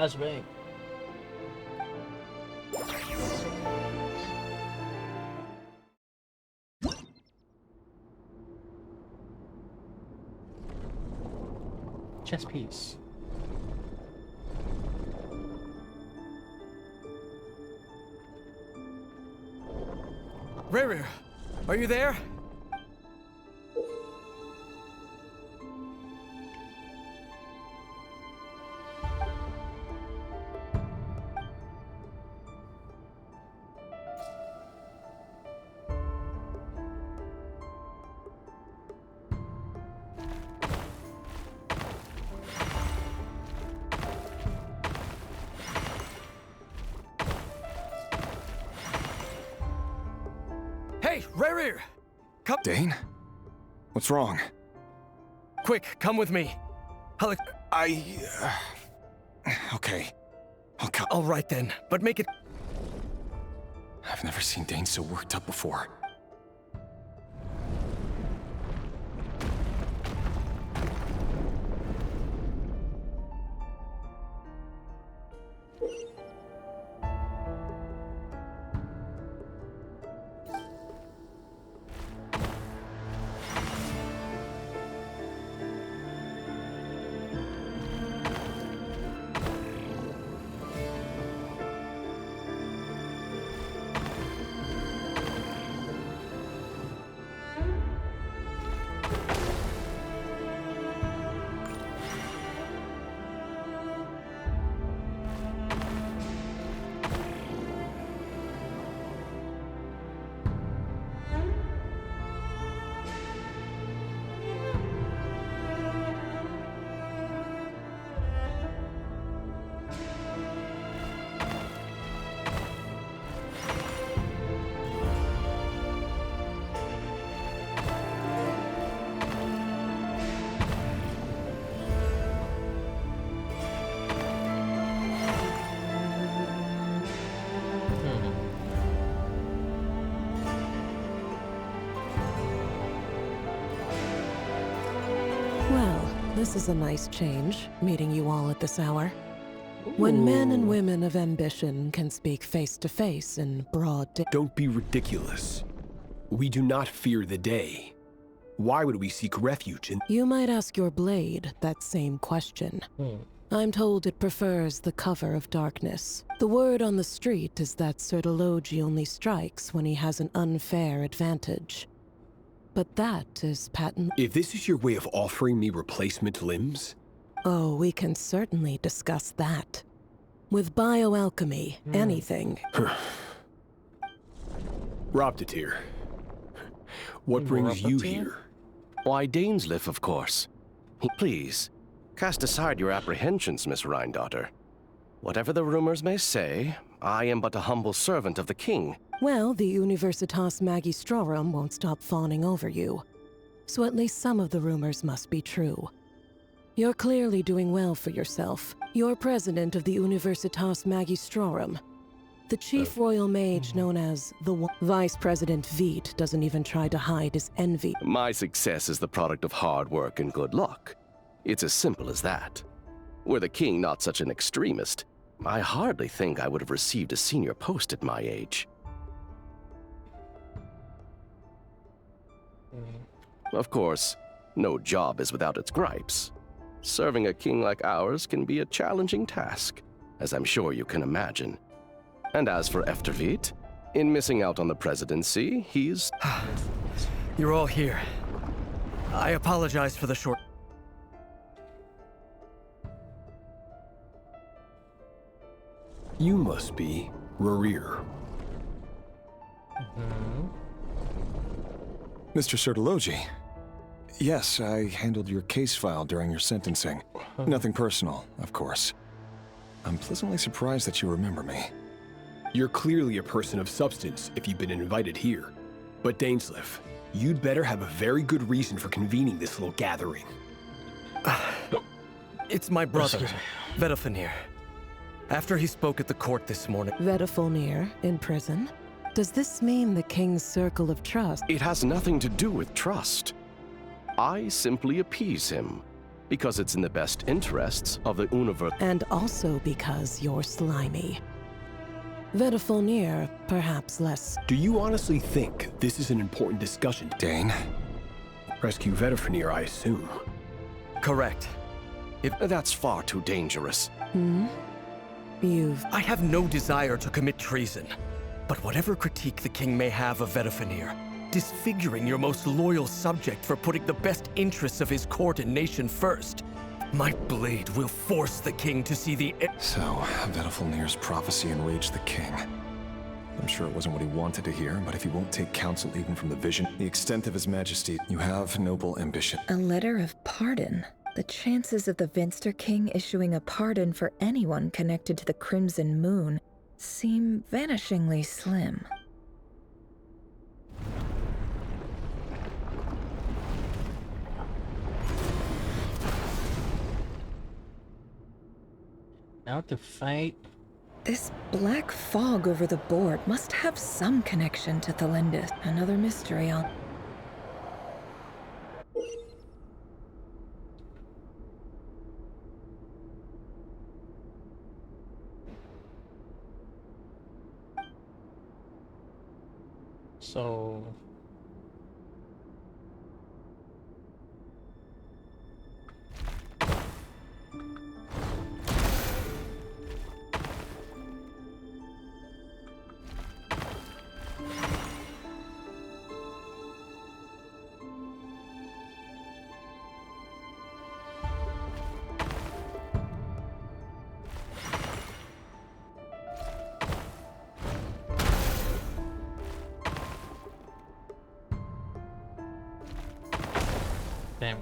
chess piece. Rerir, are you there? Hey, Rerir! Come. Dane? What's wrong? Quick, come with me. Okay. I'll come. All right then, but make it. I've never seen Dane so worked up before. This is a nice change, meeting you all at this hour. When men and women of ambition can speak face to face in broad day. Don't be ridiculous. We do not fear the day. Why would we seek refuge in— You might ask your blade that same question. I'm told it prefers the cover of darkness. The word on the street is that Sertologi only strikes when he has an unfair advantage. But that is patent. If this is your way of offering me replacement limbs? Oh, we can certainly discuss that. With bioalchemy, anything. Robtatir, what brings you here? Why, Dainsleif, of course. Please, cast aside your apprehensions, Miss Rhindaughter. Whatever the rumors may say, I am but a humble servant of the king. Well, the Universitas Magistrorum won't stop fawning over you. So at least some of the rumors must be true. You're clearly doing well for yourself. You're president of the Universitas Magistrorum. The chief royal mage known as the Vice President Veit doesn't even try to hide his envy. My success is the product of hard work and good luck. It's as simple as that. Were the king not such an extremist, I hardly think I would have received a senior post at my age. Of course, no job is without its gripes. Serving a king like ours can be a challenging task, as I'm sure you can imagine. And as for Efterveit, in missing out on the presidency, he's... You're all here. I apologize for the short... You must be Rerir. Mr. Sertologi. Yes, I handled your case file during your sentencing. Nothing personal, of course. I'm pleasantly surprised that you remember me. You're clearly a person of substance if you've been invited here. But Dainsleif, you'd better have a very good reason for convening this little gathering. It's my brother, Vedofenir. After he spoke at the court this morning... Vedofenir in prison? Does this mean the king's circle of trust? It has nothing to do with trust. I simply appease him, because it's in the best interests of the universe. And also because you're slimy. Vedofenir, perhaps less. Do you honestly think this is an important discussion? Dane? Rescue Vedofenir, I assume. Correct. That's far too dangerous. I have no desire to commit treason. But whatever critique the king may have of Vedafenir, disfiguring your most loyal subject for putting the best interests of his court and nation first, my blade will force the king to see the... So, Vedafenir's prophecy enraged the king. I'm sure it wasn't what he wanted to hear, but if he won't take counsel even from the vision, the extent of his majesty, you have noble ambition. A letter of pardon? The chances of the Vinster King issuing a pardon for anyone connected to the Crimson Moon seem vanishingly slim. Now to fight. This black fog over the board must have some connection to Thelindis. Another mystery I'll... So... Damn.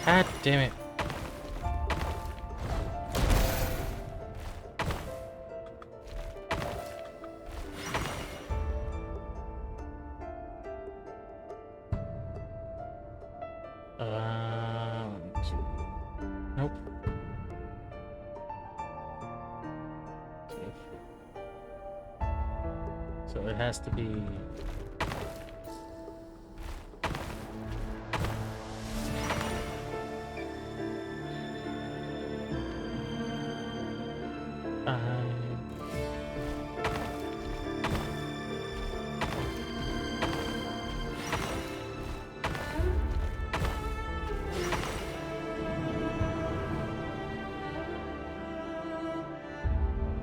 God damn it. Nope. So it has to be...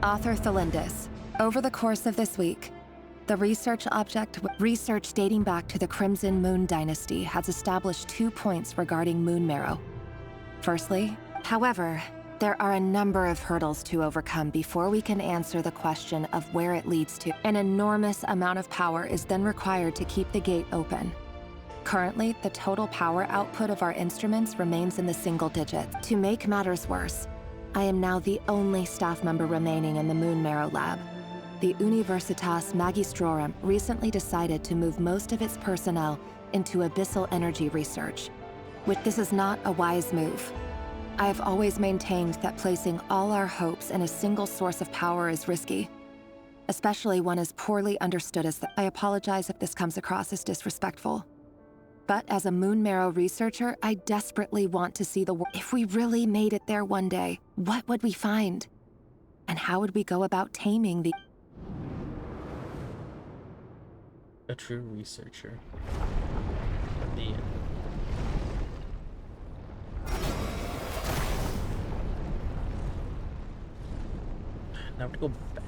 Author Thelindis. Over the course of this week, the research dating back to the Crimson Moon Dynasty has established 2 points regarding moon marrow. Firstly, however, there are a number of hurdles to overcome before we can answer the question of where it leads to. An enormous amount of power is then required to keep the gate open. Currently, the total power output of our instruments remains in the single digits. To make matters worse, I am now the only staff member remaining in the Moon Marrow Lab. The Universitas Magistrorum recently decided to move most of its personnel into abyssal energy research. This is not a wise move. I have always maintained that placing all our hopes in a single source of power is risky, especially one as poorly understood as that. I apologize if this comes across as disrespectful. But as a Moon Marrow researcher, I desperately want to see the world. If we really made it there one day, what would we find? And how would we go about taming the... A true researcher. The end. Now to go back.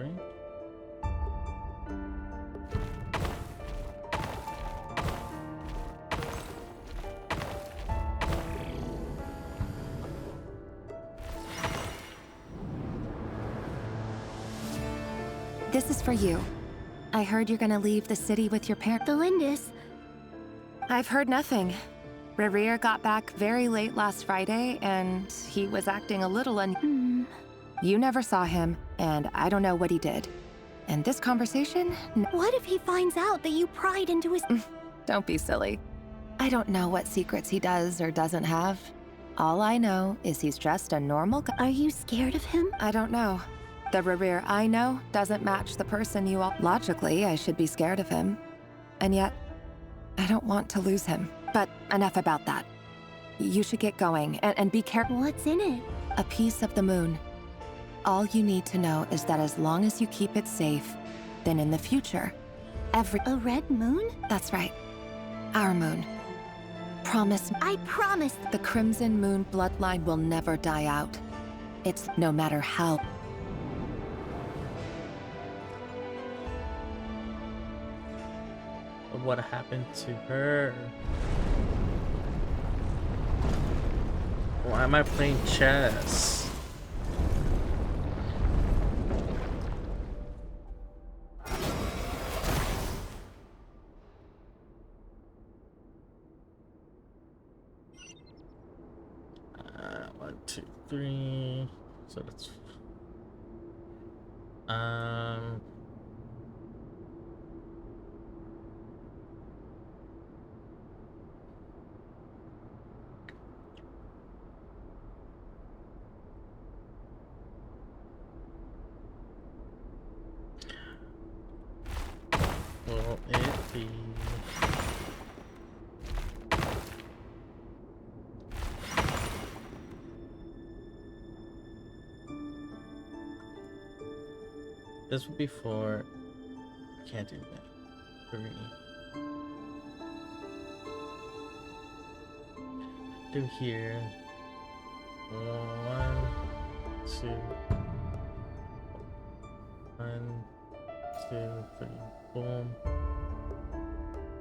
23. This is for you. I heard you're gonna leave the city with your parents. Belindis. I've heard nothing. Rerir got back very late last Friday, and he was acting a little You never saw him, and I don't know what he did. And this conversation... What if he finds out that you pried into his... Don't be silly. I don't know what secrets he does or doesn't have. All I know is he's just a normal guy. Are you scared of him? I don't know. The Rerir I know doesn't match the person you all... Logically, I should be scared of him. And yet, I don't want to lose him. But enough about that. You should get going, and be careful. What's in it? A piece of the moon. All you need to know is that as long as you keep it safe, then in the future, A red moon? That's right. Our moon. Promise. I promise. The Crimson Moon bloodline will never die out. It's no matter how. What happened to her? Why am I playing chess? One, two, three. So that's will it be? This would be for... Can't do that. 3. Do here. 1, 2. 1, 2, 3. Boom.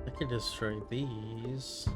I could destroy these.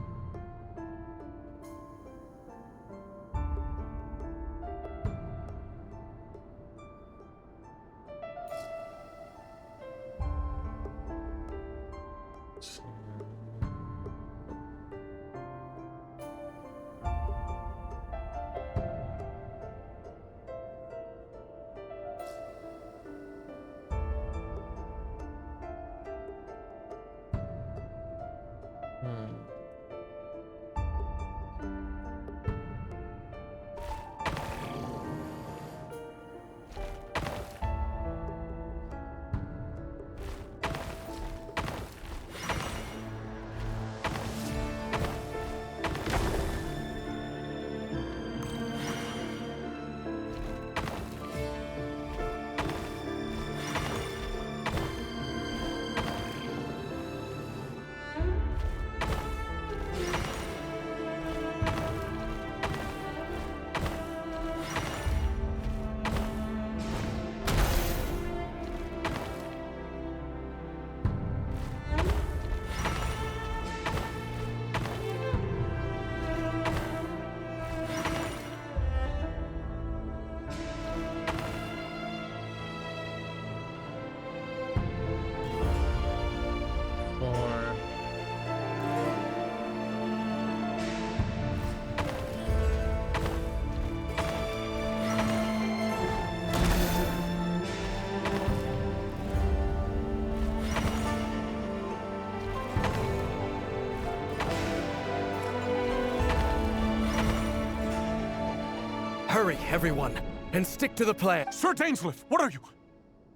Hurry, everyone, and stick to the plan. Sir Dainsleif, what are you?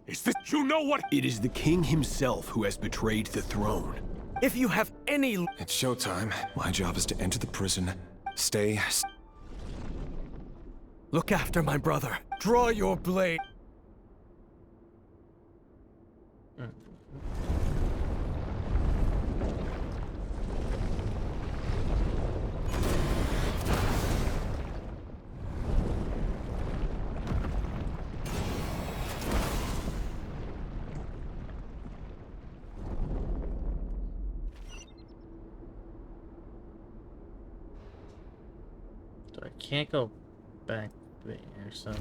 Is this... You know what? It is the king himself who has betrayed the throne. If you have any... It's showtime. My job is to enter the prison. Stay... Look after my brother. Draw your blade. So I can't go back there, so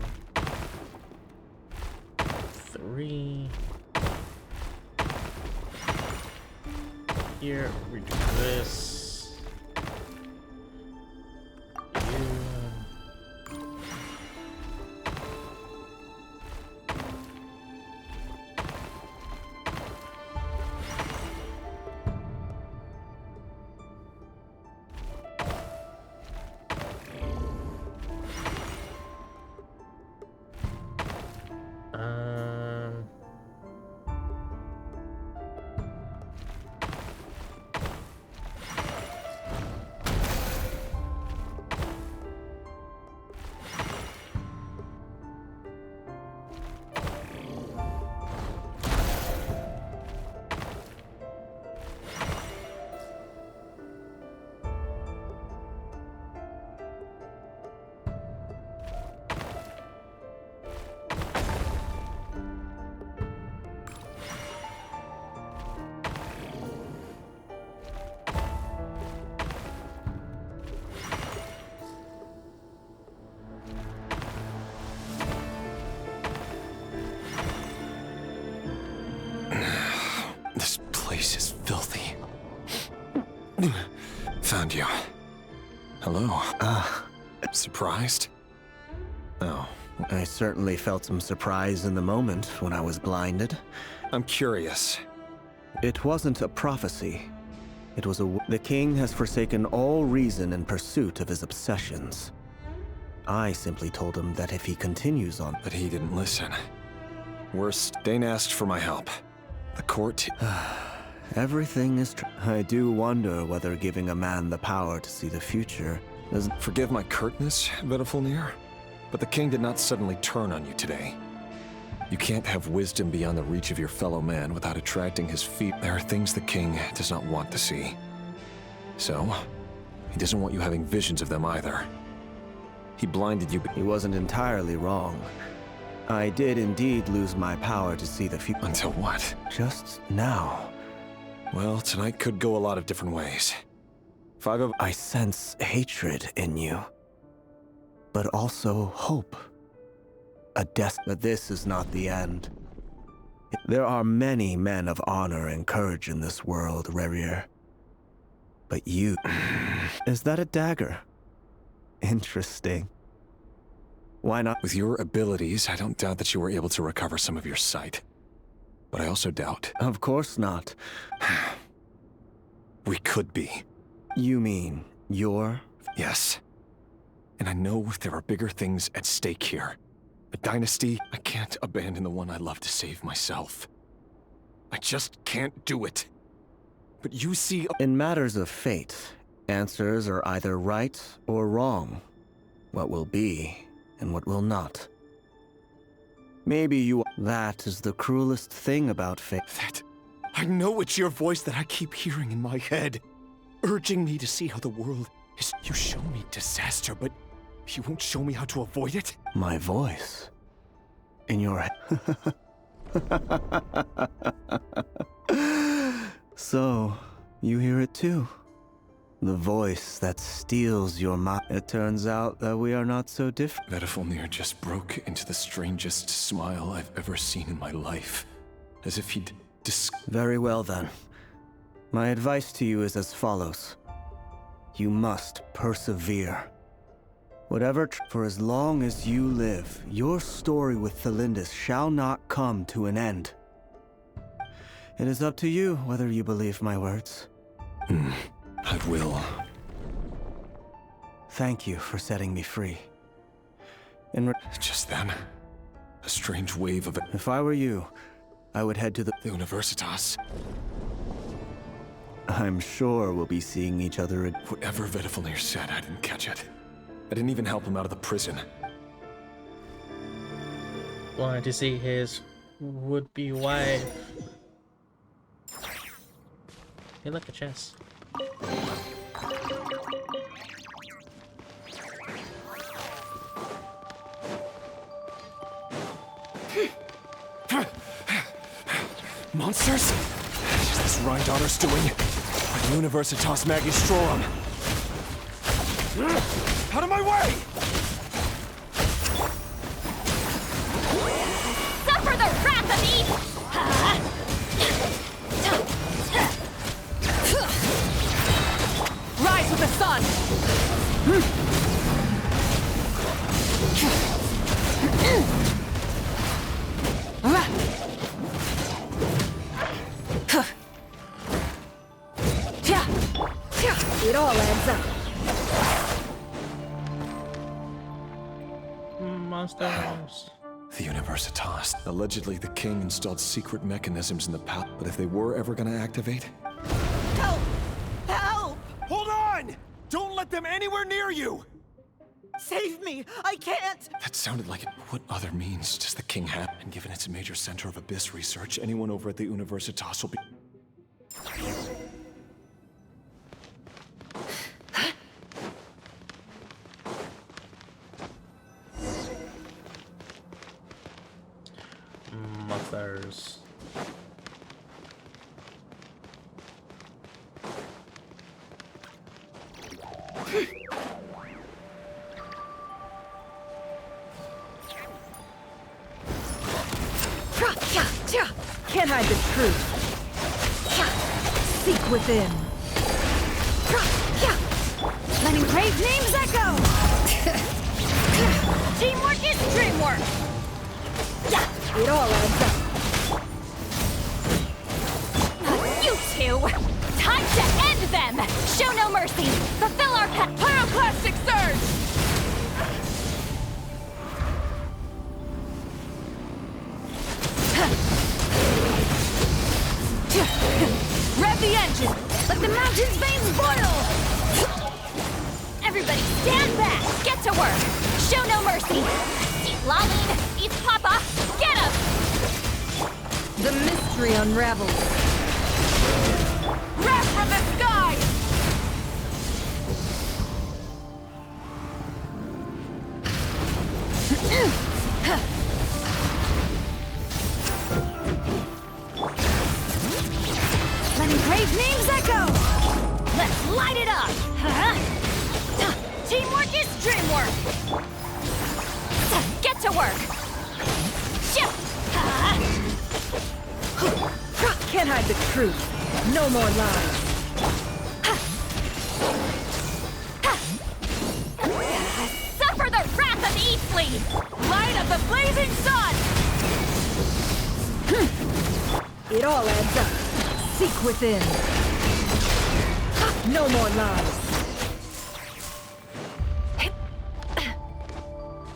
3 here, we do this. This place is filthy. Found you. Hello. Surprised? Oh. I certainly felt some surprise in the moment when I was blinded. I'm curious. It wasn't a prophecy. It was the king has forsaken all reason in pursuit of his obsessions. I simply told him that if he continues on... But he didn't listen. Worse, Dane asked for my help. The court... Everything is I do wonder whether giving a man the power to see the future doesn't... Forgive my curtness, Vedifulnir, but the king did not suddenly turn on you today. You can't have wisdom beyond the reach of your fellow man without attracting his feet. There are things the king does not want to see. So, he doesn't want you having visions of them either. He blinded you, but... He wasn't entirely wrong. I did indeed lose my power to see the future. Until what? Just now. Well, tonight could go a lot of different ways. I sense hatred in you, but also hope. But this is not the end. There are many men of honor and courage in this world, Rerir. But you... Is that a dagger? Interesting. Why not? With your abilities, I don't doubt that you were able to recover some of your sight. But I also doubt... Of course not. We could be. You mean, you're... Yes. And I know there are bigger things at stake here. A dynasty, I can't abandon the one I love to save myself. I just can't do it. But you see... In matters of fate, answers are either right or wrong. What will be, and what will not. Maybe you... That is the cruelest thing about fate. That... I know it's your voice that I keep hearing in my head, urging me to see how the world is. You show me disaster, but you won't show me how to avoid it? My voice? In your head? So, you hear it too? The voice that steals your mind. It turns out that we are not so different. Vedifulnir just broke into the strangest smile I've ever seen in my life. As if he'd... Very well then. My advice to you is as follows. You must persevere. Whatever for as long as you live, your story with Thelindis shall not come to an end. It is up to you whether you believe my words. I will. Thank you for setting me free. Just then, a strange wave of... If I were you, I would head to the Universitas. I'm sure we'll be seeing each other. Whatever Vedifulnir said, I didn't catch it. I didn't even help him out of the prison. Wanted to see his would-be wife. Hey, look, a chest. Monsters? Is this Rhindaughter's doing? Universitas Magistrorum. Out of my way! Suffer the wrath of evil! Rise with the sun! It all adds up. Monsters. The Universitas. Allegedly, the king installed secret mechanisms in the palace, but if they were ever gonna activate... Help! Help! Hold on! Don't let them anywhere near you! Save me! I can't! That sounded like it. What other means does the king have? And given it's a major center of abyss research, anyone over at the Universitas will be... Monsters. Can't hide the truth. Seek within. Letting brave names echo! Teamwork is dreamwork! It all adds up. You two! Time to end them! Show no mercy! Fulfill our pyroclastic surge! Rev the engine! Let the mountain's veins boil! Everybody stand back! Get to work! Show no mercy! Eat Laline! Eat Papa! Get him! The mystery unravels. Wrath from the sky! Letting brave names echo! Let's light it up! Teamwork is dreamwork! Get to work! Can't hide the truth. No more lies. Suffer the wrath of Eastleigh! Light of the blazing sun! It all adds up. Seek within. No more lies.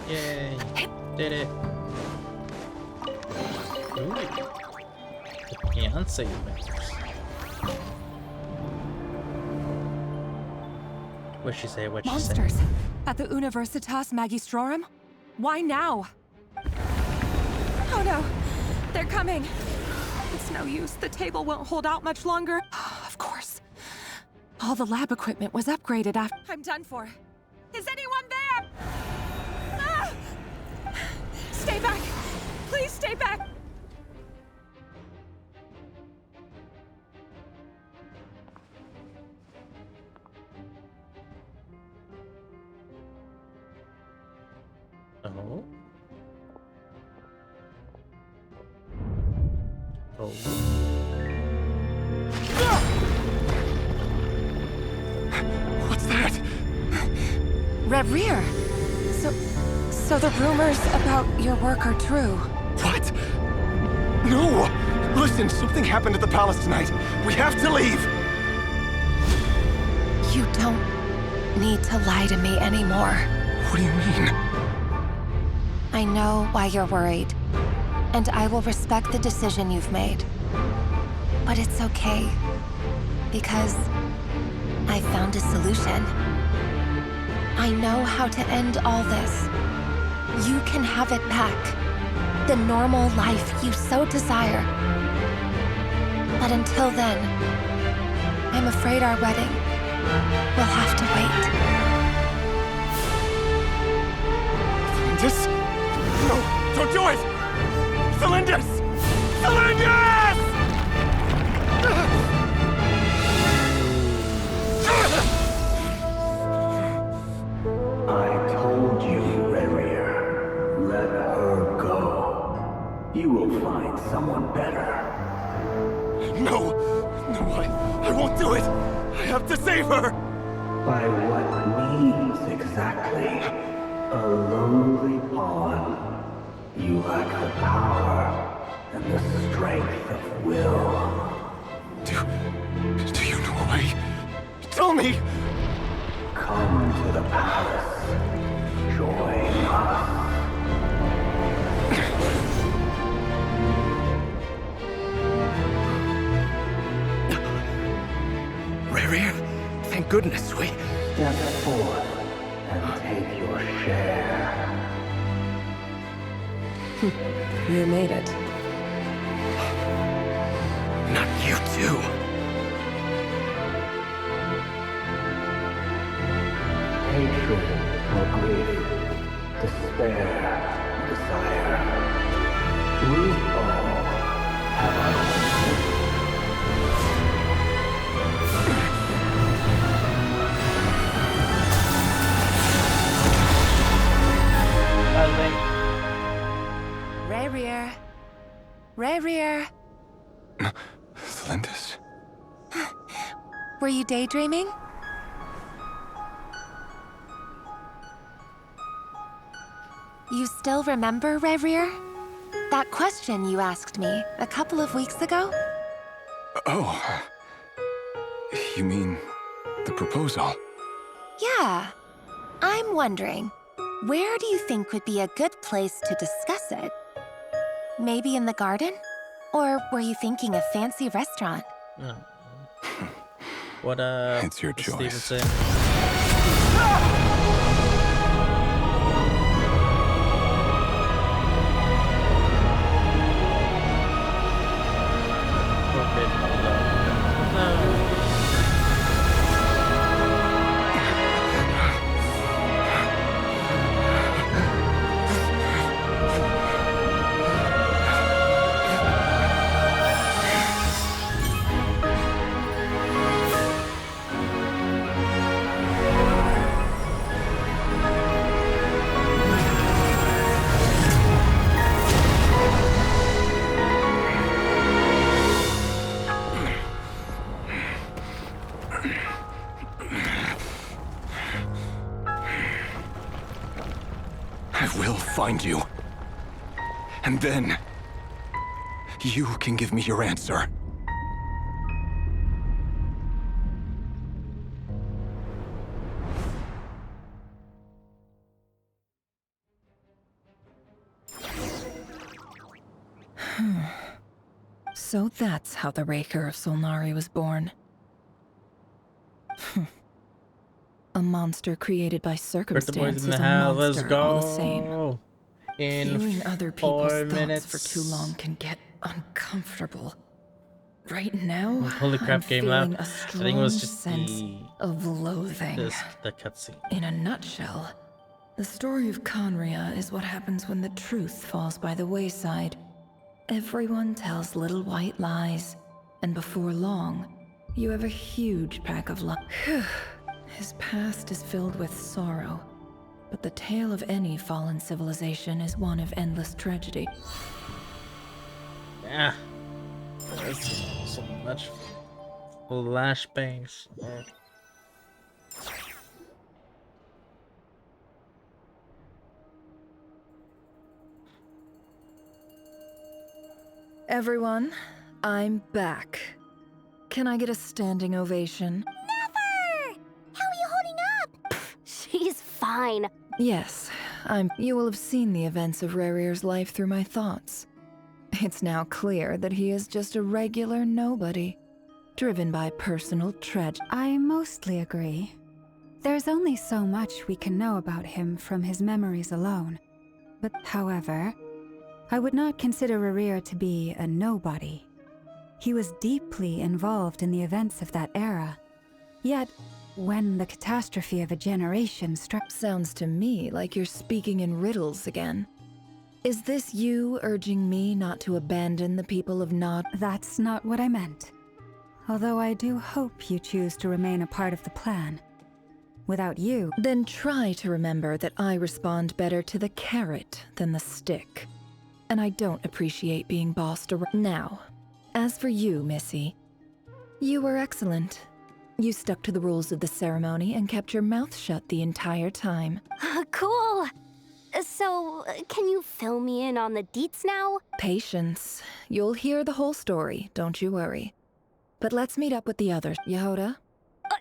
Yay. Did it. Ooh. The Beyonce mix. What'd she say? What'd she say? Monsters! At the Universitas Magistrorum? Why now? Oh no! They're coming! It's no use. The table won't hold out much longer. Of course. All the lab equipment was upgraded after... I'm done for. Is anyone there? Ah! Stay back! Please stay back! Oh. Oh. What's that? Reverie! So the rumors about your work are true. What? No! Listen, something happened at the palace tonight. We have to leave! You don't need to lie to me anymore. What do you mean? I know why you're worried, and I will respect the decision you've made. But it's okay, because I found a solution. I know how to end all this. You can have it back. The normal life you so desire. But until then, I'm afraid our wedding will have to wait. This? No, don't do it! Cylinders! Cylinders! I I won't do it! I have to save her! By what means exactly? A lowly pawn. You lack the power and the strength of will. Do you know a way? Tell me! Come to the palace. Join us. Rare, thank goodness we... Step forth and take your share. You made it. Not you too. Hatred or grief, despair, desire. We all have our own. Rarier. Rarier. Thlindis? Were you daydreaming? You still remember, Rarier? That question you asked me a couple of weeks ago? Oh. You mean the proposal? Yeah. I'm wondering, where do you think would be a good place to discuss it? Maybe in the garden? Or were you thinking a fancy restaurant? Oh. What it's your choice. Stevenson? Find you. And then you can give me your answer. So that's how the Raker of Solnari was born. A monster created by circumstance is a monster all the same. Hearing other people's thoughts for too long can get uncomfortable. Right now, holy crap, I'm game feeling lab. a I strong think it was just sense of loathing. the cutscene. In a nutshell, the story of Conria is what happens when the truth falls by the wayside. Everyone tells little white lies, and before long, you have a huge pack of lies. His past is filled with sorrow, but the tale of any fallen civilization is one of endless tragedy. Yeah, there's so much flashbangs. Everyone, I'm back. Can I get a standing ovation? Never! How are you holding up? She's fine. Yes, You will have seen the events of Rarier's life through my thoughts. It's now clear that he is just a regular nobody, driven by personal tragedy. I mostly agree. There's only so much we can know about him from his memories alone. But, however, I would not consider Rarier to be a nobody. He was deeply involved in the events of that era. Yet, when the catastrophe of a generation struck... Sounds to me like you're speaking in riddles again. Is this you urging me not to abandon the people of Nod? That's not what I meant. Although I do hope you choose to remain a part of the plan. Without you... Then try to remember that I respond better to the carrot than the stick. And I don't appreciate being bossed around. Now, as for you, Missy, You were excellent. You stuck to the rules of the ceremony and kept your mouth shut the entire time. Cool. So, can you fill me in on the deets now? Patience. You'll hear the whole story, don't you worry. But let's meet up with the others. Yehoda?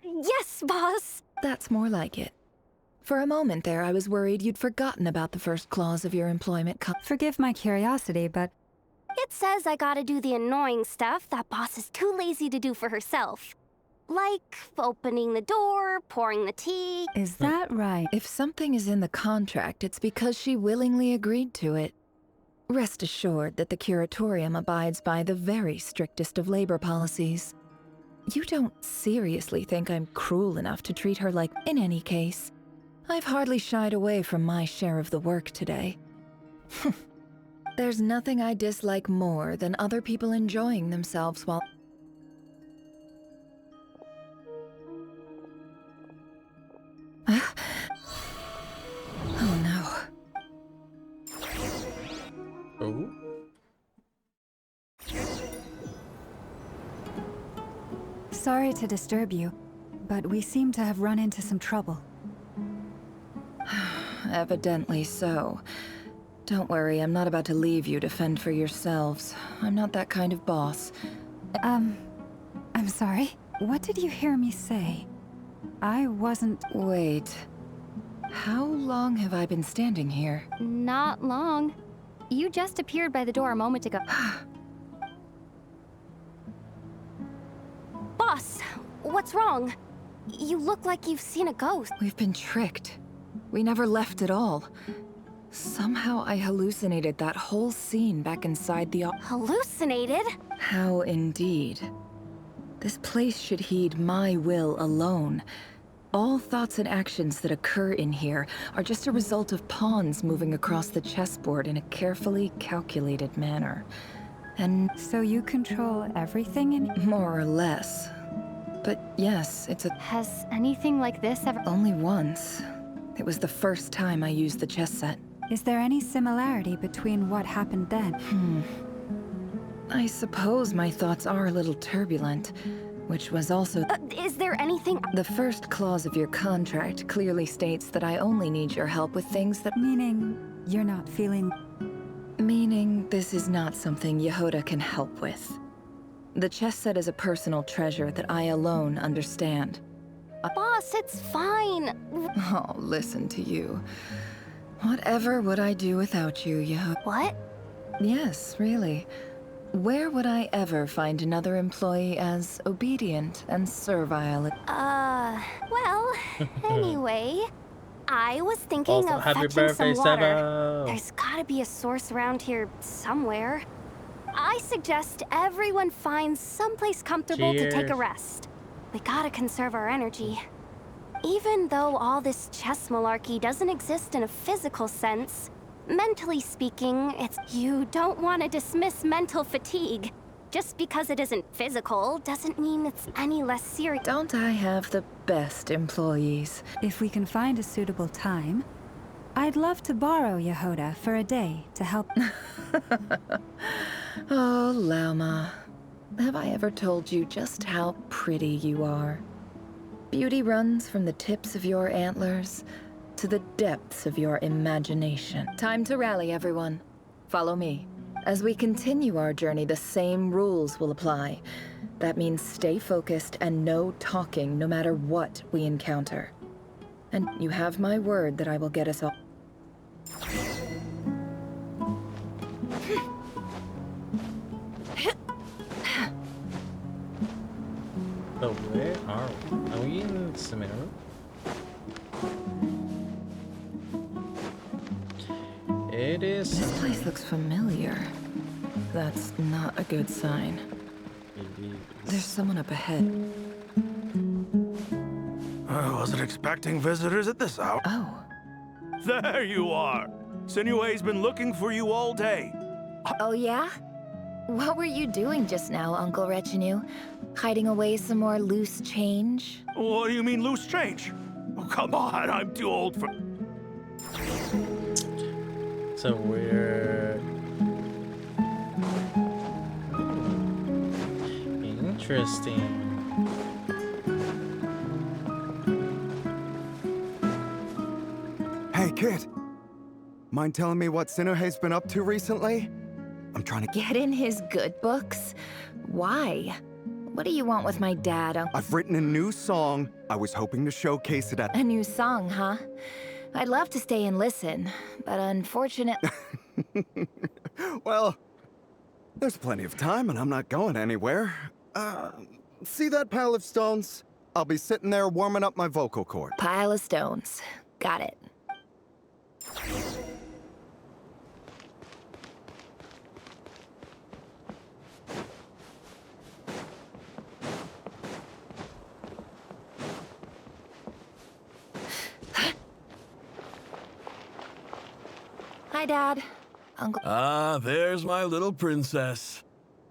Yes, boss! That's more like it. For a moment there, I was worried you'd forgotten about the first clause of your employment Forgive my curiosity, but... It says I gotta do the annoying stuff that boss is too lazy to do for herself. Like opening the door, pouring the tea. Is that right? If something is in the contract, it's because she willingly agreed to it. Rest assured that the curatorium abides by the very strictest of labor policies. You don't seriously think I'm cruel enough to treat her like... In any case, I've hardly shied away from my share of the work today. There's nothing I dislike more than other people enjoying themselves while... Oh no. Oh? Sorry to disturb you, but we seem to have run into some trouble. Evidently so. Don't worry, I'm not about to leave you to fend for yourselves. I'm not that kind of boss. I'm sorry? What did you hear me say? I wasn't... Wait. How long have I been standing here? Not long. You just appeared by the door a moment ago. Boss, what's wrong? You look like you've seen a ghost. We've been tricked. We never left at all. Somehow I hallucinated that whole scene back inside the... Hallucinated? How indeed. This place should heed my will alone. All thoughts and actions that occur in here are just a result of pawns moving across the chessboard in a carefully calculated manner. And... So you control everything in... More or less. But yes, it's a... Has anything like this ever... Only once. It was the first time I used the chess set. Is there any similarity between what happened then? I suppose my thoughts are a little turbulent, which was also... is there anything... The first clause of your contract clearly states that I only need your help with things that... Meaning, you're not feeling... Meaning, this is not something Yehoda can help with. The chess set is a personal treasure that I alone understand. Boss, it's fine. Oh, listen to you. Whatever would I do without you, Yehoda? What? Yes, really. Where would I ever find another employee as obedient and servile? Well, anyway, I was thinking Also, of happy fetching birthday, some water. Sebo. There's gotta be a source around here somewhere. I suggest everyone finds someplace comfortable to take a Cheers. rest. We gotta conserve our energy. Even though all this chess malarkey doesn't exist in a physical sense, mentally speaking, it's... You don't want to dismiss mental fatigue. Just because it isn't physical doesn't mean it's any less serious. Don't I have the best employees? If we can find a suitable time, I'd love to borrow Yehoda for a day to help... Oh, Lauma. Have I ever told you just how pretty you are? Beauty runs from the tips of your antlers to the depths of your imagination. Time to rally, everyone. Follow me. As we continue our journey, the same rules will apply. That means stay focused and no talking no matter what we encounter. And you have my word that I will get us all... So where are we? Are we in Sumeru? It is. This place looks familiar. That's not a good sign. There's someone up ahead. I wasn't expecting visitors at this hour. Oh. There you are! Sinue's been looking for you all day. Oh yeah? What were you doing just now, Uncle Retinue? Hiding away some more loose change? What do you mean loose change? Oh, come on, I'm too old for... So we're... Interesting. Hey, kid. Mind telling me what Sinohe's been up to recently? I'm trying to Get in his good books? Why? What do you want with my dad, Uncle? I've written a new song. I was hoping to showcase it at... A new song, huh? I'd love to stay and listen, but unfortunately... Well, there's plenty of time and I'm not going anywhere. See that pile of stones? I'll be sitting there warming up my vocal cord. Pile of stones. Got it. Hi, Dad. Uncle... Ah, there's my little princess.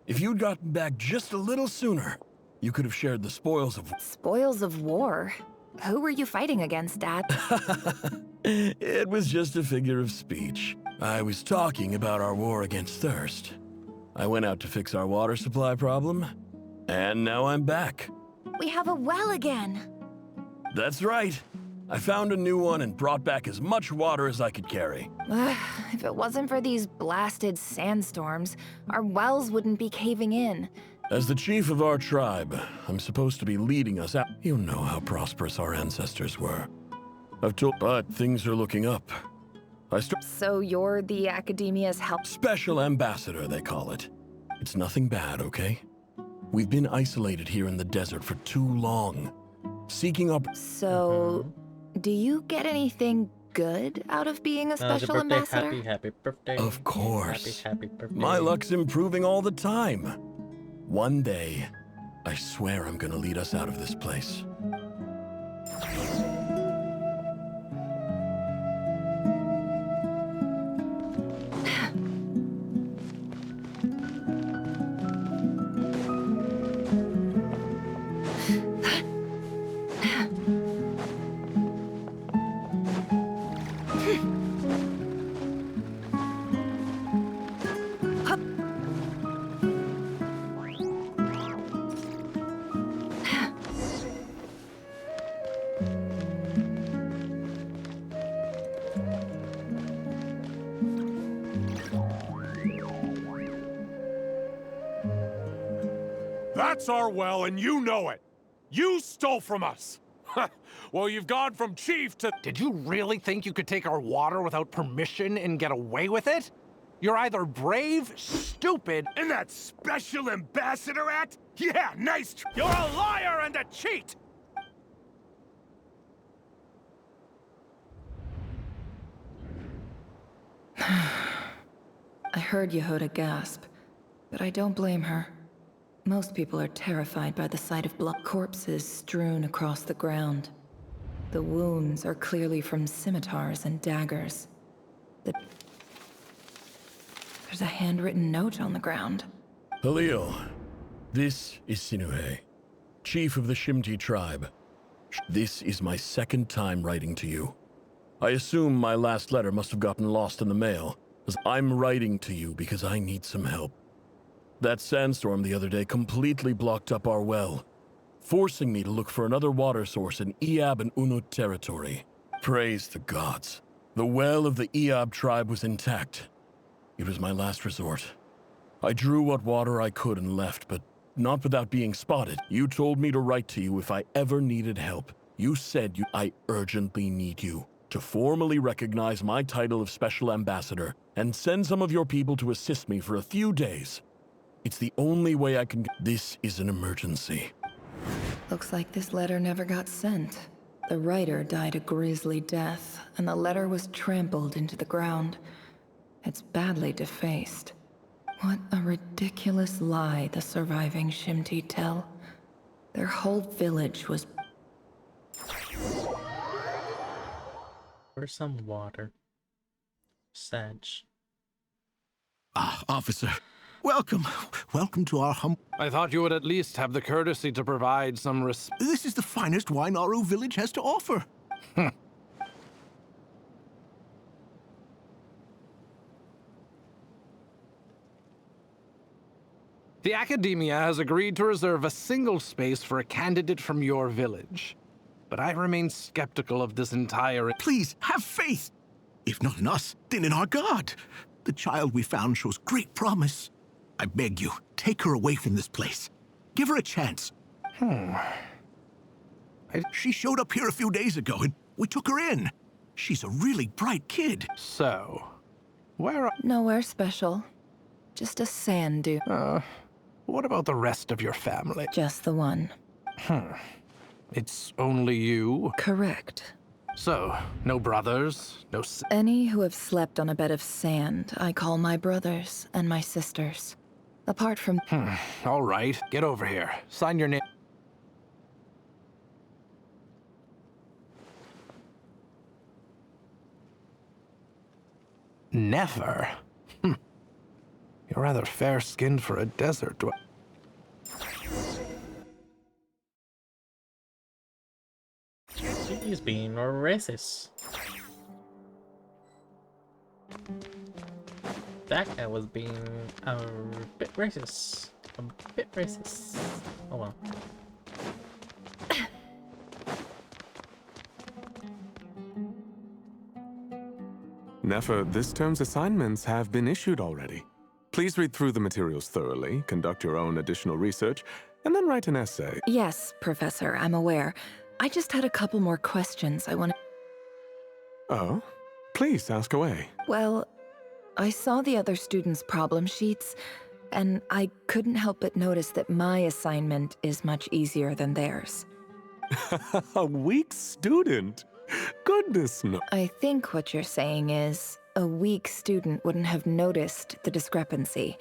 If you'd gotten back just a little sooner, you could have shared the spoils of... Spoils of war? Who were you fighting against, Dad? It was just a figure of speech. I was talking about our war against thirst. I went out to fix our water supply problem, and now I'm back. We have a well again. That's right. I found a new one and brought back as much water as I could carry. If it wasn't for these blasted sandstorms, our wells wouldn't be caving in. As the chief of our tribe, I'm supposed to be leading us out. You know how prosperous our ancestors were. But things are looking up. So you're the Academia's help? Special ambassador, they call it. It's nothing bad, okay? We've been isolated here in the desert for too long. Seeking up... So, do you get anything good out of being a special ambassador? Happy birthday. Of course. Happy birthday. My luck's improving all the time. One day, I swear I'm gonna lead us out of this place. That's our well, and you know it. You stole from us. Well, you've gone from chief to... Did you really think you could take our water without permission and get away with it? You're either brave, stupid... And that Special Ambassador Act? Yeah, nice. You're a liar and a cheat! I heard Yehuda gasp, but I don't blame her. Most people are terrified by the sight of blood corpses strewn across the ground. The wounds are clearly from scimitars and daggers. There's a handwritten note on the ground. Halil, this is Sinuhe, chief of the Shimti tribe. This is my second time writing to you. I assume my last letter must have gotten lost in the mail, as I'm writing to you because I need some help. That sandstorm the other day completely blocked up our well, forcing me to look for another water source in Iab and Unut territory. Praise the gods. The well of the Iab tribe was intact. It was my last resort. I drew what water I could and left, but not without being spotted. You told me to write to you if I ever needed help. You said I urgently need you to formally recognize my title of Special Ambassador and send some of your people to assist me for a few days. It's the only way I can... This is an emergency. Looks like this letter never got sent. The writer died a grisly death, and the letter was trampled into the ground. It's badly defaced. What a ridiculous lie the surviving Shimti tell. Their whole village was... Where's some water? Sedge. Ah, officer. Welcome. Welcome to our I thought you would at least have the courtesy to provide some This is the finest wine Aru village has to offer. The Academia has agreed to reserve a single space for a candidate from your village. But I remain skeptical of this entire... Please, have faith. If not in us, then in our god. The child we found shows great promise. I beg you, take her away from this place. Give her a chance. She showed up here a few days ago, and we took her in. She's a really bright kid. So, where are... Nowhere special. Just a sand dune. What about the rest of your family? Just the one. It's only you? Correct. So, no brothers, no... Any who have slept on a bed of sand, I call my brothers and my sisters. Apart from... All right, get over here. Sign your name. Never? You're rather fair-skinned for a desert dweller. She's being racist. That guy was being a bit racist. A bit racist. Oh well. Nefer, this term's assignments have been issued already. Please read through the materials thoroughly, conduct your own additional research, and then write an essay. Yes, Professor, I'm aware. I just had a couple more questions I want to... Oh? Please, ask away. Well, I saw the other students' problem sheets, and I couldn't help but notice that my assignment is much easier than theirs. A weak student? Goodness no. I think what you're saying is, a weak student wouldn't have noticed the discrepancy.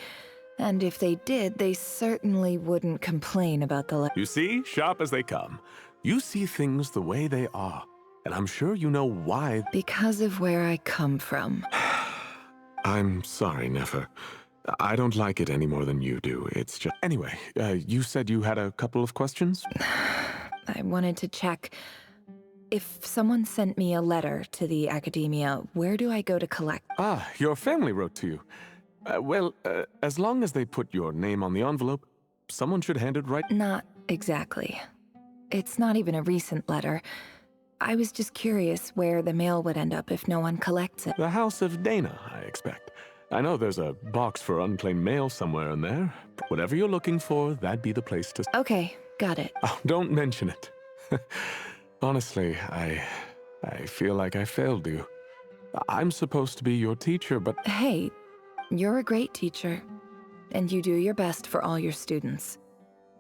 And if they did, they certainly wouldn't complain about the... You see, sharp as they come. You see things the way they are, and I'm sure you know why. Because of where I come from. I'm sorry, Nefer. I don't like it any more than you do. It's just... Anyway, you said you had a couple of questions? I wanted to check... If someone sent me a letter to the academia, where do I go to collect? Ah, your family wrote to you. Well, as long as they put your name on the envelope, someone should hand it right... Not exactly. It's not even a recent letter. I was just curious where the mail would end up if no one collects it. The House of Dana, I expect. I know there's a box for unclaimed mail somewhere in there. Whatever you're looking for, that'd be the place to... Okay, got it. Oh, don't mention it. Honestly, I feel like I failed you. I'm supposed to be your teacher, but... Hey, you're a great teacher, and you do your best for all your students.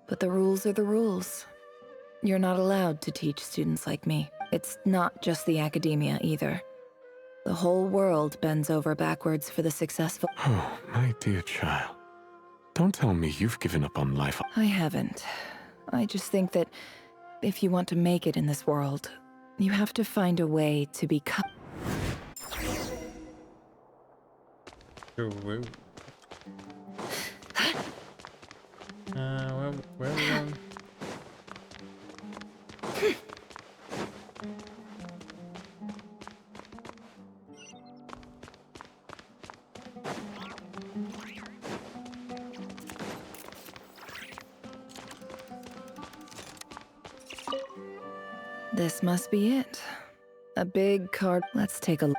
But the rules are the rules. You're not allowed to teach students like me. It's not just the academia, either. The whole world bends over backwards for the successful... Oh, my dear child. Don't tell me you've given up on life. I haven't. I just think that if you want to make it in this world, you have to find a way to become... True. Where are we going? This must be it. A big card. Let's take a look.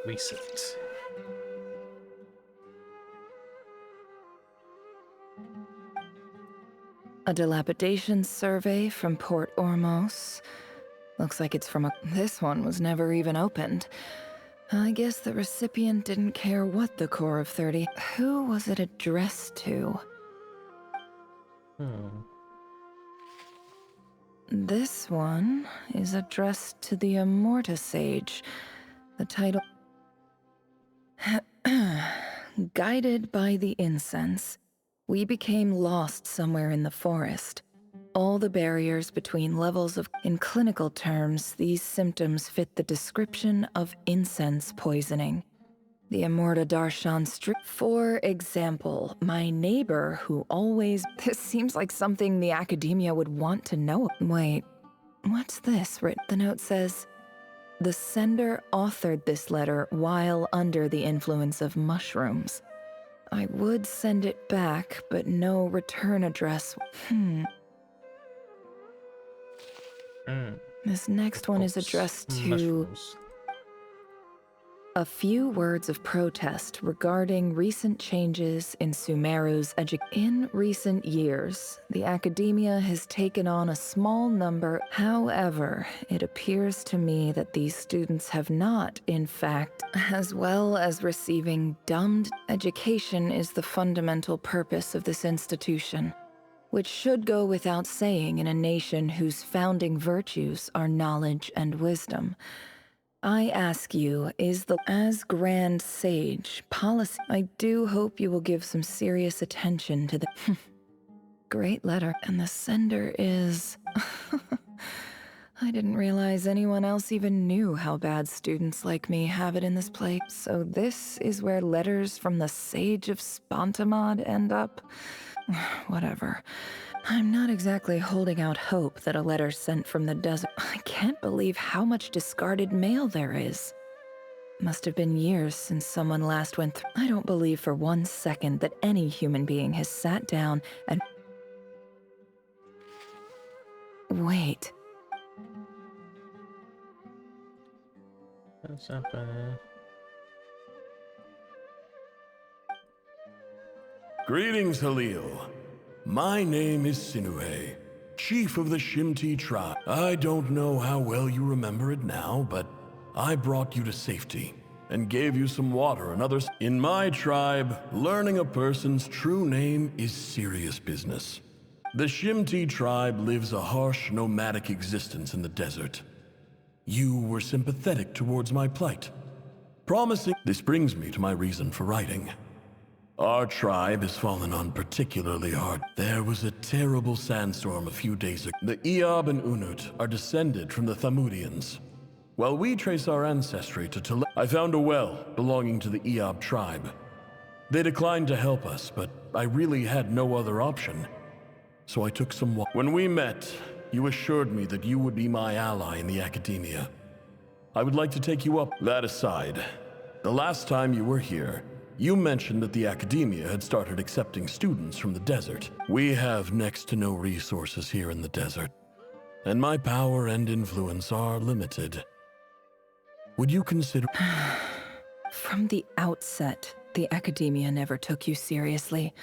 Recent. A dilapidation survey from Port Ormos. Looks like it's from a... This one was never even opened. I guess the recipient didn't care what the core of 30... Who was it addressed to? This one is addressed to the Immorta Sage. The title... Guided by the incense, we became lost somewhere in the forest. All the barriers between levels of... In clinical terms, these symptoms fit the description of incense poisoning. The Immorta Darshan For example, my neighbor who always... This seems like something the academia would want to know. Wait, what's this? The note says, the sender authored this letter while under the influence of mushrooms. I would send it back, but no return address. This next one is addressed to... Mushrooms. A few words of protest regarding recent changes in Sumeru's education. In recent years, the academia has taken on a small number. However, it appears to me that these students have not, in fact, as well as receiving dumbed. Education is the fundamental purpose of this institution, which should go without saying in a nation whose founding virtues are knowledge and wisdom. I ask you, as Grand Sage, policy... I do hope you will give some serious attention to the... Great letter. And the sender is... I didn't realize anyone else even knew how bad students like me have it in this place. So this is where letters from the Sage of Spontamod end up? Whatever. I'm not exactly holding out hope that a letter sent from the desert. I can't believe how much discarded mail there is. Must have been years since someone last went through. I don't believe for 1 second that any human being has sat down and... Wait. What's happening? Greetings, Halil. My name is Sinue, chief of the Shimti tribe. I don't know how well you remember it now, but I brought you to safety and gave you some water and others. In my tribe, learning a person's true name is serious business. The Shimti tribe lives a harsh, nomadic existence in the desert. You were sympathetic towards my plight, promising... This brings me to my reason for writing. Our tribe has fallen on particularly hard. There was a terrible sandstorm a few days ago. The Eob and Unut are descended from the Thamudians. While we trace our ancestry to I found a well belonging to the Eob tribe. They declined to help us, but I really had no other option. So I took some water. When we met, you assured me that you would be my ally in the academia. I would like to take you up. That aside, the last time you were here, you mentioned that the academia had started accepting students from the desert. We have next to no resources here in the desert, and my power and influence are limited. Would you consider... From the outset, the academia never took you seriously.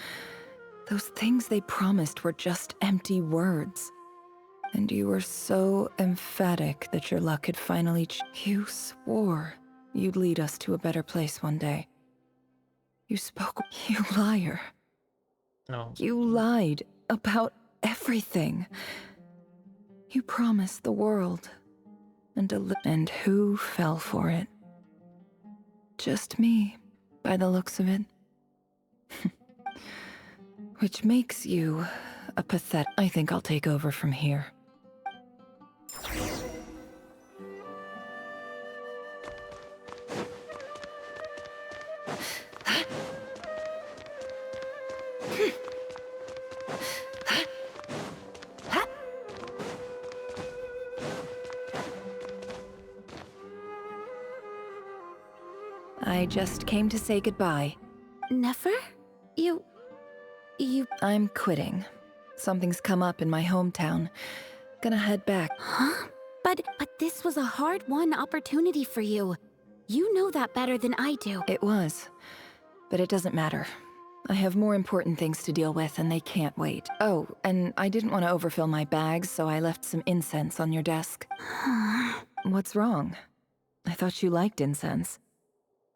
Those things they promised were just empty words. And you were so emphatic that your luck had finally You swore you'd lead us to a better place one day. You spoke... You liar. No. You lied about everything. You promised the world. And who fell for it? Just me, by the looks of it. Which makes you a pathetic... I think I'll take over from here. I just came to say goodbye. Nefer? You... I'm quitting. Something's come up in my hometown. Gonna head back. Huh? But this was a hard-won opportunity for you. You know that better than I do. It was. But it doesn't matter. I have more important things to deal with, and they can't wait. Oh, and I didn't want to overfill my bags, so I left some incense on your desk. What's wrong? I thought you liked incense.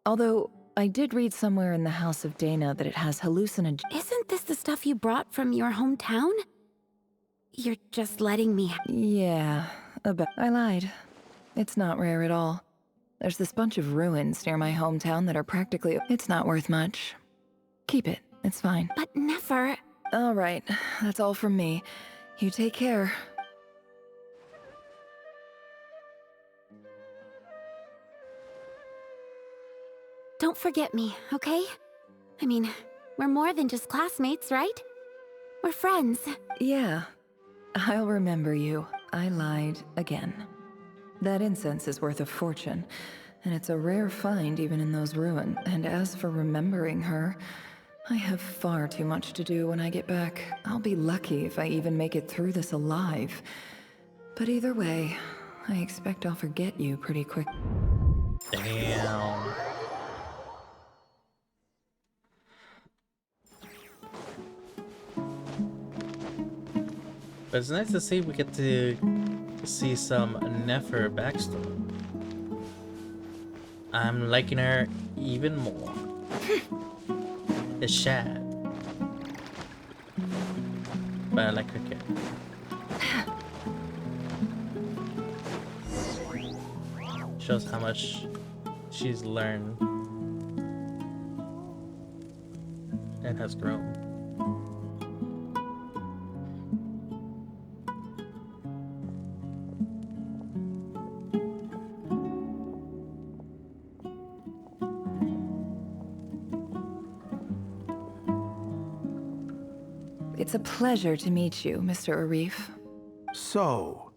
Although, I did read somewhere in the House of Dana that it has hallucinogens. Isn't this the stuff you brought from your hometown? You're just letting me... Yeah, I lied. It's not rare at all. There's this bunch of ruins near my hometown that are practically... It's not worth much. Keep it. It's fine. But Nefer... All right. That's all from me. You take care. Don't forget me, okay? I mean, we're more than just classmates, right? We're friends. Yeah. I'll remember you. I lied again. That incense is worth a fortune, and it's a rare find even in those ruins. And as for remembering her, I have far too much to do when I get back. I'll be lucky if I even make it through this alive. But either way, I expect I'll forget you pretty quick. Damn. But it's nice to see we get to see some Nefer backstory. I'm liking her even more. It's Shad. But I like her character. Shows how much she's learned and has grown. It's a pleasure to meet you, Mr. Arif. So,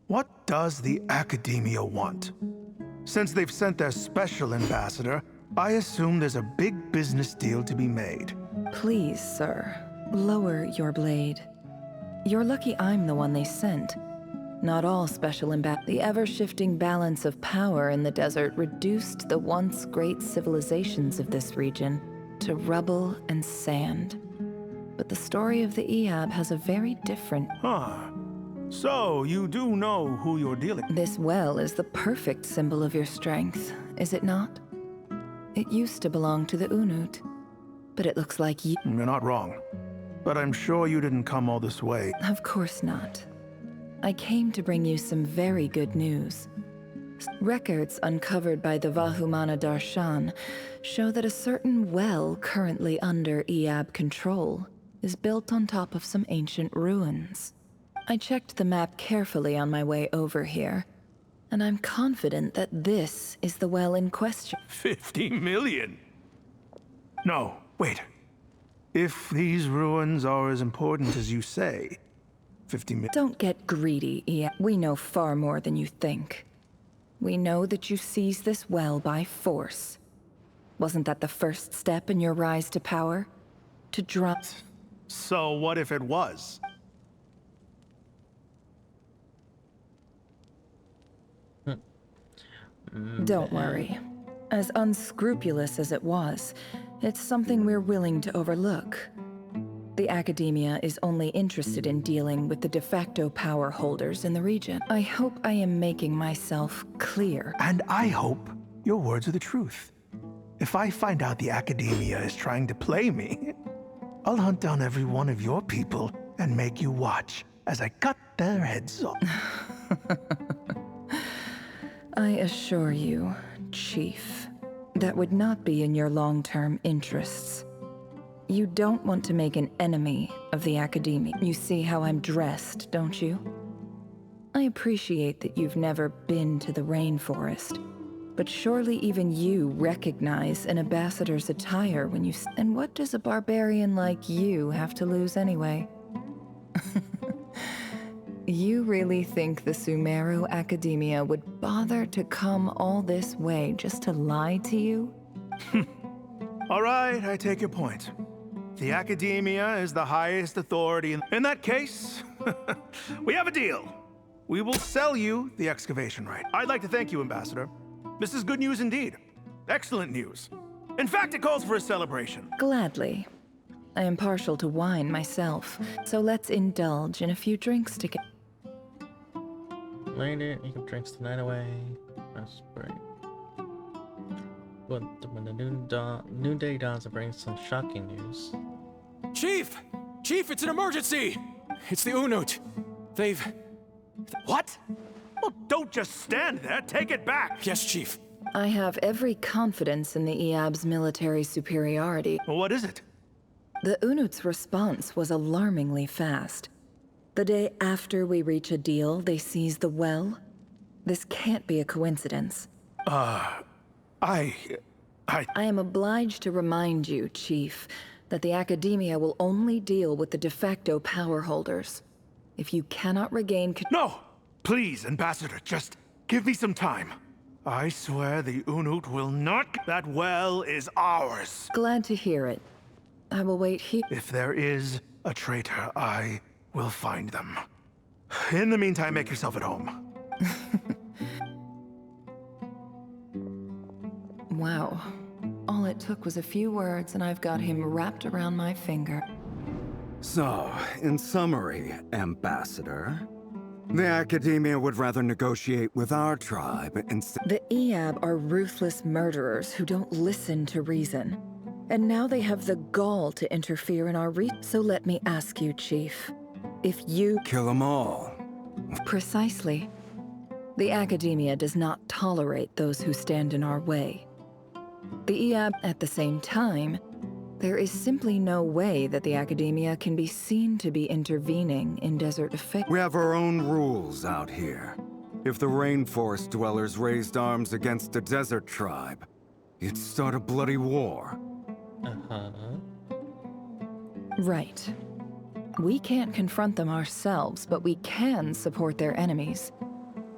what does the Academia want? Since they've sent their special ambassador, I assume there's a big business deal to be made. Please, sir, lower your blade. You're lucky I'm the one they sent. Not all special The ever-shifting balance of power in the desert reduced the once great civilizations of this region to rubble and sand. But the story of the Eab has a very different... Huh. So, you do know who you're dealing with? This well is the perfect symbol of your strength, is it not? It used to belong to the Unut, but it looks like you... You're not wrong. But I'm sure you didn't come all this way. Of course not. I came to bring you some very good news. Records uncovered by the Vahumana Darshan show that a certain well currently under Eab control is built on top of some ancient ruins. I checked the map carefully on my way over here, and I'm confident that this is the well in question. 50 million? No, wait. If these ruins are as important as you say, 50 million... Don't get greedy, Eab. We know far more than you think. We know that you seized this well by force. Wasn't that the first step in your rise to power? To drop... So what if it was? Don't worry. As unscrupulous as it was, it's something we're willing to overlook. The Academia is only interested in dealing with the de facto power holders in the region. I hope I am making myself clear. And I hope your words are the truth. If I find out the Academia is trying to play me, I'll hunt down every one of your people and make you watch as I cut their heads off. I assure you, Chief, that would not be in your long-term interests. You don't want to make an enemy of the Academia. You see how I'm dressed, don't you? I appreciate that you've never been to the rainforest, but surely even you recognize an ambassador's attire when you... And what does a barbarian like you have to lose anyway? You really think the Sumeru Academia would bother to come all this way just to lie to you? All right, I take your point. The Academia is the highest authority. In that case, we have a deal. We will sell you the excavation right. I'd like to thank you, Ambassador. This is good news indeed. Excellent news. In fact, it calls for a celebration. Gladly. I am partial to wine myself, so let's indulge in a few drinks together. Later, you can drink the night away. That's great. But when the noonday dawns, it brings some shocking news. Chief! Chief, it's an emergency! It's the Unut. They've... What? Well, don't just stand there. Take it back. Yes, Chief. I have every confidence in the Eab's military superiority. Well, what is it? The Unut's response was alarmingly fast. The day after we reach a deal, they seize the well. This can't be a coincidence. I am obliged to remind you, Chief, that the Academia will only deal with the de facto power holders. If you cannot regain... No! Please, Ambassador, just give me some time. I swear the Unut will not... That well is ours. Glad to hear it. I will wait here. If there is a traitor, I will find them. In the meantime, make yourself at home. Wow. All it took was a few words and I've got him wrapped around my finger. So, in summary, Ambassador, the Academia would rather negotiate with our tribe instead. The Eab are ruthless murderers who don't listen to reason. And now they have the gall to interfere in our So let me ask you, Chief. If you... Kill them all. Precisely. The Academia does not tolerate those who stand in our way. The Eab, at the same time, there is simply no way that the Academia can be seen to be intervening in desert affairs. We have our own rules out here. If the rainforest dwellers raised arms against a desert tribe, you'd start a bloody war. Right. We can't confront them ourselves, but we can support their enemies.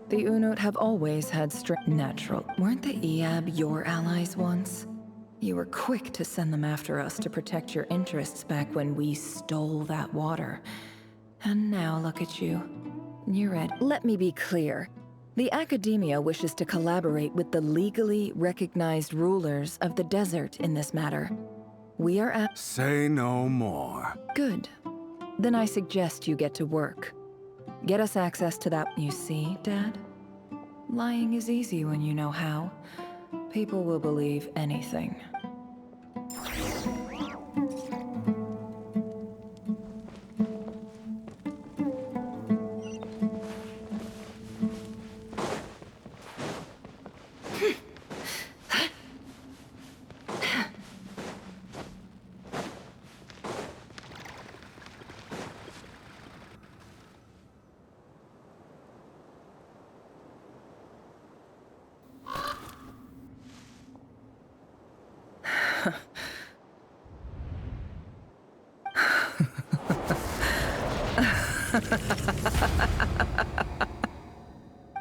The Unut have always had natural. Weren't the Eab your allies once? You were quick to send them after us to protect your interests back when we stole that water. And now look at you. You're ready. Let me be clear. The Academia wishes to collaborate with the legally recognized rulers of the desert in this matter. We are at... Say no more. Good. Then I suggest you get to work. Get us access to that... You see, Dad? Lying is easy when you know how. People will believe anything.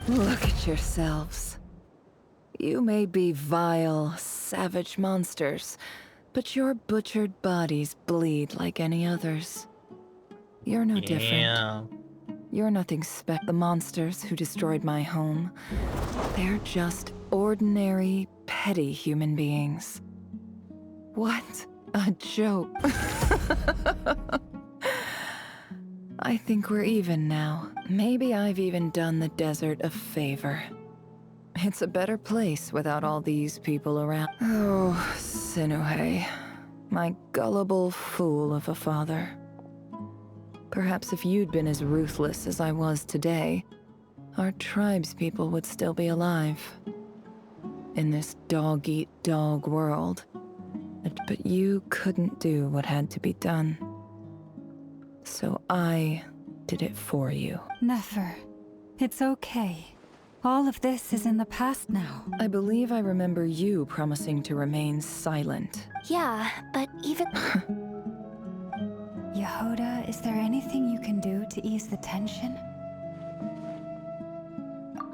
Look at yourselves. You may be vile, savage monsters, but your butchered bodies bleed like any others. You're no different. You're nothing The monsters who destroyed my home, they're just ordinary, petty human beings. What a joke. I think we're even now. Maybe I've even done the desert a favor. It's a better place without all these people around. Oh, Sinuhe, my gullible fool of a father. Perhaps if you'd been as ruthless as I was today, our tribespeople would still be alive. In this dog-eat-dog world. But you couldn't do what had to be done. So I did it for you. Nefer, it's okay. All of this is in the past now. I believe I remember you promising to remain silent. Yeah, but even... Yehoda, is there anything you can do to ease the tension?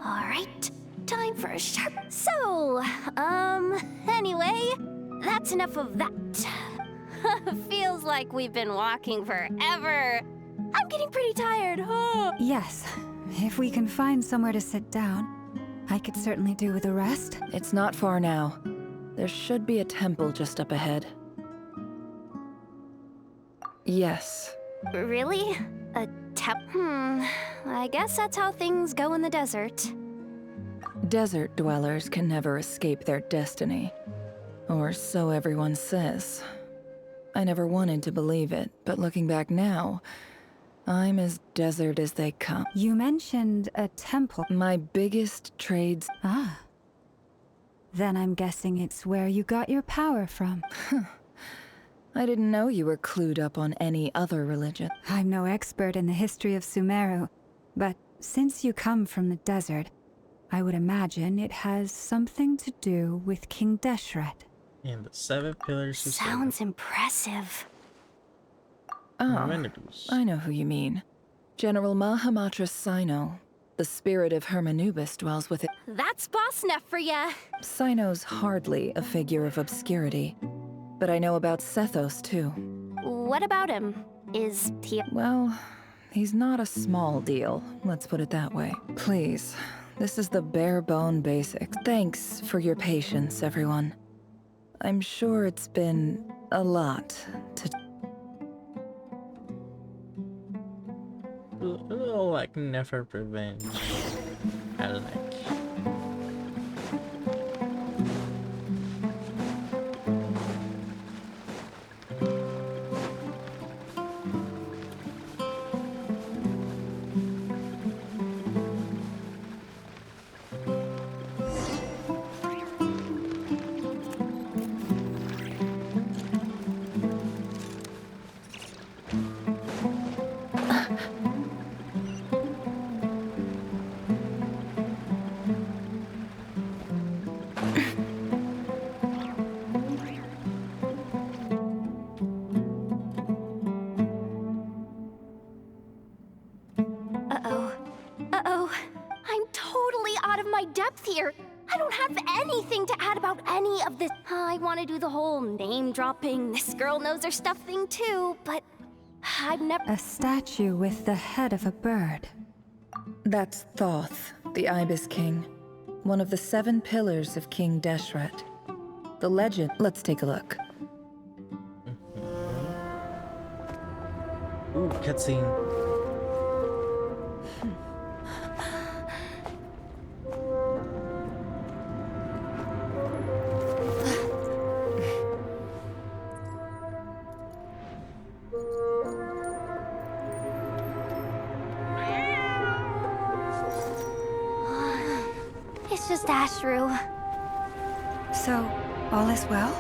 Alright, time for a sharp... So, anyway, that's enough of that. Feels like we've been walking forever. I'm getting pretty tired. Yes, if we can find somewhere to sit down, I could certainly do with a rest. It's not far now. There should be a temple just up ahead. Yes. Really? A I guess that's how things go in the desert. Desert dwellers can never escape their destiny. Or so everyone says. I never wanted to believe it, but looking back now, I'm as desert as they come. You mentioned a temple. My biggest trades... Ah. Then I'm guessing it's where you got your power from. I didn't know you were clued up on any other religion. I'm no expert in the history of Sumeru, but since you come from the desert, I would imagine it has something to do with King Deshret. And the 7 pillars of Sounds impressive. Ah, I know who you mean. General Mahamatra Sino. The spirit of Hermanubis dwells within. That's Boss Neff for ya. Sino's hardly a figure of obscurity. But I know about Sethos, too. What about him? Is he... Well, he's not a small deal, let's put it that way. Please, this is the bare bone basics. Thanks for your patience, everyone. I'm sure it's been a lot to... A little like never revenge. I like. I'm totally out of my depth here. I don't have anything to add about any of this. I want to do the whole name-dropping, this girl knows her stuff thing too, but I've never... A statue with the head of a bird. That's Thoth, the Ibis King. One of the 7 pillars of King Deshret. The legend... Let's take a look. Ooh, cutscene. It's just Ashru. So, all is well?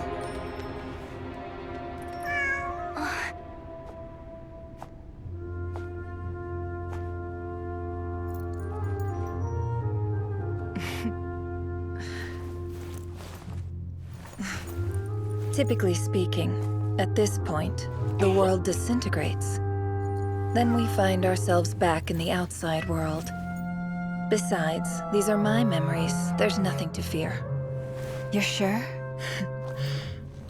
Typically speaking, at this point, the world disintegrates. Then we find ourselves back in the outside world. Besides, these are my memories. There's nothing to fear. You're sure?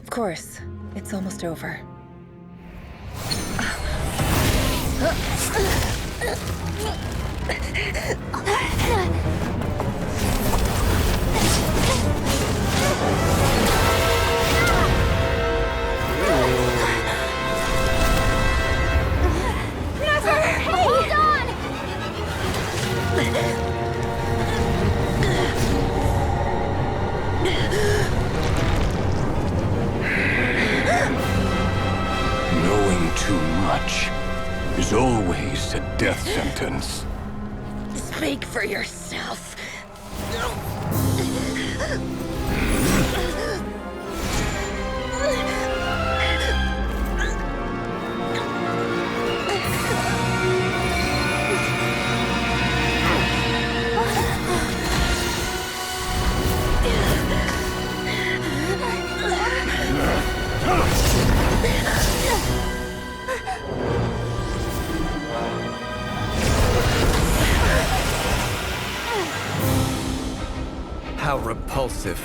Of course. It's almost over. Hold on! Knowing too much is always a death sentence. Speak for yourself. How repulsive.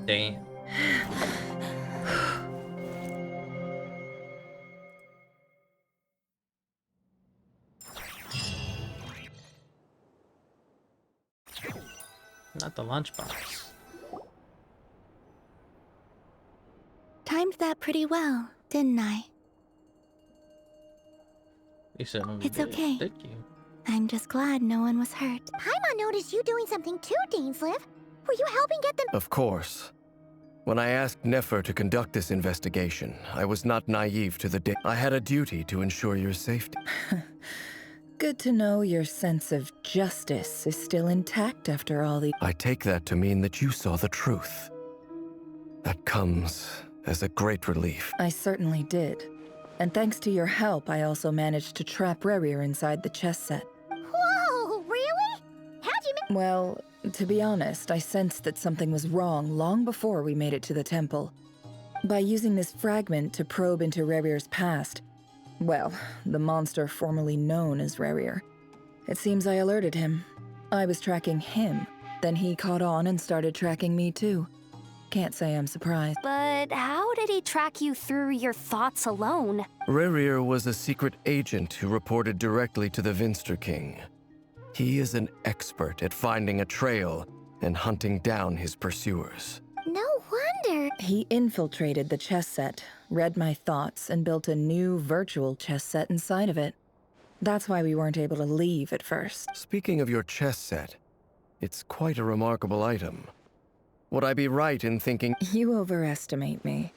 Damn. Not the lunchbox. Timed that pretty well, didn't I? You certainly It's did. okay. Thank you. I'm just glad no one was hurt. Paimon noticed you doing something too, Dainslev. Were you helping get them? Of course. When I asked Nefer to conduct this investigation, I was not naive to the day. I had a duty to ensure your safety. Good to know your sense of justice is still intact after all the... I take that to mean that you saw the truth. That comes as a great relief. I certainly did. And thanks to your help, I also managed to trap Rerir inside the chess set. Whoa, really? How'd you Well, to be honest, I sensed that something was wrong long before we made it to the temple. By using this fragment to probe into Rerir's past, well, the monster formerly known as Rerir, it seems I alerted him. I was tracking him, then he caught on and started tracking me too. Can't say I'm surprised. But how did he track you through your thoughts alone? Rerir was a secret agent who reported directly to the Vinster King. He is an expert at finding a trail and hunting down his pursuers. No wonder. He infiltrated the chess set, read my thoughts, and built a new virtual chess set inside of it. That's why we weren't able to leave at first. Speaking of your chess set, it's quite a remarkable item. Would I be right in thinking... You overestimate me.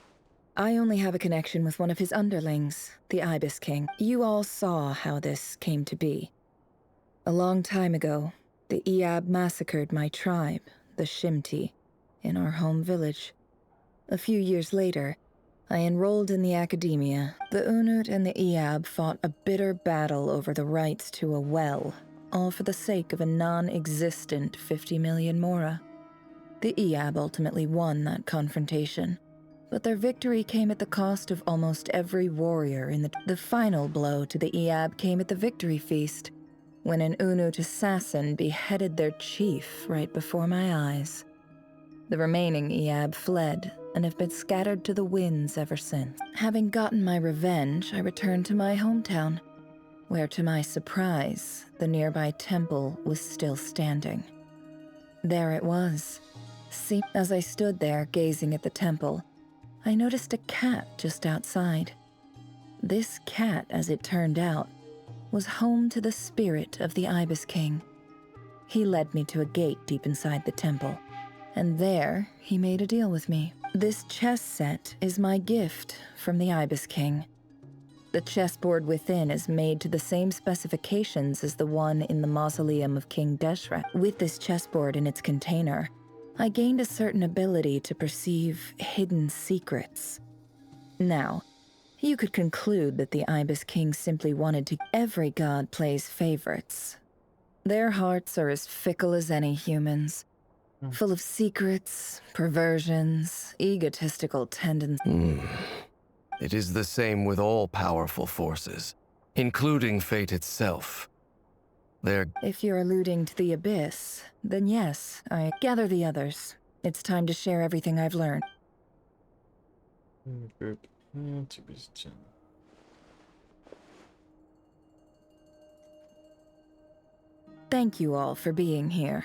I only have a connection with one of his underlings, the Ibis King. You all saw how this came to be. A long time ago, the Eab massacred my tribe, the Shimti, in our home village. A few years later, I enrolled in the academia. The Unut and the Eab fought a bitter battle over the rights to a well, all for the sake of a non-existent 50 million mora. The Eab ultimately won that confrontation, but their victory came at the cost of almost every warrior in the final blow to the Eab came at the victory feast, when an Unut assassin beheaded their chief right before my eyes. The remaining Eab fled and have been scattered to the winds ever since. Having gotten my revenge, I returned to my hometown, where to my surprise, the nearby temple was still standing. There it was. See, as I stood there gazing at the temple, I noticed a cat just outside. This cat, as it turned out, was home to the spirit of the Ibis King. He led me to a gate deep inside the temple, and there he made a deal with me. This chess set is my gift from the Ibis King. The chessboard within is made to the same specifications as the one in the mausoleum of King Deshret. With this chessboard in its container, I gained a certain ability to perceive hidden secrets. Now, you could conclude that the Ibis King simply wanted to... Every god plays favorites. Their hearts are as fickle as any human's, full of secrets, perversions, egotistical tendencies. It is the same with all powerful forces, including fate itself. If you're alluding to the Abyss, then yes, I gather the others. It's time to share everything I've learned. Thank you all for being here.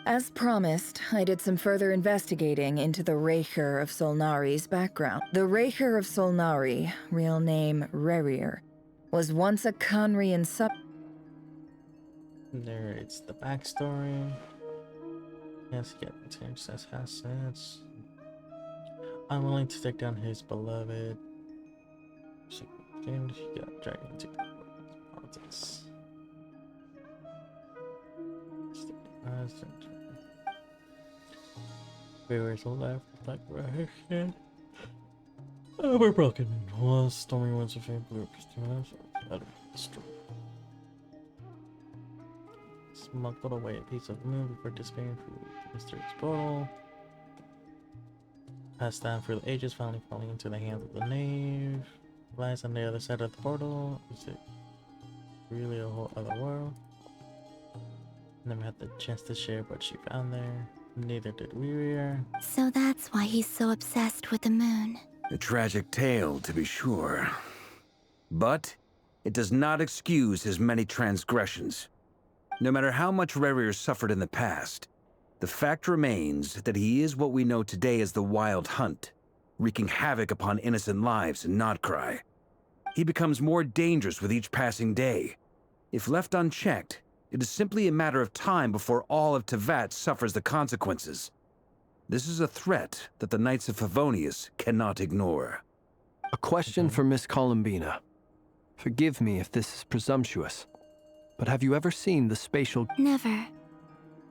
As promised, I did some further investigating into the Raker of Solnari's background. The Raker of Solnari, real name Rerir, was once a Conrian sub... Narrates the backstory. Yes, get change as assets. I'm willing to take down his beloved. She got dragged into politics. Where's left, like right here. We're broken. Was stormy winds of fame, blue destroy. Smuggled away a piece of moon before disappearing through the mysterious portal. Passed down through the ages, finally falling into the hands of the knave. Lies on the other side of the portal. Is it really a whole other world? Never had the chance to share what she found there. Neither did we. So that's why he's so obsessed with the moon. A tragic tale, to be sure. But it does not excuse his many transgressions. No matter how much Rerir suffered in the past, the fact remains that he is what we know today as the Wild Hunt, wreaking havoc upon innocent lives in Notcry. He becomes more dangerous with each passing day. If left unchecked, it is simply a matter of time before all of Tevat suffers the consequences. This is a threat that the Knights of Favonius cannot ignore. A question for Miss Columbina. Forgive me if this is presumptuous, but have you ever seen the spatial... Never.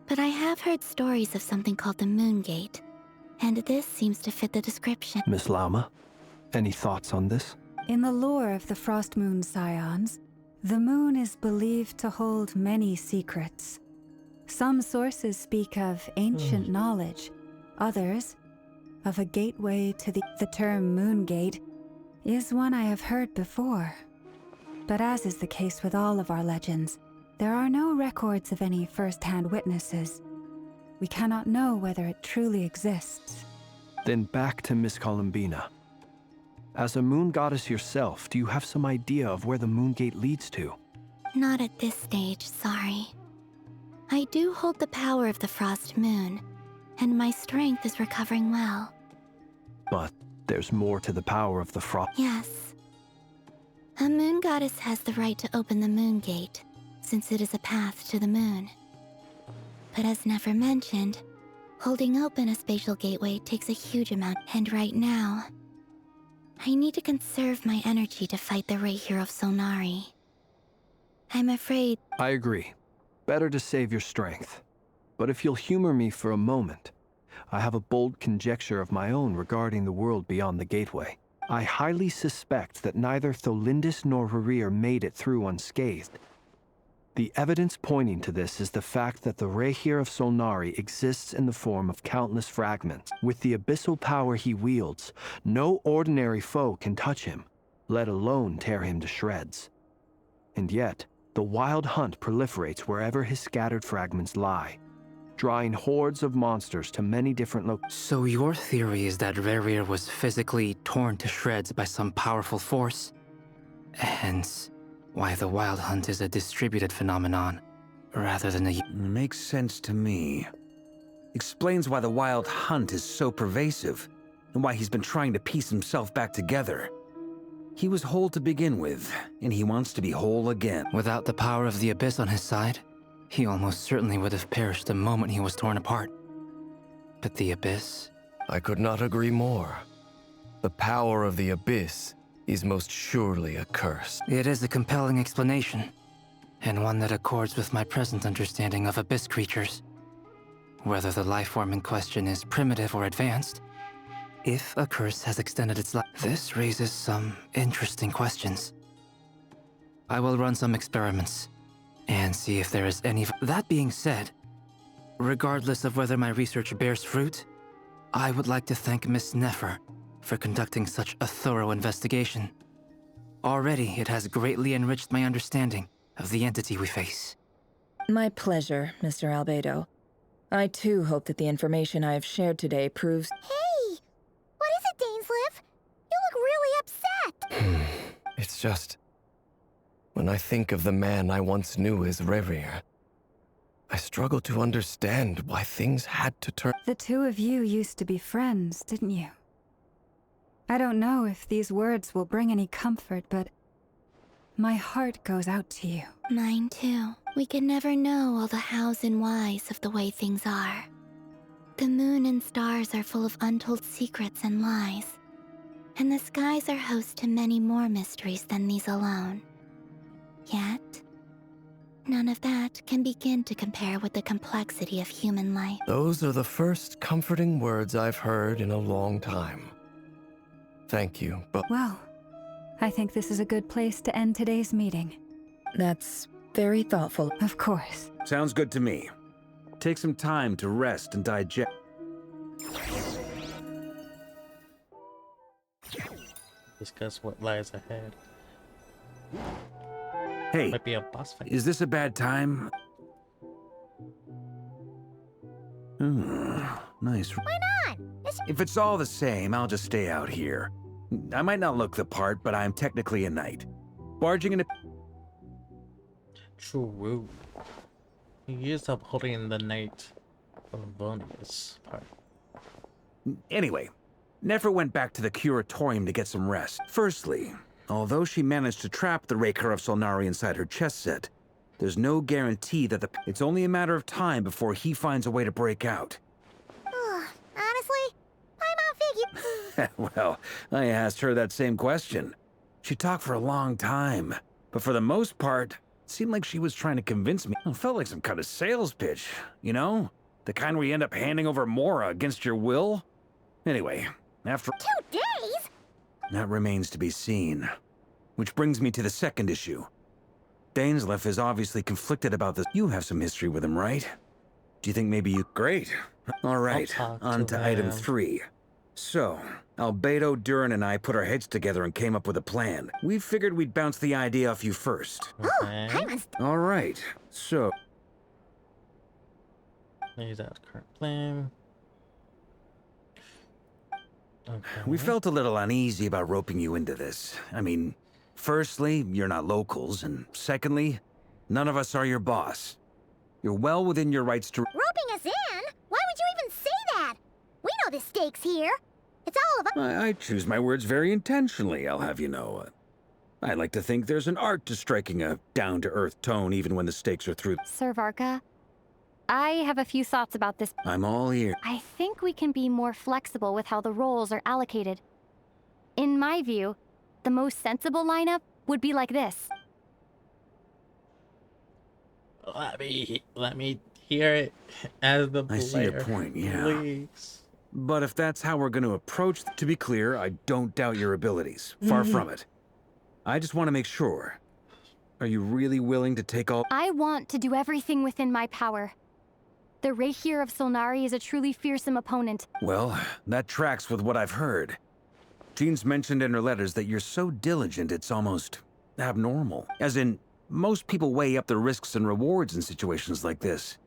But I have heard stories of something called the Moon Gate, and this seems to fit the description. Miss Lama, any thoughts on this? In the lore of the Frost Moon Scions, the moon is believed to hold many secrets. Some sources speak of ancient knowledge, others of a gateway to the term Moon Gate is one I have heard before. But as is the case with all of our legends, there are no records of any first-hand witnesses. We cannot know whether it truly exists. Then back to Miss Columbina. As a moon goddess yourself, do you have some idea of where the Moon Gate leads to? Not at this stage, sorry. I do hold the power of the Frost Moon, and my strength is recovering well. But there's more to the power of the Frost... Yes. A moon goddess has the right to open the Moon Gate, since it is a path to the moon. But as Nefer mentioned, holding open a spatial gateway takes a huge amount, and right now, I need to conserve my energy to fight the Rahier of Solnari. I'm afraid... I agree. Better to save your strength. But if you'll humor me for a moment, I have a bold conjecture of my own regarding the world beyond the gateway. I highly suspect that neither Tholindis nor Rahier made it through unscathed. The evidence pointing to this is the fact that the Rahier of Solnari exists in the form of countless fragments. With the abyssal power he wields, no ordinary foe can touch him, let alone tear him to shreds. And yet, the wild hunt proliferates wherever his scattered fragments lie, drawing hordes of monsters to many different locations. So your theory is that Rahier was physically torn to shreds by some powerful force? Hence, why the Wild Hunt is a distributed phenomenon, rather than a... Makes sense to me. Explains why the Wild Hunt is so pervasive, and why he's been trying to piece himself back together. He was whole to begin with, and he wants to be whole again. Without the power of the Abyss on his side, he almost certainly would have perished the moment he was torn apart. But the Abyss... I could not agree more. The power of the Abyss is most surely a curse. It is a compelling explanation, and one that accords with my present understanding of Abyss creatures. Whether the life form in question is primitive or advanced, if a curse has extended its life, this raises some interesting questions. I will run some experiments, and see if there is any... That being said, regardless of whether my research bears fruit, I would like to thank Miss Nefer for conducting such a thorough investigation. Already, it has greatly enriched my understanding of the entity we face. My pleasure, Mr. Albedo. I too hope that the information I have shared today proves... Hey! What is it, Dainsleif? You look really upset! It's just... when I think of the man I once knew as Rahier, I struggle to understand why things had to turn... The two of you used to be friends, didn't you? I don't know if these words will bring any comfort, but my heart goes out to you. Mine too. We can never know all the hows and whys of the way things are. The moon and stars are full of untold secrets and lies, and the skies are host to many more mysteries than these alone. Yet, none of that can begin to compare with the complexity of human life. Those are the first comforting words I've heard in a long time. Thank you, but... Well, I think this is a good place to end today's meeting. That's very thoughtful. Of course. Sounds good to me. Take some time to rest and digest. Discuss what lies ahead. Hey, might be a boss fight. Is this a bad time? Nice. Why not? If it's all the same, I'll just stay out here. I might not look the part, but I'm technically a knight. Barging into... True. He is upholding the Knight of Vonius part. Anyway, Nefer went back to the Curatorium to get some rest. Firstly, although she managed to trap the Raker of Solnari inside her chess set, there's no guarantee that it's only a matter of time before he finds a way to break out. Honestly, I'm out figure. Well, I asked her that same question. She talked for a long time, but for the most part, it seemed like she was trying to convince me. It felt like some kind of sales pitch, you know? The kind where you end up handing over Mora against your will? Anyway, after 2 days? that remains to be seen. Which brings me to the second issue. Dainsleif is obviously conflicted about this. You have some history with him, right? Do you think maybe you... Great. All right, on to item 3. So, Albedo, Durin, and I put our heads together and came up with a plan. We figured we'd bounce the idea off you first. Okay. All right, so... Use that current plan. Okay. We felt a little uneasy about roping you into this. I mean, firstly, you're not locals, and secondly, none of us are your boss. You're well within your rights to... Roping us in? Why would you even say that? We know the stakes here. It's all about... I choose my words very intentionally, I'll have you know. I like to think there's an art to striking a down-to-earth tone even when the stakes are through. Sir Varka, I have a few thoughts about this. I'm all ear. I think we can be more flexible with how the roles are allocated. In my view, the most sensible lineup would be like this. Let me hear it as the player. I see your point, yeah. Please. But if that's how we're going to approach... To be clear, I don't doubt your abilities. Far from it. I just want to make sure. Are you really willing to take all... I want to do everything within my power. The Rahir of Solnari is a truly fearsome opponent. Well, that tracks with what I've heard. Jean's mentioned in her letters that you're so diligent it's almost abnormal. As in, most people weigh up the risks and rewards in situations like this.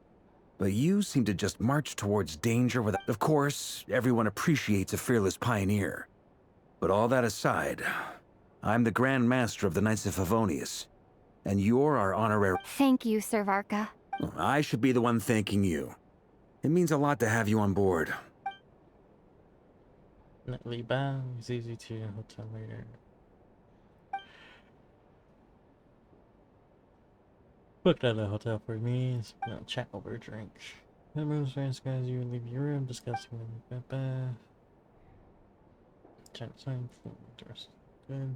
But you seem to just march towards danger without... Of course, everyone appreciates a fearless pioneer. But all that aside, I'm the Grand Master of the Knights of Favonius, and you're our honorary... Thank you, Sir Varka. I should be the one thanking you. It means a lot to have you on board. Nightly bow is easy to hotel later. Booked at a hotel for me. Chat over a drink. The room's friends, guys. You leave your room discussing chat sign. Good.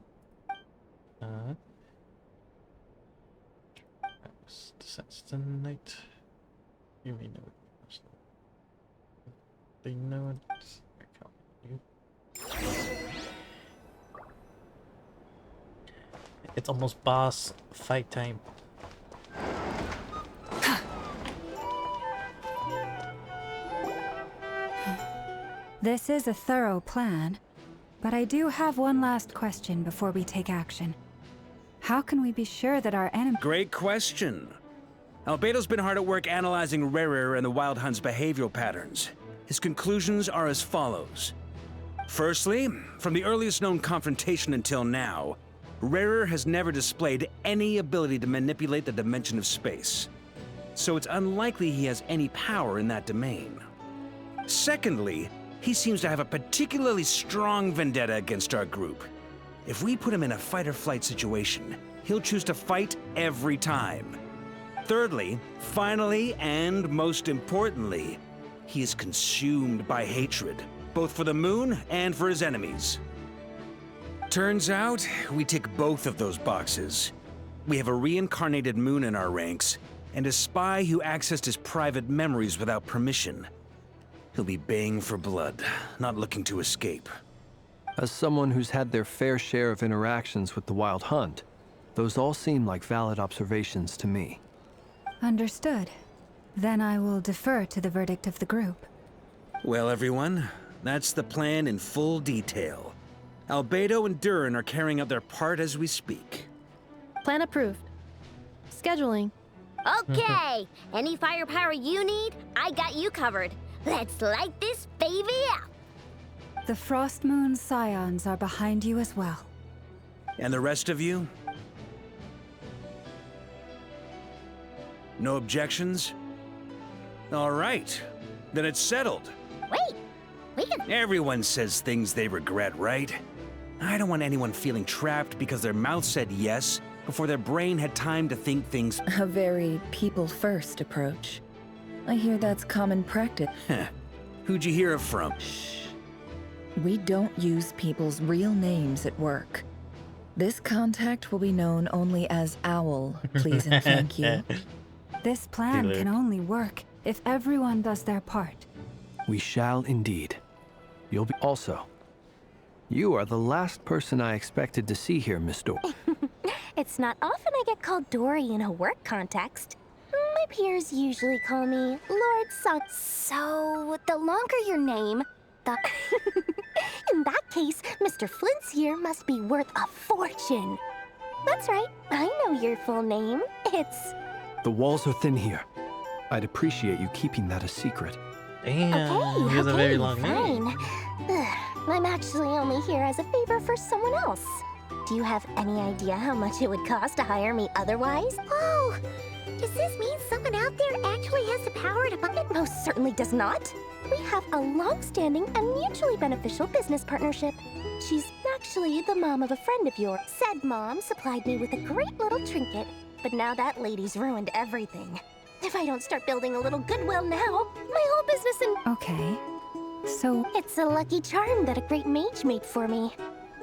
Descends tonight. You may know it. They know it. It's almost boss fight time. This is a thorough plan, but I do have one last question before we take action. How can we be sure that our enemy... Great question. Albedo's been hard at work analyzing Rerir and the Wild Hunt's behavioral patterns. His conclusions are as follows. Firstly, from the earliest known confrontation until now, Rerir has never displayed any ability to manipulate the dimension of space. So it's unlikely he has any power in that domain. Secondly, he seems to have a particularly strong vendetta against our group. If we put him in a fight-or-flight situation, he'll choose to fight every time. Thirdly, finally, and most importantly, he is consumed by hatred, both for the moon and for his enemies. Turns out, we tick both of those boxes. We have a reincarnated moon in our ranks, and a spy who accessed his private memories without permission. He'll be baying for blood, not looking to escape. As someone who's had their fair share of interactions with the Wild Hunt, those all seem like valid observations to me. Understood. Then I will defer to the verdict of the group. Well, everyone, that's the plan in full detail. Albedo and Durin are carrying out their part as we speak. Plan approved. Scheduling. Okay, any firepower you need, I got you covered. Let's light this baby up. The Frost Moon Scions are behind you as well. And the rest of you? No objections? All right, then it's settled. Wait, we can... Everyone says things they regret, right? I don't want anyone feeling trapped because their mouth said yes before their brain had time to think things. A very people-first approach. I hear that's common practice. Who'd you hear it from? Shh. We don't use people's real names at work. This contact will be known only as Owl, please and thank you. This plan can only work if everyone does their part. We shall indeed. You'll be also. You are the last person I expected to see here, Miss Dor. It's not often I get called Dory in a work context. My peers usually call me Lord Sun. So, the longer your name, the... In that case, Mr. Flint's here must be worth a fortune. That's right, I know your full name. It's... The walls are thin here. I'd appreciate you keeping that a secret. Damn, he has a very long name. Ugh, I'm actually only here as a favor for someone else. Do you have any idea how much it would cost to hire me otherwise? Oh, does this mean someone out there actually has the power to... It most certainly does not. We have a long-standing and mutually beneficial business partnership. She's actually the mom of a friend of yours. Said mom supplied me with a great little trinket, but now that lady's ruined everything. If I don't start building a little goodwill now, my whole business and... Okay, so... It's a lucky charm that a great mage made for me.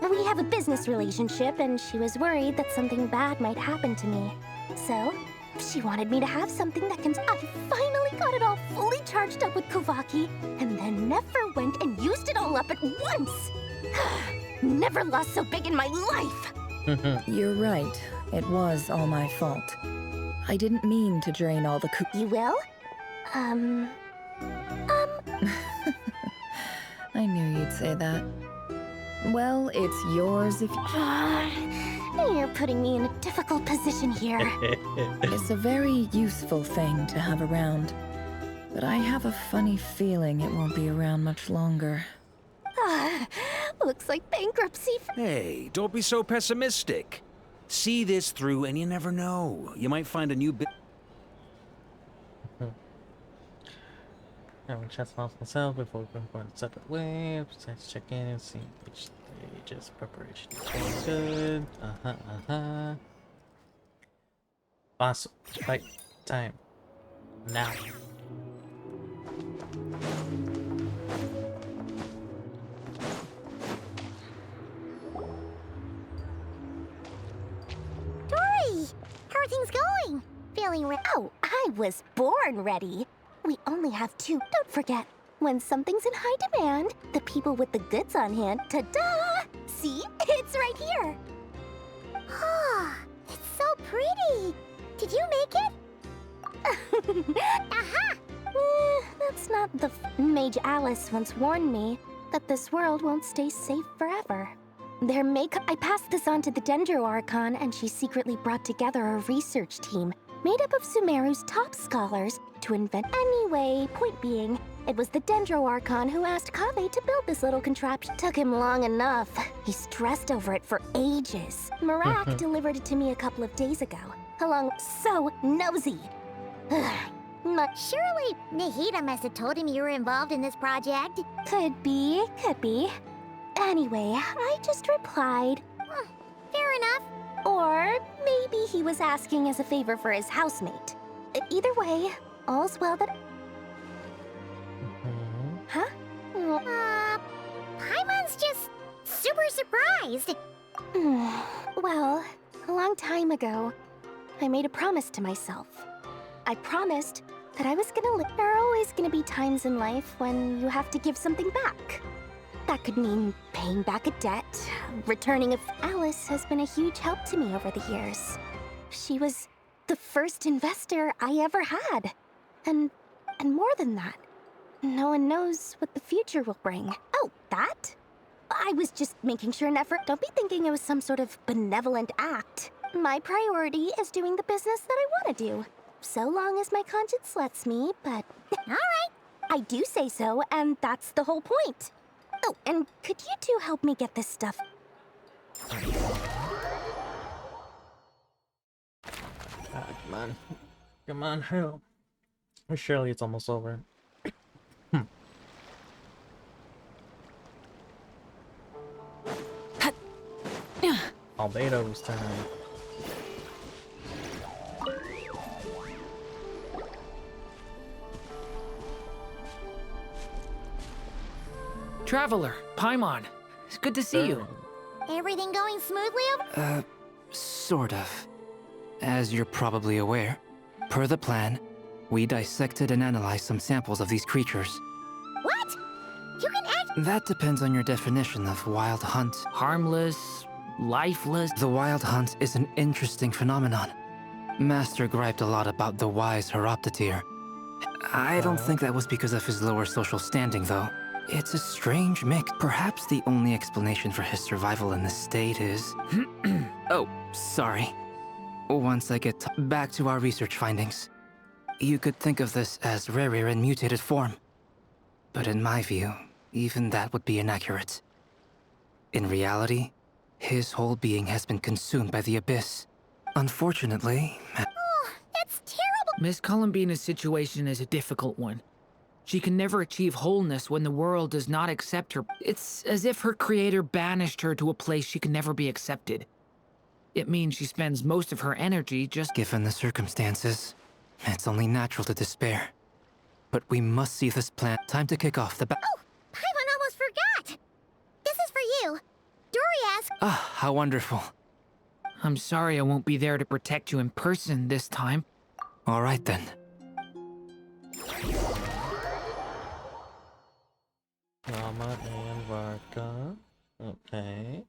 We have a business relationship, and she was worried that something bad might happen to me. So, she wanted me to have something that can... I finally got it all fully charged up with Kovaki, and then never went and used it all up at once! Never lost so big in my life! You're right. It was all my fault. I didn't mean to drain all the You will? I knew you'd say that. Well, it's yours if You're putting me in a difficult position here. It's a very useful thing to have around. But I have a funny feeling it won't be around much longer. Looks like bankruptcy. Hey, don't be so pessimistic. See this through and you never know. You might find a new bit. I will chat amongst myself before going on separate ways. Let's check in and see which stages preparation is good. Boss fight time. Now. Dory! How are things going? Feeling ready? Oh, I was born ready. We only have two. Don't forget, when something's in high demand, the people with the goods on hand, ta-da! See? It's right here. Ah, it's so pretty. Did you make it? Aha! That's not the... Mage Alice once warned me that this world won't stay safe forever. Their makeup... I passed this on to the Dendro Archon, and she secretly brought together a research team made up of Sumeru's top scholars to invent... Anyway, point being, it was the Dendro Archon who asked Kaveh to build this little contraption. Took him long enough. He stressed over it for ages. Marak delivered it to me a couple of days ago, along... So nosy. Surely Nahida must have told him you were involved in this project. Could be. Anyway, I just replied. Fair enough. Or maybe he was asking as a favor for his housemate. Either way, all's well that... Huh? Paimon's just super surprised. Well, a long time ago, I made a promise to myself. I promised that I was gonna live. There are always gonna be times in life when you have to give something back. That could mean paying back a debt, returning a... Alice has been a huge help to me over the years. She was the first investor I ever had. And more than that, no one knows what the future will bring. Oh, that? I was just making sure an effort. Don't be thinking it was some sort of benevolent act. My priority is doing the business that I want to do. So long as my conscience lets me, but... All right. I do say so, and that's the whole point. Oh, and could you two help me get this stuff? Come on. Come on, help. Surely it's almost over. Albedo's turn. Traveler, Paimon. It's good to see you. Everything going smoothly over? Sort of. As you're probably aware, per the plan, we dissected and analyzed some samples of these creatures. What? You can act— That depends on your definition of wild hunt. Harmless, lifeless. The wild hunt is an interesting phenomenon. Master griped a lot about the wise Horoptotire. I don't think that was because of his lower social standing, though. It's a strange mix. Perhaps the only explanation for his survival in this state is... Oh, sorry. Once I get back to our research findings, you could think of this as Rerir in mutated form. But in my view, even that would be inaccurate. In reality, his whole being has been consumed by the Abyss. Unfortunately... Oh, that's terrible! Miss Columbina's situation is a difficult one. She can never achieve wholeness when the world does not accept her. It's as if her creator banished her to a place she can never be accepted. It means she spends most of her energy just— Given the circumstances, it's only natural to despair. But we must see this plan. Time to kick off the Oh! Paimon almost forgot! This is for you. Dory asked— Ah, how wonderful. I'm sorry I won't be there to protect you in person this time. All right then. Llama and Varka. Okay.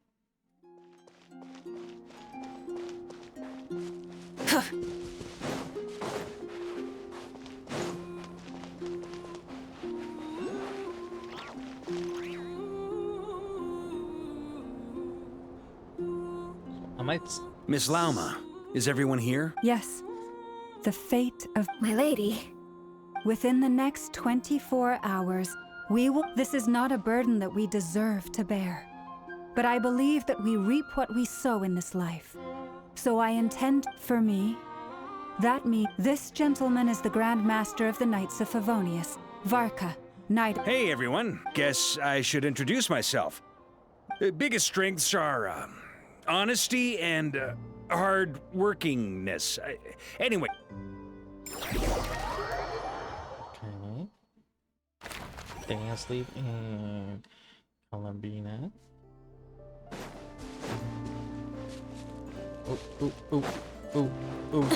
I might... Miss Lauma, is everyone here? Yes. The fate of my lady. Within the next 24 hours, we will— This is not a burden that we deserve to bear. But I believe that we reap what we sow in this life. So I intend, for me, this gentleman is the Grand Master of the Knights of Favonius, Varka, Knight— Hey everyone, guess I should introduce myself. Biggest strengths are, honesty and, hard-workingness. Anyway. Okay. Dance Sleep and Columbina. Ooh.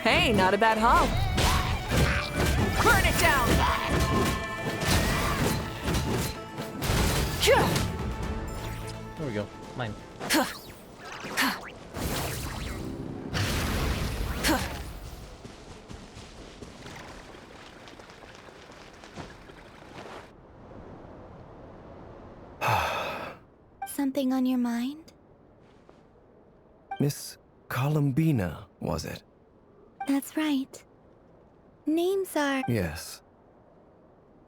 Hey, not a bad haul. Burn it down! There we go. Mine. Something on your mind? Miss Columbina, was it? That's right. Names are— Yes.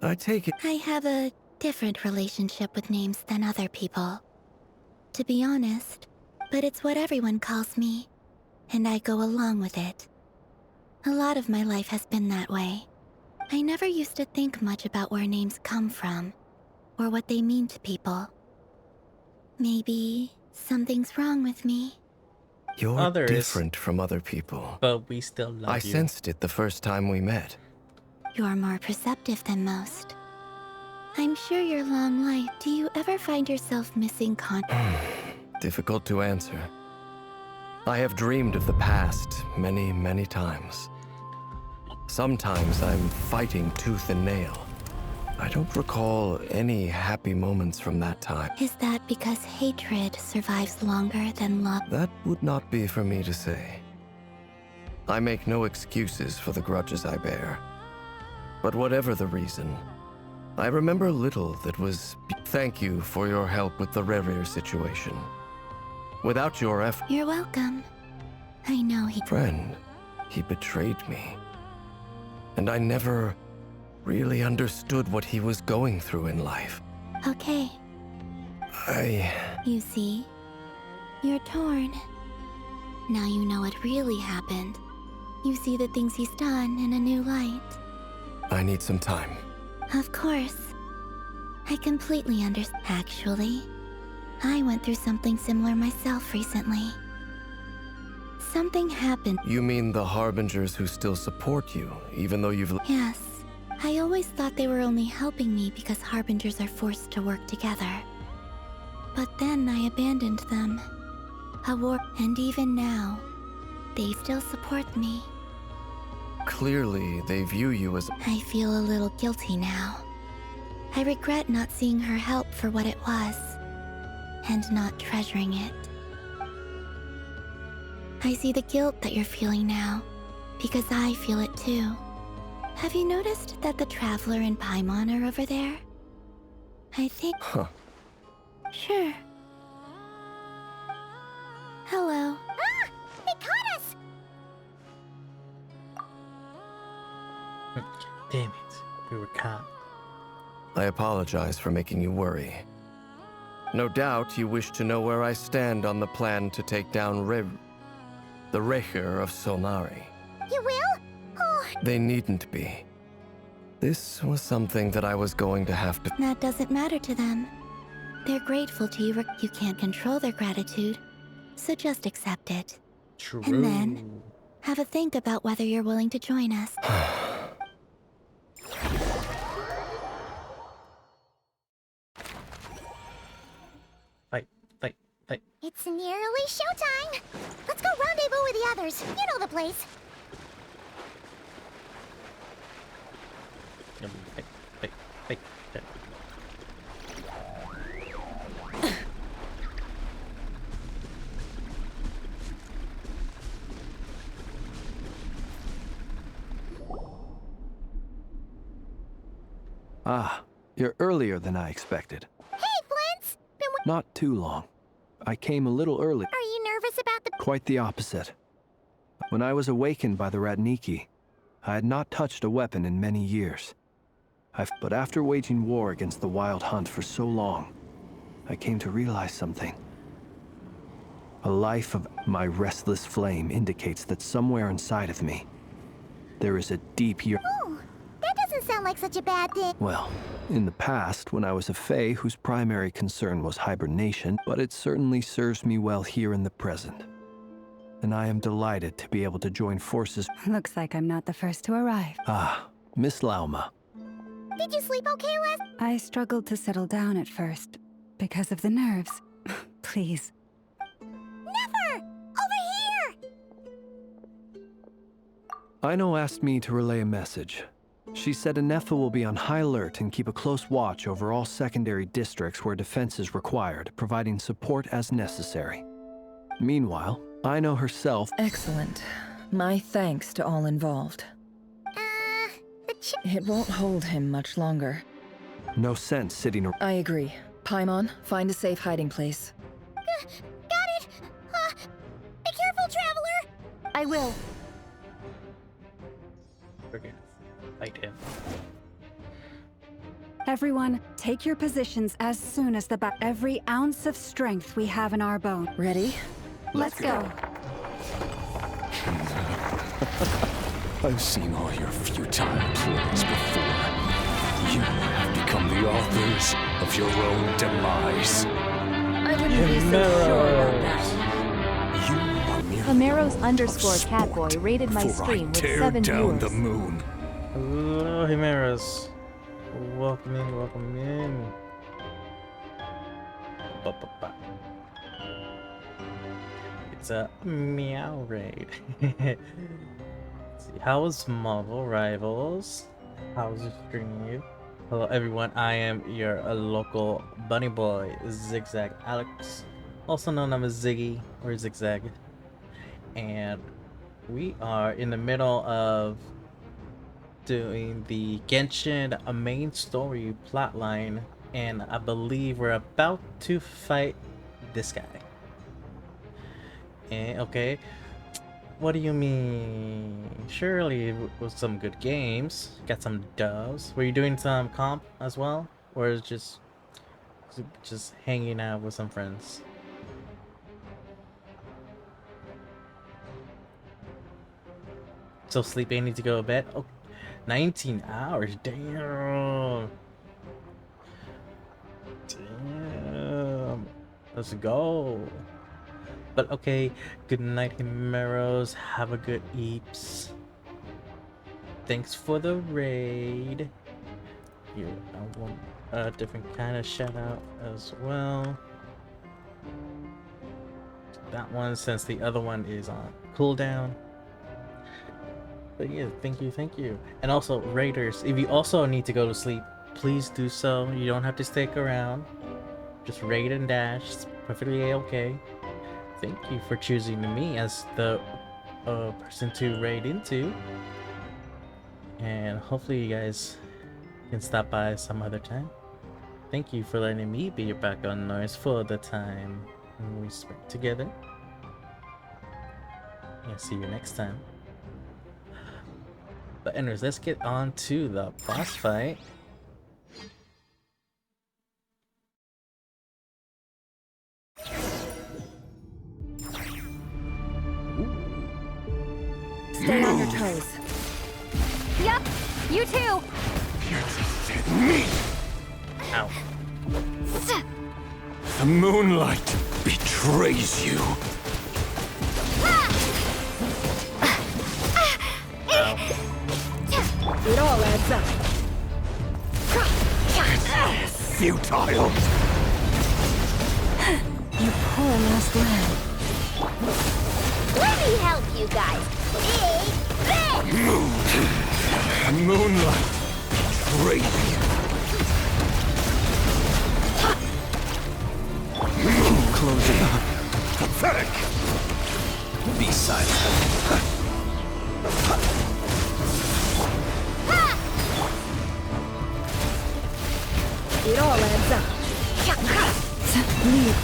I take it— I have a different relationship with names than other people. To be honest, but it's what everyone calls me, and I go along with it. A lot of my life has been that way. I never used to think much about where names come from, or what they mean to people. Maybe something's wrong with me. You're different from other people. But we still love you. I sensed it the first time we met. You're more perceptive than most. I'm sure your long life— Do you ever find yourself missing Difficult to answer. I have dreamed of the past many, many times. Sometimes I'm fighting tooth and nail. I don't recall any happy moments from that time. Is that because hatred survives longer than love? That would not be for me to say. I make no excuses for the grudges I bear. But whatever the reason, I remember little that was— Thank you for your help with the Rerir situation. Without your effort— You're welcome. I know he— Friend, he betrayed me. And I never really understood what he was going through in life. Okay. You see? You're torn. Now you know what really happened. You see the things he's done in a new light. I need some time. Of course. I completely understand. Actually, I went through something similar myself recently. Something happened. You mean the Harbingers who still support you, even though you've— Yes. I always thought they were only helping me because harbingers are forced to work together. But then I abandoned them. And even now, they still support me. Clearly, they view you as... I feel a little guilty now. I regret not seeing her help for what it was, and not treasuring it. I see the guilt that you're feeling now, because I feel it too. Have you noticed that the Traveler and Paimon are over there? I think... Huh. Sure. Hello. Ah! They caught us! Damn it. We were caught. I apologize for making you worry. No doubt you wish to know where I stand on the plan to take down the Recher of Solnari. You will? Oh. They needn't be. This was something that I was going to have to... That doesn't matter to them. They're grateful to you. You can't control their gratitude, so just accept it. True. And then, have a think about whether you're willing to join us. Fight. It's nearly showtime! Let's go rendezvous with the others. You know the place. Fight. Ah, you're earlier than I expected. Hey, Flint's! Not too long. I came a little early. Are you nervous about the... Quite the opposite. When I was awakened by the Ratniki, I had not touched a weapon in many years. But after waging war against the Wild Hunt for so long, I came to realize something. A life of my restless flame indicates that somewhere inside of me, there is a deep Oh, that doesn't sound like such a bad thing. Well, in the past, when I was a Fae whose primary concern was hibernation, but it certainly serves me well here in the present. And I am delighted to be able to join forces. Looks like I'm not the first to arrive. Ah, Miss Lauma. Did you sleep okay last... I struggled to settle down at first, because of the nerves. Please. Never! Over here! Aino asked me to relay a message. She said Anefa will be on high alert and keep a close watch over all secondary districts where defense is required, providing support as necessary. Meanwhile, Aino herself... Excellent. My thanks to all involved. It won't hold him much longer. No sense sitting around. I agree. Paimon, find a safe hiding place. Got it! Be careful, Traveler! I will. We're gonna fight him. Everyone, take your positions as soon as every ounce of strength we have in our bone. Ready? Let's go. I've seen all your futile ploys before. You have become the authors of your own demise. I wouldn't be so sure about that. Ameros _ Catboy rated my stream with 7 down viewers. the moon. Hello, Himeras. Welcome in. It's a meow raid. Let's see, how was Marvel Rivals? How's your stream? Hello everyone, I am your local bunny boy, Zigzag Alex, also known as Ziggy or Zigzag. And we are in the middle of doing the Genshin main story plotline, and I believe we're about to fight this guy. And okay, what do you mean? Surely with some good games, got some dubs. Were you doing some comp as well, or is it just hanging out with some friends? So sleepy, I need to go to bed. Oh, 19 hours, damn. Let's go. But okay, good night, Himeros. Have a good eeps. thanks for the raid. You, I want a different kind of shout out as well. That one, since the other one is on cooldown. But yeah, thank you. And also, raiders, if you also need to go to sleep, please do so. You don't have to stick around. Just raid and dash. It's perfectly okay. Thank you for choosing me as the person to raid into. And hopefully you guys can stop by some other time. Thank you for letting me be your background noise for the time we spent together. And see you next time. But anyways, let's get on to the boss fight. Stay on your toes. Yep, you too. Me! Ow. The moonlight betrays you. It all adds up. Futile. You poor lost lamb. Let me help you guys. Big The moonlight betrays you. Close it up. Pathetic. Be silent. It all adds up. Leave.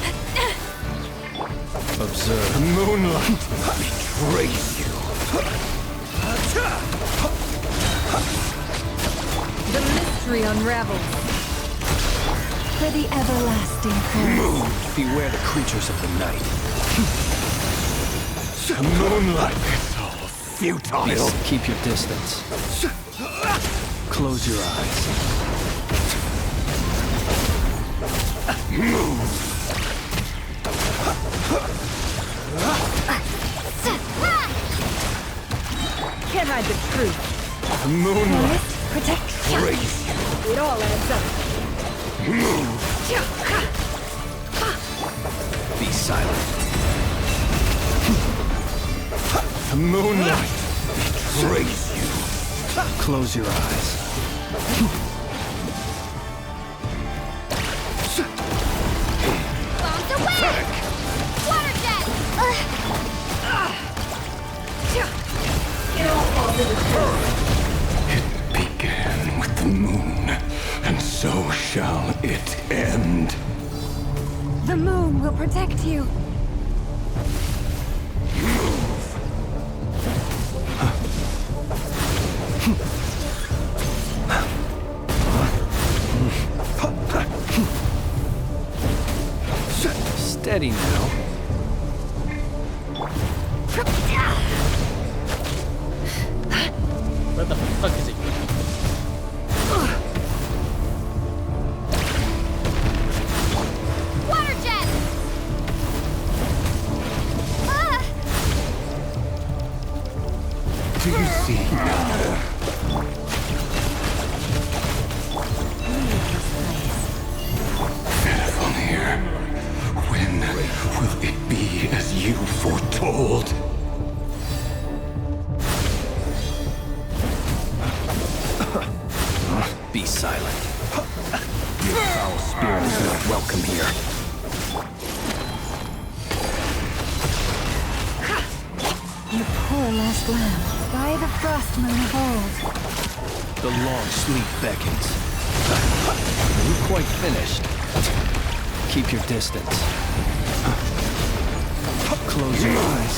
Observe. The moonlight betrays you. The mystery unravels. For the everlasting curse. Beware the creatures of the night. The moonlight is all futile. Keep your distance. Close your eyes. Move. Can't hide the truth. The moonlight Protect. betrays you. It all adds up. Move. Be silent. The moonlight betrays you. Close your eyes. bombs away! Water jet! It began with the moon, and so shall it end. The moon will protect you. Steady now. Where the fuck is he? Water jet! Do you see now? Pitiful here. When will it be as you foretold? Be silent. Your foul spirit is not welcome here. You poor lost lamb. By the frost moon of old. The long sleep beckons. Are you quite finished? Keep your distance. Close your eyes.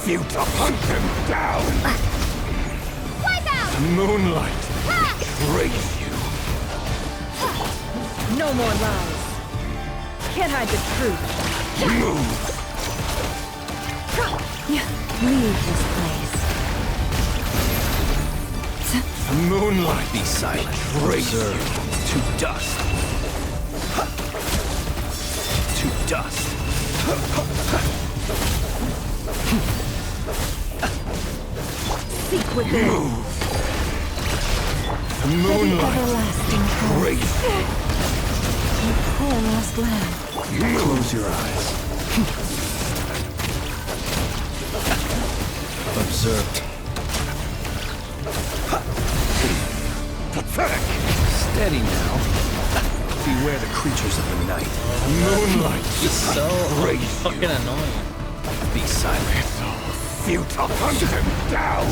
Futile. Hunt him down. Wipe out! The moonlight betrays you. No more lies. Can't hide the truth. Move. Leave this place. The moonlight Be silent. betrays you. To dust. To dust. within. The moonlight. Everlasting Great. Poor lost lamb. Close your eyes. Observed. Pathetic. Steady now. Beware the creatures of the night. Moonlight. It's so fucking annoying. Be silent. Futile. Hunt him down.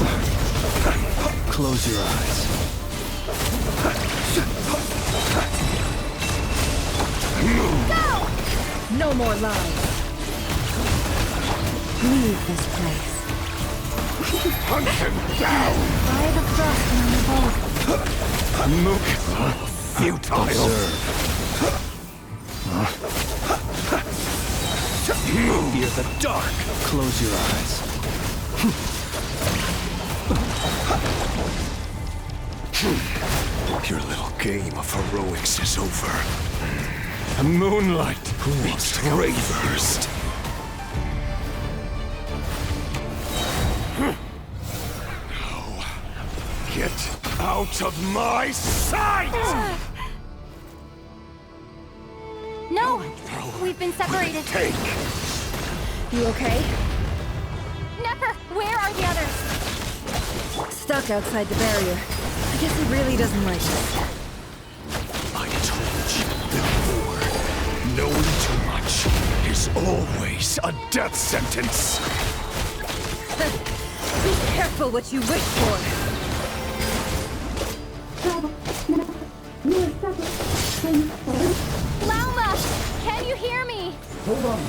Close your eyes. Go! No more lies. Leave this place. Hunt him down. By the frost on the boat. Futile. Fear the dark. Close your eyes. Your little game of heroics is over. The moonlight meets ravers. Now, get out of my sight! No! We've been separated. Take. You okay? Never! Where are the others? Stuck outside the barrier. I guess he really doesn't like us. I told you before, knowing too much is always a death sentence. Be careful what you wish for. Lauma! Can you hear me? Hold on,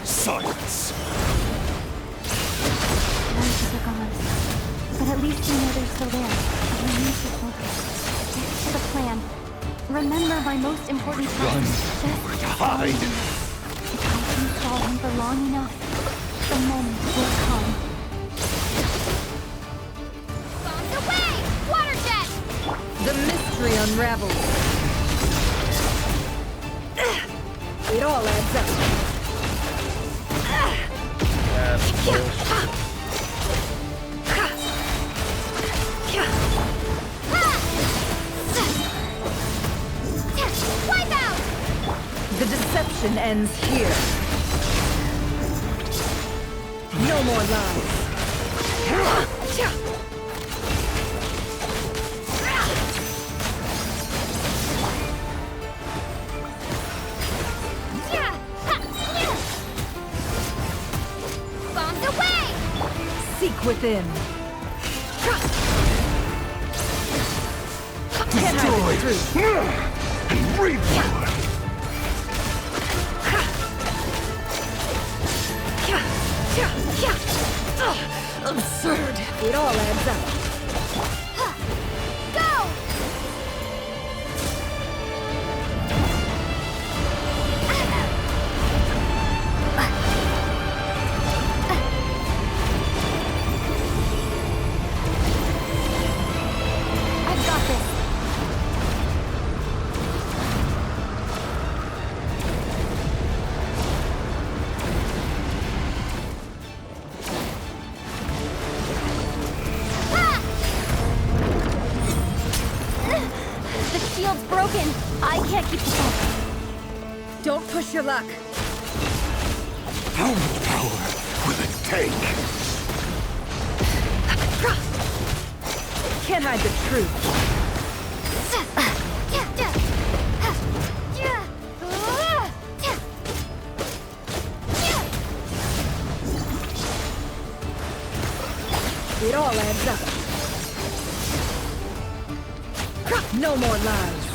silence. Voices are gone. But at least we know they're still there. We need to focus. Stick to the plan. Remember my most important task. Just hide. If I can stall him for long enough, the moment will come. Bombs away! Water jet! The mystery unravels. It all adds up. That's bullshit. Wipe out! The deception ends here. No more lies. Bombs away! Seek within. Destroy and reborn. Absurd. It all adds up. Go! I've got this. The shield's broken. I can't keep this up. Don't push your luck. How much power will it take? Can't hide the truth. It all adds up. No more lies.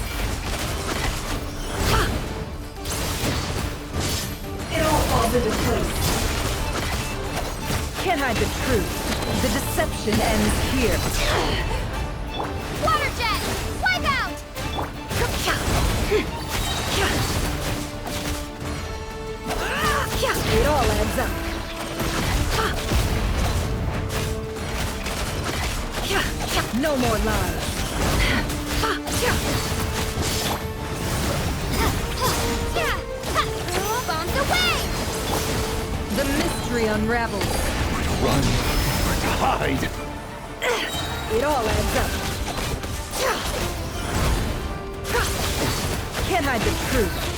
It all falls into place. Can't hide the truth. The deception ends here. Water jet! Wipe out! It all adds up. No more lies. Bombs away! The mystery unravels. Run or hide! It all adds up. Can't hide the truth.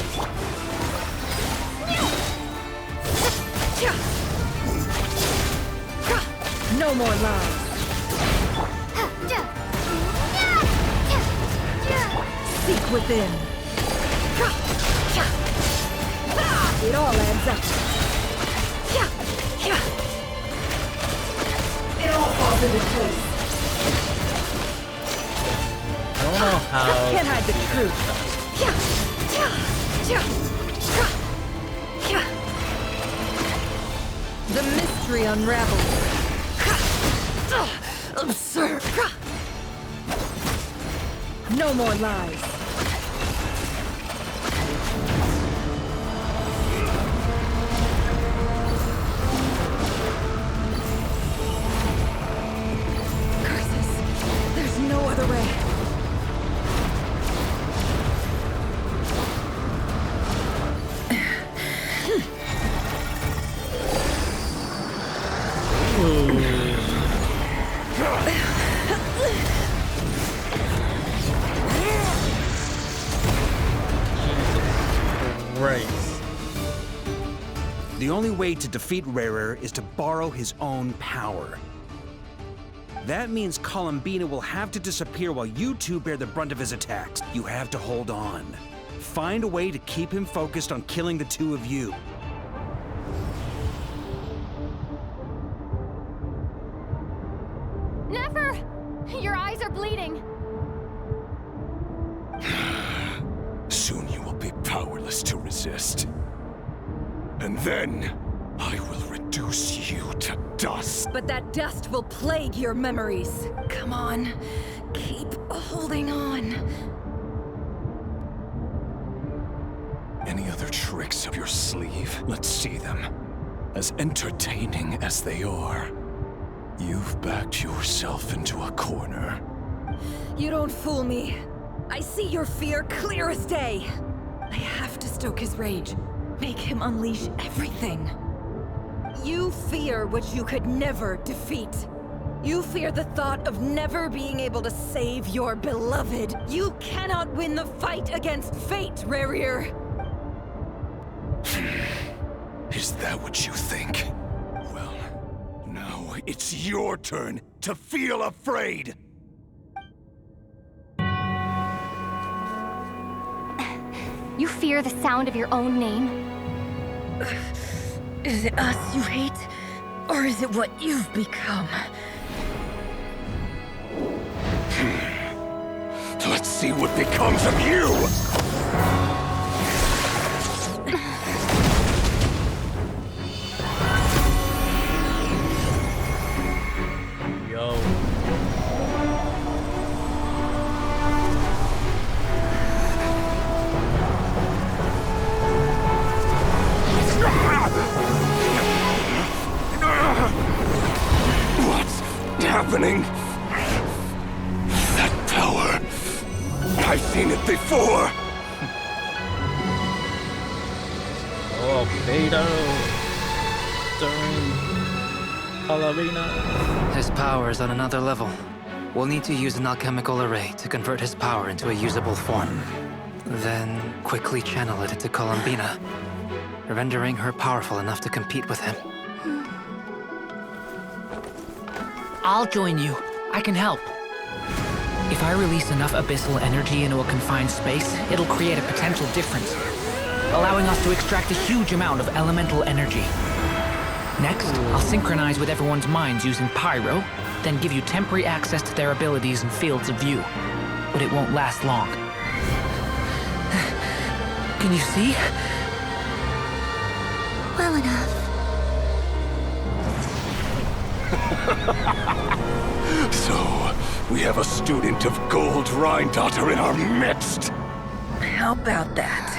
No more lies. Seek within. It all adds up. It all falls into place. I don't know how. Can't hide the truth. The mystery unravels. Absurd. No more lies. Curses. There's no other way. The only way to defeat Rarer is to borrow his own power. That means Columbina will have to disappear while you two bear the brunt of his attacks. You have to hold on. Find a way to keep him focused on killing the two of you. Nefer! Your eyes are bleeding. Soon you will be powerless to resist. And then, I will reduce you to dust. But that dust will plague your memories. Come on, keep holding on. Any other tricks up your sleeve? Let's see them. As entertaining as they are. You've backed yourself into a corner. You don't fool me. I see your fear clear as day. I have to stoke his rage. Make him unleash everything. You fear what you could never defeat. You fear the thought of never being able to save your beloved. You cannot win the fight against fate, Rarir. Is that what you think? Well, now it's your turn to feel afraid! You fear the sound of your own name? Is it us you hate? Or is it what you've become? Let's see what becomes of you! Yo. What's happening? That power. I've seen it before. Oh, Beto. During Columbina. His power is on another level. We'll need to use an alchemical array to convert his power into a usable form. Then quickly channel it into Columbina, rendering her powerful enough to compete with him. I'll join you. I can help. If I release enough abyssal energy into a confined space, it'll create a potential difference, allowing us to extract a huge amount of elemental energy. Next, I'll synchronize with everyone's minds using Pyro, then give you temporary access to their abilities and fields of view. But it won't last long. Can you see? Well enough. So, we have a student of Gold Rheindotter in our midst. How about that?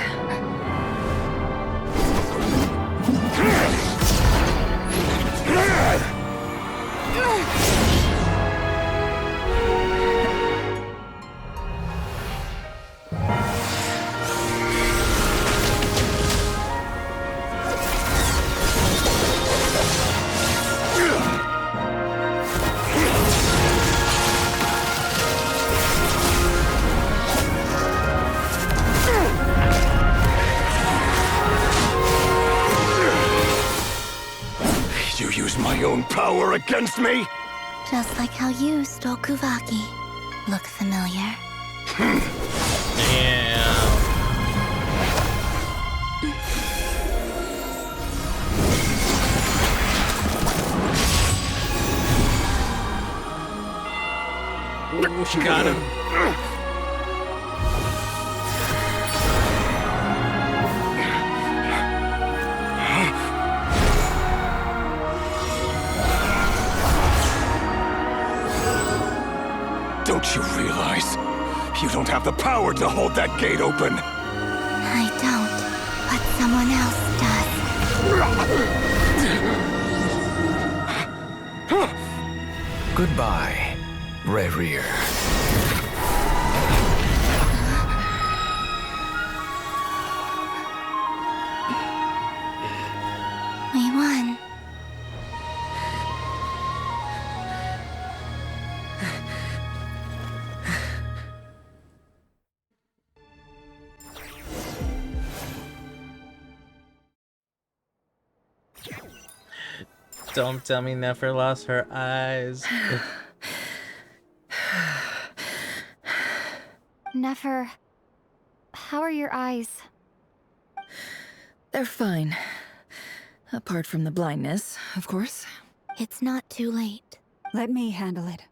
own power against me? Just like how you stole Kuvaki. Look familiar? Damn. Ooh, she got him. Don't you realize? You don't have the power to hold that gate open! I don't, but someone else does. Goodbye, Rerir. We won. Don't tell me Nefer lost her eyes. Nefer, how are your eyes? They're fine. Apart from the blindness, of course. It's not too late. Let me handle it.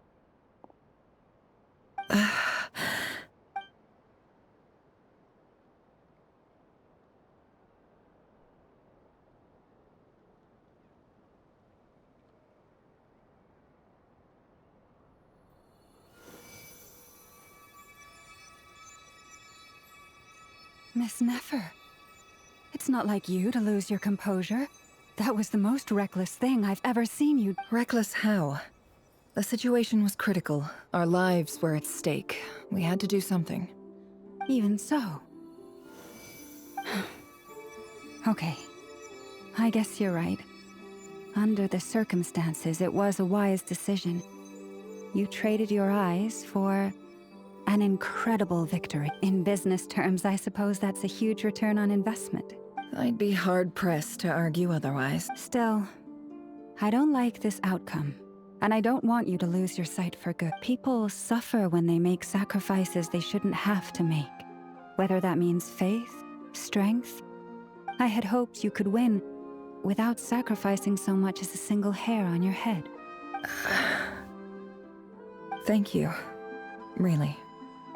Miss Nefer, it's not like you to lose your composure. That was the most reckless thing I've ever seen you. Reckless how? The situation was critical. Our lives were at stake. We had to do something. Even so. Okay. I guess you're right. Under the circumstances, it was a wise decision. You traded your eyes for an incredible victory. In business terms, I suppose that's a huge return on investment. I'd be hard-pressed to argue otherwise. Still, I don't like this outcome. And I don't want you to lose your sight for good. People suffer when they make sacrifices they shouldn't have to make. Whether that means faith, strength. I had hoped you could win without sacrificing so much as a single hair on your head. Thank you. Really.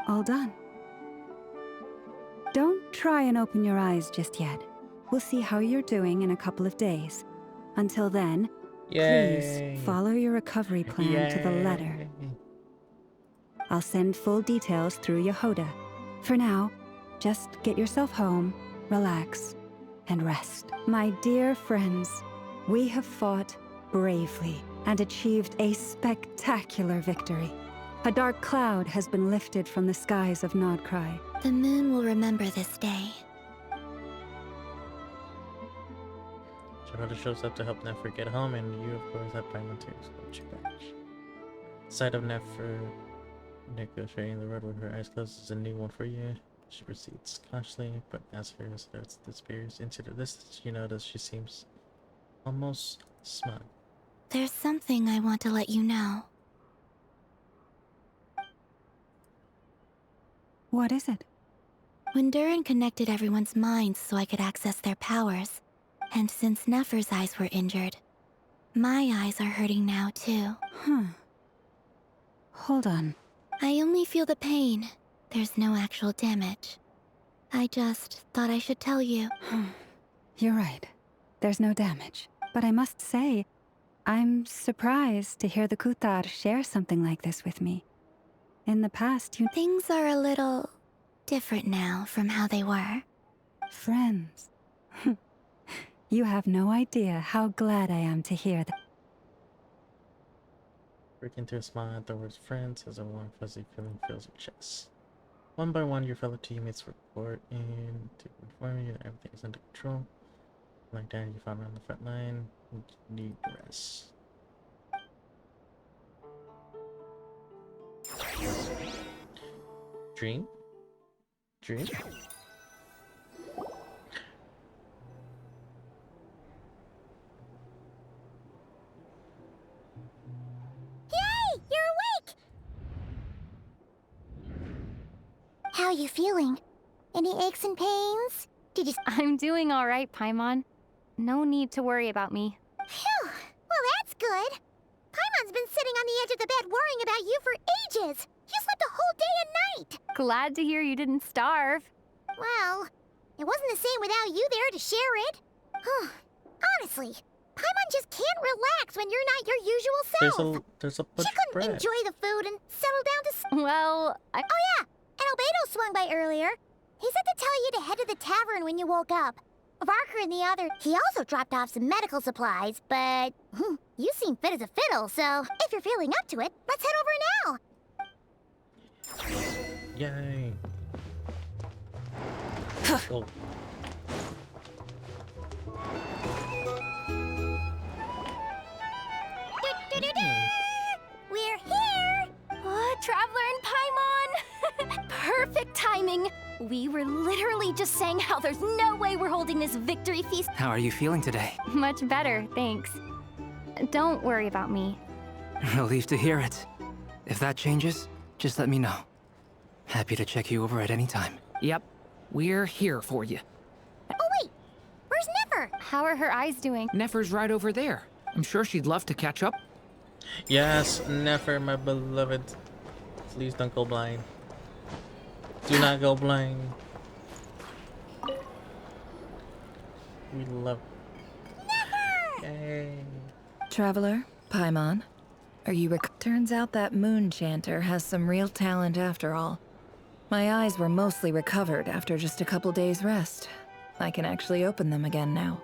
All done. Don't try and open your eyes just yet. We'll see how you're doing in a couple of days. Until then, Yay. please follow your recovery plan to the letter. I'll send full details through Yehoda. For now, just get yourself home, relax, and rest. My dear friends, we have fought bravely and achieved a spectacular victory. A dark cloud has been lifted from the skies of Nodcry. The moon will remember this day. Charlotta shows up to help Nefer get home, and you, of course, have Paimon to escort you back. Sight of Nefer negotiating the road with her eyes closed is a new one for you. She proceeds cautiously, but as her starts disappears into the distance, you notice she seems almost smug. There's something I want to let you know. What is it? When Durin connected everyone's minds so I could access their powers, and since Nefer's eyes were injured, my eyes are hurting now too. Hold on. I only feel the pain. There's no actual damage. I just thought I should tell you. You're right. There's no damage. But I must say, I'm surprised to hear the Kutar share something like this with me. In the past, Things are a little different now from how they were. Friends. You have no idea how glad I am to hear that. Break into a smile at the words friends as a warm fuzzy feeling fills your chest. One by one, your fellow teammates report in to inform you that everything is under control. Like that, you found on the front line. You need rest. Dream? Dream? How you feeling? Any aches and pains? Did you... I'm doing all right, Paimon. No need to worry about me. Phew! Well, that's good. Paimon's been sitting on the edge of the bed worrying about you for ages. You slept a whole day and night. Glad to hear you didn't starve. Well, it wasn't the same without you there to share it. Honestly, Paimon just can't relax when you're not your usual self. There's a She couldn't enjoy the food and settle down to Well, Oh yeah, and Albedo swung by earlier. He said to tell you to head to the tavern when you woke up. Varker and the other, he also dropped off some medical supplies, but you seem fit as a fiddle, so if you're feeling up to it, let's head over now. Yay. Oh. We're here! Traveler and Paimon! Perfect timing! We were literally just saying how there's no way we're holding this victory feast. How are you feeling today? Much better, thanks. Don't worry about me. Relieved to hear it. If that changes, just let me know. Happy to check you over at any time. Yep, we're here for you. Oh wait, where's Nefer? How are her eyes doing? Nefer's right over there. I'm sure she'd love to catch up. Yes, Nefer, my beloved. Please don't go blind. Do not go blind. We love Nefer! Yay. Traveler, Paimon, are you Turns out that moon chanter has some real talent after all. My eyes were mostly recovered after just a couple days rest. I can actually open them again now.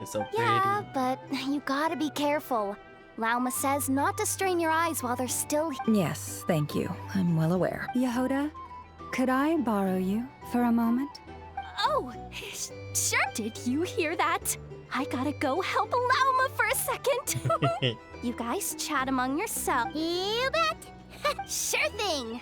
It's so pretty. Yeah, but you gotta be careful. Lauma says not to strain your eyes while they're still... Yes, thank you. I'm well aware. Yehoda, could I borrow you for a moment? Oh, sure. Did you hear that? I gotta go help Lauma for a second. You guys chat among yourselves. You bet. Sure thing.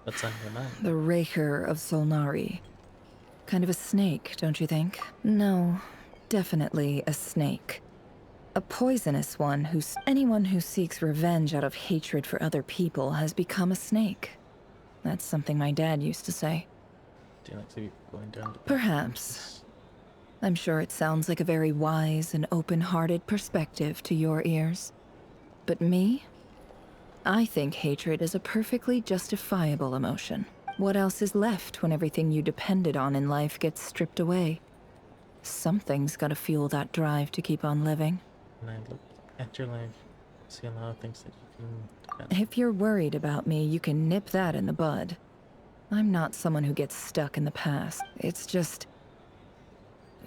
What's on your mind? The Raker of Solnari. Kind of a snake, don't you think? No, definitely a snake. A poisonous one anyone who seeks revenge out of hatred for other people has become a snake. That's something my dad used to say. Do you like to be going down the... Perhaps. I'm sure it sounds like a very wise and open-hearted perspective to your ears. But me? I think hatred is a perfectly justifiable emotion. What else is left when everything you depended on in life gets stripped away? Something's gotta fuel that drive to keep on living. And I look at your life, see a lot of things that you can... If you're worried about me, you can nip that in the bud. I'm not someone who gets stuck in the past. It's just...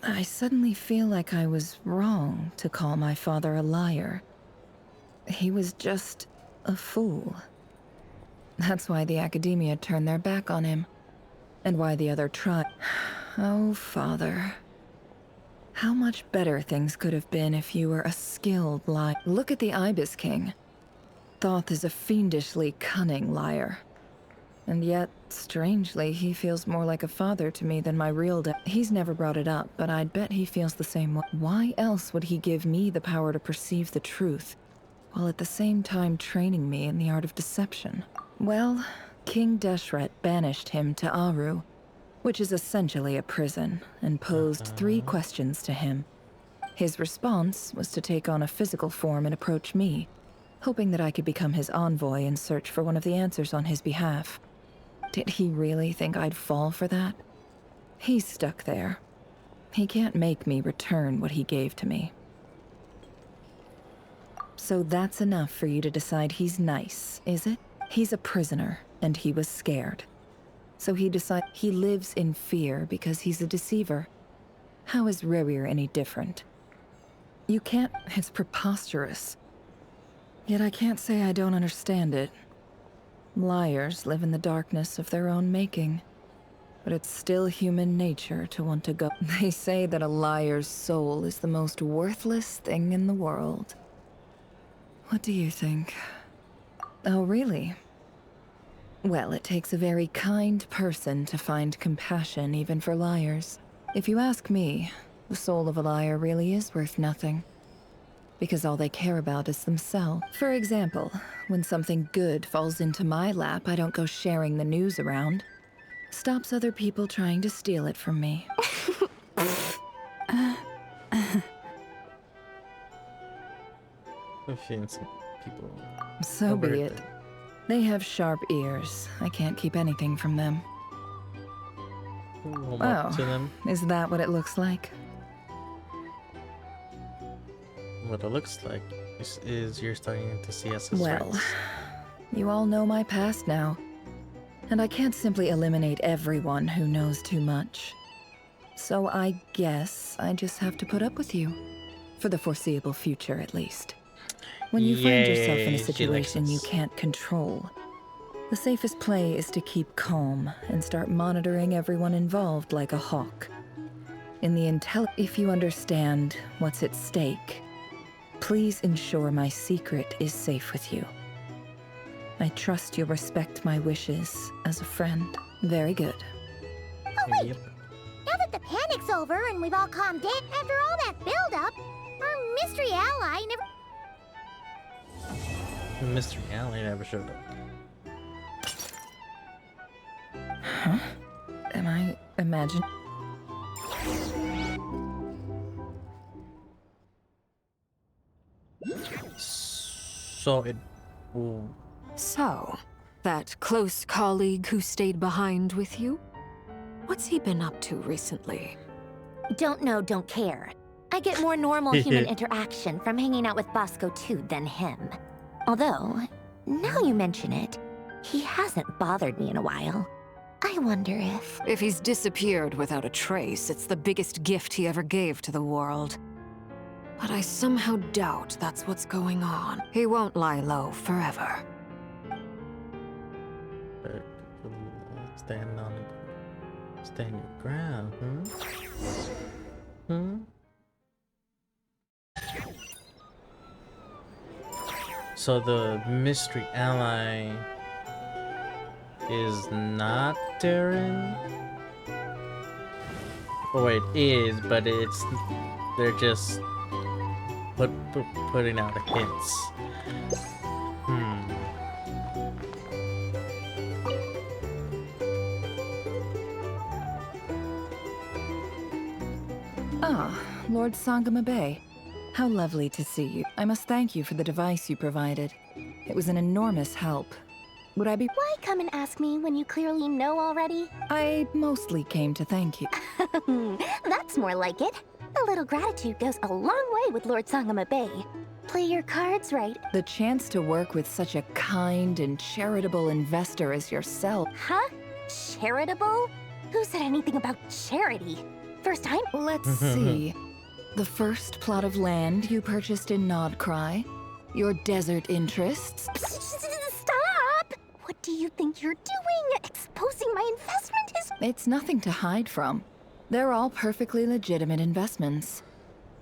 I suddenly feel like I was wrong to call my father a liar. He was just a fool. That's why the academia turned their back on him. And why the other tribe... Oh, father. How much better things could have been if you were a skilled liar. Look at the Ibis King. Thoth is a fiendishly cunning liar. And yet, strangely, he feels more like a father to me than my real dad. He's never brought it up, but I'd bet he feels the same way. Why else would he give me the power to perceive the truth, while at the same time training me in the art of deception? Well, King Deshret banished him to Aru, which is essentially a prison, and posed 3 questions to him. His response was to take on a physical form and approach me, hoping that I could become his envoy and search for one of the answers on his behalf. Did he really think I'd fall for that? He's stuck there. He can't make me return what he gave to me. So that's enough for you to decide he's nice, is it? He's a prisoner, and he was scared. So he lives in fear because he's a deceiver. How is Rerir any different? You can't... It's preposterous. Yet I can't say I don't understand it. Liars live in the darkness of their own making. But it's still human nature to want to go... They say that a liar's soul is the most worthless thing in the world. What do you think? Oh, really? Well, it takes a very kind person to find compassion even for liars. If you ask me, the soul of a liar really is worth nothing. because all they care about is themselves. For example, when something good falls into my lap, I don't go sharing the news around. Stops other people trying to steal it from me. I've seen some people. So be it. They have sharp ears. I can't keep anything from them. Up to them. Is that what it looks like? What it looks like is you're starting to see us as Well, friends. You all know my past now. And I can't simply eliminate everyone who knows too much. So I guess I just have to put up with you. For the foreseeable future, at least. When you find yourself in a situation you can't control, the safest play is to keep calm and start monitoring everyone involved like a hawk. In the if you understand what's at stake, please ensure my secret is safe with you. I trust you'll respect my wishes as a friend. Very good. Oh wait! Now that the panic's over and we've all calmed down, after all that build-up, our mystery ally never... Mystery ally never showed up. Huh? Am I imagining? So it... Ooh. So, that close colleague who stayed behind with you? What's he been up to recently? Don't know, don't care. I get more normal human interaction from hanging out with Bosco too than him. Although, now you mention it, he hasn't bothered me in a while. I wonder if... If he's disappeared without a trace, it's the biggest gift he ever gave to the world. But I somehow doubt that's what's going on. He won't lie low forever. Stand your ground, So the mystery ally is not Darren? Oh wait, is, but it's... They're just putting out hints. Ah, Lord Sangama Bay. How lovely to see you. I must thank you for the device you provided. It was an enormous help. Would I be... Why come and ask me when you clearly know already? I mostly came to thank you. That's more like it. A little gratitude goes a long way with Lord Sangama Bay. Play your cards right. The chance to work with such a kind and charitable investor as yourself. Huh? Charitable? Who said anything about charity? First time? Let's see. The first plot of land you purchased in Nodcry, your desert interests. Stop! What do you think you're doing? Exposing my investment history? It's nothing to hide from. They're all perfectly legitimate investments.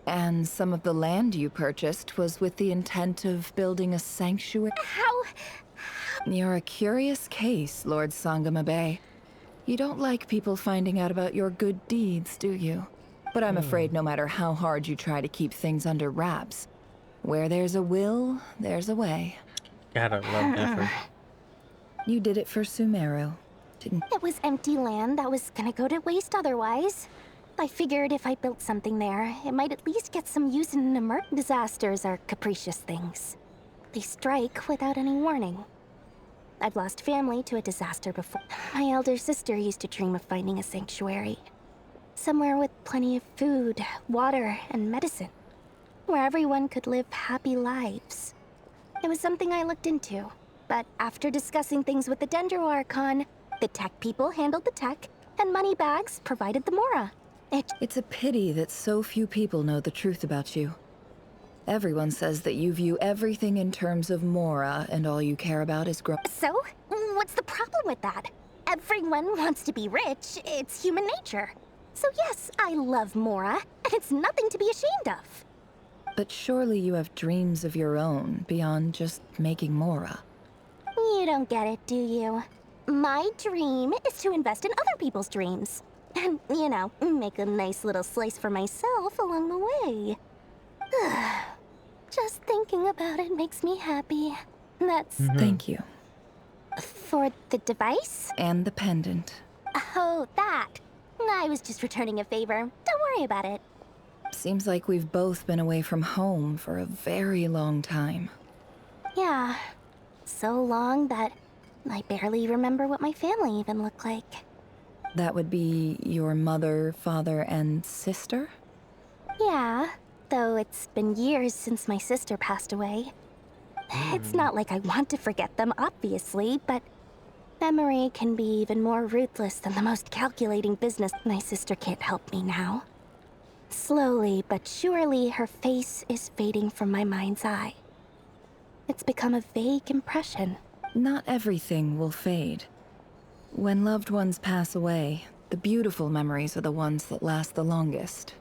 And some of the land you purchased was with the intent of building a sanctuary. How? You're a curious case, Lord Sangama Bay. You don't like people finding out about your good deeds, do you? But I'm afraid no matter how hard you try to keep things under wraps, where there's a will, there's a way. Gotta love effort. You did it for Sumeru, didn't you? It was empty land that was gonna go to waste otherwise. I figured if I built something there, it might at least get some use in an disasters are capricious things. They strike without any warning. I've lost family to a disaster before. My elder sister used to dream of finding a sanctuary. Somewhere with plenty of food, water, and medicine. Where everyone could live happy lives. It was something I looked into. But after discussing things with the Dendro Archon, the tech people handled the tech, and Moneybags provided the Mora. It's a pity that so few people know the truth about you. Everyone says that you view everything in terms of Mora, and all you care about is growth. So? What's the problem with that? Everyone wants to be rich. It's human nature. So yes, I love Mora, and it's nothing to be ashamed of. But surely you have dreams of your own, beyond just making Mora. You don't get it, do you? My dream is to invest in other people's dreams. And, you know, make a nice little slice for myself along the way. Just thinking about it makes me happy. That's... Thank you. For the device? And the pendant. Oh, that. I was just returning a favor. Don't worry about it. Seems like we've both been away from home for a very long time. Yeah. So long that I barely remember what my family even looked like. That would be your mother, father, and sister? Yeah, though it's been years since my sister passed away. It's not like I want to forget them, obviously, but memory can be even more ruthless than the most calculating business. My sister can't help me now. Slowly but surely, her face is fading from my mind's eye. It's become a vague impression. Not everything will fade. When loved ones pass away, the beautiful memories are the ones that last the longest.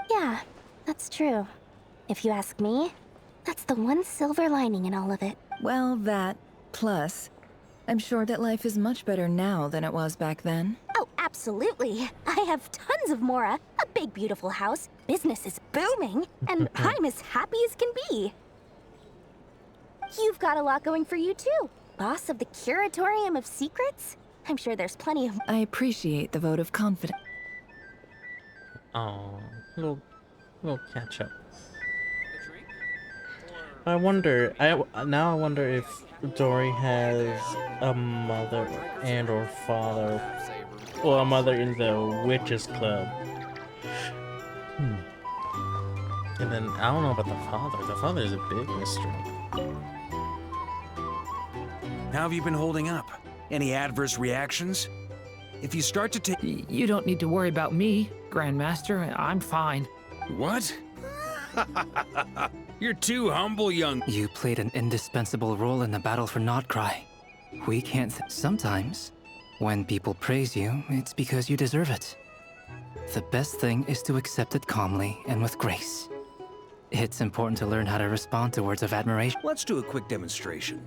Yeah, that's true. If you ask me, that's the one silver lining in all of it. Well, that, plus, I'm sure that life is much better now than it was back then. Oh, absolutely. I have tons of Mora, a big beautiful house, business is booming, and I'm as happy as can be. You've got a lot going for you too. Boss of the Curatorium of Secrets? I'm sure there's plenty of... I appreciate the vote of confidence. Oh, little catch up. I wonder. Now I wonder if Dory has a mother and or father, or a mother in the Witches Club. And then I don't know about the father. The father is a big mystery. How have you been holding up? Any adverse reactions? If you start to take... You don't need to worry about me, Grandmaster. I'm fine. What? You're too humble, young... You played an indispensable role in the battle for Notcry. We can't... Sometimes, when people praise you, it's because you deserve it. The best thing is to accept it calmly and with grace. It's important to learn how to respond to words of admiration. Let's do a quick demonstration.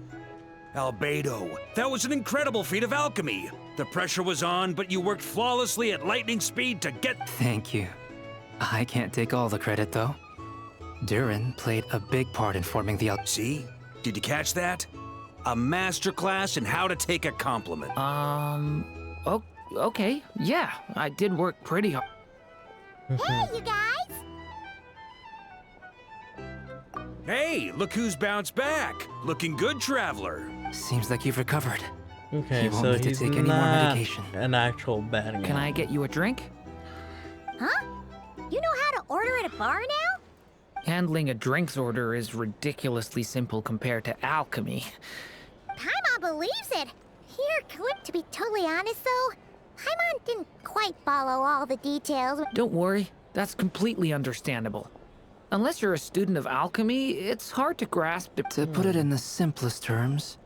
Albedo, that was an incredible feat of alchemy. The pressure was on, but you worked flawlessly at lightning speed to get... Thank you. I can't take all the credit, though. Durin played a big part in forming the... See? Did you catch that? A masterclass in how to take a compliment. Okay. Yeah, I did work pretty hard. Hey, you guys! Hey, look who's bounced back. Looking good, Traveler. Seems like you've recovered. Okay, He won't so need to he's take any more not medication. an actual bad guy. Can I get you a drink? Huh? You know how to order at a bar now? Handling a drinks order is ridiculously simple compared to alchemy. Paimon believes it. Here, to be totally honest though, Paimon didn't quite follow all the details. Don't worry, that's completely understandable. Unless you're a student of alchemy, it's hard to grasp the... To put it in the simplest terms,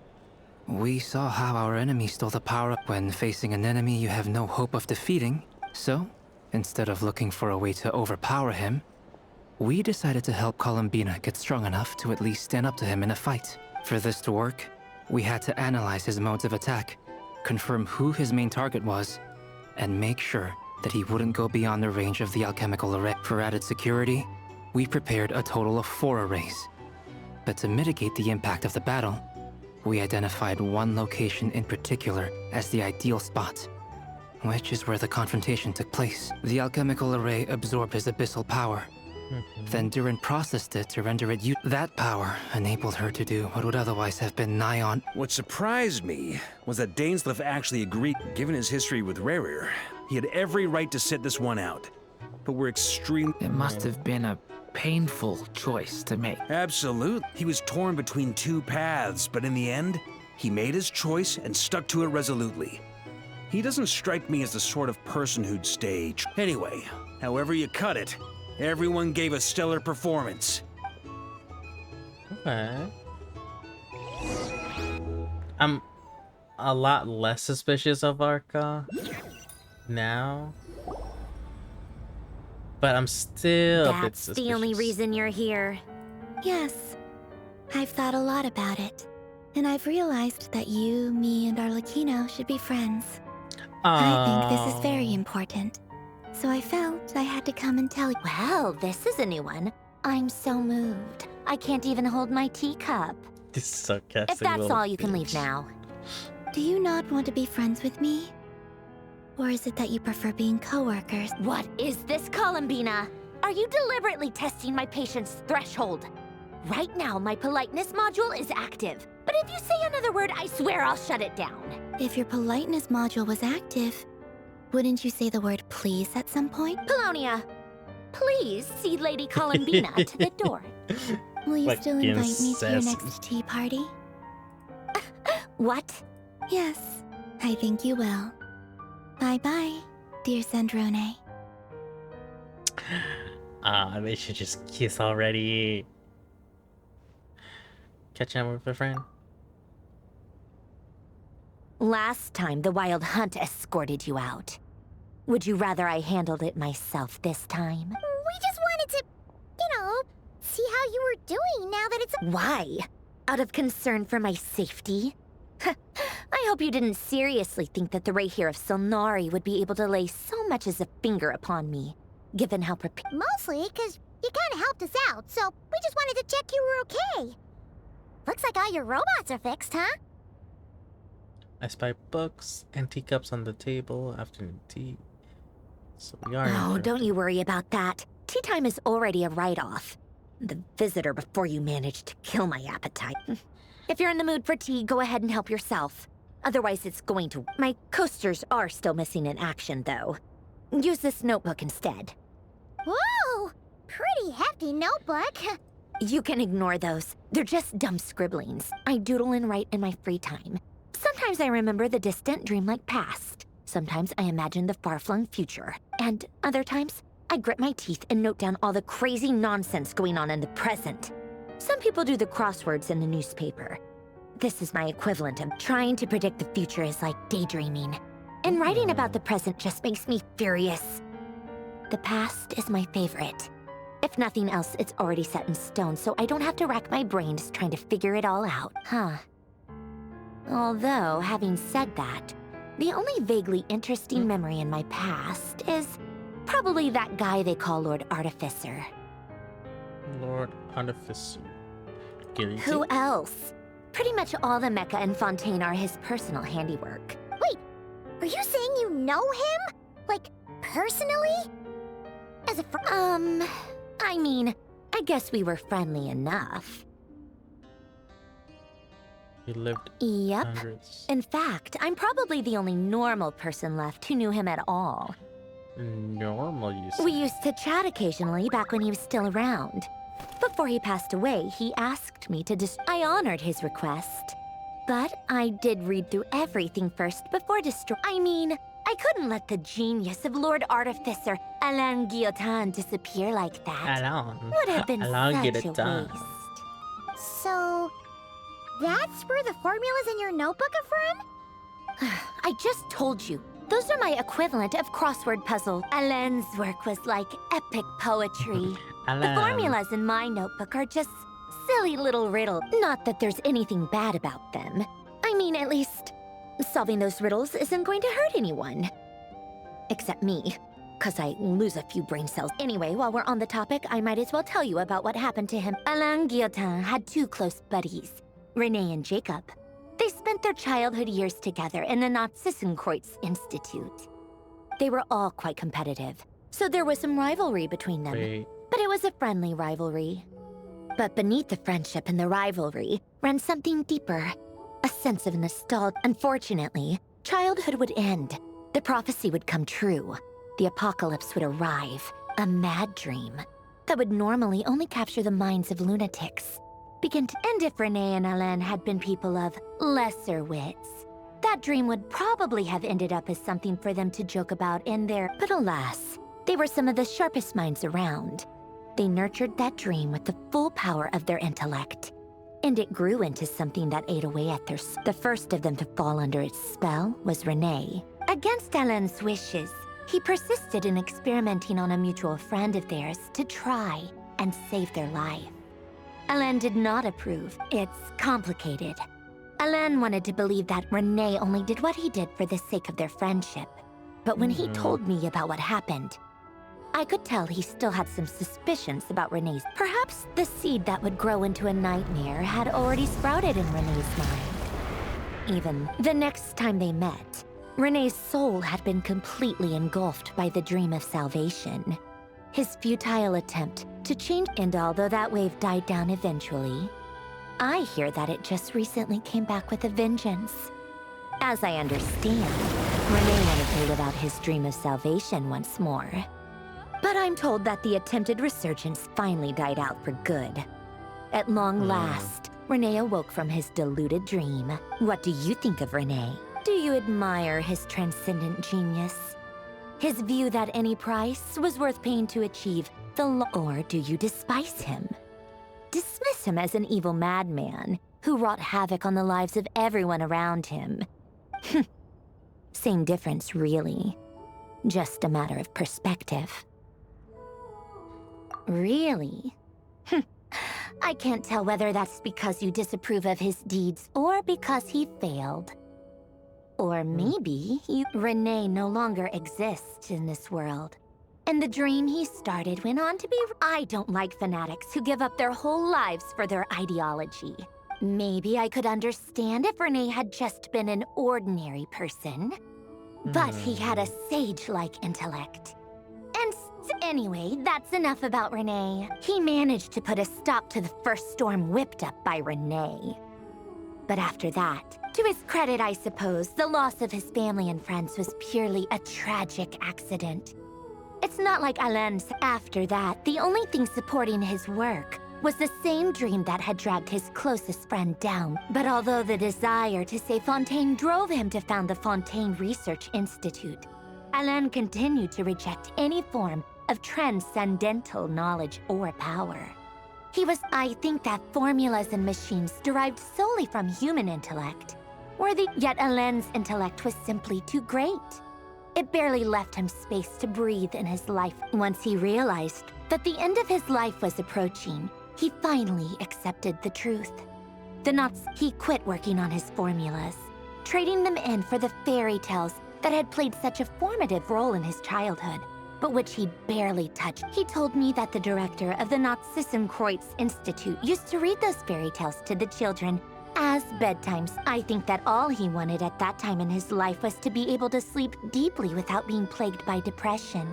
we saw how our enemy stole the power-up when facing an enemy you have no hope of defeating. So, instead of looking for a way to overpower him, we decided to help Columbina get strong enough to at least stand up to him in a fight. For this to work, we had to analyze his modes of attack, confirm who his main target was, and make sure that he wouldn't go beyond the range of the alchemical array. For added security, we prepared a total of 4 arrays. But to mitigate the impact of the battle, we identified one location in particular as the ideal spot, which is where the confrontation took place. The alchemical array absorbed his abyssal power. Then Durin processed it to render it That power enabled her to do what would otherwise have been nigh on. What surprised me was that Dainsleif actually agreed. Given his history with Rerir, he had every right to sit this one out. But we're extreme... It must have been a painful choice to make. Absolutely. He was torn between 2 paths, but in the end, he made his choice and stuck to it resolutely. He doesn't strike me as the sort of person who'd stay... Anyway, however you cut it, everyone gave a stellar performance. Okay. I'm a lot less suspicious of Arca now. But I'm still a bit That's suspicious. the only reason you're here. Yes, I've thought a lot about it. And I've realized that you, me, and Arlecchino should be friends. I think this is very important. So I felt I had to come and tell you. Well, this is a new one. I'm so moved. I can't even hold my teacup. This sarcastic If that's little all, you can bitch. leave now. Do you not want to be friends with me? Or is it that you prefer being coworkers? What is this, Columbina? Are you deliberately testing my patience threshold? Right now, my politeness module is active. But if you say another word, I swear I'll shut it down. If your politeness module was active, wouldn't you say the word please at some point? Polonia, please see Lady Columbina to the door. Will you still Fucking invite me to your sassy. next tea party? What? Yes, I think you will. Bye-bye, dear Sandrone. They should just kiss already. Catch up with a friend. Last time, the Wild Hunt escorted you out. Would you rather I handled it myself this time? We just wanted to, see how you were doing now that it's a— Why? Out of concern for my safety? I hope you didn't seriously think that the Rayhir of Solnari would be able to lay so much as a finger upon me, given how prepared— Mostly because you kind of helped us out, so we just wanted to check you were okay. Looks like all your robots are fixed, huh? I spy books and teacups on the table, afternoon tea. So we are. Oh, don't you worry about that. Tea time is already a write-off. The visitor before you managed to kill my appetite. If you're in the mood for tea, go ahead and help yourself. Otherwise, it's going to— My coasters are still missing in action, though. Use this notebook instead. Whoa! Pretty hefty notebook. You can ignore those. They're just dumb scribblings. I doodle and write in my free time. Sometimes I remember the distant dreamlike past. Sometimes I imagine the far-flung future. And other times, I grit my teeth and note down all the crazy nonsense going on in the present. Some people do the crosswords in the newspaper. This is my equivalent of trying to predict the future is like daydreaming. And writing about the present just makes me furious. The past is my favorite. If nothing else, it's already set in stone, so I don't have to rack my brains trying to figure it all out, huh? Although, having said that, the only vaguely interesting memory in my past is probably that guy they call Lord Artificer. Lord Artificer. Guilty. Who else? Pretty much all the Mecha and Fontaine are his personal handiwork. Wait, are you saying you know him? Like, personally? As a I mean, I guess we were friendly enough. He lived Yep. hundreds. In fact, I'm probably the only normal person left who knew him at all. Normal, you say? We used to chat occasionally back when he was still around. Before he passed away, he asked me to I honored his request. But I did read through everything first before I couldn't let the genius of Lord Artificer Alain Guillotin disappear like that. Alain. Would have been Alain such a Guillotin. waste. So, that's where the formulas in your notebook are from? I just told you. Those are my equivalent of crossword puzzles. Alain's work was like epic poetry. The Alain. formulas in my notebook are just silly little riddles. Not that there's anything bad about them. I mean, at least, solving those riddles isn't going to hurt anyone. Except me, because I lose a few brain cells. Anyway, while we're on the topic, I might as well tell you about what happened to him. Alain Guillotin had two close buddies, Renee and Jacob. They spent their childhood years together in the Narzissenkreuz Institute. They were all quite competitive, so there was some rivalry between them. Wait. But it was a friendly rivalry. But beneath the friendship and the rivalry ran something deeper, a sense of nostalgia. Unfortunately, childhood would end. The prophecy would come true. The apocalypse would arrive, a mad dream that would normally only capture the minds of lunatics. And if Renee and Alain had been people of lesser wits, that dream would probably have ended up as something for them to joke about in their— But alas, they were some of the sharpest minds around. They nurtured that dream with the full power of their intellect, and it grew into something that ate away at their— The first of them to fall under its spell was Renee. Against Alain's wishes, he persisted in experimenting on a mutual friend of theirs to try and save their life. Alain did not approve. It's complicated. Alain wanted to believe that Renee only did what he did for the sake of their friendship. But when he told me about what happened, I could tell he still had some suspicions about Renee's. Perhaps the seed that would grow into a nightmare had already sprouted in Renee's mind. Even the next time they met, Renee's soul had been completely engulfed by the dream of salvation. His futile attempt to change, and although that wave died down eventually, I hear that it just recently came back with a vengeance. As I understand, Renee wanted to live out his dream of salvation once more. But I'm told that the attempted resurgence finally died out for good. At long last, Renee awoke from his deluded dream. What do you think of Renee? Do you admire his transcendent genius? His view that any price was worth paying to achieve or do you despise him? Dismiss him as an evil madman who wrought havoc on the lives of everyone around him. Same difference, really. Just a matter of perspective. Really? I can't tell whether that's because you disapprove of his deeds or because he failed. Or maybe Renee no longer exists in this world. And the dream he started went on to be... I don't like fanatics who give up their whole lives for their ideology. Maybe I could understand if Renee had just been an ordinary person. But he had a sage-like intellect. And anyway, that's enough about Renee. He managed to put a stop to the first storm whipped up by Renee. But after that, to his credit, I suppose, the loss of his family and friends was purely a tragic accident. It's not like Alain's. After that, the only thing supporting his work was the same dream that had dragged his closest friend down. But although the desire to save Fontaine drove him to found the Fontaine Research Institute, Alain continued to reject any form of transcendental knowledge or power. I think that formulas and machines derived solely from human intellect, yet Alain's intellect was simply too great. It barely left him space to breathe in his life. Once he realized that the end of his life was approaching, he finally accepted the truth. He quit working on his formulas, trading them in for the fairy tales that had played such a formative role in his childhood, but which he barely touched. He told me that the director of the Nazissenkreuz Institute used to read those fairy tales to the children as bedtimes. I think that all he wanted at that time in his life was to be able to sleep deeply without being plagued by depression.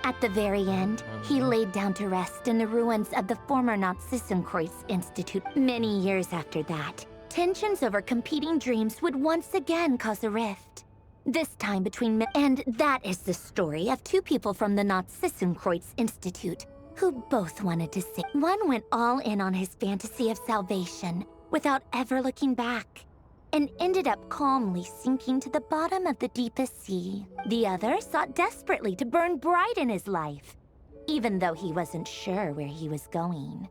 At the very end, he laid down to rest in the ruins of the former Nazissenkreuz Institute. Many years after that, tensions over competing dreams would once again cause a rift. This time between men. And that is the story of two people from the Nazissenkreuz Institute who both wanted to save. One went all in on his fantasy of salvation without ever looking back, and ended up calmly sinking to the bottom of the deepest sea. The other sought desperately to burn bright in his life, even though he wasn't sure where he was going.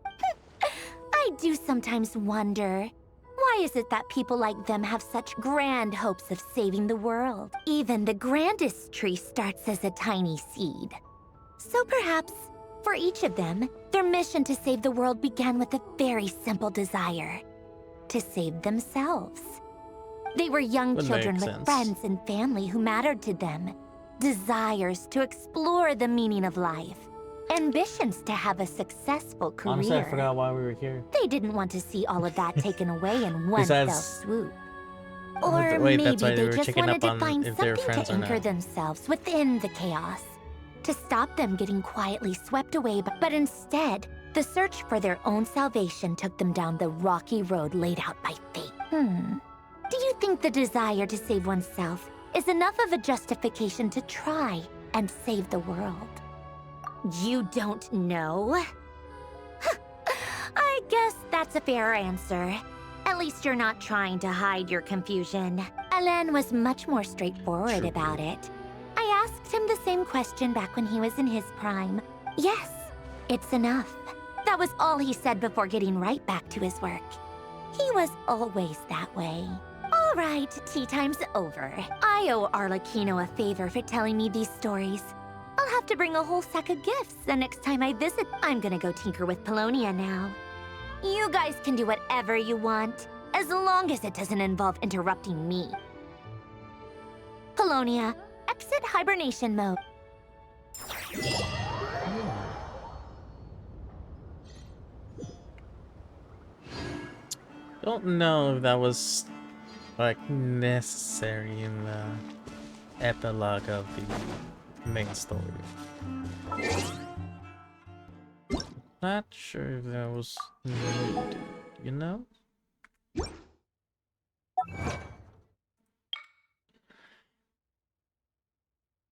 I do sometimes wonder, why is it that people like them have such grand hopes of saving the world? Even the grandest tree starts as a tiny seed. So perhaps, for each of them, their mission to save the world began with a very simple desire: to save themselves. They were young children with friends and family who mattered to them, desires to explore the meaning of life, ambitions to have a successful career. Honestly, I forgot why we were here. They didn't want to see all of that taken away in one fell swoop. Or Wait, maybe that's why they were just checking wanted up to on find if they were something friends to or anchor not. themselves within the chaos, to stop them getting quietly swept away. But instead, the search for their own salvation took them down the rocky road laid out by fate. Do you think the desire to save oneself is enough of a justification to try and save the world? You don't know? I guess that's a fair answer. At least you're not trying to hide your confusion. Alain was much more straightforward about it. I asked him the same question back when he was in his prime. Yes, it's enough. That was all he said before getting right back to his work. He was always that way. All right, tea time's over. I owe Arlecchino a favor for telling me these stories. I'll have to bring a whole sack of gifts the next time I visit. I'm gonna go tinker with Polonia now. You guys can do whatever you want, as long as it doesn't involve interrupting me. Polonia, exit hibernation mode. Don't know if that was like necessary in the epilogue of the main story. Not sure if that was needed, you know?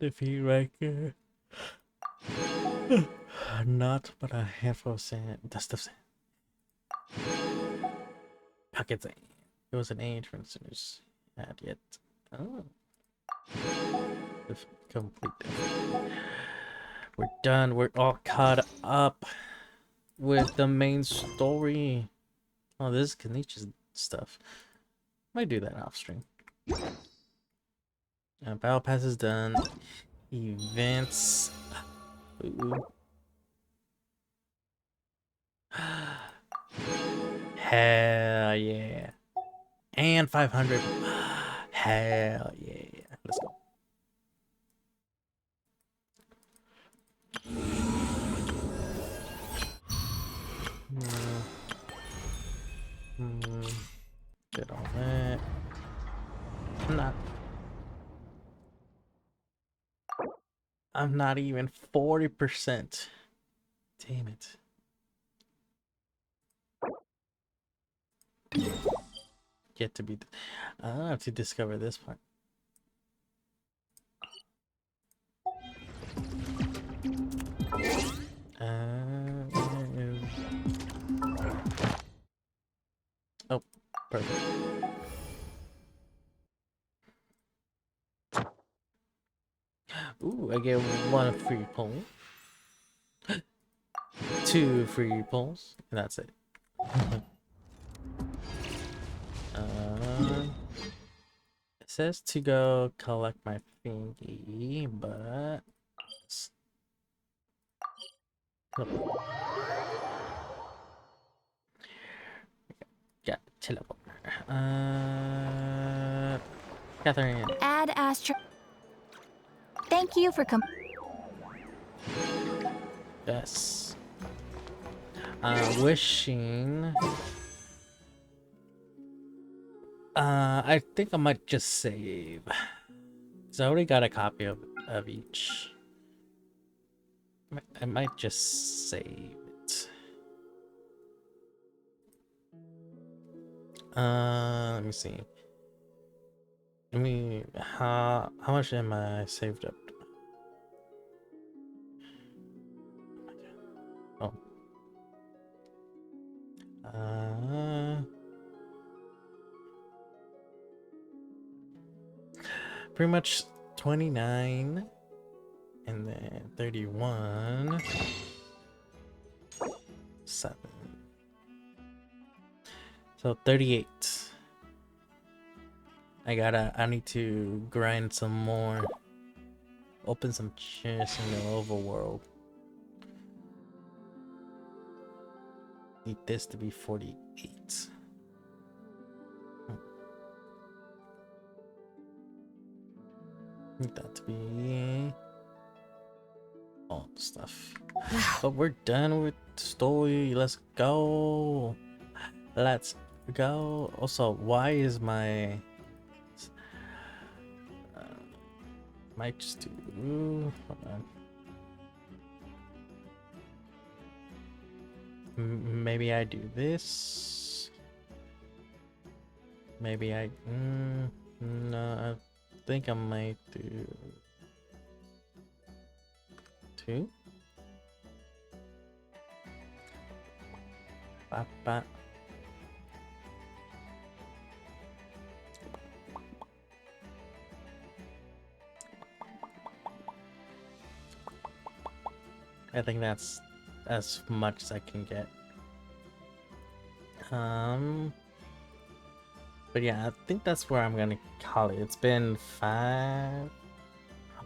Defeat Riker. Not but a handful of sand, dust of sand. Pocket sand. It was an age when sinners had yet. Oh. Complete. We're done. We're all caught up with the main story. Oh, this is Kanichi's stuff. Might do that off stream. Battle pass is done. Events. Ooh. Hell yeah. And 500. Hell yeah. Let's go. Get all that. I'm not even 40%. Damn it. Yet to be. I don't have to discover this part. Oh, perfect. Ooh, I get 1 free pull. 2 free pulls, and that's it. It says to go collect my thingy, but yeah, teleport. Catherine. Add Astro. Thank you for Yes. Wishing. I think I might just save. Cause I already got a copy of each. I might just save it. Let me see. How much am I saved up? Oh. Pretty much 29 and then 31 7, so 38. I need to grind some more, open some chests in the overworld. Need this to be 48. Need that to be all the stuff. But we're done with the story. Let's go. Let's go. Also, why is my might just do. Hold on. Maybe I do this. Maybe I. No, I think I might do 2. Ba. I think that's as much as I can get. But yeah, I think that's where I'm gonna call it. It's been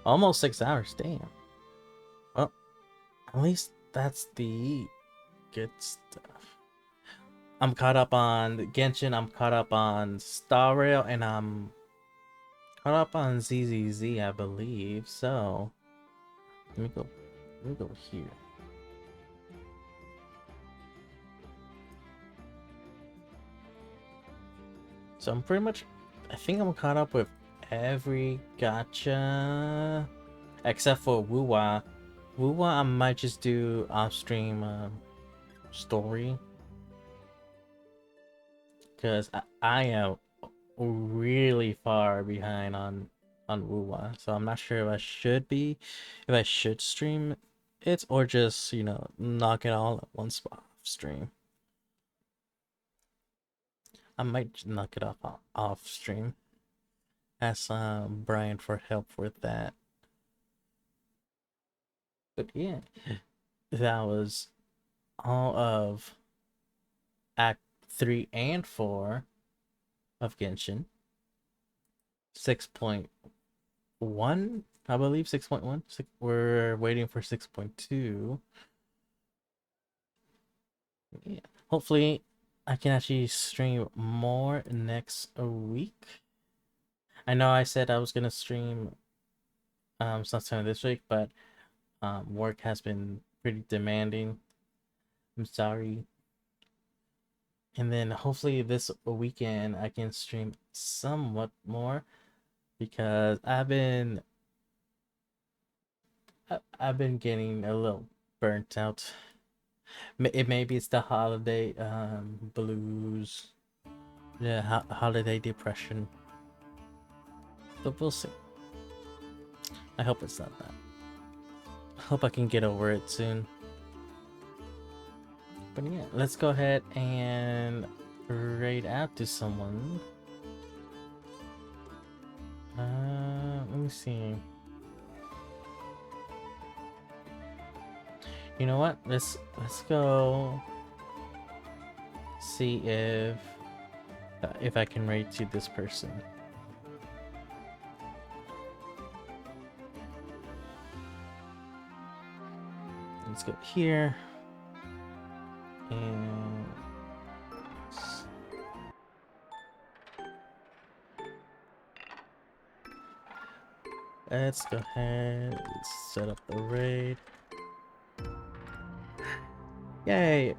almost 6 hours. Damn. Well, at least that's the good stuff. I'm caught up on Genshin. I'm caught up on Star Rail, and I'm caught up on ZZZ, I believe. So let me go here. So I'm pretty much, I think I'm caught up with every gacha except for Wuwa. Wuwa I might just do off-stream story, because I am really far behind on Wuwa, so I'm not sure if I should stream it or just, you know, knock it all at one spot stream. I might knock it off stream. Ask Brian for help with that. But yeah, that was all of Act 3 and 4 of Genshin. 6.1, I believe 6.1. We're waiting for 6.2. Yeah, hopefully I can actually stream more next week. I know I said I was gonna stream sometime this week, but work has been pretty demanding. I'm sorry. And then hopefully this weekend I can stream somewhat more, because I've been getting a little burnt out. Maybe it's the holiday blues, yeah, holiday depression. But we'll see. I hope it's not that. I hope I can get over it soon. But yeah, let's go ahead and raid out to someone. Let me see. You know what? Let's go see if I can raid to this person. Let's go here and let's go ahead, set up the raid. Yay!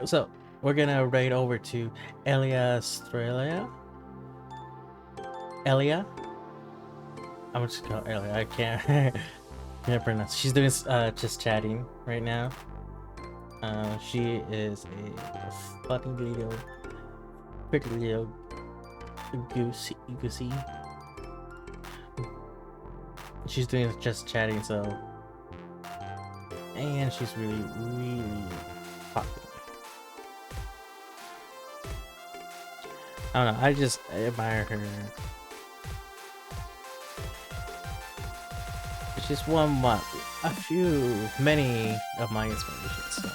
So we're gonna raid over to Elia Australia. Elia? I'm just gonna call Elia. I can't pronounce. She's doing just chatting right now. She is a fucking little pretty little goosey. She's doing just chatting, so, and she's really popular. I don't know, I just admire her. She's many of my inspirations, so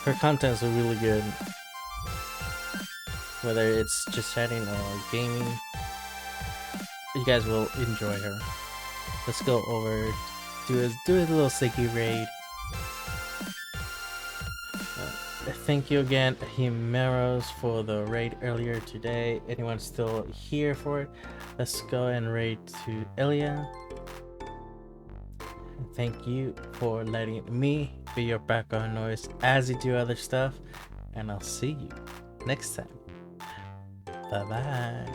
her contents are really good, whether it's just chatting or gaming. You guys will enjoy her. Let's go over, do a little sticky raid. Thank you again, Himeros, for the raid earlier today. Anyone still here for it? Let's go and raid to Elia. Thank you for letting me be your background noise as you do other stuff. And I'll see you next time. Bye bye.